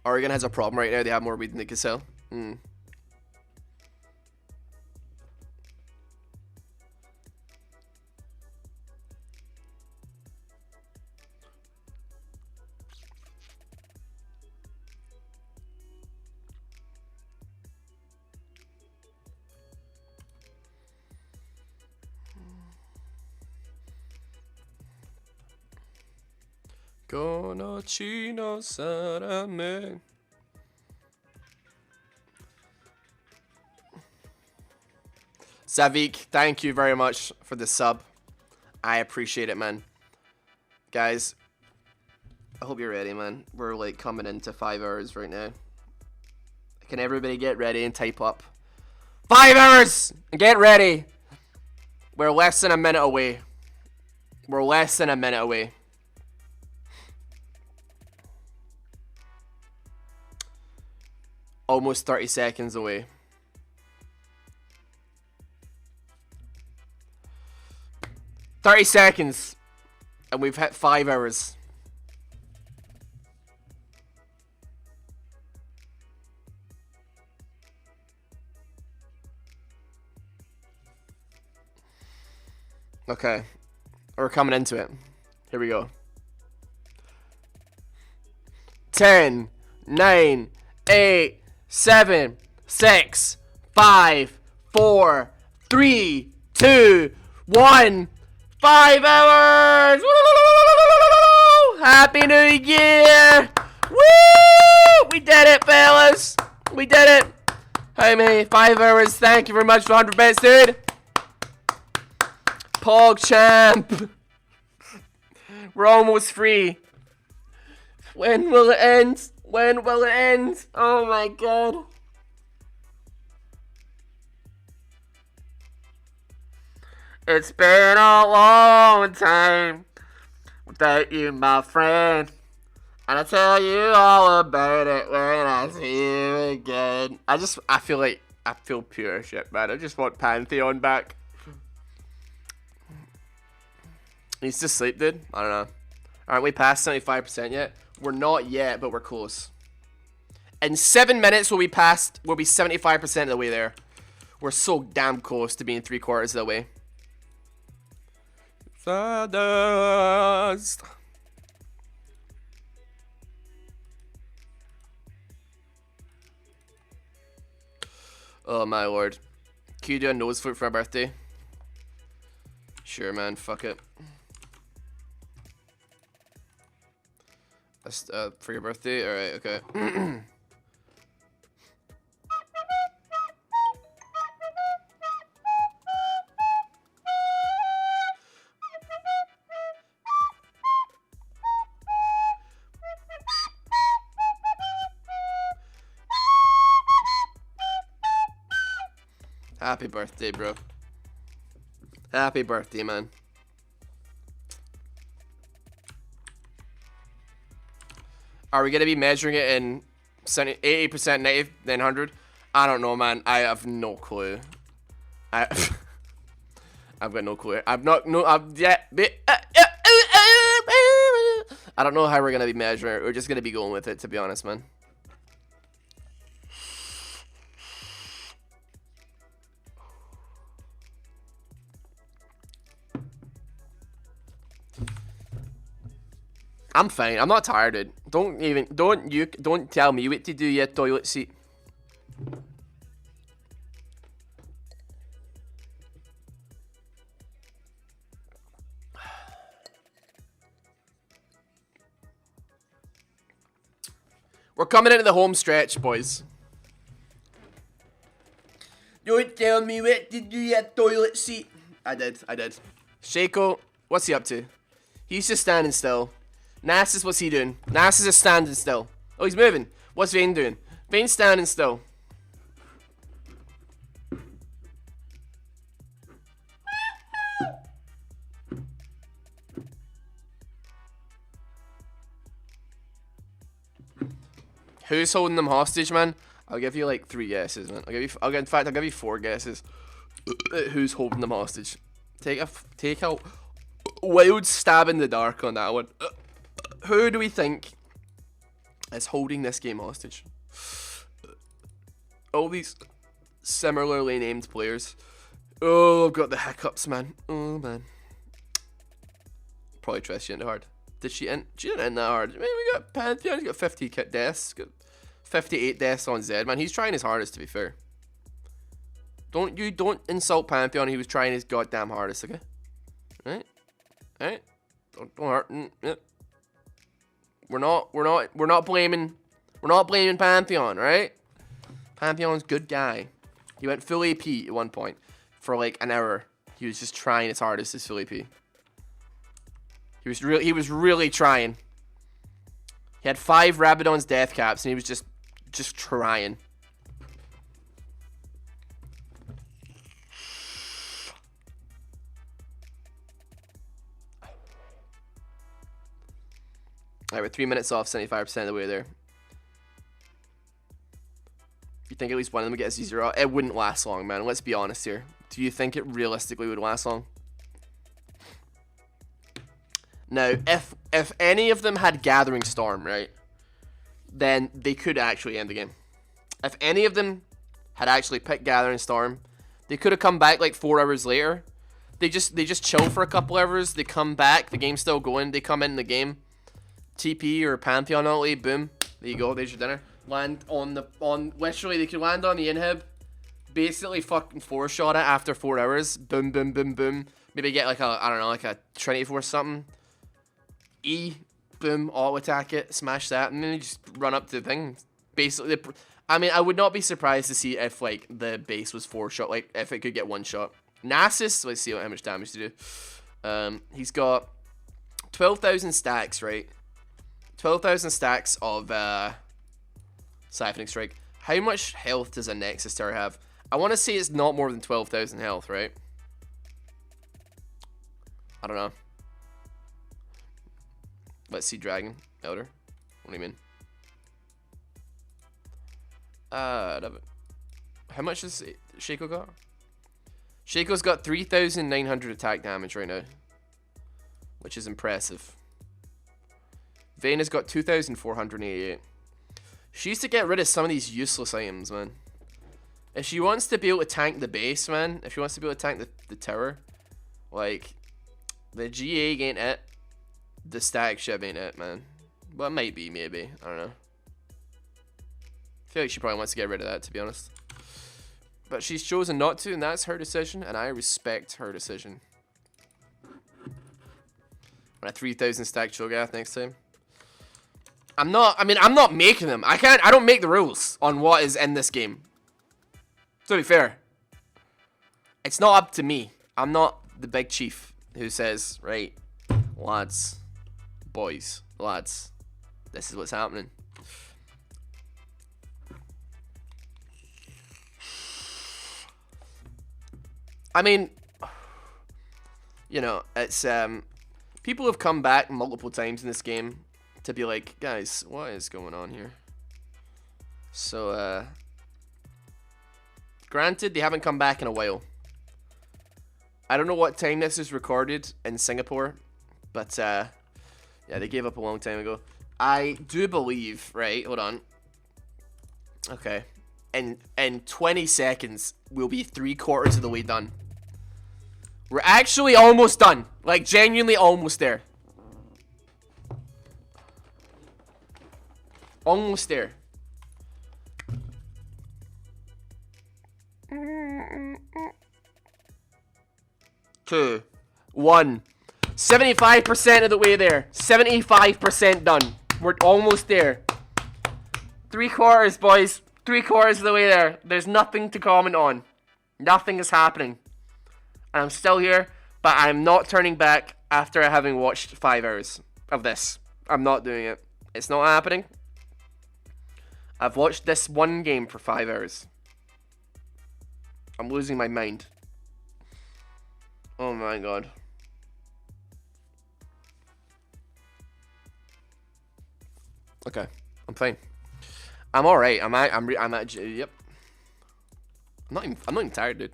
S1: Oregon has a problem right now. They have more weed than they can sell. Chino Sarame. Zavik, thank you very much for the sub. I appreciate it, man. Guys, I hope you're ready, man. We're like coming into 5 hours right now. Can everybody get ready and type up? 5 hours! Get ready! We're less than a minute away. We're less than a minute away. Almost 30 seconds away. "30 seconds. And we've hit 5 hours. Okay. We're coming into it. Here we go. 10, 9, 8, 7, 6, 5, 4, 3, 2, 1. 5 hours! Woo! Happy New Year! Woo! We did it, fellas! We did it! Hey, man, 5 hours. Thank you very much for 100 bits, dude. Pog champ. We're almost free. When will it end? When will it end? Oh my god. It's been a long time without you, my friend. And I'll tell you all about it when I see you again. I feel pure shit, man. I just want Pantheon back. He's just asleep, dude. I don't know. Aren't we past 75% yet? We're not yet, but we're close. In 7 minutes, we'll be 75% of the way there. We're so damn close to being 3/4 of the way. Stardust. Oh my lord. Can you do a nose flip for my birthday? Sure, man. Fuck it. That's, for your birthday? Alright, okay. Happy birthday, bro. Happy birthday, man. Are we going to be measuring it in 80%, 90, 900? I don't know, man. I have no clue. I've got no clue. I don't know how we're going to be measuring it. We're just going to be going with it, to be honest, man. I'm fine. I'm not tired, dude. Don't tell me what to do, you toilet seat. We're coming into the home stretch, boys. Don't tell me what to do, you toilet seat. I did. Shaco, what's he up to? He's just standing still. Nasus, what's he doing? Nasus is standing still. Oh, he's moving. What's Vayne doing? Vayne's standing still. Who's holding them hostage, man? I'll give you like 3 guesses, man. In fact, I'll give you 4 guesses. Who's holding them hostage? Take a wild stab in the dark on that one. Who do we think is holding this game hostage? All these similarly named players. Oh, I've got the hiccups, man. Oh, man. Probably Trish, she ended hard. Did she end? She didn't end that hard. I mean, we got Pantheon, he's got 50 deaths. Got 58 deaths on Zed, man. He's trying his hardest, to be fair. Don't insult Pantheon. He was trying his goddamn hardest, okay? Right? Don't hurt. Yeah. We're not blaming Pantheon, right? Pantheon's a good guy. He went full AP at one point for like an hour. He was just trying his hardest as full AP. He was really trying. He had 5 Rabadon's death caps and he was just trying. Alright, we're 3 minutes off, 75% of the way there. You think at least one of them gets Z0? It wouldn't last long, man. Let's be honest here. Do you think it realistically would last long? Now, if any of them had Gathering Storm, right, then they could actually end the game. If any of them had actually picked Gathering Storm, they could have come back like 4 hours later. They just chill for a couple hours. They come back. The game's still going. They come in the game. TP or Pantheon ulti. Boom. There you go. There's your dinner. Land on literally they could land on the inhib. Basically fucking 4-shot it after 4 hours. Boom, boom, boom, boom. Maybe get like a, I don't know, like a Trinity Force something. E, boom, auto attack it, smash that, and then you just run up to the thing. Basically, I mean, I would not be surprised to see if like the base was 4-shot, like if it could get 1 shot. Nasus, let's see how much damage to do. He's got 12,000 stacks, right? 12,000 stacks of Siphoning Strike. How much health does a Nexus Tower have? I want to say it's not more than 12,000 health, right? I don't know. Let's see, Dragon. Elder. What do you mean? How much has Shaco got? Shaco's got 3,900 attack damage right now, which is impressive. Vayne has got 2,488. She needs to get rid of some of these useless items, man. If she wants to be able to tank the base, man, if she wants to be able to tank the tower, like, the GA ain't it. The static ship ain't it, man. Well, it might be, maybe. I don't know. I feel like she probably wants to get rid of that, to be honest. But she's chosen not to, and that's her decision, and I respect her decision. On a 3,000 stack Cho'Gath next time. I'm not making them. I don't make the rules on what is in this game. To be fair. It's not up to me. I'm not the big chief who says, right, lads, boys, lads, this is what's happening. I mean, you know, it's, people have come back multiple times in this game to be like, guys, what is going on here? So, granted, they haven't come back in a while. I don't know what time this is recorded in Singapore, but, yeah, they gave up a long time ago. I do believe, right, hold on. Okay. In 20 seconds, we'll be 3/4 of the way done. We're actually almost done. Like, genuinely almost there. Almost there. Two. 1. 75% of the way there. 75% done. We're almost there. 3/4, boys. 3/4 of the way there. There's nothing to comment on. Nothing is happening. And I'm still here, but I'm not turning back after having watched 5 hours of this. I'm not doing it. It's not happening. I've watched this one game for 5 hours. I'm losing my mind. Oh my god. Okay, I'm fine. I'm all right. I'm actually, yep. I'm not even tired, dude.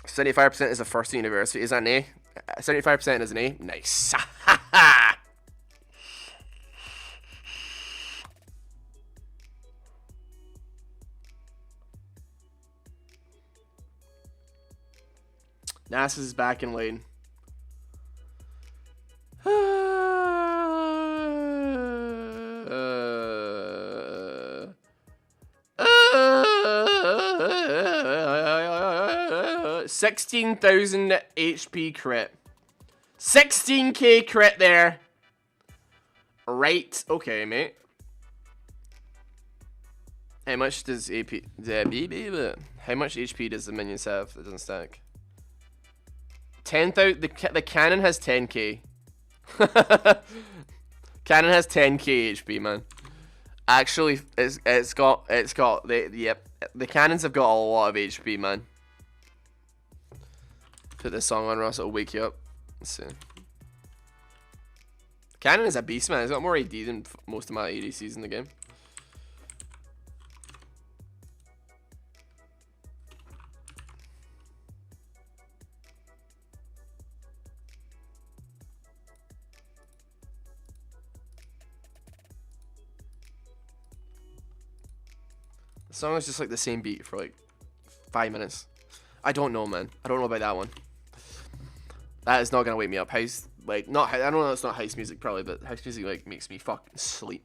S1: 75% is a first university. Is that an A? 75% is an A. Nice. NASA's back in lane. 16,000 HP crit. 16k crit there. Right. Okay, mate. How much does AP... How much HP does the minions have that doesn't stack? 10,000... The cannon has 10k. Cannon has 10k HP, man. Actually, it's got... Yep. The cannons have got a lot of HP, man. Put this song on, Ross. It'll wake you up. Let's see. Cannon is a beast, man. He's got more AD than most of my ADCs in the game. The song is just like the same beat for like 5 minutes. I don't know, man. I don't know about that one. That is not gonna wake me up. House, like, not. I don't know. It's not house music, probably, but house music like makes me fucking sleep.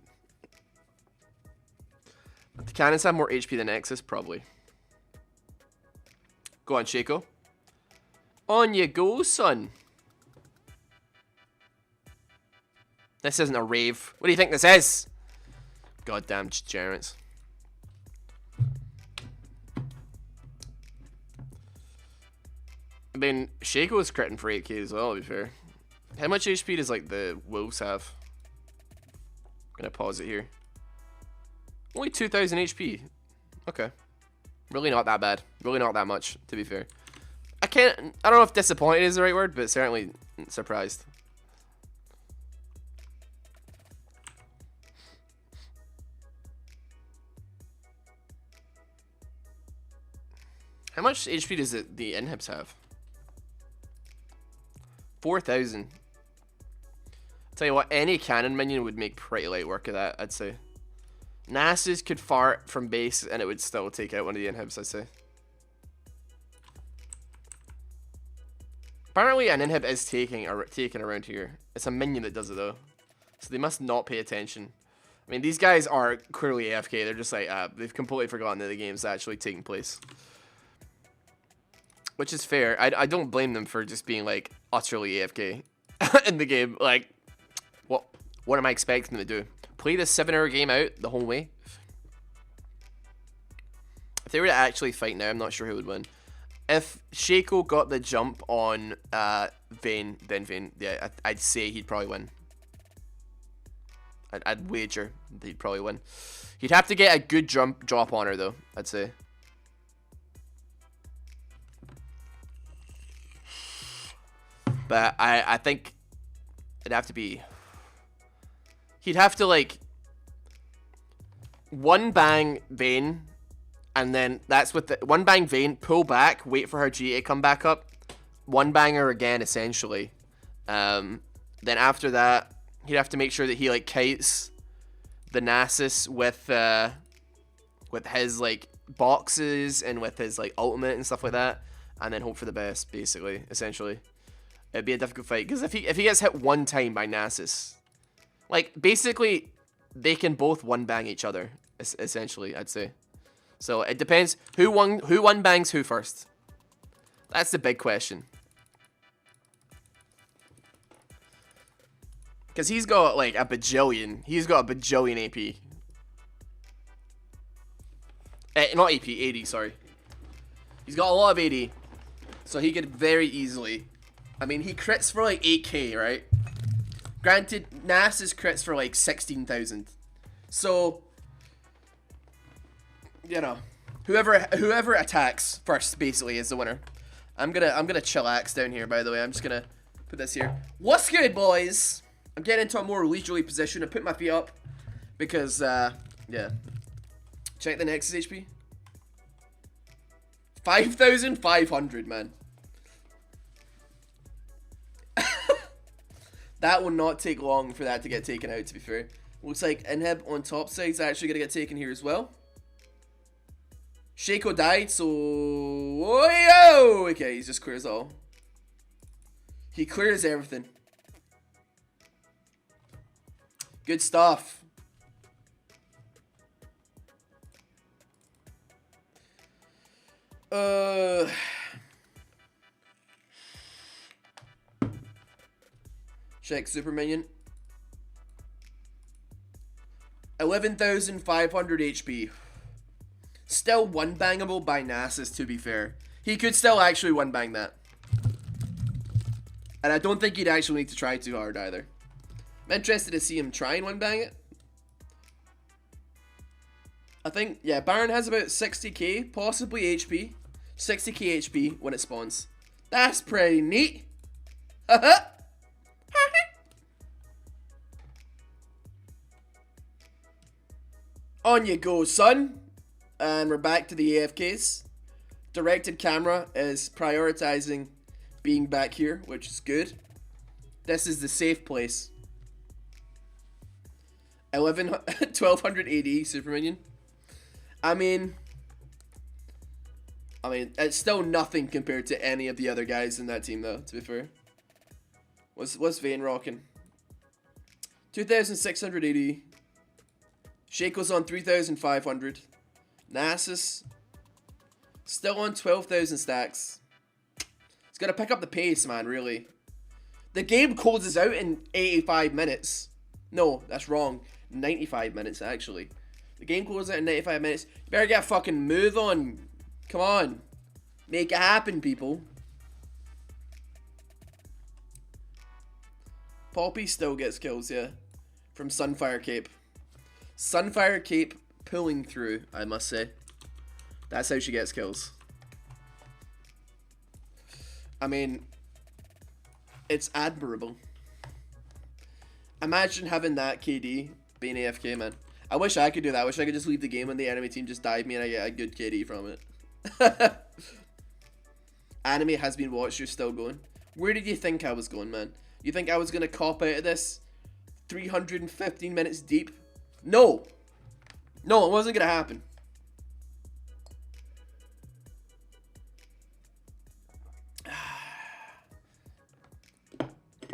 S1: But the cannons have more HP than Nexus, probably. Go on, Shaco. On you go, son. This isn't a rave. What do you think this is? Goddamn degenerates. I mean, Shaco is critting for 8k as well, to be fair. How much HP does, like, the wolves have? I'm gonna pause it here. Only 2,000 HP. Okay. Really not that bad. Really not that much, to be fair. I don't know if disappointed is the right word, but certainly surprised. How much HP does the inhibs have? 4,000. Tell you what, any cannon minion would make pretty light work of that, I'd say. Nasus could fart from base and it would still take out one of the inhibs, I'd say. Apparently an inhib is taken around here. It's a minion that does it though. So they must not pay attention. I mean, these guys are clearly AFK. They're just like, they've completely forgotten that the game's actually taking place. Which is fair. I don't blame them for just being like utterly AFK in the game. Like, what am I expecting them to do? Play this 7-hour game out the whole way? If they were to actually fight now, I'm not sure who would win. If Shaco got the jump on Vayne, then Vayne, yeah, I'd say he'd probably win. I'd wager that he'd probably win. He'd have to get a good drop on her though, I'd say. But I think it'd have to be... He'd have to, like, one bang Vayne, and then that's with the... One bang Vayne, pull back, wait for her G to come back up, one bang her again, essentially. Then after that, he'd have to make sure that he, like, kites the Nasus with his, like, boxes and with his, like, ultimate and stuff like that, and then hope for the best, basically, essentially. It'd be a difficult fight, because if he gets hit one time by Nasus, like, basically, they can both one-bang each other, essentially, I'd say. So, it depends who one-bangs who first. That's the big question. Because he's got like a bajillion. He's got a bajillion AP. Not AP, AD, sorry. He's got a lot of AD. So he could very easily. I mean, he crits for like 8k, right? Granted, Nasus crits for like 16,000. So, you know, whoever attacks first basically is the winner. I'm gonna chillax down here, by the way. I'm just gonna put this here. What's good, boys? I'm getting into a more leisurely position. I put my feet up because yeah. Check the Nexus HP. 5,500, man. That will not take long for that to get taken out, to be fair. Looks like Inhib on top side is actually going to get taken here as well. Shaco died, so... Oh, okay, he just clears all. He clears everything. Good stuff. Check super minion. 11,500 HP. Still one bangable by Nasus, to be fair. He could still actually one bang that. And I don't think he'd actually need to try too hard either. I'm interested to see him try and one bang it. I think, yeah, Baron has about 60k, possibly HP. 60k HP when it spawns. That's pretty neat. Haha. On you go, son. And we're back to the AFKs. Directed camera is prioritizing being back here, which is good. This is the safe place. 1200 AD super minion. I mean, it's still nothing compared to any of the other guys in that team, though, to be fair. What's Vayne rocking? 2,680. Shaco's on 3,500. Nasus still on 12,000 stacks. It's got to pick up the pace, man, really. The game closes out in 85 minutes. No, that's wrong. 95 minutes, actually. The game closes out in 95 minutes. You better get a fucking move on. Come on. Make it happen, people. Poppy still gets kills, yeah. From Sunfire Cape. Sunfire Cape pulling through, I must say. That's how she gets kills. I mean, it's admirable. Imagine having that KD being AFK, man. I wish I could do that. I wish I could just leave the game when the enemy team just dive me and I get a good KD from it. Anime has been watched, you're still going. Where did you think I was going, man? You think I was going to cop out of this 315 minutes deep? No. No, it wasn't going to happen.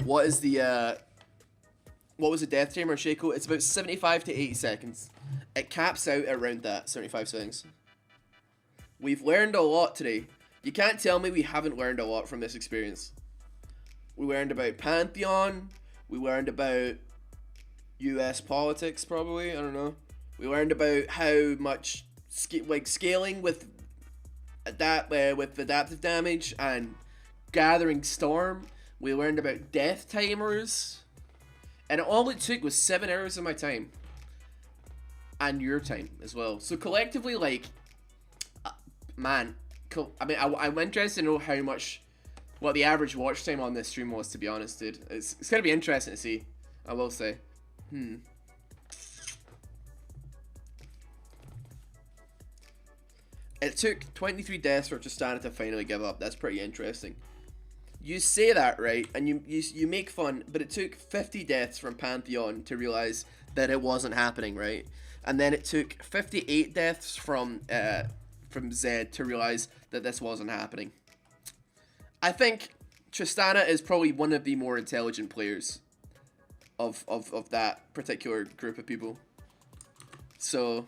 S1: What is the, what was the death timer, Shaco? It's about 75 to 80 seconds. It caps out around that, 75 seconds. We've learned a lot today. You can't tell me we haven't learned a lot from this experience. We learned about Pantheon. We learned about US politics, probably. I don't know. We learned about how much scaling with adaptive damage and gathering storm. We learned about death timers. And all it took was 7 hours of my time. And your time as well. So collectively, like, man, I mean, I'm interested to know how much, what the average watch time on this stream was, to be honest, dude. It's going to be interesting to see, I will say. It took 23 deaths for Tristana to finally give up. That's pretty interesting. You say that, right, and you make fun, but it took 50 deaths from Pantheon to realize that it wasn't happening, right? And then it took 58 deaths from Zed to realize that this wasn't happening. I think Tristana is probably one of the more intelligent players of that particular group of people. So,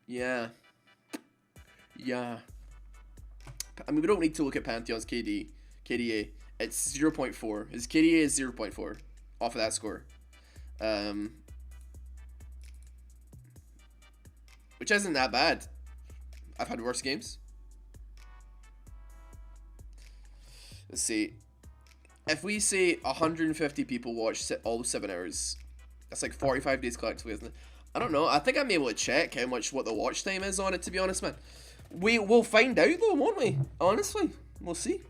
S1: yeah. Yeah. I mean, we don't need to look at Pantheon's KDA. It's 0.4. His KDA is 0.4. off of that score. Which isn't that bad. I've had worse games. Let's see. If we say 150 people watch all 7 hours, that's like 45 days collectively, isn't it? I don't know. I think I'm able to check how much what the watch time is on it, to be honest, man. We'll find out though, won't we? Honestly, we'll see.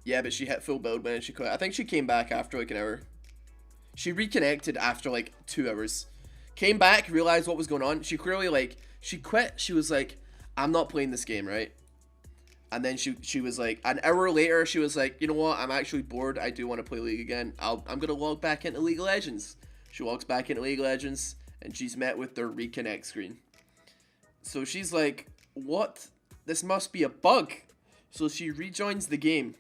S1: Yeah, but she hit full build when she quit. I think she came back after like an hour. She reconnected after like 2 hours. Came back, realized what was going on. She clearly like, she quit. She was like, I'm not playing this game, right? And then she was like, an hour later, she was like, you know what? I'm actually bored. I do want to play League again. I'm going to log back into League of Legends. She logs back into League of Legends, and she's met with their reconnect screen. So she's like, what? This must be a bug. So she rejoins the game,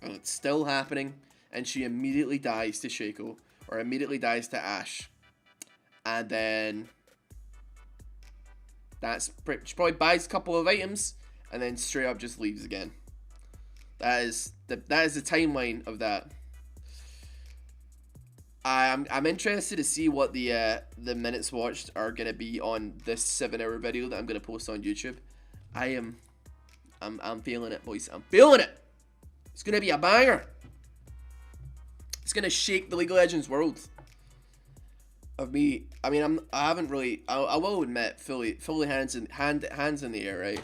S1: and it's still happening, and she immediately dies to Shaco, or immediately dies to Ashe. And then she probably buys a couple of items, and then straight up just leaves again. That is the timeline of that. I'm interested to see what the minutes watched are gonna be on this 7-hour video that I'm gonna post on YouTube. I'm feeling it, boys. I'm feeling it. It's gonna be a banger. It's gonna shake the League of Legends world. Of me, I mean, I haven't really. I will admit, fully hands in the air, right?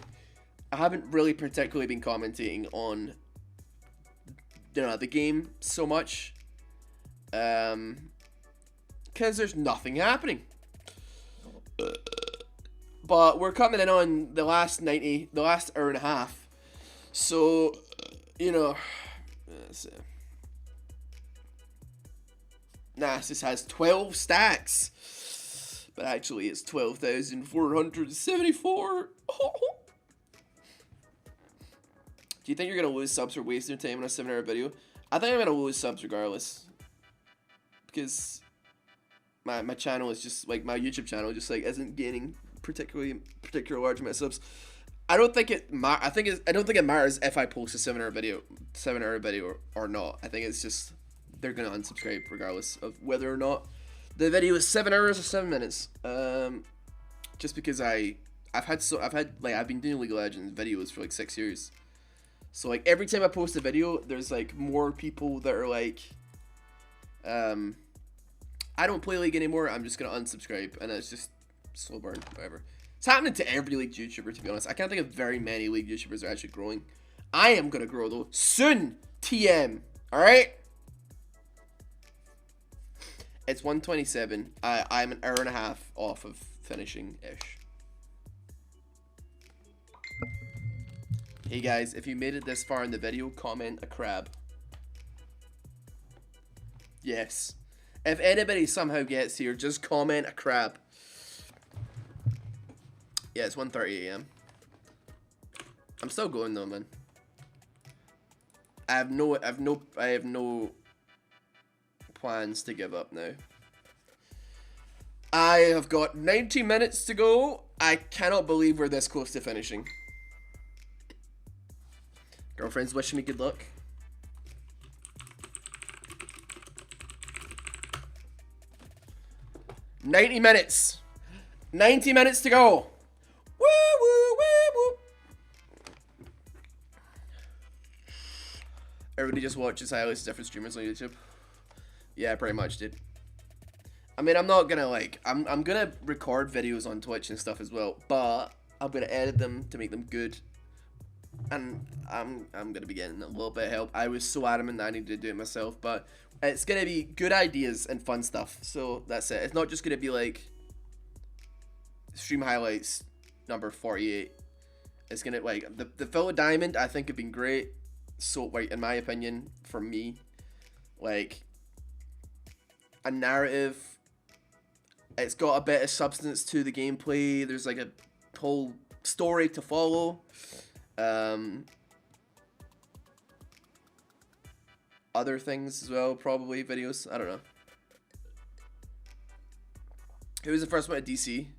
S1: I haven't really particularly been commentating on, the game so much, because there's nothing happening. But we're coming in on the last hour and a half, so Nasus has 12 stacks, but actually it's 12,474. Do you think you're gonna lose subs for wasting your time on a 7-hour video? I think I'm gonna lose subs regardless, because my channel is just like, my YouTube channel just like isn't gaining particular large amount of subs. I don't think it matters if I post a 7-hour video or not. I think it's just they're gonna unsubscribe regardless of whether or not the video is 7 hours or 7 minutes. Just because I've been doing League of Legends videos for like 6 years. So like every time I post a video, there's like more people that are like, I don't play League anymore, I'm just gonna unsubscribe, and it's just slow burn, whatever. It's happening to every League YouTuber, to be honest. I can't think of very many League YouTubers that are actually growing. I am gonna grow though, soon, TM, alright? It's 1:27, I'm an hour and a half off of finishing-ish. Hey guys, if you made it this far in the video, comment a crab. Yes. If anybody somehow gets here, just comment a crab. Yeah, it's 1:30 AM. I'm still going though, man. I have no plans to give up now. I have got 90 minutes to go. I cannot believe we're this close to finishing. Girlfriend's wishing me good luck. "90 minutes. 90 minutes to go. Woo, woo, woo, woo. Everybody just watches highlights of different streamers on YouTube. Yeah, pretty much, dude. I mean, I'm not gonna like, I'm gonna record videos on Twitch and stuff as well, but I'm gonna edit them to make them good. And I'm gonna be getting a little bit of help. I was so adamant that I needed to do it myself, but it's gonna be good ideas and fun stuff. So that's it. It's not just gonna be like stream highlights number 48. It's gonna like the Fillet Diamond. I think have been great. So like in my opinion, for me, like a narrative. It's got a bit of substance to the gameplay. There's like a whole story to follow. Other things as well, probably videos. I don't know. Who was the first one at DC?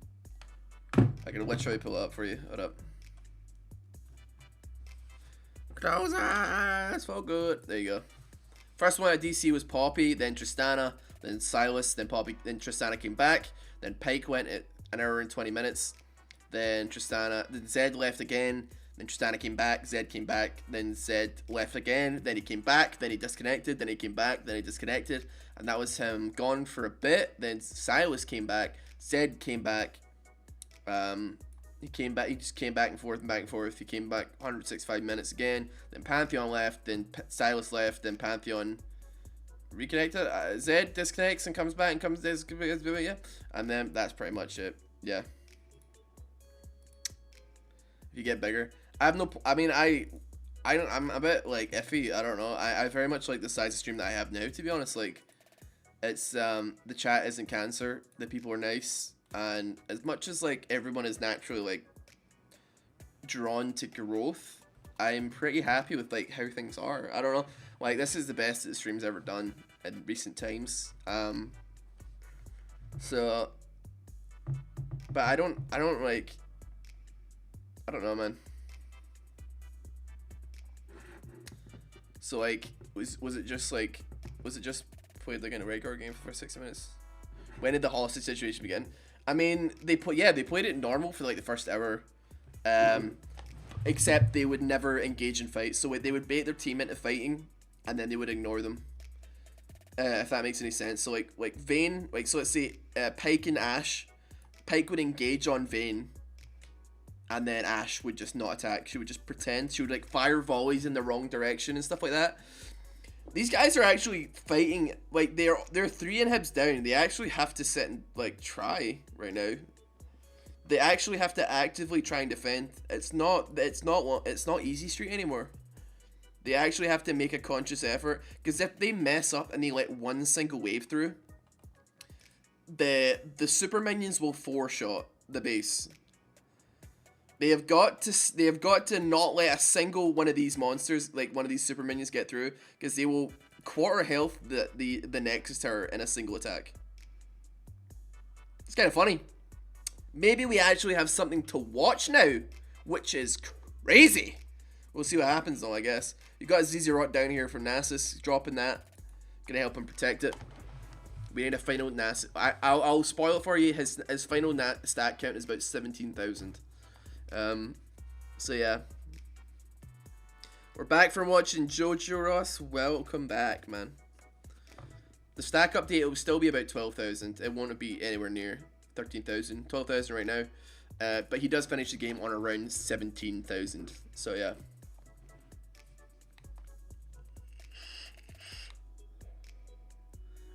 S1: I can literally pull it up for you. Hold up. That's felt good. There you go. First one at DC was Poppy, then Tristana, then Silas, then Poppy, then Tristana came back, then Pike went at an hour and 20 minutes, then Zed left again, then Tristana came back, Zed came back, then Zed left again, then he came back, then he disconnected, then he came back, then he disconnected, and that was him gone for a bit. Then Silas came back, Zed came back, he just came back and forth and back and forth. He came back 165 minutes again, then Pantheon left, then Silas left, then Pantheon reconnected, Zed disconnects and comes back and comes yeah, and then that's pretty much it. Yeah. If you get bigger, I have no. I mean, I'm a bit like iffy. I don't know. I very much like the size of stream that I have now. To be honest, like, it's the chat isn't cancer. The people are nice, and as much as like everyone is naturally like drawn to growth, I'm pretty happy with like how things are. I don't know. Like, this is the best that the stream's ever done in recent times. So, but I don't like. I don't know, man. So like, was it just played like in a regular game for 60 minutes? When did the hostage situation begin? I mean, they played it normal for like the first hour, except they would never engage in fights. So they would bait their team into fighting, and then they would ignore them. If that makes any sense. So like Vayne, like, so let's say Pike and Ashe. Pike would engage on Vayne, and then Ashe would just not attack. She would just pretend. She would like fire volleys in the wrong direction and stuff like that. These guys are actually fighting, like, they're 3 inhibs down. They actually have to sit and like try right now. They actually have to actively try and defend. It's not easy street anymore. They actually have to make a conscious effort, because if they mess up and they let one single wave through, the super minions will 4-shot the base. They have got to not let a single one of these monsters, like one of these super minions, get through, because they will quarter health the Nexus Tower in a single attack. It's kind of funny. Maybe we actually have something to watch now, which is crazy. We'll see what happens though, I guess. You got ZZ Rot down here from Nasus, dropping that. Gonna help him protect it. We need a final Nasus. I'll spoil it for you. His final stat count is about 17,000. So yeah. We're back from watching Jojo Ross. Welcome back, man. The stack update, it will still be about 12,000. It won't be anywhere near 13,000. 12,000 right now. But he does finish the game on around 17,000. So yeah.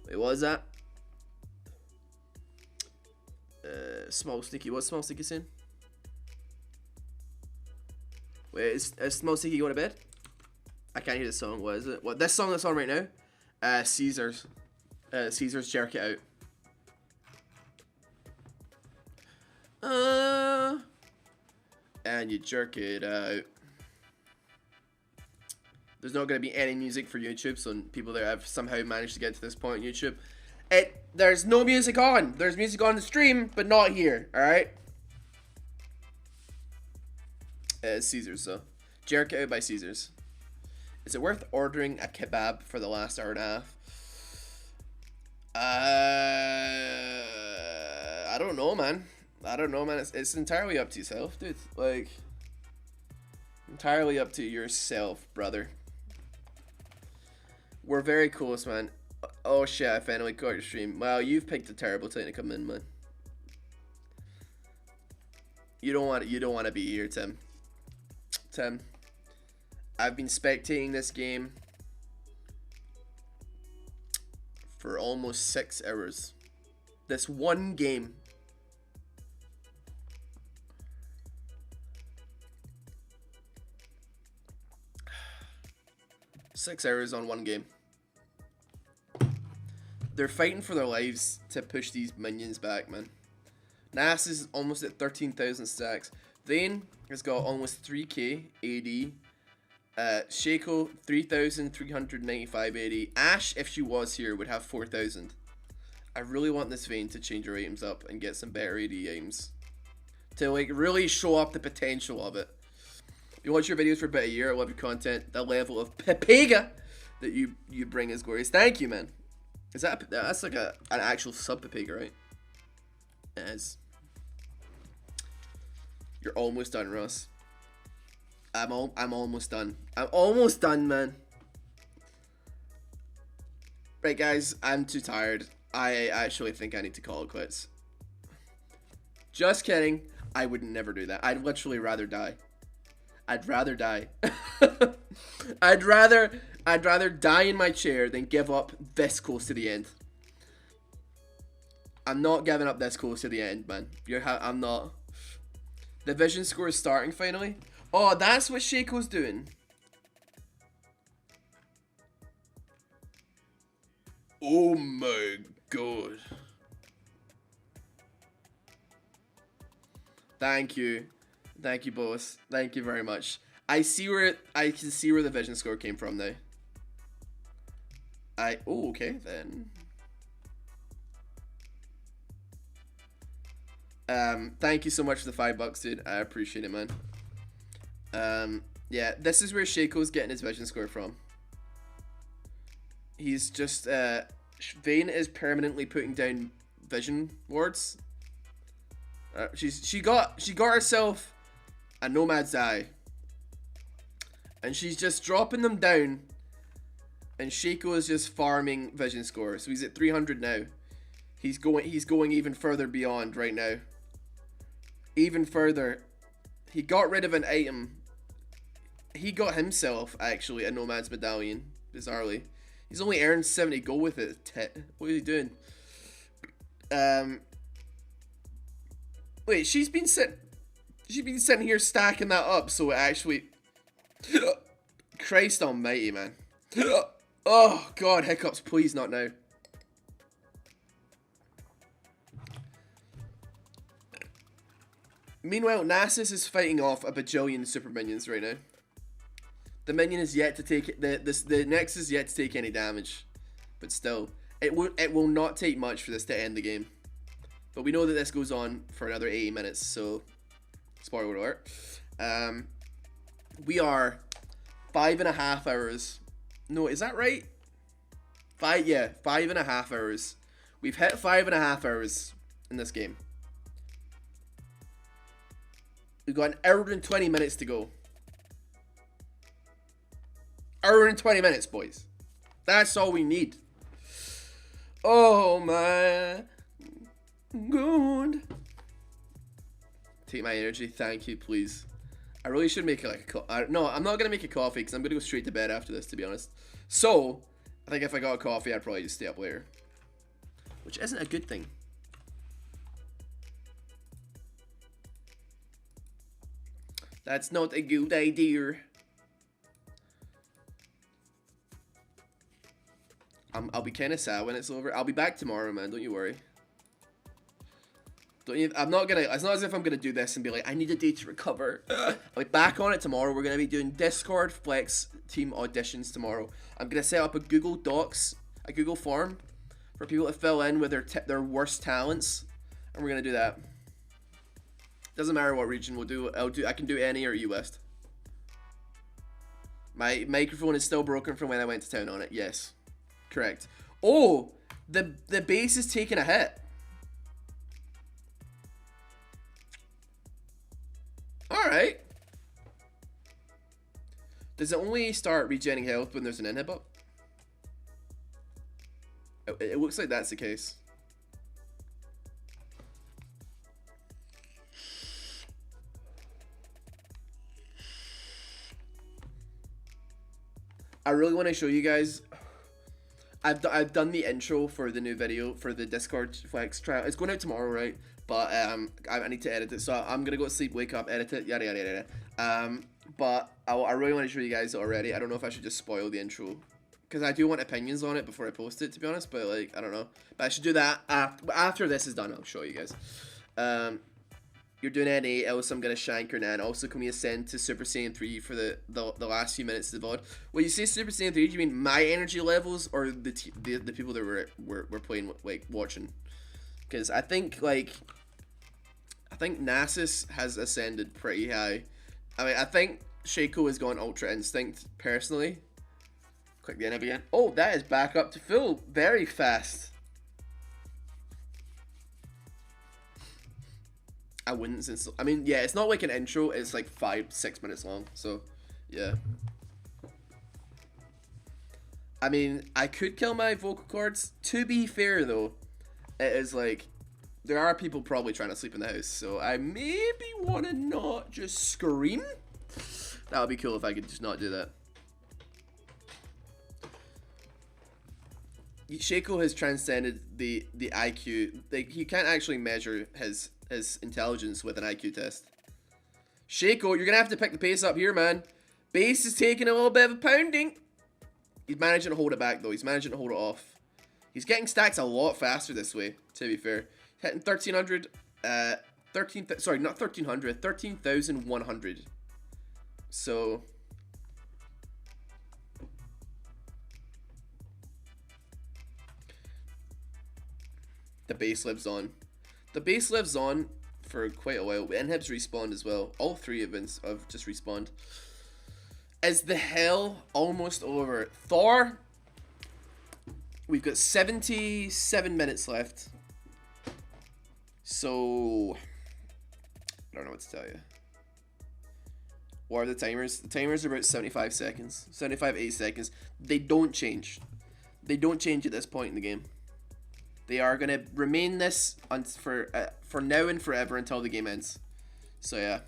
S1: Wait, what is that? Small Sneaky. What's Small Sneaky saying? Wait, is Small Sneaky going to bed? I can't hear the song. What is it? What, this song that's on right now? Caesar's. Caesar's Jerk It Out. And you jerk it out. There's not going to be any music for YouTube, so people that have somehow managed to get to this point on YouTube. There's no music on. There's music on the stream, but not here, alright? Caesar's, so. Jerk It Out by Caesar's. Is it worth ordering a kebab for the last hour and a half? I don't know, man. I don't know, man. It's entirely up to yourself, dude. Like, entirely up to yourself, brother. We're very close, man. Oh shit, I finally caught your stream. Wow, you've picked a terrible time to come in, man. You don't want to be here, Tim. Tim, I've been spectating this game for almost 6 hours. This one game. Six hours on one game. They're fighting for their lives to push these minions back, man. Nasus is almost at 13,000 stacks. Vayne has got almost 3k AD. Shaco 3,395 AD. Ashe, if she was here, would have 4,000. I really want this Vayne to change her items up and get some better AD items to like really show up the potential of it. You watch your videos for about a year. I love your content. The level of Pepega that you bring is glorious. Thank you, man. Is that's like an actual sub Pepega, right? It is. You're almost done, Ross. I'm almost done. I'm almost done, man. Right, guys, I'm too tired. I actually think I need to call it quits. Just kidding. I would never do that. I'd literally rather die. I'd rather die. I'd rather die in my chair than give up this close to the end. I'm not giving up this close to the end, man. I'm not. The vision score is starting finally. Oh, that's what Shaco's doing. Oh my god. Thank you. Thank you, boss. Thank you very much. I can see where the vision score came from now. Oh, okay then. Thank you so much for the $5, dude. I appreciate it, man. Yeah, this is where Shaco's getting his vision score from. He's just, Vayne is permanently putting down vision wards. She got herself a Nomad's Eye. And she's just dropping them down. And Shaco is just farming vision score. So he's at 300 now. He's going even further beyond right now. Even further. He got rid of an item. He got himself, actually, a Nomad's Medallion. Bizarrely. He's only earned 70 gold with it. What is he doing? Wait, she's been sitting here stacking that up, so it actually... Christ almighty, man. Oh, God, hiccups, please not now. Meanwhile, Nasus is fighting off a bajillion super minions right now. The minion is yet to take the Nexus is yet to take any damage, but still, it will not take much for this to end the game. But we know that this goes on for another 80 minutes, so spoiler alert. We are 5.5 hours. No, is that right? 5.5 hours. We've hit 5.5 hours in this game. We've got an hour and 20 minutes to go. Hour and 20 minutes, boys. That's all we need. Oh my god. Take my energy, thank you, please. I really should make it like a no, I'm not gonna make a coffee because I'm gonna go straight to bed after this, to be honest. So, I think if I got a coffee, I'd probably just stay up later. Which isn't a good thing. That's not a good idea. I'll be kind of sad when it's over. I'll be back tomorrow, man. Don't you worry. I'm not gonna. It's not as if I'm gonna do this and be like, I need a day to recover. I'll be back on it tomorrow. We're gonna be doing Discord Flex team auditions tomorrow. I'm gonna set up a Google Docs, a Google form, for people to fill in with their worst talents, and we're gonna do that. Doesn't matter what region we'll do. I can do any or US. My microphone is still broken from when I went to town on it. Yes. Correct. Oh, the base is taking a hit. Alright. Does it only start regenerating health when there's an inhib? It looks like that's the case. I really want to show you guys. I've done the intro for the new video for the Discord Flex trial. It's going out tomorrow, right? But I need to edit it, so I'm gonna go to sleep, wake up, edit it, yada yada yada. But I really want to show you guys it already. I don't know if I should just spoil the intro, because I do want opinions on it before I post it, to be honest. But like, I don't know. But I should do that after this is done. I'll show you guys. You're doing NA, else I'm gonna shank her, and also can we ascend to Super Saiyan 3 for the last few minutes of the VOD? When you say Super Saiyan 3, do you mean my energy levels or the people that were playing, like, watching? Because I think Nasus has ascended pretty high. I mean, I think Shaco has gone Ultra Instinct, personally. Click the enemy again. Oh, that is back up to full. Very fast. I wouldn't since... I mean, yeah, it's not like an intro. It's like 5-6 minutes long. So, yeah. I mean, I could kill my vocal cords. To be fair, though, it is like... There are people probably trying to sleep in the house. So, I maybe want to not just scream. That would be cool if I could just not do that. Shaco has transcended the IQ. Like, you can't actually measure his intelligence with an IQ test. Shaco, you're gonna have to pick the pace up here, man. Base is taking a little bit of a pounding. He's managing to hold it back, though. He's managing to hold it off. He's getting stacks a lot faster this way, to be fair. Hitting 1,300, sorry, not 1,300, 13,100. So... the base lives on. The base lives on for quite a while. Inhibs respawned as well. All three events have just respawned. Is the hell almost over? Thor, we've got 77 minutes left. So, I don't know what to tell you. What are the timers? The timers are about 75 seconds. 75, 8 seconds. They don't change. They don't change at this point in the game. They are going to remain this for now and forever until the game ends. So, yeah.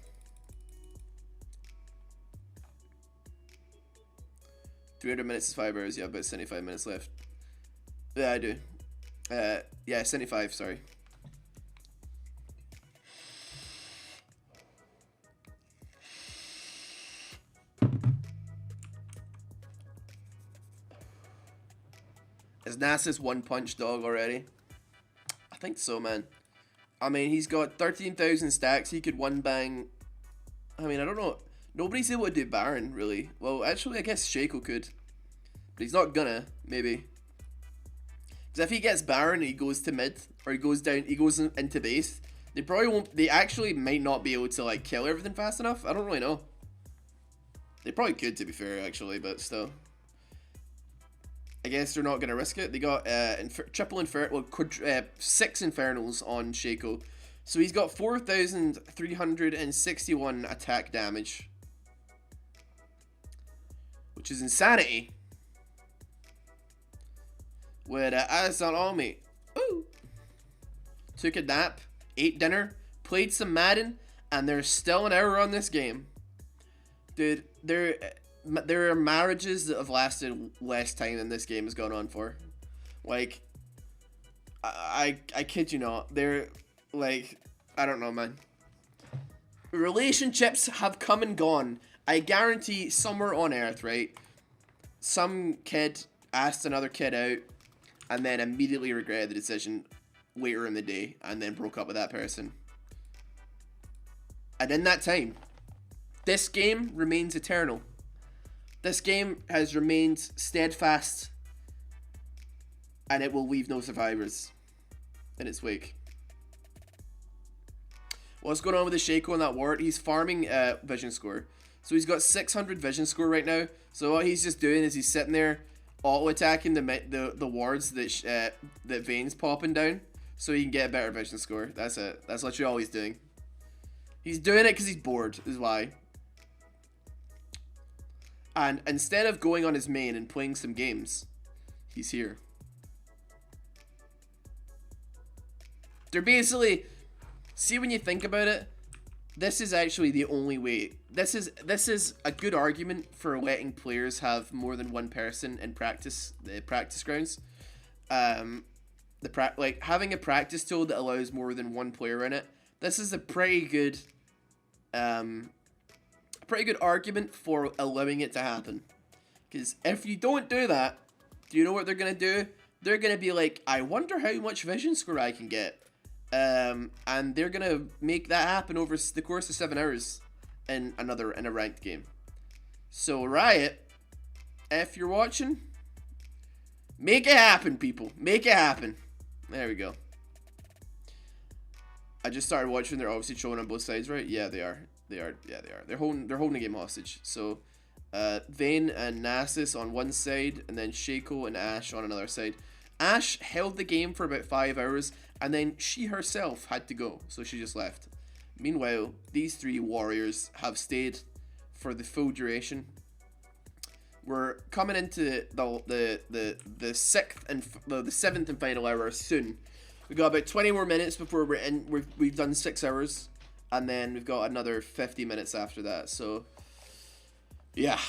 S1: $300 minutes is 5 hours. You have about 75 minutes left. Yeah, I do. Yeah, 75, sorry. Is NASA's one punch dog already? I think so, man. I mean, he's got 13,000 stacks. He could one bang. I mean, I don't know. Nobody's able to do Baron, really. Well, actually, I guess Shaco could. But he's not gonna, maybe. Because if he gets Baron and he goes to mid, or he goes down, he goes into base, they probably won't, they actually might not be able to, like, kill everything fast enough. I don't really know. They probably could, to be fair, actually, but still. I guess they're not going to risk it. They got triple Inferno, well, 6 Infernals on Shaco. So he's got 4,361 attack damage. Which is insanity. With eyes on me. Ooh. Took a nap, ate dinner, played some Madden, and there's still an hour on this game. Dude, there are marriages that have lasted less time than this game has gone on for. Like, I kid you not. They're, like, I don't know, man. Relationships have come and gone. I guarantee somewhere on Earth, right? Some kid asked another kid out and then immediately regretted the decision later in the day and then broke up with that person. And in that time, this game remains eternal. This game has remained steadfast, and it will leave no survivors in its wake. What's going on with the Shaco in that ward? He's farming vision score. So he's got 600 vision score right now. So what he's just doing is he's sitting there auto-attacking the wards that Vayne's popping down, so he can get a better vision score. That's it. That's literally all he's doing. He's doing it because he's bored, is why. And instead of going on his main and playing some games, he's here. They're basically... See, when you think about it, this is actually the only way. This is a good argument for letting players have more than one person in practice, the practice grounds. Like having a practice tool that allows more than one player in it. This is a pretty good argument for allowing it to happen. Because if you don't do that, do you know what they're gonna do? They're gonna be like, I wonder how much vision score I can get. And they're gonna make that happen over the course of 7 hours in a ranked game. So Riot, if you're watching, make it happen, people. Make it happen. There we go. I just started watching. They're obviously showing on both sides, right? Yeah, they are. They are. Yeah, they are. They're holding the game hostage. So, Vayne and Nasus on one side, and then Shaco and Ashe on another side. Ashe held the game for about 5 hours, and then she herself had to go, so she just left. Meanwhile, these three warriors have stayed for the full duration. We're coming into the seventh and final hour soon. We've got about 20 more minutes before we've done 6 hours. And then we've got another 50 minutes after that. So, yeah.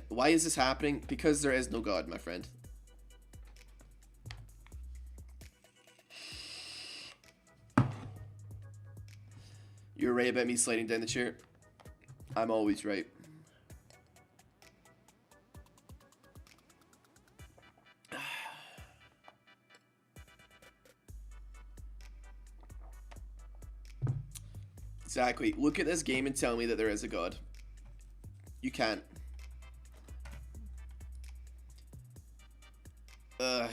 S1: Why is this happening? Because there is no God, my friend. You're right about me sliding down the chair. I'm always right. Exactly. Look at this game and tell me that there is a God. You can't.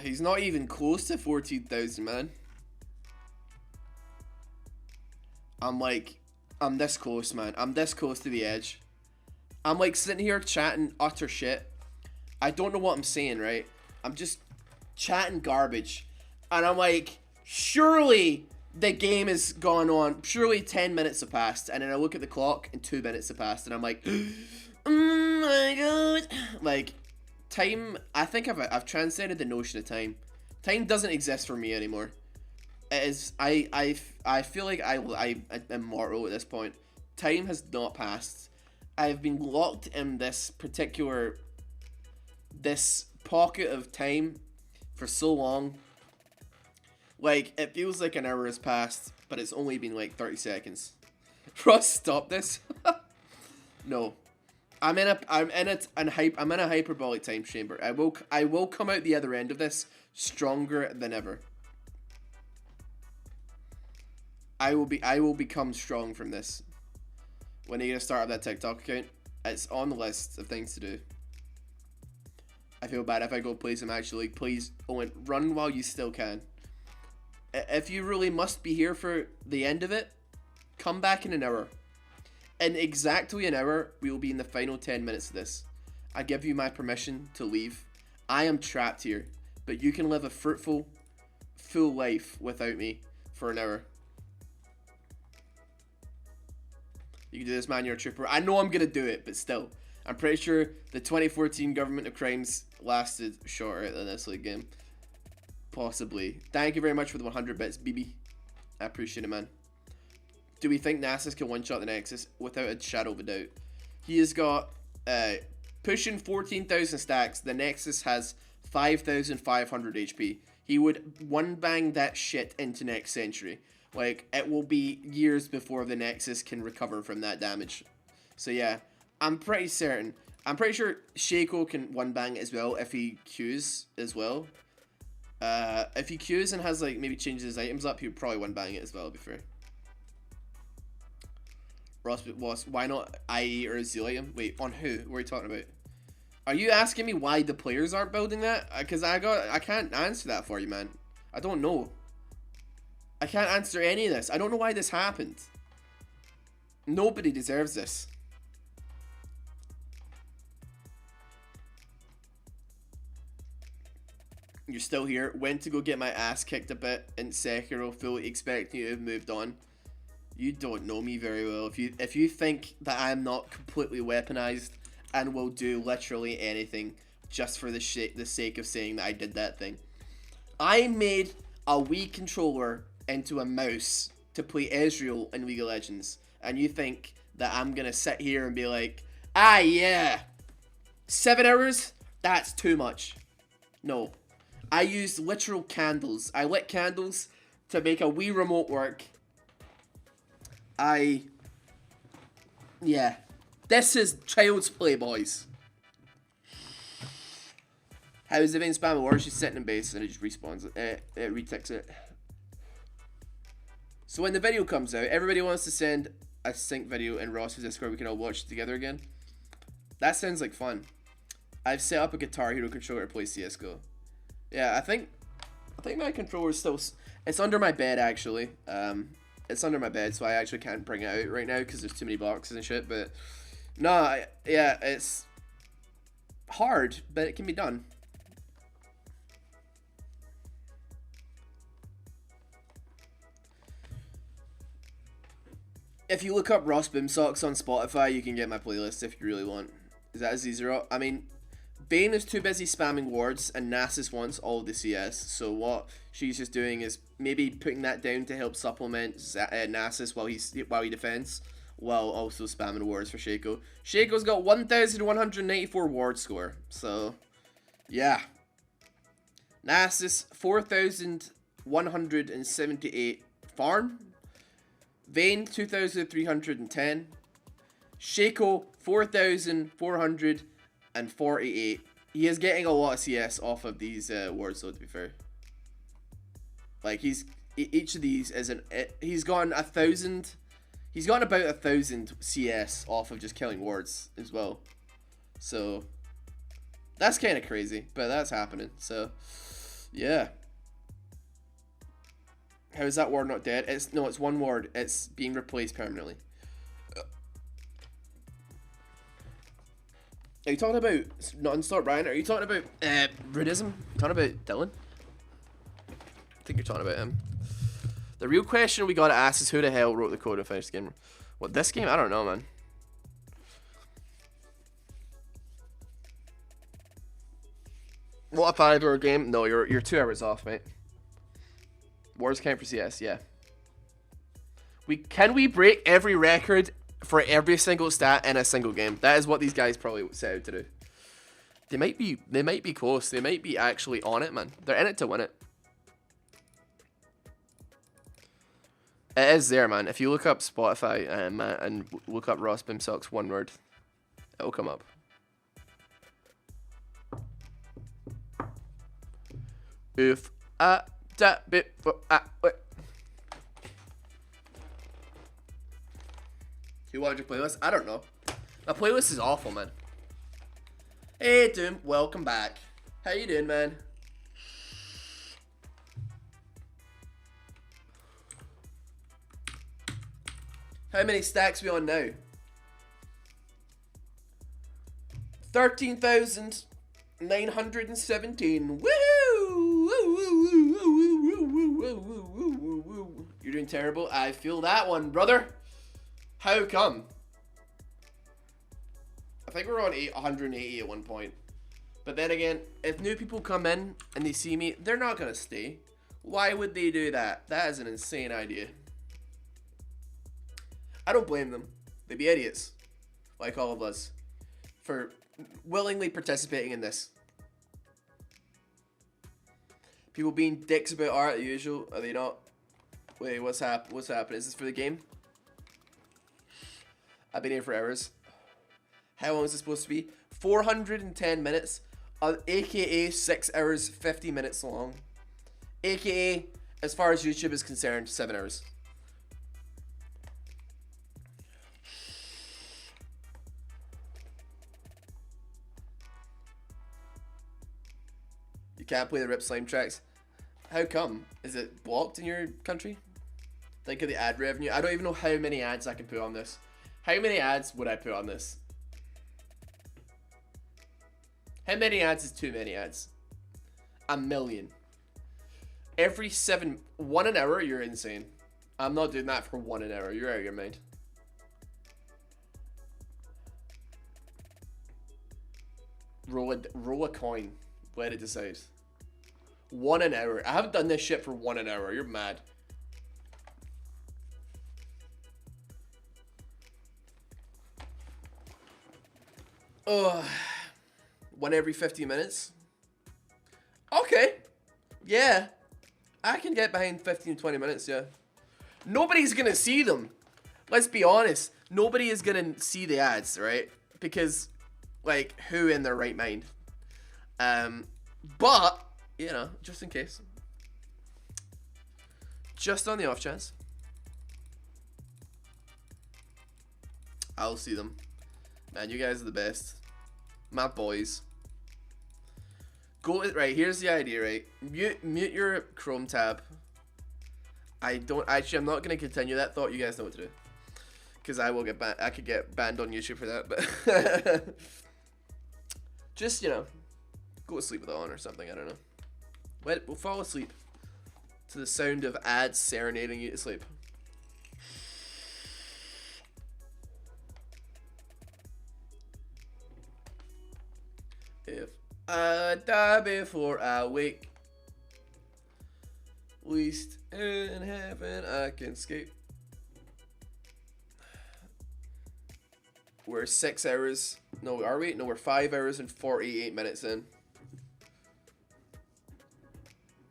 S1: He's not even close to 14,000, man. I'm this close, man. I'm this close to the edge. I'm like sitting here chatting utter shit. I don't know what I'm saying, right? I'm just chatting garbage. And I'm like, surely the game has gone on. Surely 10 minutes have passed. And then I look at the clock and 2 minutes have passed. And I'm like, oh my god. Like, time, I think I've transcended the notion of time. Time doesn't exist for me anymore. It is, I feel like I'm immortal at this point. Time has not passed. I've been locked in this pocket of time for so long. Like, it feels like an hour has passed, but it's only been like 30 seconds. Ross, stop this. No. I'm in a hyperbolic time chamber. I will come out the other end of this stronger than ever. I will become strong from this. When are you gonna start up that TikTok account? It's on the list of things to do. I feel bad if I go play some actual league. Please, Owen, run while you still can. If you really must be here for the end of it, come back in an hour. In exactly an hour, we will be in the final 10 minutes of this. I give you my permission to leave. I am trapped here, but you can live a fruitful, full life without me for an hour. You can do this, man. You're a trooper. I know I'm going to do it, but still. I'm pretty sure the 2014 Government of Crimes lasted shorter than this league game. Possibly. Thank you very much for the 100 bits, BB. I appreciate it, man. Do we think Nasus can one-shot the Nexus? Without a shadow of a doubt. He has got pushing 14,000 stacks. The Nexus has 5,500 HP. He would one-bang that shit into next century. Like, it will be years before the Nexus can recover from that damage. So yeah, I'm pretty certain. I'm pretty sure Shaco can one-bang it as well if he Qs as well. If he Qs and has, like, maybe changes his items up, he would probably one-bang it as well, to be fair. Ross, why not IE or Azilium? Wait, on who? What are you talking about? Are you asking me why the players aren't building that? Because I can't answer that for you, man. I don't know. I can't answer any of this. I don't know why this happened. Nobody deserves this. You're still here. Went to go get my ass kicked a bit in Sekiro, fully expecting you to have moved on. You don't know me very well. If you think that I'm not completely weaponized and will do literally anything just for the sake of saying that I did that thing. I made a Wii controller into a mouse to play Ezreal in League of Legends, and you think that I'm gonna sit here and be like, ah yeah, 7 hours? That's too much. No. I used literal candles. I lit candles to make a Wii remote work. Yeah. This is child's play, boys. How is the main spam or she's sitting in base and it just respawns it, it reticks it. So when the video comes out, everybody wants to send a sync video in Ross's Discord. We can all watch it together again. That sounds like fun. I've set up a Guitar Hero controller to play CSGO. Yeah, I think my controller is still... It's under my bed, actually. It's under my bed, so I actually can't bring it out right now because there's too many boxes and shit. But no, yeah, it's hard, but it can be done. If you look up Rossboomsocks on Spotify, you can get my playlist if you really want. Is that a Z0? I mean, Bane is too busy spamming wards, and Nasus wants all the CS. So what she's just doing is maybe putting that down to help supplement Nasus while he defends, while also spamming wards for Shaco. Shaco's got 1,194 ward score. So, yeah. Nasus 4,178 farm. Vayne 2,310. Shaco 4,448. He is getting a lot of CS off of these wards, though, to be fair. Like, each of these is he's gotten 1,000. He's gotten about 1,000 CS off of just killing wards as well. So that's kind of crazy, but that's happening. So yeah. How is that ward not dead? It's one ward. It's being replaced permanently. Are you talking about non-stop Ryan? Are you talking about Rudism? Are you talking about Dylan? I think you're talking about him. The real question we gotta ask is who the hell wrote the code to finish the game? What, this game? I don't know, man. What, a 5-hour game? No, you're 2 hours off, mate. Wars count for CS, yeah. Can we break every record for every single stat in a single game? That is what these guys probably set out to do. They might be close. They might be actually on it, man. They're in it to win it. It is there, man. If you look up Spotify and look up Rossboomsocks one word, it'll come up. If I that bit for who wanted your playlist? I don't know. My playlist is awful, man. Hey, Doom, welcome back. How you doing, man? How many stacks we on now? 13,917. Woo! You're doing terrible. I feel that one, brother. How come? I think we're on 180 at one point. But then again, if new people come in and they see me, they're not gonna stay. Why would they do that? That is an insane idea. I don't blame them. They'd be idiots, like all of us, for willingly participating in this. People being dicks about art, the usual. Are they not? Wait, what's happening? Is this for the game? I've been here for hours. How long is this supposed to be? 410 minutes, aka 6 hours, 50 minutes long. Aka, as far as YouTube is concerned, 7 hours. You can't play the Rip Slime tracks. How come? Is it blocked in your country? Think of the ad revenue. I don't even know how many ads I can put on this. How many ads would I put on this? How many ads is too many ads? 1 million. Every 1 an hour? You're insane. I'm not doing that for 1 an hour. You're out of your mind. Roll a coin. Let it decide. 1 an hour. I haven't done this shit for 1 an hour. You're mad. Ugh. 1 every 50 minutes. Okay. Yeah. I can get behind 15, 20 minutes, yeah. Nobody's gonna see them. Let's be honest. Nobody is gonna see the ads, right? Because, like, who in their right mind? But, you know, just in case. Just on the off chance. I'll see them. Man, you guys are the best. My boys. Right, here's the idea, right? Mute your Chrome tab. I don't actually. I'm not gonna continue that thought. You guys know what to do, because I will get banned. I could get banned on YouTube for that. But just go to sleep with it on or something. I don't know. We'll fall asleep to the sound of ads serenading you to sleep. If I die before I wake, least in heaven I can escape. We're 6 hours. No, are we? No, we're 5 hours and 48 minutes in.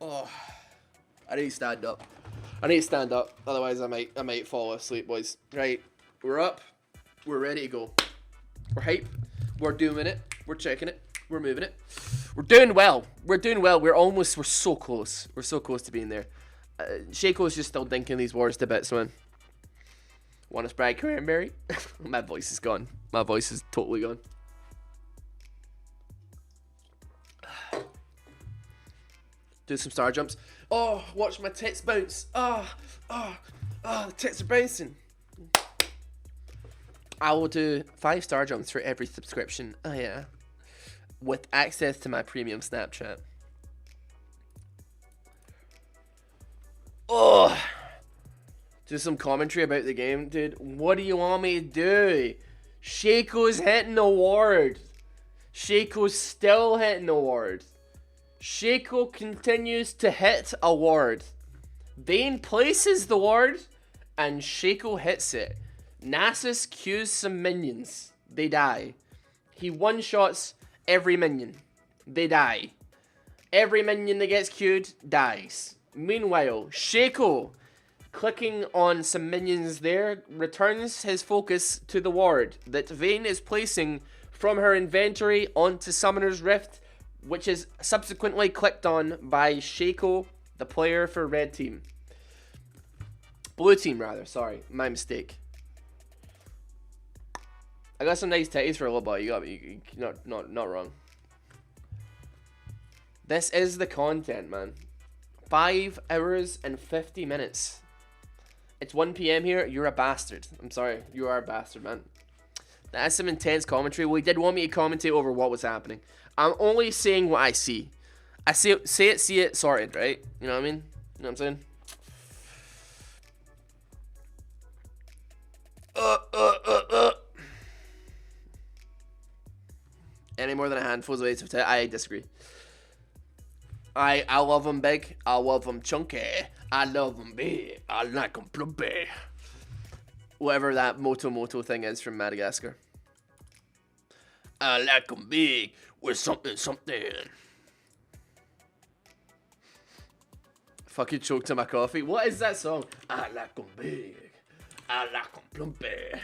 S1: Oh, I need to stand up. Otherwise, I might fall asleep, boys. Right, we're up. We're ready to go. We're hype. We're doing it. We're checking it. We're moving it. We're doing well. We're so close. We're so close to being there. Shaco's just still dinking these wars to bits, man. Want a Sprite cranberry? My voice is gone. My voice is totally gone. Do some star jumps. Oh, watch my tits bounce. The tits are bouncing. I will do 5 star jumps for every subscription. Oh yeah. With access to my premium Snapchat. Oh. Do some commentary about the game, dude. What do you want me to do? Shaco's hitting the ward. Shaco's still hitting the ward. Shaco continues to hit a ward. Vayne places the ward, and Shaco hits it. Nasus cues some minions. They die. He one-shots every minion. They die. Every minion that gets queued dies. Meanwhile, Shaco, clicking on some minions there, returns his focus to the ward that Vayne is placing from her inventory onto Summoner's Rift, which is subsequently clicked on by Shaco, the player for red team. Blue team, rather. Sorry, my mistake. I got some nice titties for a little bit. You got me. Not wrong. This is the content, man. 5 hours and 50 minutes. It's 1 p.m. here. You're a bastard. I'm sorry. You are a bastard, man. That's some intense commentary. Well, he did want me to commentate over what was happening. I'm only saying what I see. I say it, see it, sorted, right? You know what I mean? You know what I'm saying? Any more than a handful of ways of I disagree. I love him big. I love him chunky. I love him big. I like him plumpy. Whatever that Moto thing is from Madagascar. I like him big with something. Fucking choked on my coffee. What is that song? I like him big. I like him plumpy.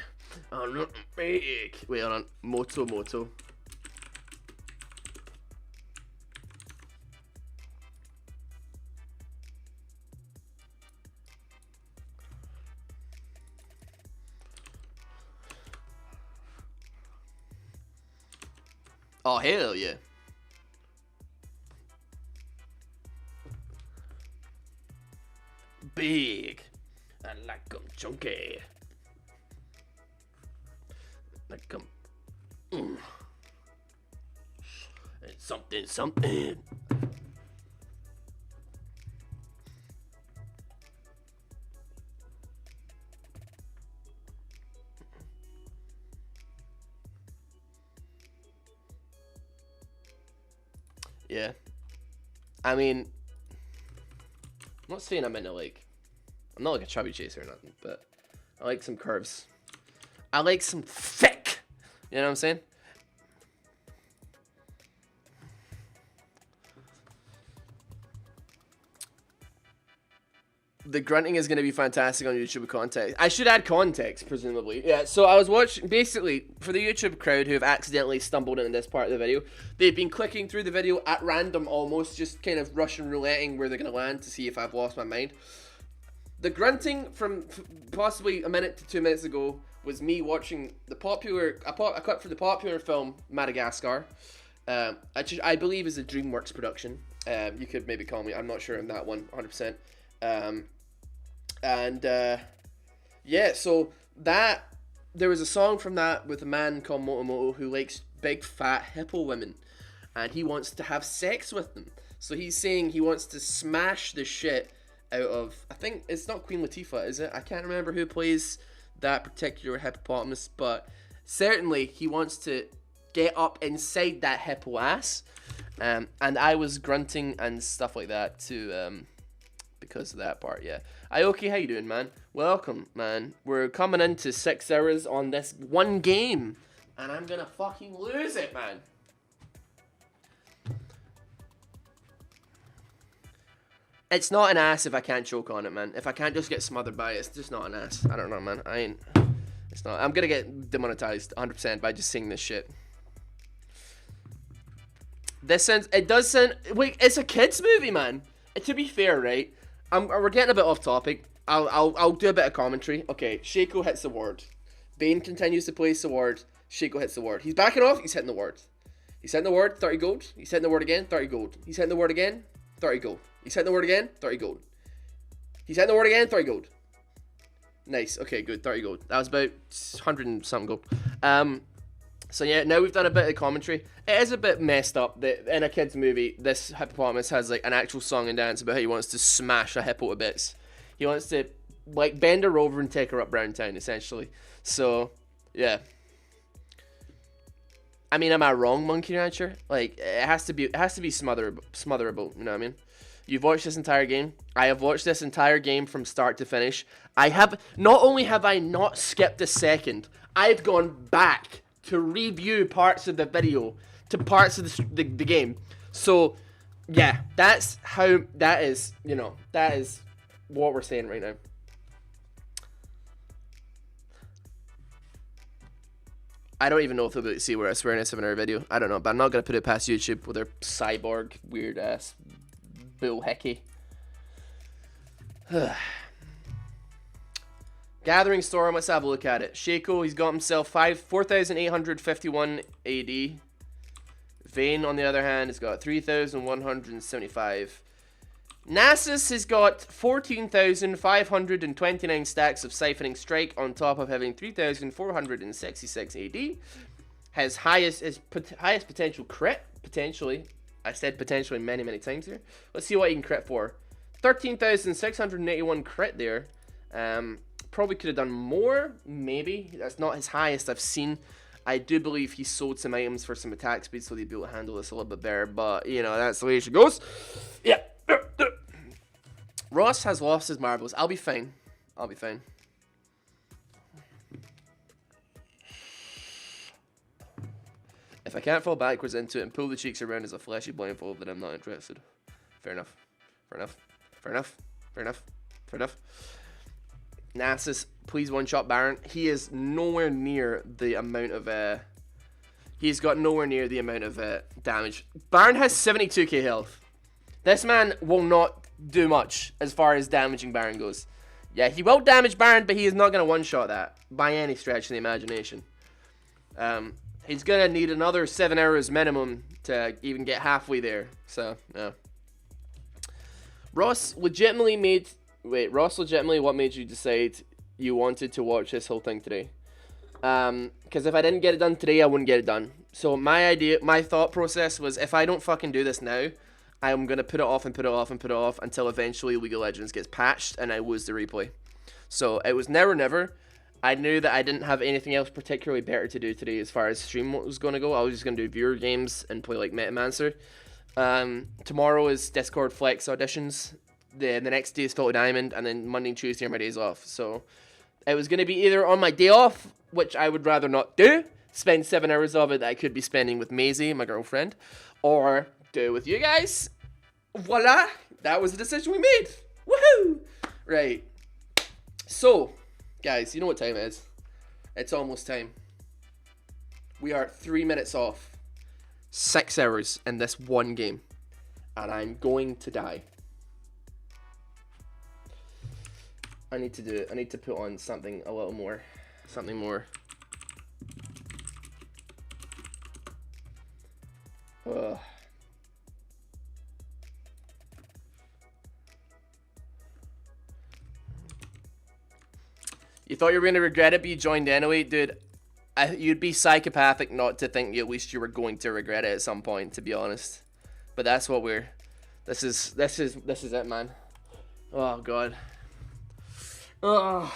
S1: I like him big. Wait, hold on. Moto. Oh, hell yeah. Big. I like them chunky. Like them. And something. Yeah. I mean, I'm not saying I'm not like a chubby chaser or nothing, but I like some curves. I like some thick. You know what I'm saying? The grunting is going to be fantastic on YouTube with context. I should add context, presumably. Yeah, so I was watching, basically, for the YouTube crowd who have accidentally stumbled into this part of the video, they've been clicking through the video at random almost, just kind of Russian rouletting where they're going to land to see if I've lost my mind. The grunting from possibly a minute to 2 minutes ago was me watching a cut for the popular film Madagascar, which I believe is a DreamWorks production. You could maybe call me, I'm not sure on that one, 100%. And yeah, so that there was a song from that with a man called Motomoto who likes big fat hippo women, and he wants to have sex with them. So he's saying he wants to smash the shit out of, I think it's not Queen Latifah, is it? I can't remember who plays that particular hippopotamus, but certainly he wants to get up inside that hippo ass. And I was grunting and stuff like that too, because of that part, yeah. Aoki, how you doing, man? Welcome, man. We're coming into 6 hours on this one game, and I'm gonna fucking lose it, man. It's not an ass if I can't choke on it, man. If I can't just get smothered by it, it's just not an ass. I don't know, man. It's not. I'm gonna get demonetized 100% by just saying this shit. It does sound, wait, it's a kids movie, man. To be fair, right? We're getting a bit off topic. I'll do a bit of commentary. Okay, Shaco hits the ward. Bane continues to place the ward. Shaco hits the ward. He's backing off. He's hitting the ward. He's hitting the ward. 30 gold. He's hitting the ward again. 30 gold. He's hitting the ward again. 30 gold. He's hitting the ward again. 30 gold. He's hitting the ward again. 30 gold. Nice. Okay, good. 30 gold. That was about 100 and something gold. So yeah, now we've done a bit of commentary. It is a bit messed up that in a kid's movie, this hippopotamus has like an actual song and dance about how he wants to smash a hippo to bits. He wants to like bend her over and take her up round town, essentially. So yeah. I mean, am I wrong, Monkey Rancher? Like it has to be smotherable. You know what I mean? You've watched this entire game. I have watched this entire game from start to finish. Not only have I not skipped a second, I've gone back to review parts of the video, to parts of the game. So, yeah, that is what we're saying right now. I don't even know if they'll be able to see where I swear in a 7-hour video. I don't know, but I'm not going to put it past YouTube with their cyborg, weird-ass bull hickey. Gathering Storm, let's have a look at it. Shaco, he's got himself 4,851 AD. Vayne, on the other hand, has got 3,175. Nasus has got 14,529 stacks of Siphoning Strike on top of having 3,466 AD. His highest potential crit, potentially. I said potentially many times here. Let's see what he can crit for. 13,681 crit there. Probably could have done more, maybe. That's not his highest I've seen. I do believe he sold some items for some attack speed so they'd be able to handle this a little bit better, but, you know, that's the way it goes. Yeah. Ross has lost his marbles. I'll be fine. I'll be fine. If I can't fall backwards into it and pull the cheeks around as a fleshy blindfold, then I'm not interested. Fair enough. Fair enough. Fair enough. Fair enough. Fair enough. Nasus, please one-shot Baron. He is nowhere near the amount of... he's got nowhere near the amount of damage. Baron has 72k health. This man will not do much as far as damaging Baron goes. Yeah, he will damage Baron, but he is not going to one-shot that by any stretch of the imagination. He's going to need another 7 hours minimum to even get halfway there. So, yeah. Ross, legitimately, what made you decide you wanted to watch this whole thing today? Because if I didn't get it done today, I wouldn't get it done. So my thought process was, if I don't fucking do this now, I'm going to put it off and put it off and put it off until eventually League of Legends gets patched and I lose the replay. So it was never. I knew that I didn't have anything else particularly better to do today as far as stream was going to go. I was just going to do viewer games and play like Metamancer. Tomorrow is Discord Flex auditions. The next day is Filthy Diamond, and then Monday and Tuesday are my days off. So it was going to be either on my day off, which I would rather not do, spend 7 hours of it that I could be spending with Maisie, my girlfriend, or do it with you guys. Voila! That was the decision we made. Woohoo! Right. So, guys, you know what time it is. It's almost time. We are 3 minutes off. 6 hours in this one game. And I'm going to die. I need to put on something a little more. Something more. Ugh. You thought you were gonna regret it, but you joined anyway, dude. You'd be psychopathic not to think at least you were going to regret it at some point, to be honest. But that's what we're. This is it, man. Oh god. Oh.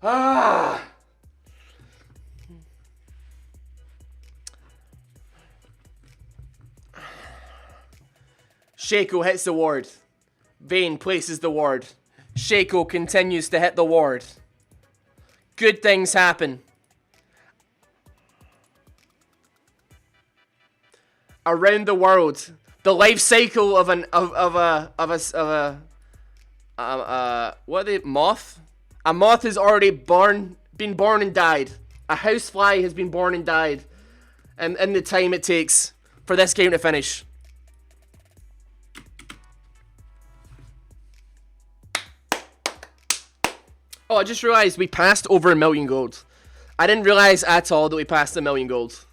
S1: Ah. Shaco hits the ward. Vayne places the ward. Shaco continues to hit the ward. Good things happen. Around the world, the life cycle of what are they? Moth? A moth has already been born and died. A housefly has been born and died. And in the time it takes for this game to finish. Oh, I just realized we passed over 1 million gold. I didn't realize at all that we passed 1 million gold.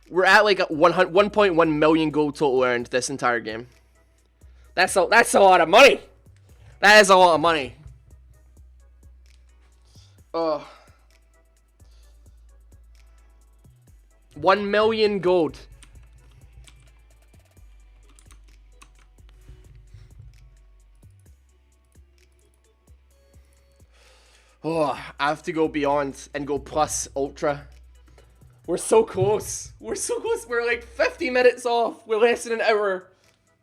S1: We're at like 1.1 million gold total earned this entire game. That's a lot of money. That is a lot of money. Oh. 1 million gold. Oh, I have to go beyond and go plus ultra. We're so close. We're so close. We're like 50 minutes off. We're less than an hour.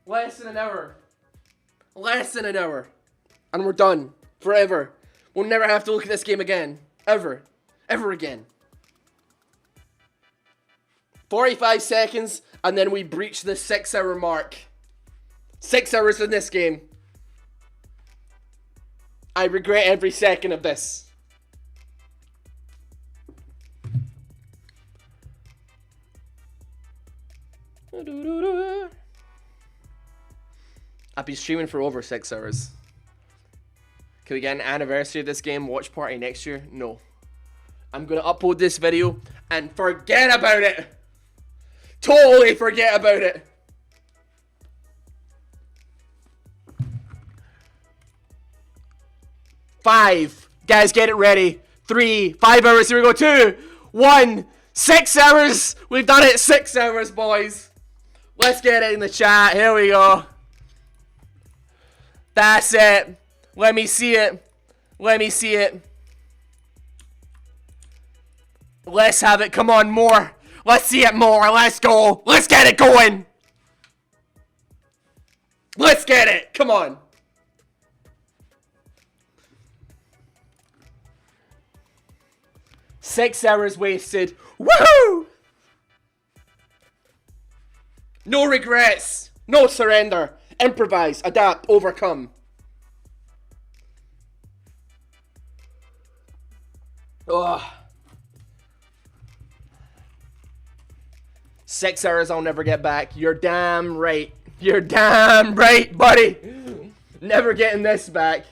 S1: Less than an hour. Less than an hour. And we're done. Forever. We'll never have to look at this game again. Ever. Ever again. 45 seconds, and then we breach the 6-hour mark. 6 hours in this game. I regret every second of this. I've been streaming for over 6 hours. Can we get an anniversary of this game? Watch party next year? No. I'm gonna upload this video and forget about it. Totally forget about it. Five. Guys, get it ready. 3, 5 hours. Here we go. 2, 1. 6 hours. We've done it. 6 hours, boys. Let's get it in the chat. Here we go. That's it. Let me see it. Let me see it. Let's have it. Come on, more. Let's see it more. Let's go. Let's get it going. Let's get it. Come on. Six hours wasted. Woohoo! No regrets. No surrender. Improvise, adapt, overcome. Ugh. 6 hours I'll never get back. You're damn right. You're damn right, buddy. Never getting this back.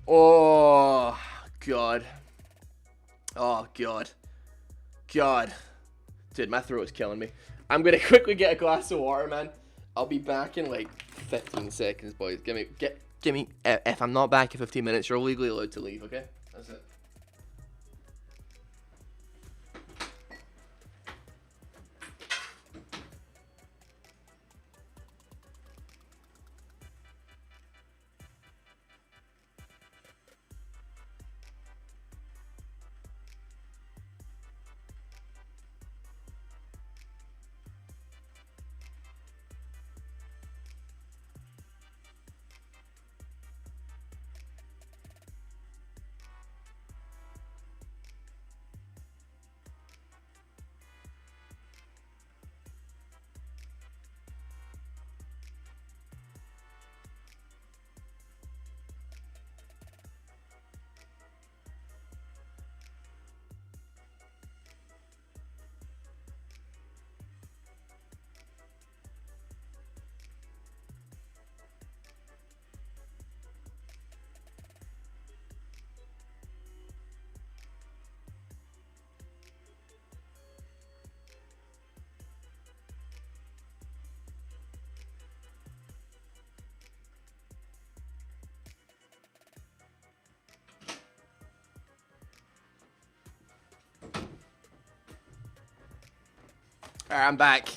S1: Oh, God. Oh, God. God. Dude, my throat is killing me. I'm going to quickly get a glass of water, man. I'll be back in like 15 seconds, boys. Give me, if I'm not back in 15 minutes, you're legally allowed to leave, okay? That's it. Alright, I'm back.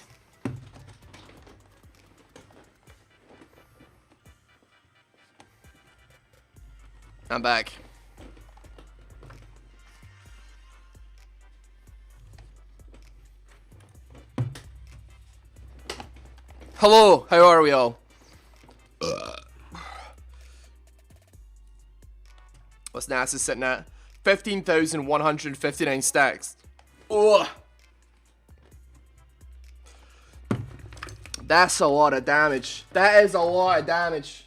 S1: I'm back. Hello, how are we all? What's NASA sitting at? 15,159 stacks. Oh, that's a lot of damage. That is a lot of damage.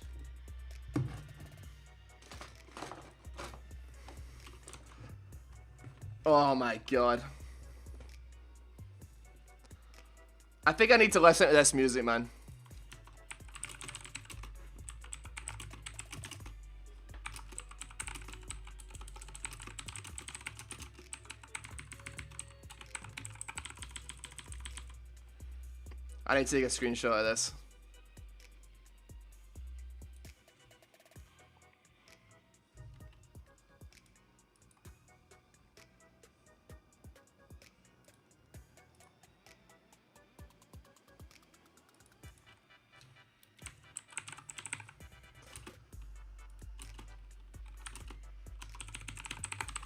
S1: Oh my god. I think I need to listen to this music, man. I need to take a screenshot of this.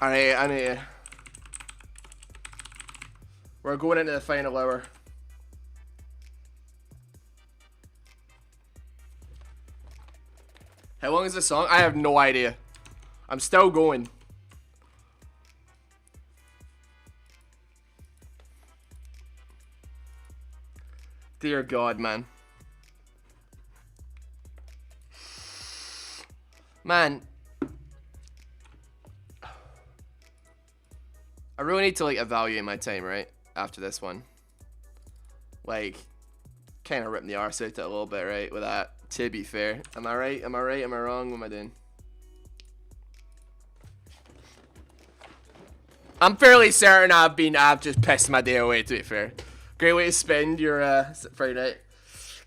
S1: Alright, I need. We're going into the final hour. How long is this song? I have no idea. I'm still going. Dear God, man. Man. I really need to, like, evaluate my time, right? After this one. Like, kind of ripping the arse out it a little bit, right? With that, to be fair. Am I right? Am I right? Am I wrong? What am I doing? I'm fairly certain I've just pissed my day away, to be fair. Great way to spend your Friday night.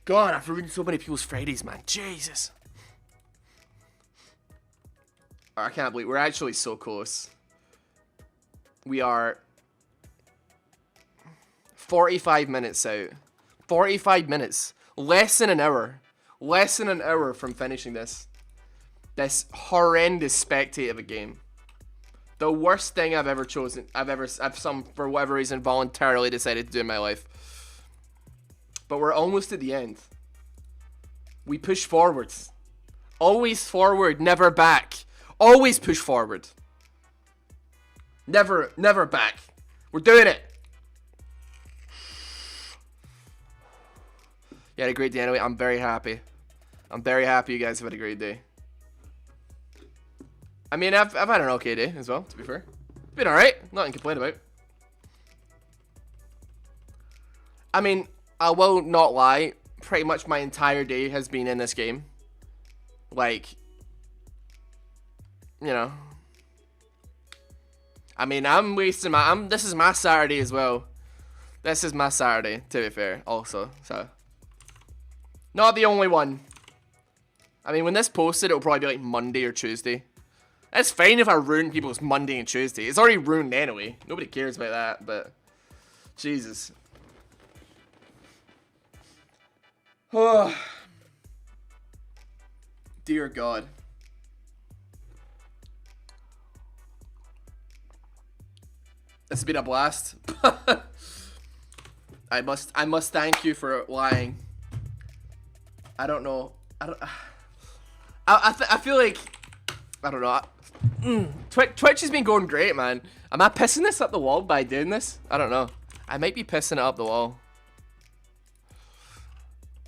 S1: God, I've ruined so many people's Fridays, man. Jesus. I can't believe we're actually so close. We are 45 minutes out. 45 minutes. Less than an hour. Less than an hour from finishing this. This horrendous spectate of a game. The worst thing I've ever chosen. I've for whatever reason, voluntarily decided to do in my life. But we're almost at the end. We push forwards. Always forward, never back. Always push forward. Never back. We're doing it. You had a great day anyway. I'm very happy. I'm very happy you guys have had a great day. I mean, I've had an okay day as well, to be fair. Been alright. Nothing to complain about. I mean, I will not lie. Pretty much my entire day has been in this game. Like, you know. I mean, I'm wasting this is my Saturday as well. This is my Saturday, to be fair, also, so. Not the only one. I mean, when this posted, it'll probably be like Monday or Tuesday. It's fine if I ruin people's Monday and Tuesday. It's already ruined anyway. Nobody cares about that, but Jesus. Oh. Dear God. This has been a blast. I must thank you for lying. I don't know. I feel like I don't know. Twitch has been going great, man. Am I pissing this up the wall by doing this? I don't know. I might be pissing it up the wall.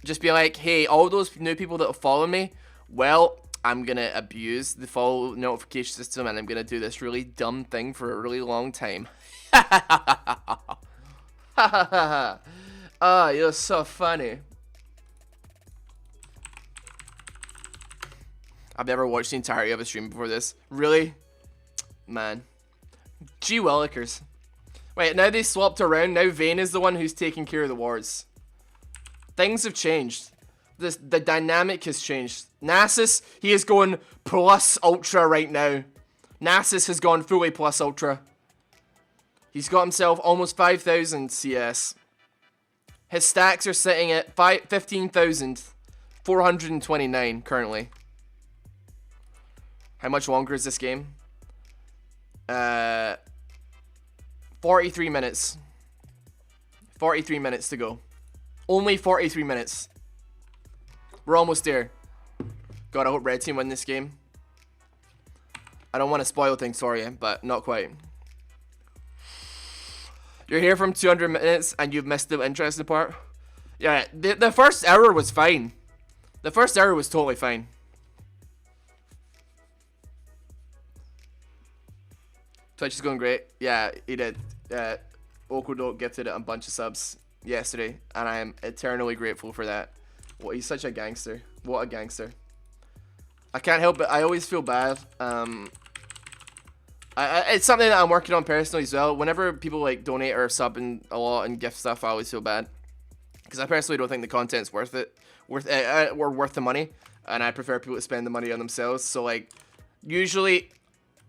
S1: Just be like, hey, all those new people that follow me, well, I'm gonna abuse the follow notification system and I'm gonna do this really dumb thing for a really long time. Oh, you're so funny. I've never watched the entirety of a stream before this. Really? Man. Gee willikers. Wait, now they swapped around. Now Vayne is the one who's taking care of the wards. Things have changed. The dynamic has changed. Nasus, he is going plus ultra right now. Nasus has gone fully plus ultra. He's got himself almost 5,000 CS. His stacks are sitting at 15,429 currently. How much longer is this game? 43 minutes. 43 minutes to go. Only 43 minutes. We're almost there. God, I hope Red Team win this game. I don't want to spoil things for you, but not quite. You're here from 200 minutes and you've missed the interesting part. Yeah, the first hour was fine. The first hour was totally fine. Twitch is going great. Yeah, he did. Okudo gifted it a bunch of subs yesterday, and I am eternally grateful for that. What, he's such a gangster. What a gangster. I can't help it. I always feel bad. It's something that I'm working on personally as well. Whenever people like donate or sub a lot and gift stuff, I always feel bad because I personally don't think the content's worth it, worth the money, and I prefer people to spend the money on themselves. So like, usually,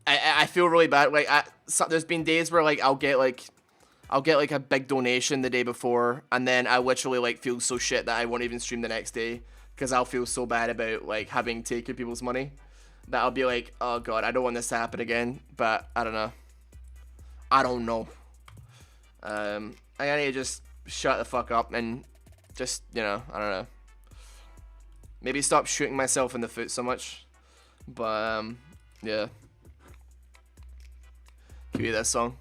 S1: I feel really bad. Like, there's been days where like I'll get like a big donation the day before, and then I literally like feel so shit that I won't even stream the next day because I'll feel so bad about like having taken people's money. That I'll be like, oh god, I don't want this to happen again, but I don't know. I need to just shut the fuck up and just, you know, I don't know. Maybe stop shooting myself in the foot so much. But, yeah. Give you this song.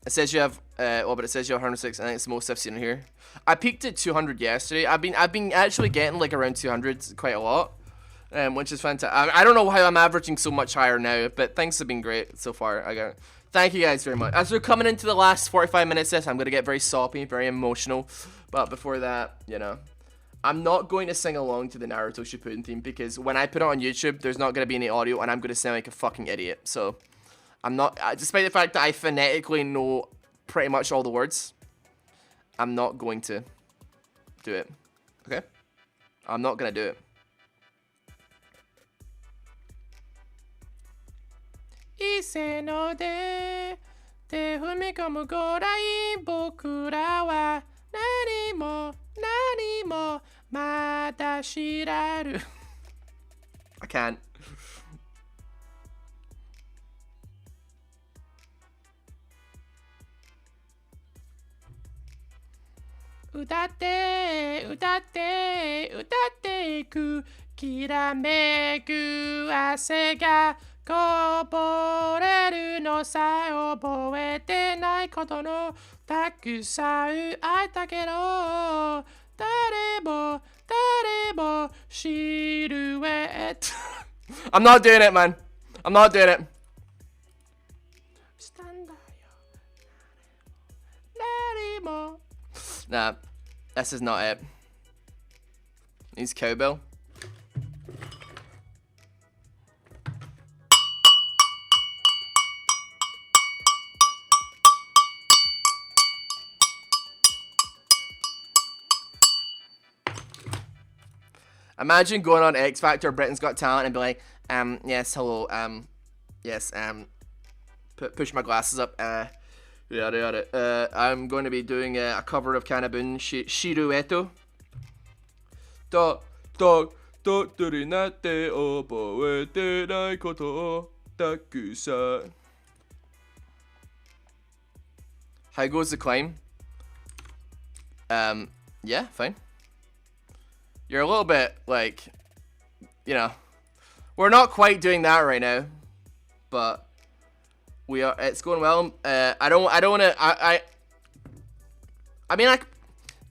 S1: It says you have, but it says you have 106. I think it's the most I've seen in here. I peaked at 200 yesterday. I've been actually getting like around 200 quite a lot, which is fantastic. I don't know how I'm averaging so much higher now, but things have been great so far. Thank you guys very much. As we're coming into the last 45 minutes, I'm gonna get very soppy, very emotional. But before that, you know, I'm not going to sing along to the Naruto Shippuden theme because when I put it on YouTube, there's not gonna be any audio, and I'm gonna sound like a fucking idiot. So. I'm not, despite the fact that I phonetically know pretty much all the words, I'm not going to do it. Okay? I'm not going to do it. 異性の手で踏み込むぐらい僕らは何もまだ知らる I can't. 歌っていくきらめく汗がこぼれるのさ覚えてないことのたくさんあったけど誰もシルエットI'm not doing it, man. I'm not doing it. Nah, this is not it. He's cowbell. Imagine going on X Factor, Britain's Got Talent, and be like, yes, hello, yes, push my glasses up, yada. I'm going to be doing a cover of Kanabun Shirueto. How goes the climb? Yeah, fine. You're a little bit, like, you know, we're not quite doing that right now, but we are, it's going well. I don't want to, I mean,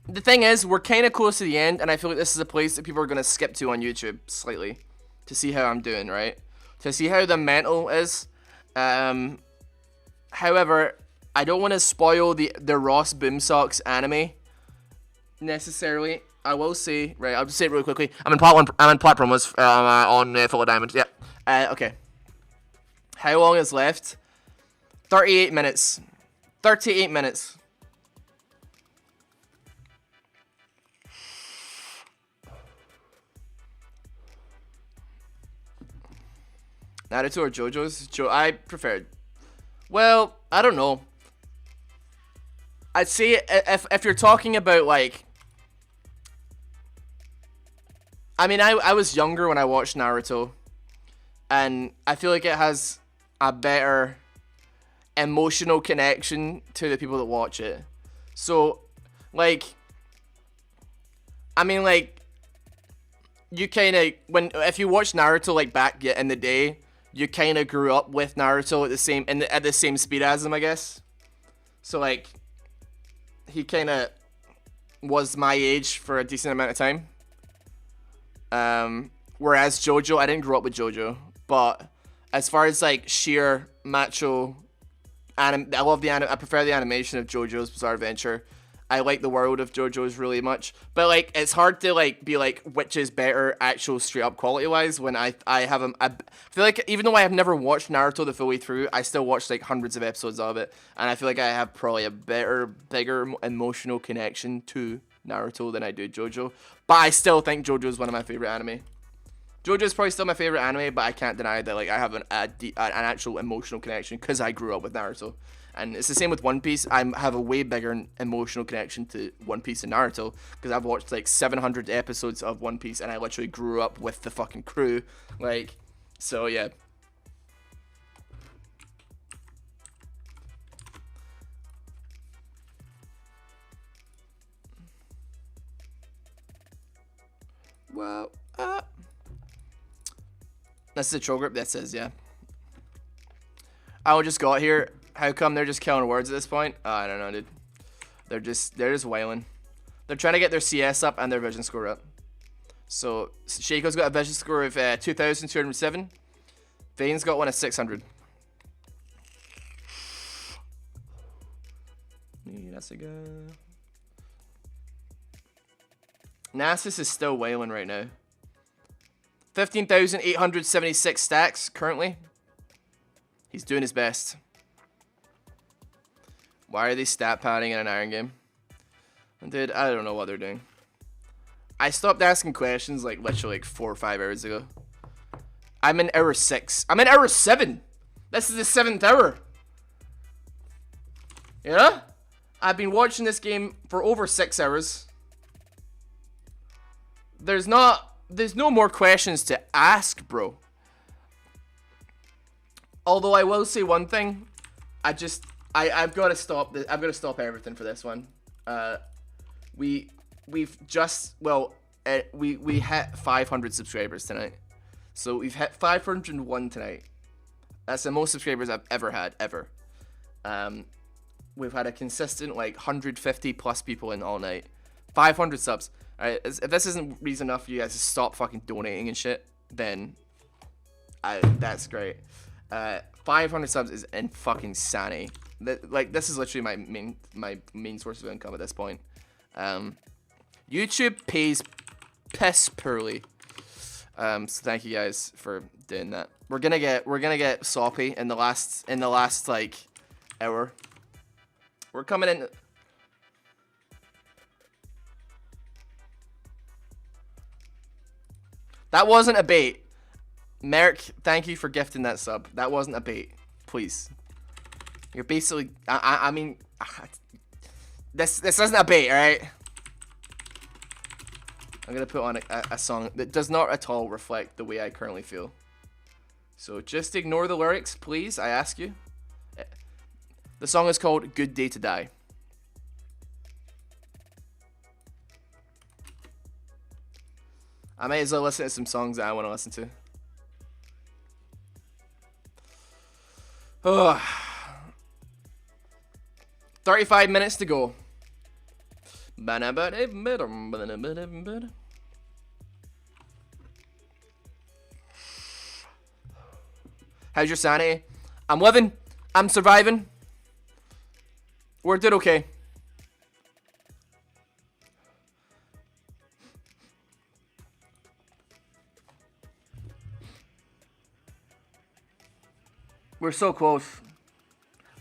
S1: the thing is, we're kind of close to the end, and I feel like this is a place that people are going to skip to on YouTube slightly to see how I'm doing, right? To see how the mental is. However, I don't want to spoil the Rossboomsocks anime necessarily. I will say, right, I'll just say it really quickly. I'm in plot promos on Full of Diamond. Yeah. Okay. How long is left? 38 minutes. 38 minutes. Naruto or JoJo's? I preferred. Well, I don't know. I'd say if you're talking about like, I mean, I was younger when I watched Naruto, and I feel like it has a better emotional connection to the people that watch it. So, like, I mean, like, you kind of if you watch Naruto like back in the day, you kind of grew up with Naruto at the same speed as him, I guess. So like, he kind of was my age for a decent amount of time. Whereas JoJo, I didn't grow up with JoJo, but as far as like sheer macho I love I prefer the animation of JoJo's Bizarre Adventure. I like the world of JoJo's really much, but like it's hard to like be like which is better actual straight up quality wise when I feel like even though I have never watched Naruto the full way through, I still watched like hundreds of episodes of it, and I feel like I have probably a bigger emotional connection to Naruto than I do JoJo. But I still think JoJo is one of my favorite anime. JoJo is probably still my favorite anime, but I can't deny that like I have an actual emotional connection because I grew up with Naruto. And it's the same with One Piece. I have a way bigger emotional connection to One Piece and Naruto because I've watched like 700 episodes of One Piece and I literally grew up with the fucking crew. Like, so yeah. Well, this is a troll group that says, yeah. I just got here. How come they're just killing words at this point? I don't know, dude. They're just wailing. They're trying to get their CS up and their vision score up. So Shaco's got a vision score of 2,207. Vane's got one of 600. That's a go. Nasus is still wailing right now. 15,876 stacks currently. He's doing his best. Why are they stat padding in an iron game? Dude, I don't know what they're doing. I stopped asking questions like literally like 4 or 5 hours ago. I'm in hour 6. I'm in hour 7. This is the 7th hour. Yeah? I've been watching this game for over 6 hours. There's no more questions to ask, bro. Although I will say one thing, I've got to stop this. I've got to stop everything for this one. We hit 500 subscribers tonight, so we've hit 501 tonight. That's the most subscribers I've ever had ever. We've had a consistent like 150 plus people in all night. 500 subs. All right, if this isn't reason enough for you guys to stop fucking donating and shit, then that's great. 500 subs is in fucking insanity. Like this is literally my main source of income at this point. YouTube pays piss poorly. So thank you guys for doing that. We're gonna get soppy in the last like hour. We're coming in. That wasn't a bait. Merrick, thank you for gifting that sub. That wasn't a bait. Please. You're basically... I mean... This isn't a bait, alright? I'm gonna put on a song that does not at all reflect the way I currently feel. So just ignore the lyrics, please, I ask you. The song is called Good Day to Die. I might as well listen to some songs that I want to listen to. Oh. 35 minutes to go. How's your sanity? I'm living. I'm surviving. We're doing okay. We're so close.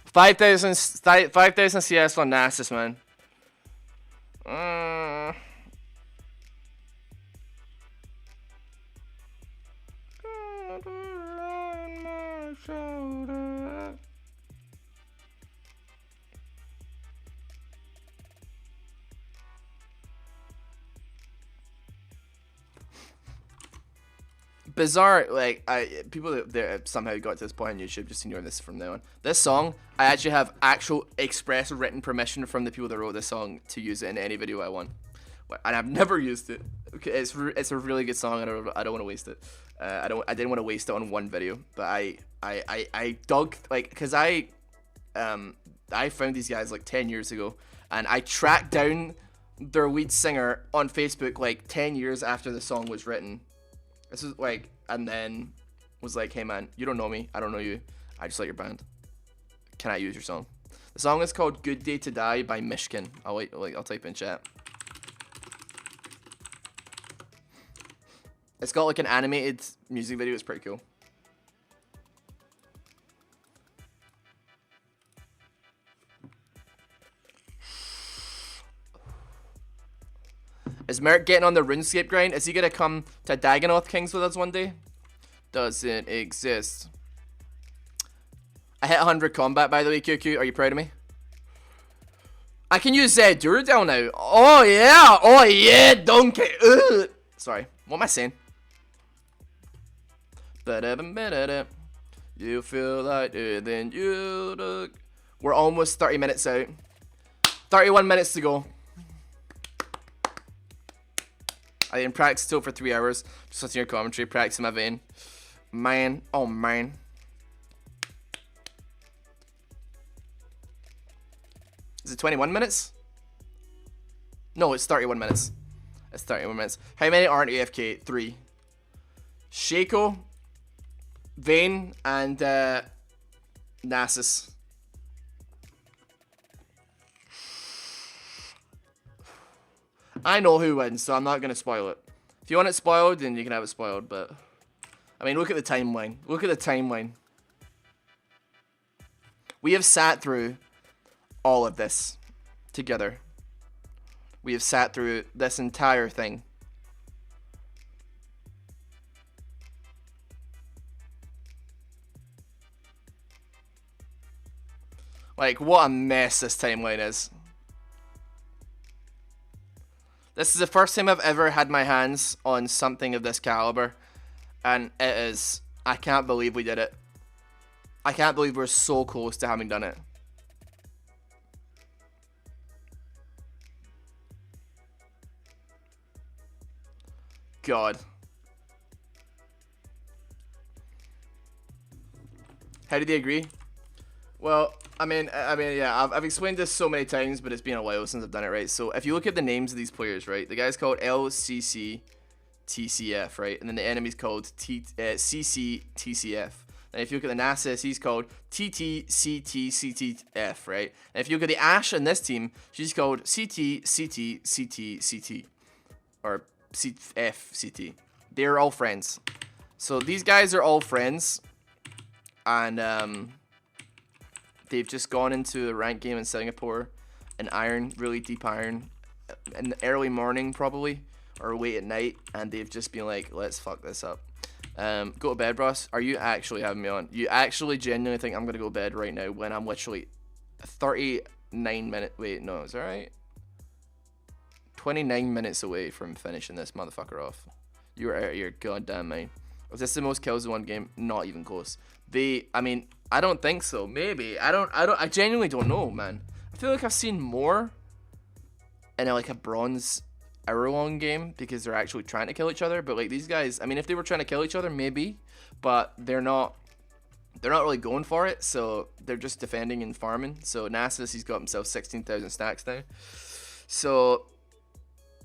S1: 5,000 CS on Nasus, man. bizarre, like, people that somehow got to this point on YouTube just ignore this from now on. This song, I actually have actual express written permission from the people that wrote this song to use it in any video I want, and I've never used it. Okay, it's a really good song. I don't want to waste it. I didn't want to waste it on one video, but I dug, like, because I found these guys like 10 years ago, and I tracked down their lead singer on Facebook like 10 years after the song was written. This is like, and then was like, hey man, you don't know me, I don't know you, I just like your band. Can I use your song? The song is called Good Day to Die by Mishkin. I'll type in chat. It's got like an animated music video, it's pretty cool. Is Merrick getting on the RuneScape grind? Is he gonna come to Dagonoth Kings with us one day? Doesn't exist. I hit 100 combat, by the way, QQ. Are you proud of me? I can use Duradel now. Oh yeah, donkey. Ugh. Sorry, what am I saying? You feel like then you look. We're almost 30 minutes out. 31 minutes to go. I didn't practice till for 3 hours. Just listening to your commentary, practicing my vein. Man, oh man. Is it 21 minutes? No, it's 31 minutes. It's 31 minutes. How many aren't AFK? 3. Shaco, Vayne, and Nasus. I know who wins, so I'm not going to spoil it. If you want it spoiled, then you can have it spoiled, but... I mean, look at the timeline. Look at the timeline. We have sat through all of this together. We have sat through this entire thing. Like, what a mess this timeline is. This is the first time I've ever had my hands on something of this caliber. And it is... I can't believe we did it. I can't believe we're so close to having done it. God. How did they agree? Well, I mean, yeah, I've explained this so many times, but it's been a while since I've done it, right? So if you look at the names of these players, right, the guy's called LCC-TCF, right, and then the enemy's called CC-TCF. And if you look at the Nasus, he's called TT-CT-CTF, right? And if you look at the Ashe in this team, she's called CT-CT-CT-CT, or CF-CT. They're all friends. So these guys are all friends, and they've just gone into a ranked game in Singapore, an iron, really deep iron, in the early morning probably, or late at night, and they've just been like, let's fuck this up. Go to bed, Ross. Are you actually having me on? You actually genuinely think I'm gonna go to bed right now when I'm literally 39 minutes, wait, no, is that right? 29 minutes away from finishing this motherfucker off. You are out of your goddamn mind. Was this the most kills in one game? Not even close. I mean, I don't think so. Maybe. I genuinely don't know, man. I feel like I've seen more in like a bronze hour-long game because they're actually trying to kill each other. But like these guys, I mean, if they were trying to kill each other, maybe. But they're not really going for it. So they're just defending and farming. So Nasus, he's got himself 16,000 stacks now. So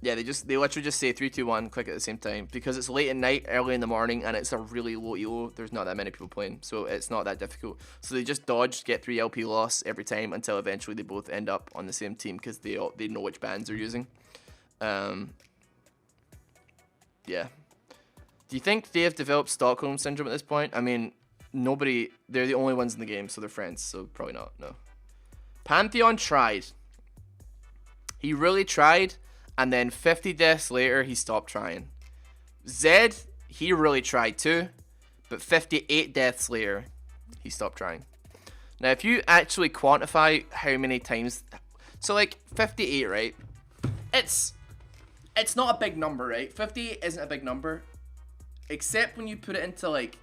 S1: yeah, they literally just say 3, 2, 1, click at the same time because it's late at night, early in the morning, and it's a really low elo. There's not that many people playing, so it's not that difficult. So they just dodge, get 3 LP loss every time until eventually they both end up on the same team because they know which bands they're using. Yeah. Do you think they have developed Stockholm Syndrome at this point? I mean, nobody. They're the only ones in the game, so they're friends. So probably not. No. Pantheon tried. He really tried. And then 50 deaths later, he stopped trying. Zed, he really tried too. But 58 deaths later, he stopped trying. Now, if you actually quantify how many times... So, like, 58, right? It's not a big number, right? 58 isn't a big number. except when you put it into like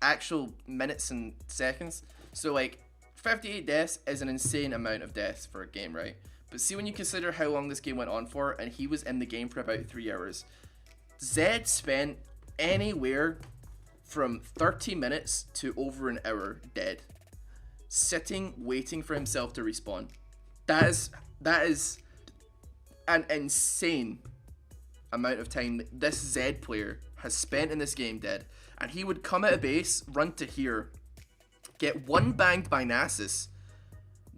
S1: actual minutes and seconds. So like 58 deaths is an insane amount of deaths for a game, right? But see, when you consider how long this game went on for, and he was in the game for about 3 hours, Zed spent anywhere from 30 minutes to over an hour dead, sitting waiting for himself to respawn. That is an insane amount of time that this Zed player has spent in this game dead. And he would come out of base, run to here, get one banged by Nasus,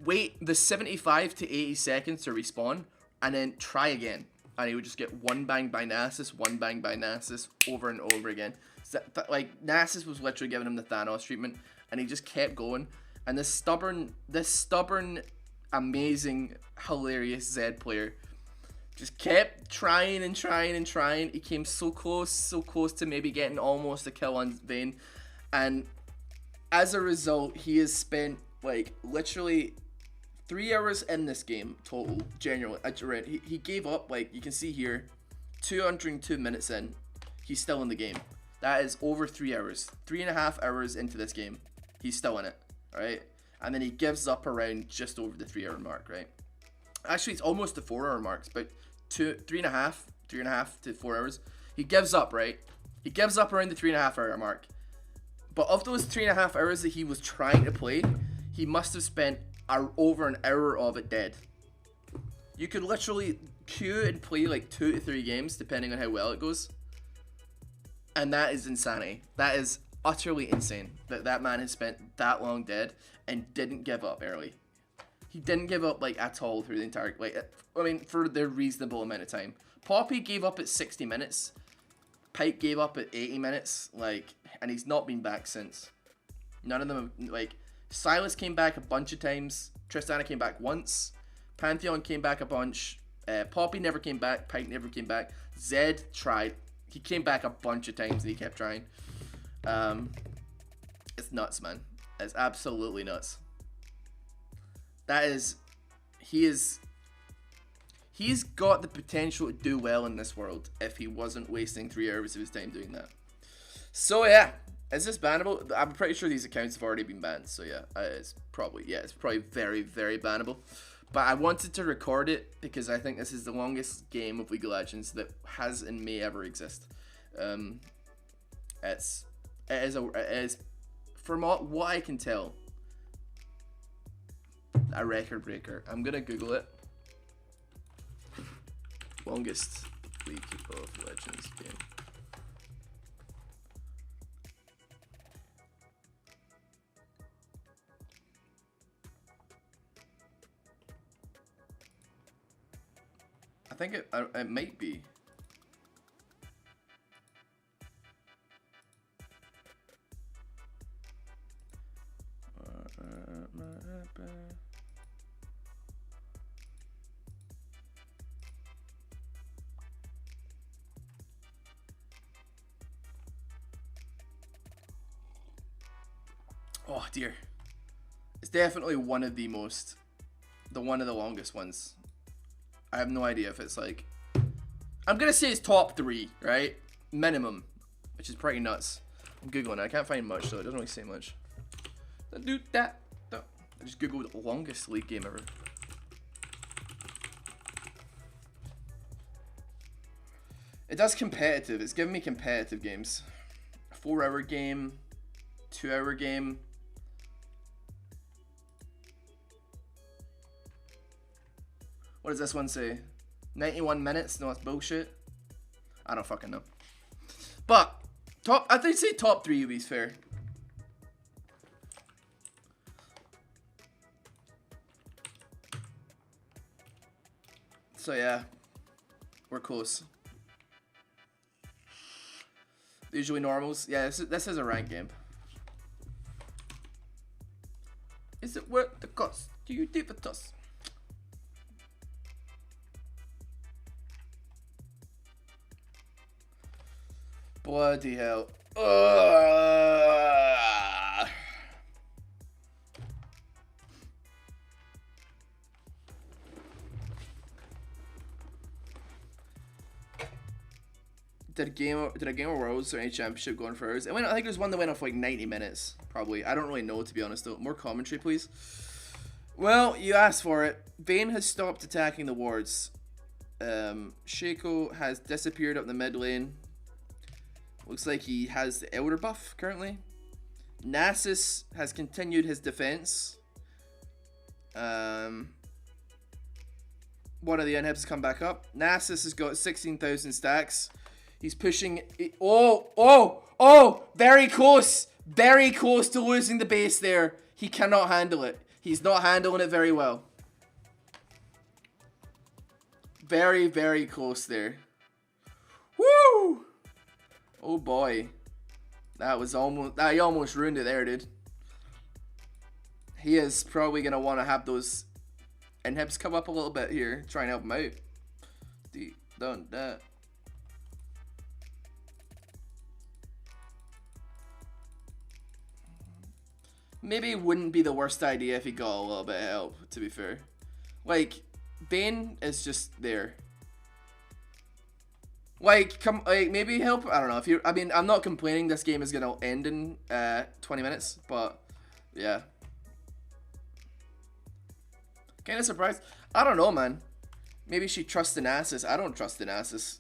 S1: wait the 75 to 80 seconds to respawn, and then try again. And he would just get one banged by Nasus, one banged by Nasus, over and over again. So like, Nasus was literally giving him the Thanos treatment, and he just kept going. And this stubborn, amazing, hilarious Zed player just kept trying and trying and trying. He came so close to maybe getting almost a kill on Vayne. And as a result, he has spent, like, literally 3 hours in this game total, genuinely. He gave up, like, you can see here, 202 minutes in. He's still in the game. That is over 3 hours. 3.5 hours into this game. He's still in it, right? And then he gives up around just over the 3 hour mark, right? Actually, it's almost the 4 hour mark. It's about 3.5 to 4 hours. He gives up, right? He gives up around the 3.5 hour mark. But of those 3.5 hours that he was trying to play, he must have spent over an hour of it dead. You could literally queue and play like 2 to 3 games, depending on how well it goes. And that is insanity. That is utterly insane that that man has spent that long dead and didn't give up early. He didn't give up like at all through the entire, like, I mean, for the reasonable amount of time. Poppy gave up at 60 minutes. Pyke gave up at 80 minutes, like, and he's not been back since. None of them have, like, Silas came back a bunch of times. Tristana came back once. Pantheon came back a bunch. Poppy never came back. Pyke never came back. Zed tried. He came back a bunch of times and he kept trying. It's nuts, man. It's absolutely nuts. That is, he's got the potential to do well in this world if he wasn't wasting 3 hours of his time doing that. So yeah, is this bannable? I'm pretty sure these accounts have already been banned. So yeah, it's probably very, very bannable. But I wanted to record it because I think this is the longest game of League of Legends that has and may ever exist. It is from what I can tell, a record breaker. I'm gonna Google it. Longest League of Legends game. I think it might be. Oh dear. It's definitely one of the longest ones. I have no idea if it's like, I'm gonna say it's top 3, right? Minimum, which is pretty nuts. I'm Googling it. I can't find much, so it doesn't really say much. Do that. No. I just Googled the longest League game ever. It does competitive. It's giving me competitive games. 4 hour game, 2 hour game. What does this one say? 91 minutes? No, that's bullshit. I don't fucking know. But I think say top 3 would be fair. So yeah, we're close. Usually normals. Yeah, this is a ranked game. Is it worth the cost? Do you dip it us? Bloody hell. did a Game of Worlds or any championship going for hours? I think it was one that went off like 90 minutes, probably. I don't really know, to be honest, though. More commentary, please. Well, you asked for it. Vayne has stopped attacking the wards. Shaco has disappeared up the mid lane. Looks like he has the Elder buff currently. Nasus has continued his defense. One of the inhibs has come back up. Nasus has got 16,000 stacks. He's pushing. Oh! Very close. Very close to losing the base there. He cannot handle it. He's not handling it very well. Very, very close there. Woo! Oh boy. That was almost. He almost ruined it there, dude. He is probably going to want to have those inhibs come up a little bit here. Try and help him out. Don't that. Maybe it wouldn't be the worst idea if he got a little bit of help, to be fair. Like, Vayne is just there. Like, maybe help. I don't know. I mean, I'm not complaining this game is gonna end in 20 minutes, but yeah. Kind of surprised. I don't know, man. Maybe she trusts the Nasus. I don't trust the Nasus.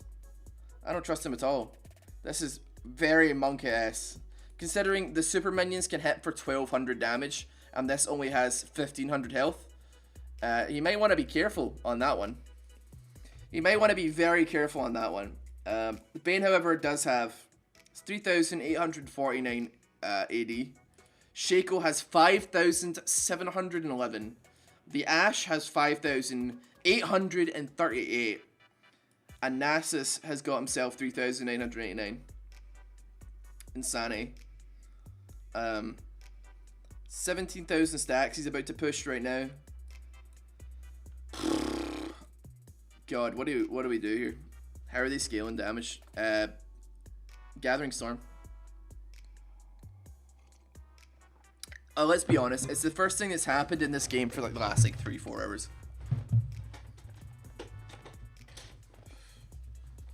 S1: I don't trust him at all. This is very monkey-ass. Considering the super minions can hit for 1200 damage, and this only has 1500 health. You might want to be careful on that one. You might want to be very careful on that one. Vayne, however, does have 3,849 AD. Shaco has 5,711. The Ashe has 5,838. And Nasus has got himself 3,989. Insane. 17,000 stacks he's about to push right now. God, what do we do here? How are they scaling damage? Gathering Storm. Let's be honest, it's the first thing that's happened in this game for like the last like 3-4 hours.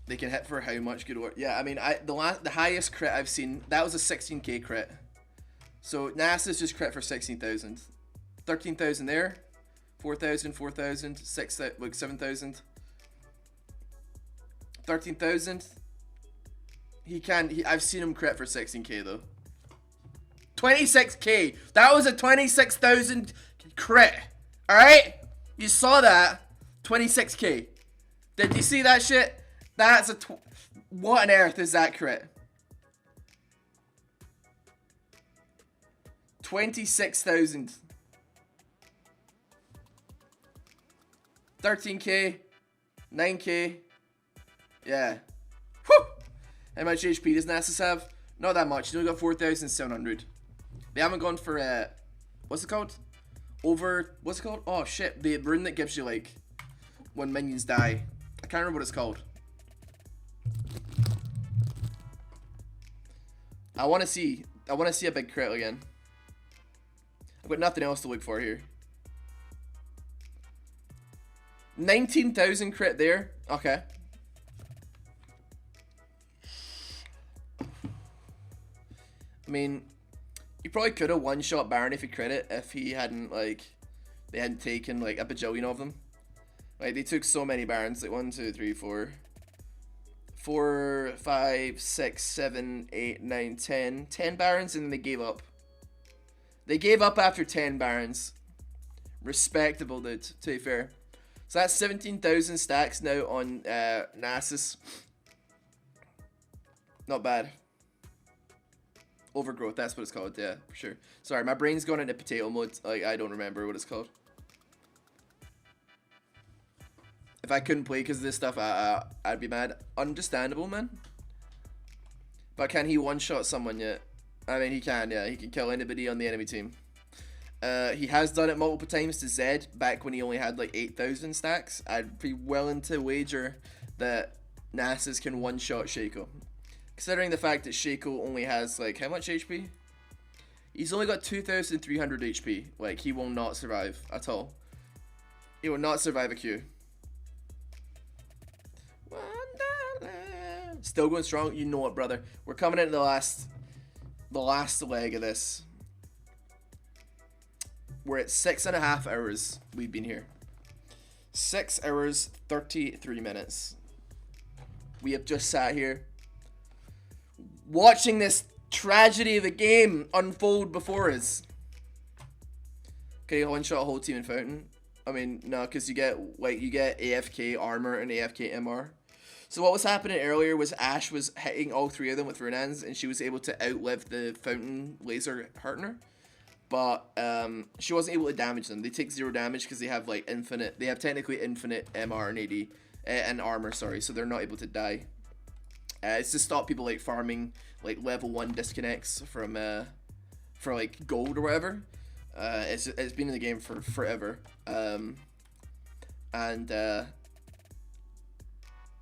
S1: They can hit for how much? Good work. Yeah, I mean, the highest crit I've seen, that was a 16k crit. So Nasus just crit for 16,000. 13,000 there. 4,000, 4,000, 6,000, like 7,000. 13,000. I've seen him crit for 16k though. 26k. That was a 26,000 crit. Alright? You saw that. 26k. Did you see that shit? That's what on earth is that crit? 26,000. 13k. 9k. Yeah. Whew! How much HP does Nasus have? Not that much. He's only got 4,700. They haven't gone for, what's it called? What's it called? Oh shit, the rune that gives you, like, when minions die. I can't remember what it's called. I want to see a big crit again. I've got nothing else to look for here. 19,000 crit there. Okay. I mean, he probably could have one-shot Baron if he crit it, if he hadn't, like, they hadn't taken, like, a bajillion of them. Like, they took so many Barons, like, 1, 2, 3, 4, 5, 6, 7, 8, 9, 10. 10 Barons, and then they gave up. They gave up after 10 Barons. Respectable, dude, to be fair. So that's 17,000 stacks now on Nasus. Not bad. Overgrowth, that's what it's called, yeah, for sure. Sorry, my brain's gone into potato mode. Like, I don't remember what it's called. If I couldn't play because of this stuff, I'd be mad. Understandable, man. But can he one-shot someone yet? I mean, he can, yeah. He can kill anybody on the enemy team. He has done it multiple times to Zed, back when he only had like 8,000 stacks. I'd be willing to wager that Nasus can one-shot Shaco. Considering the fact that Shaco only has, like, how much HP? He's only got 2,300 HP. Like, he will not survive at all. He will not survive a Q. Still going strong. You know it, brother. We're coming into the last leg of this. We're at 6.5 hours we've been here. 6 hours, 33 minutes. We have just sat here watching this tragedy of a game unfold before us. Okay, one shot whole team in fountain. I mean, no, because you get AFK armor and AFK MR. So what was happening earlier was Ashe was hitting all three of them with Runans, and she was able to outlive the fountain laser hurting her. But she wasn't able to damage them. They take 0 damage because they have like infinite. They have technically infinite MR and AD and armor. Sorry, so they're not able to die. It's to stop people like farming like level 1 disconnects from for like gold or whatever. It's been in the game for forever.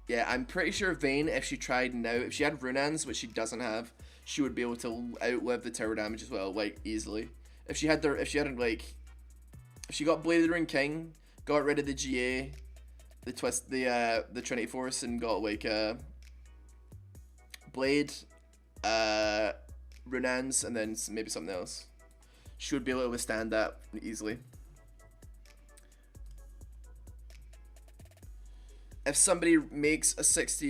S1: Yeah, I'm pretty sure Vayne, if she tried now, if she had Runans, which she doesn't have, she would be able to outlive the tower damage as well, like easily. If she got Bladed Ring King, got rid of the GA, the Trinity Force, and got like Blade, Runans, and then maybe something else, she would be able to withstand that easily. If somebody makes a 6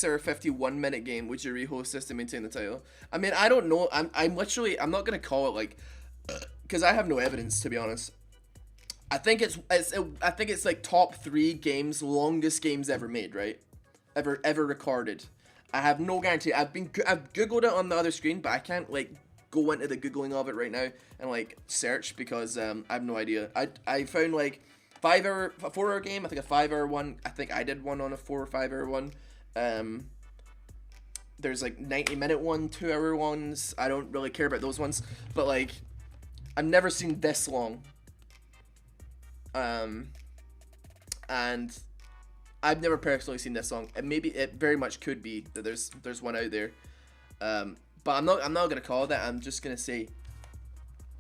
S1: hour 51 minute game, would you rehost this to maintain the title? I mean, I don't know. I'm not gonna call it like, because I have no evidence, to be honest. I think it's like top 3 games, longest games ever made, right? Ever recorded. I have no guarantee. I've googled it on the other screen, but I can't like go into the googling of it right now and like search because I have no idea. I found like 4 hour game, I think a 5 hour one. I think I did one on a 4 or 5 hour one. There's like 90-minute one, 2 hour ones. I don't really care about those ones, but like I've never seen this long. And I've never personally seen this long. And maybe it very much could be that there's one out there. But I'm not gonna call that. I'm just gonna say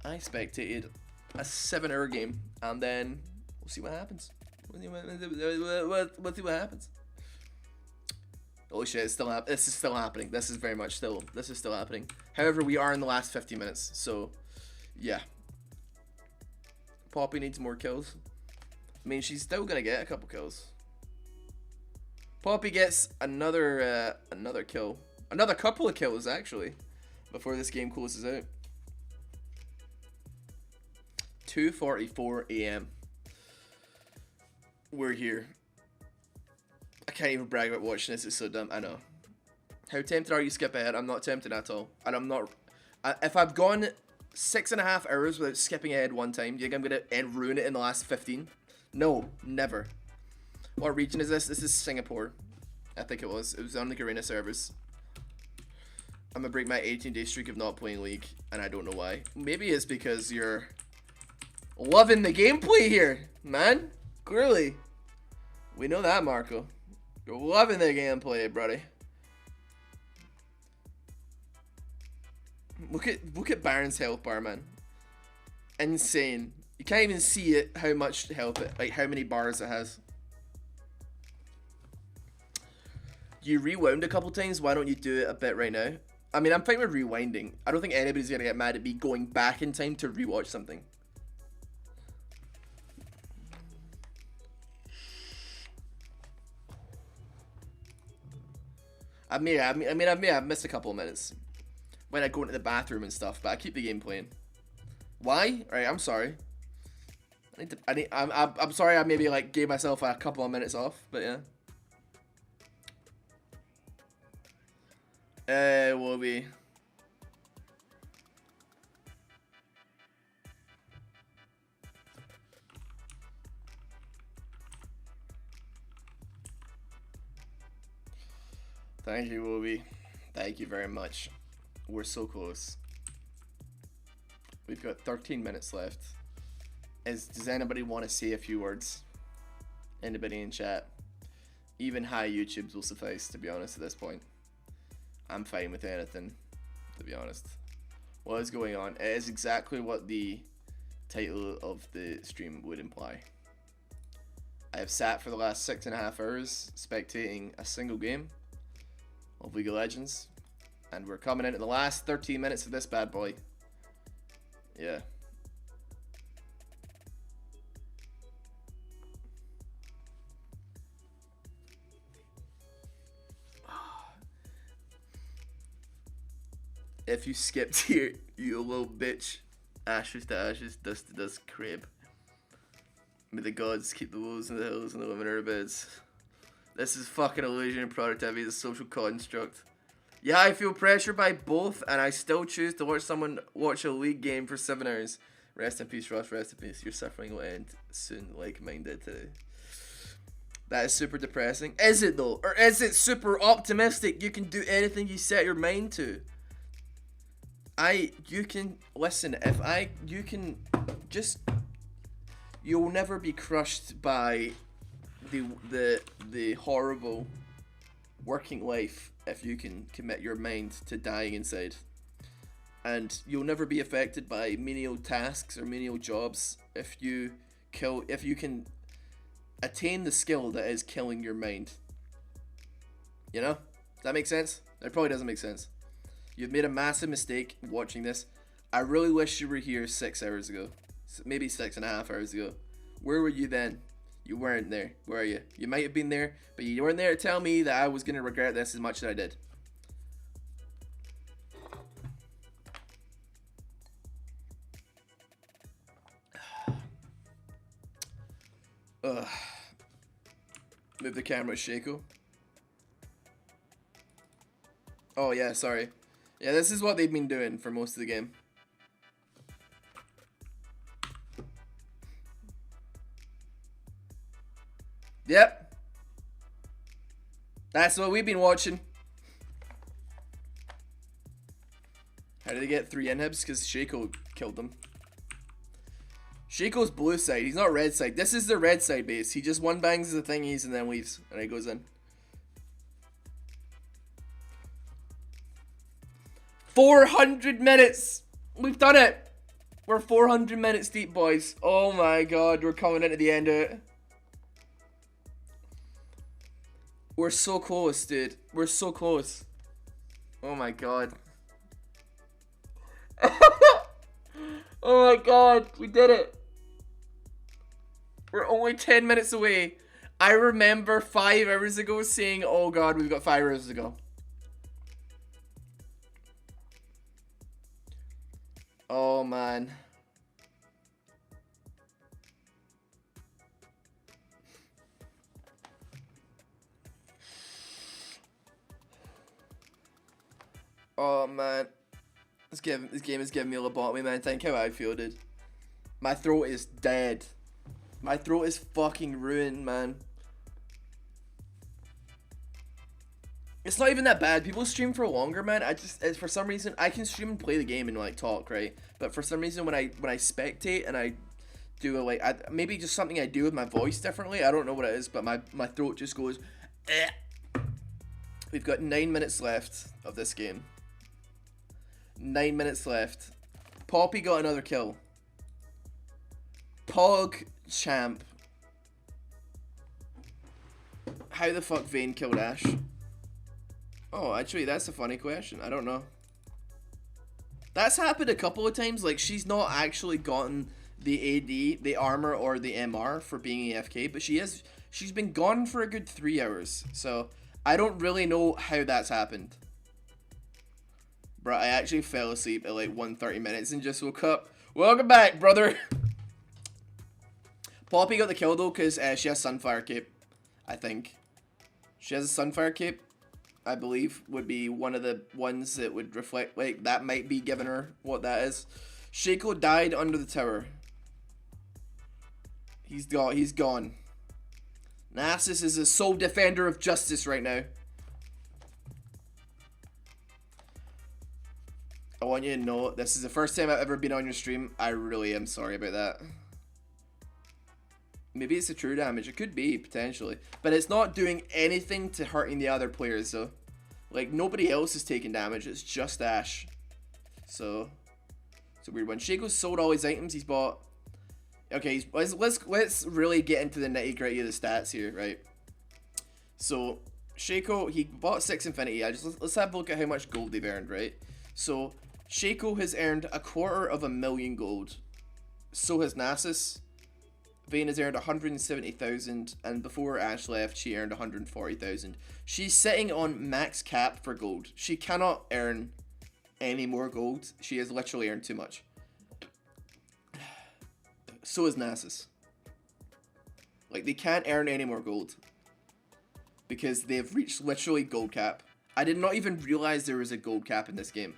S1: I spectated a 7 hour game, and then we'll see what happens. We'll see what happens. Oh shit, it's still this is still happening. This is still happening. However, we are in the last 50 minutes, so yeah. Poppy needs more kills. I mean, she's still gonna get a couple kills. Poppy gets another kill. Another couple of kills, actually, before this game closes out. 2:44 a.m. We're here. I can't even brag about watching this. It's so dumb. I know. How tempted are you to skip ahead? I'm not tempted at all. And I'm not... if I've gone 6.5 hours without skipping ahead one time, do you think I'm going to ruin it in the last 15? No, never. What region is this? This is Singapore. I think it was. It was on the Garena servers. I'm going to break my 18-day streak of not playing League, and I don't know why. Maybe it's because you're loving the gameplay here, man. Clearly. We know that, Marco. You're loving the gameplay, buddy. Look at Baron's health bar, man. Insane. You can't even see it, how much health it, like how many bars it has. You rewound a couple times, why don't you do it a bit right now? I mean, I'm fine with rewinding. I don't think anybody's gonna get mad at me going back in time to rewatch something. I may have missed a couple of minutes when I go into the bathroom and stuff, but I keep the game playing. Why? Alright, I'm sorry. I'm sorry I maybe like gave myself a couple of minutes off, but yeah. Will be. Thank you, Wobie. Thank you very much. We're so close. We've got 13 minutes left. Does anybody want to say a few words? Anybody in chat? Even high YouTubes will suffice, to be honest, at this point. I'm fine with anything, to be honest. What is going on? It is exactly what the title of the stream would imply. I have sat for the last 6.5 hours spectating a single game. of League of Legends. And we're coming into the last 13 minutes of this bad boy. Yeah. If you skipped here, you little bitch. Ashes to ashes, dust to dust, crib. May the gods keep the wolves in the hills and the women in their beds. This is fucking illusion and productivity, the social construct. Yeah, I feel pressure by both, and I still choose to watch someone watch a league game for 7 hours. Rest in peace, Ross, rest in peace. Your suffering will end soon, like mine did today. That is super depressing. Is it though? Or is it super optimistic? You can do anything you set your mind to. You can you'll never be crushed by the horrible working life if you can commit your mind to dying inside. And you'll never be affected by menial tasks or menial jobs if you can attain the skill that is killing your mind. You know? Does that make sense? It probably doesn't make sense. You've made a massive mistake watching this. I really wish you were here 6 hours ago. Maybe 6.5 hours ago. Where were you then? You weren't there, were you? You might have been there, but you weren't there to tell me that I was going to regret this as much as I did. Ugh. Move the camera, Shaco. Oh yeah, sorry. Yeah, this is what they've been doing for most of the game. Yep. That's what we've been watching. How did they get 3 inhibs? Because Shaco killed them. Shaco's blue side. He's not red side. This is the red side base. He just one bangs the thingies and then leaves. And he goes in. 400 minutes! We've done it! We're 400 minutes deep, boys. Oh my god, we're coming into the end of it. We're so close, dude. We're so close. Oh my god. Oh my god, we did it. We're only 10 minutes away. I remember 5 hours ago saying, oh god, we've got 5 hours to go. Oh man. Oh man. This game is giving me a lobotomy, man. Think how I feel, dude. My throat is dead. My throat is fucking ruined, man. It's not even that bad. People stream for longer, man. For some reason, I can stream and play the game and like talk, right? But for some reason, when I spectate and I do maybe just something I do with my voice differently. I don't know what it is, but my throat just goes. Eh. We've got 9 minutes left of this game. 9 minutes left. Poppy got another kill. Pog champ. How the fuck Vayne killed Ashe? Oh, actually, that's a funny question. I don't know. That's happened a couple of times. Like, she's not actually gotten the AD, the armor, or the MR for being AFK, but she's been gone for a good 3 hours. So, I don't really know how that's happened. Bro, I actually fell asleep at like 1:30 minutes and just woke up. Welcome back, brother. Poppy got the kill though because she has Sunfire Cape, I think. She has a Sunfire Cape, I believe, would be one of the ones that would reflect, like, that might be giving her what that is. Shaco died under the tower. He's gone. Nasus is a sole defender of justice right now. I want you to know, this is the first time I've ever been on your stream. I really am sorry about that. Maybe it's the true damage. It could be, potentially. But it's not doing anything to hurting the other players, though. Like, nobody else is taking damage. It's just Ashe. So, it's a weird one. Shaco's sold all his items. He's bought... Okay, let's really get into the nitty-gritty of the stats here, right? So, Shaco, he bought 6 Infinity Edge. Let's have a look at how much gold they've earned, right? So, Shaco has earned 250,000 gold. So has Nasus. Vayne has earned 170,000, and before Ash left, she earned 140,000. She's sitting on max cap for gold. She cannot earn any more gold. She has literally earned too much. So is Nasus. Like, they can't earn any more gold because they've reached literally gold cap. I did not even realize there was a gold cap in this game.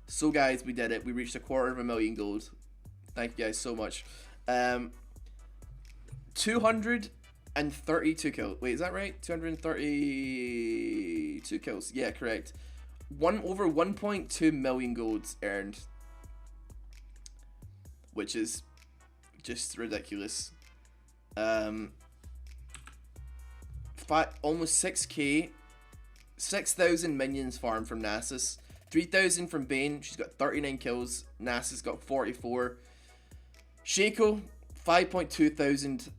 S1: So guys, we did it. We reached 250,000 gold. Thank you guys so much. 232 kills. Wait, is that right? 232 kills. Yeah, correct. Over 1.2 million golds earned, which is just ridiculous. Almost 6k, 6,000 minions farmed from Nasus, 3,000 from Vayne. She's got 39 kills. Nasus got 44. Shaco, 5.2 thousand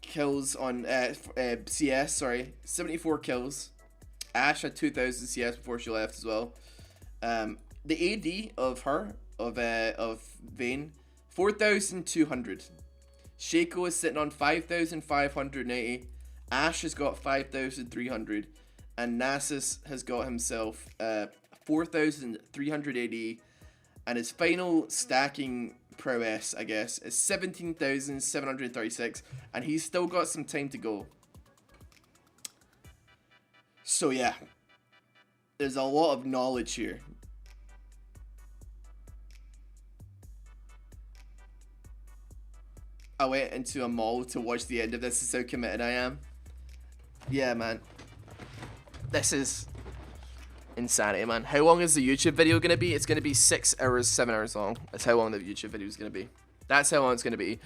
S1: kills on CS. Sorry, 74 kills. Ash had 2,000 CS before she left as well. The AD of Vayne, 4,200. Shaco is sitting on 5,580. Ash has got 5,300, and Nasus has got himself 4,380, and his final stacking prowess, I guess, is 17,736, and he's still got some time to go. So yeah, there's a lot of knowledge here. I went into a mall to watch the end of this. This is how committed I am. Yeah, man. This is insanity, man. How long is the YouTube video going to be? It's going to be 6 hours, 7 hours long. That's how long the YouTube video is going to be. That's how long it's going to be.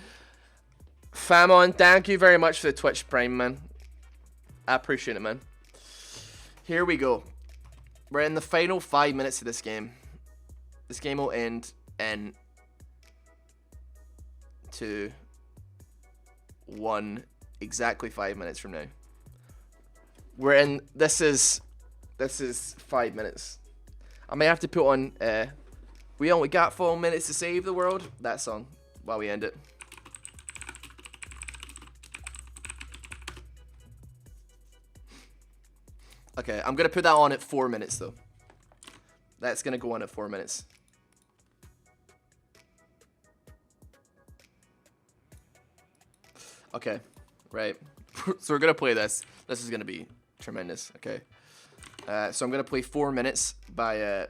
S1: Famon, thank you very much for the Twitch Prime, man. I appreciate it, man. Here we go. We're in the final 5 minutes of this game. This game will end in 2, 1, exactly 5 minutes from now. We're in, this is 5 minutes. I may have to put on, we only got 4 minutes to save the world, that song, while we end it. Okay, I'm gonna put that on at 4 minutes though. That's gonna go on at 4 minutes. Okay, right. So we're gonna play this. This is gonna be tremendous. Okay. So I'm gonna play 4 minutes by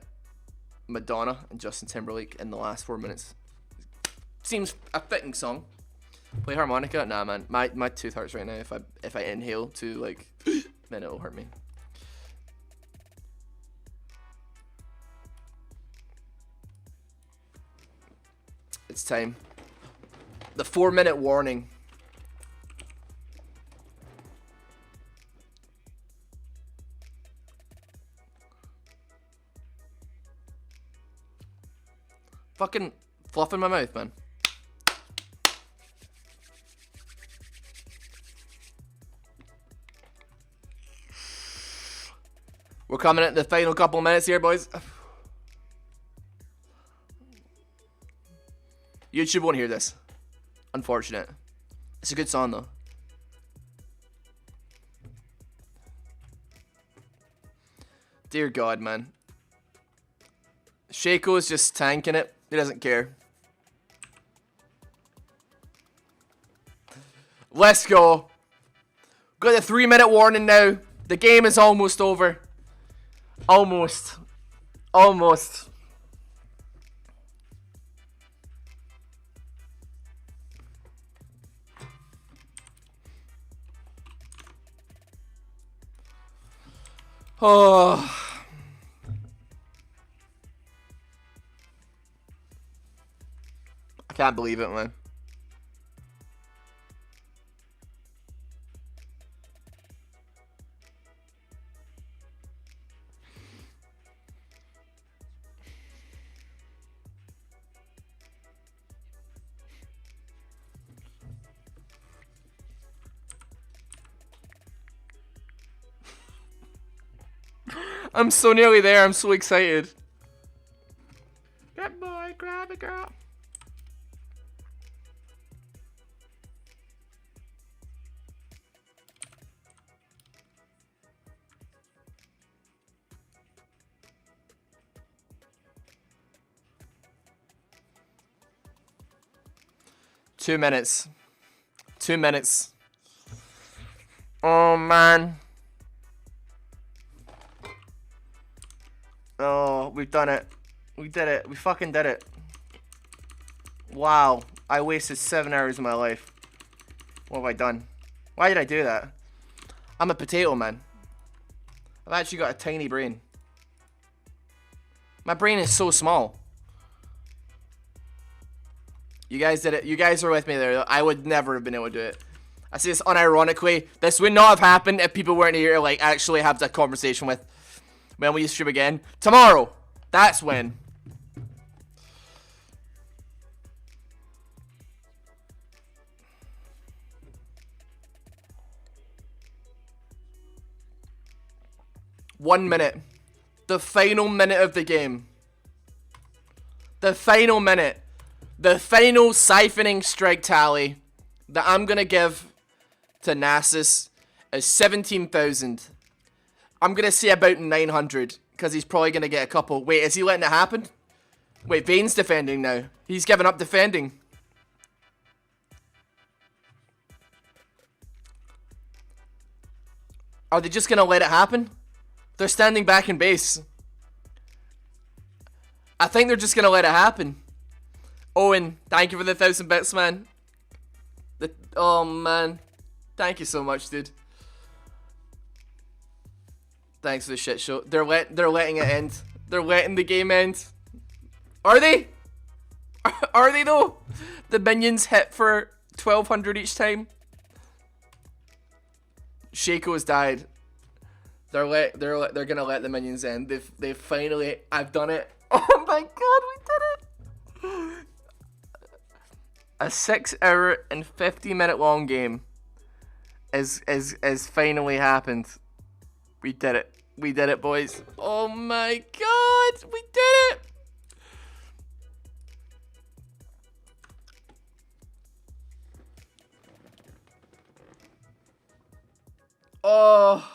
S1: Madonna and Justin Timberlake in the last 4 minutes. Seems a fitting song. Play harmonica? Nah, man. My tooth hurts right now. If I inhale too, like, then it'll hurt me. It's time. The 4 minute warning. Fucking fluff in my mouth, man. We're coming at the final couple minutes here, boys. YouTube won't hear this. Unfortunate. It's a good song, though. Dear God, man. Shaco's just tanking it. He doesn't care. Let's go. Got the 3 minute warning now. The game is almost over. Almost. Almost. Oh. I can't believe it, man. I'm so nearly there. I'm so excited. Good boy, grab it, girl. Two minutes. 2 minutes. Oh, man. Oh, we've done it. We did it. We fucking did it. Wow. I wasted 7 hours of my life. What have I done? Why did I do that? I'm a potato, man. I've actually got a tiny brain. My brain is so small. You guys did it. You guys were with me there. I would never have been able to do it. I say this unironically. This would not have happened if people weren't here to like actually have that conversation with. When we stream again. Tomorrow. That's when. One minute. The final minute of the game. The final minute. The final siphoning strike tally that I'm going to give to Nasus is 17,000. I'm going to say about 900 because he's probably going to get a couple. Wait, is he letting it happen? Wait, Vane's defending now. He's given up defending. Are they just going to let it happen? They're standing back in base. I think they're just going to let it happen. Owen, thank you for the 1,000 bits, man. Oh, man. Thank you so much, dude. Thanks for the shit show. They're letting it end. They're letting the game end. Are they? Are they though? The minions hit for 1,200 each time. Shaco's died. They're gonna let the minions end. They've finally. I've done it. Oh my god, we did it! A 6 hour and 50-minute long game is finally happened. We did it. We did it, boys. Oh my god, we did it! Oh.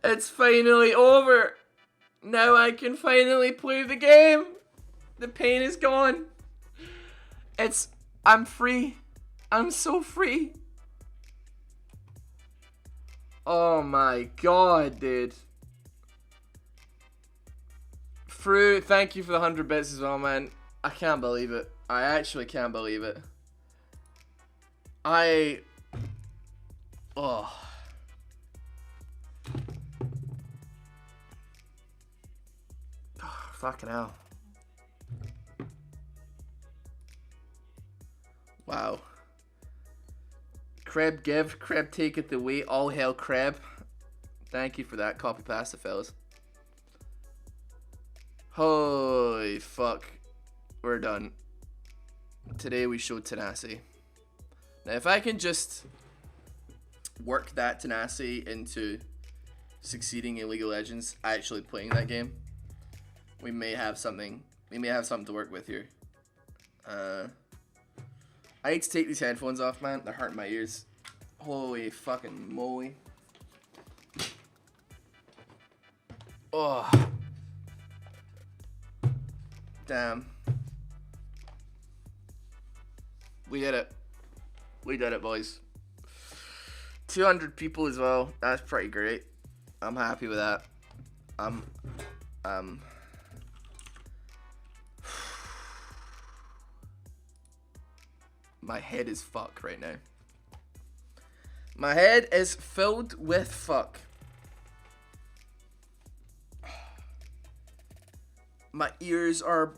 S1: It's finally over. Now I can finally play the game. The pain is gone. I'm free. I'm so free. Oh my god, dude. Fru, thank you for the 100 bits as well, man. I can't believe it. I actually can't believe it. Oh. Fucking hell. Wow. Crab give, Crab take it away. All hail Crab. Thank you for that. Copy pasta, fellas. Holy fuck. We're done. Today we showed tenacity. Now if I can just work that tenacity into succeeding in League of Legends, actually playing that game, we may have something to work with here. I need to take these headphones off, man. They're hurting my ears. Holy fucking moly. Oh. Damn. We did it. We did it, boys. 200 people as well. That's pretty great. I'm happy with that. My head is fuck right now. My head is filled with fuck. My ears are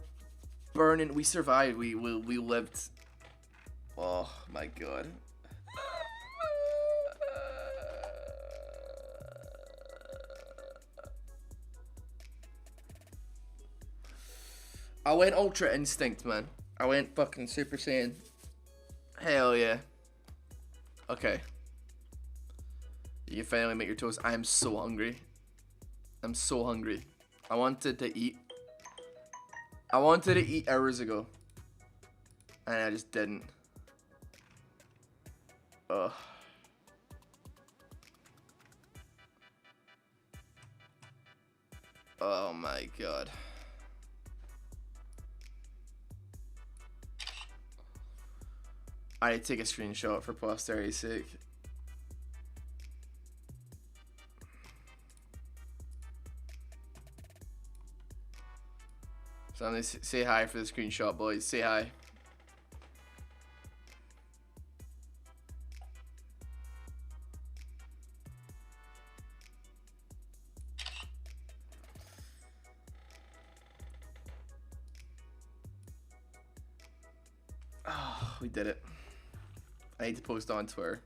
S1: burning. We survived. We lived. Oh my god. I went Ultra Instinct, man. I went fucking Super Saiyan. Hell yeah. Okay. You can finally make your toast. I am so hungry. I'm so hungry. I wanted to eat. I wanted to eat hours ago. And I just didn't. Ugh. Oh my god. I need to take a screenshot for posterity's sake. So I'm gonna say hi for the screenshot, boys. Say hi. Oh, we did it. I need to post on Twitter.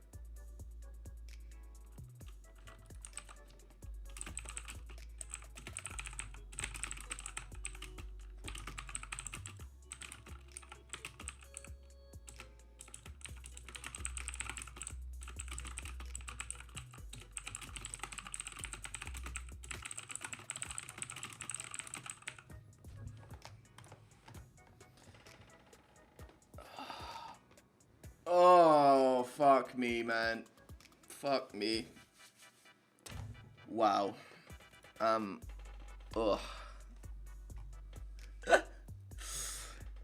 S1: Oh, fuck me, man. Fuck me. Wow. Ugh.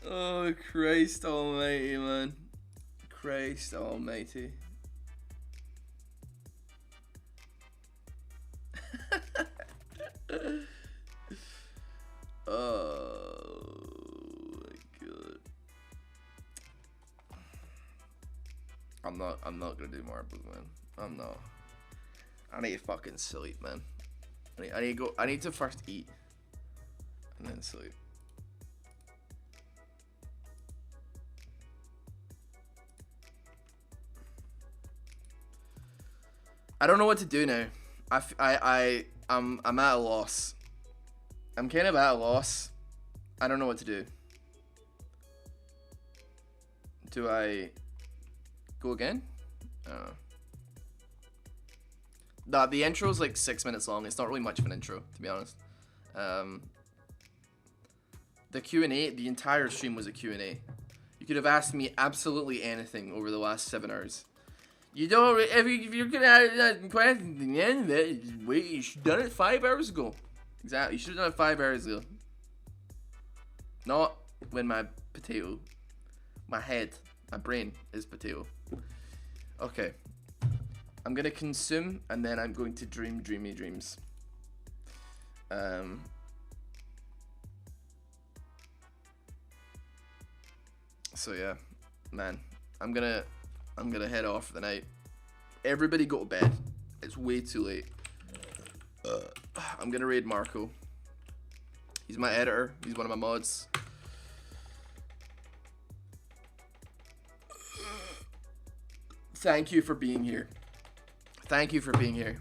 S1: Oh, Christ almighty, man. Christ almighty. Oh my god. I'm not gonna do marbles, man. I'm not. I need to fucking sleep, man. I need to go. I need to first eat and then sleep. I don't know what to do now. I'm at a loss. I'm kind of at a loss. I don't know what to do. Do I go again? I don't know. Nah, the intro's like 6 minutes long. It's not really much of an intro, to be honest. The Q&A, the entire stream was a Q&A. You could have asked me absolutely anything over the last 7 hours. You don't, if you're gonna add that question at the end of it, wait, you should have done it 5 hours ago. Exactly, you should have done it 5 hours ago. Not when my potato, my head, my brain is potato. Okay. I'm gonna consume and then I'm going to dream dreamy dreams. So yeah, man, I'm gonna head off for the night. Everybody go to bed. It's way too late. I'm gonna raid Marco. He's my editor. He's one of my mods. Thank you for being here. Thank you for being here.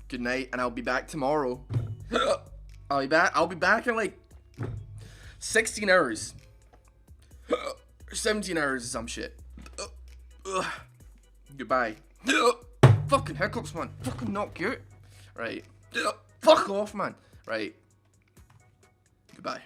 S1: Good night, and I'll be back tomorrow. I'll be back in like 16 hours. 17 hours or some shit. Goodbye. Fucking hiccups, man. Fucking not cute. Right. Fuck off, man. Right. Goodbye.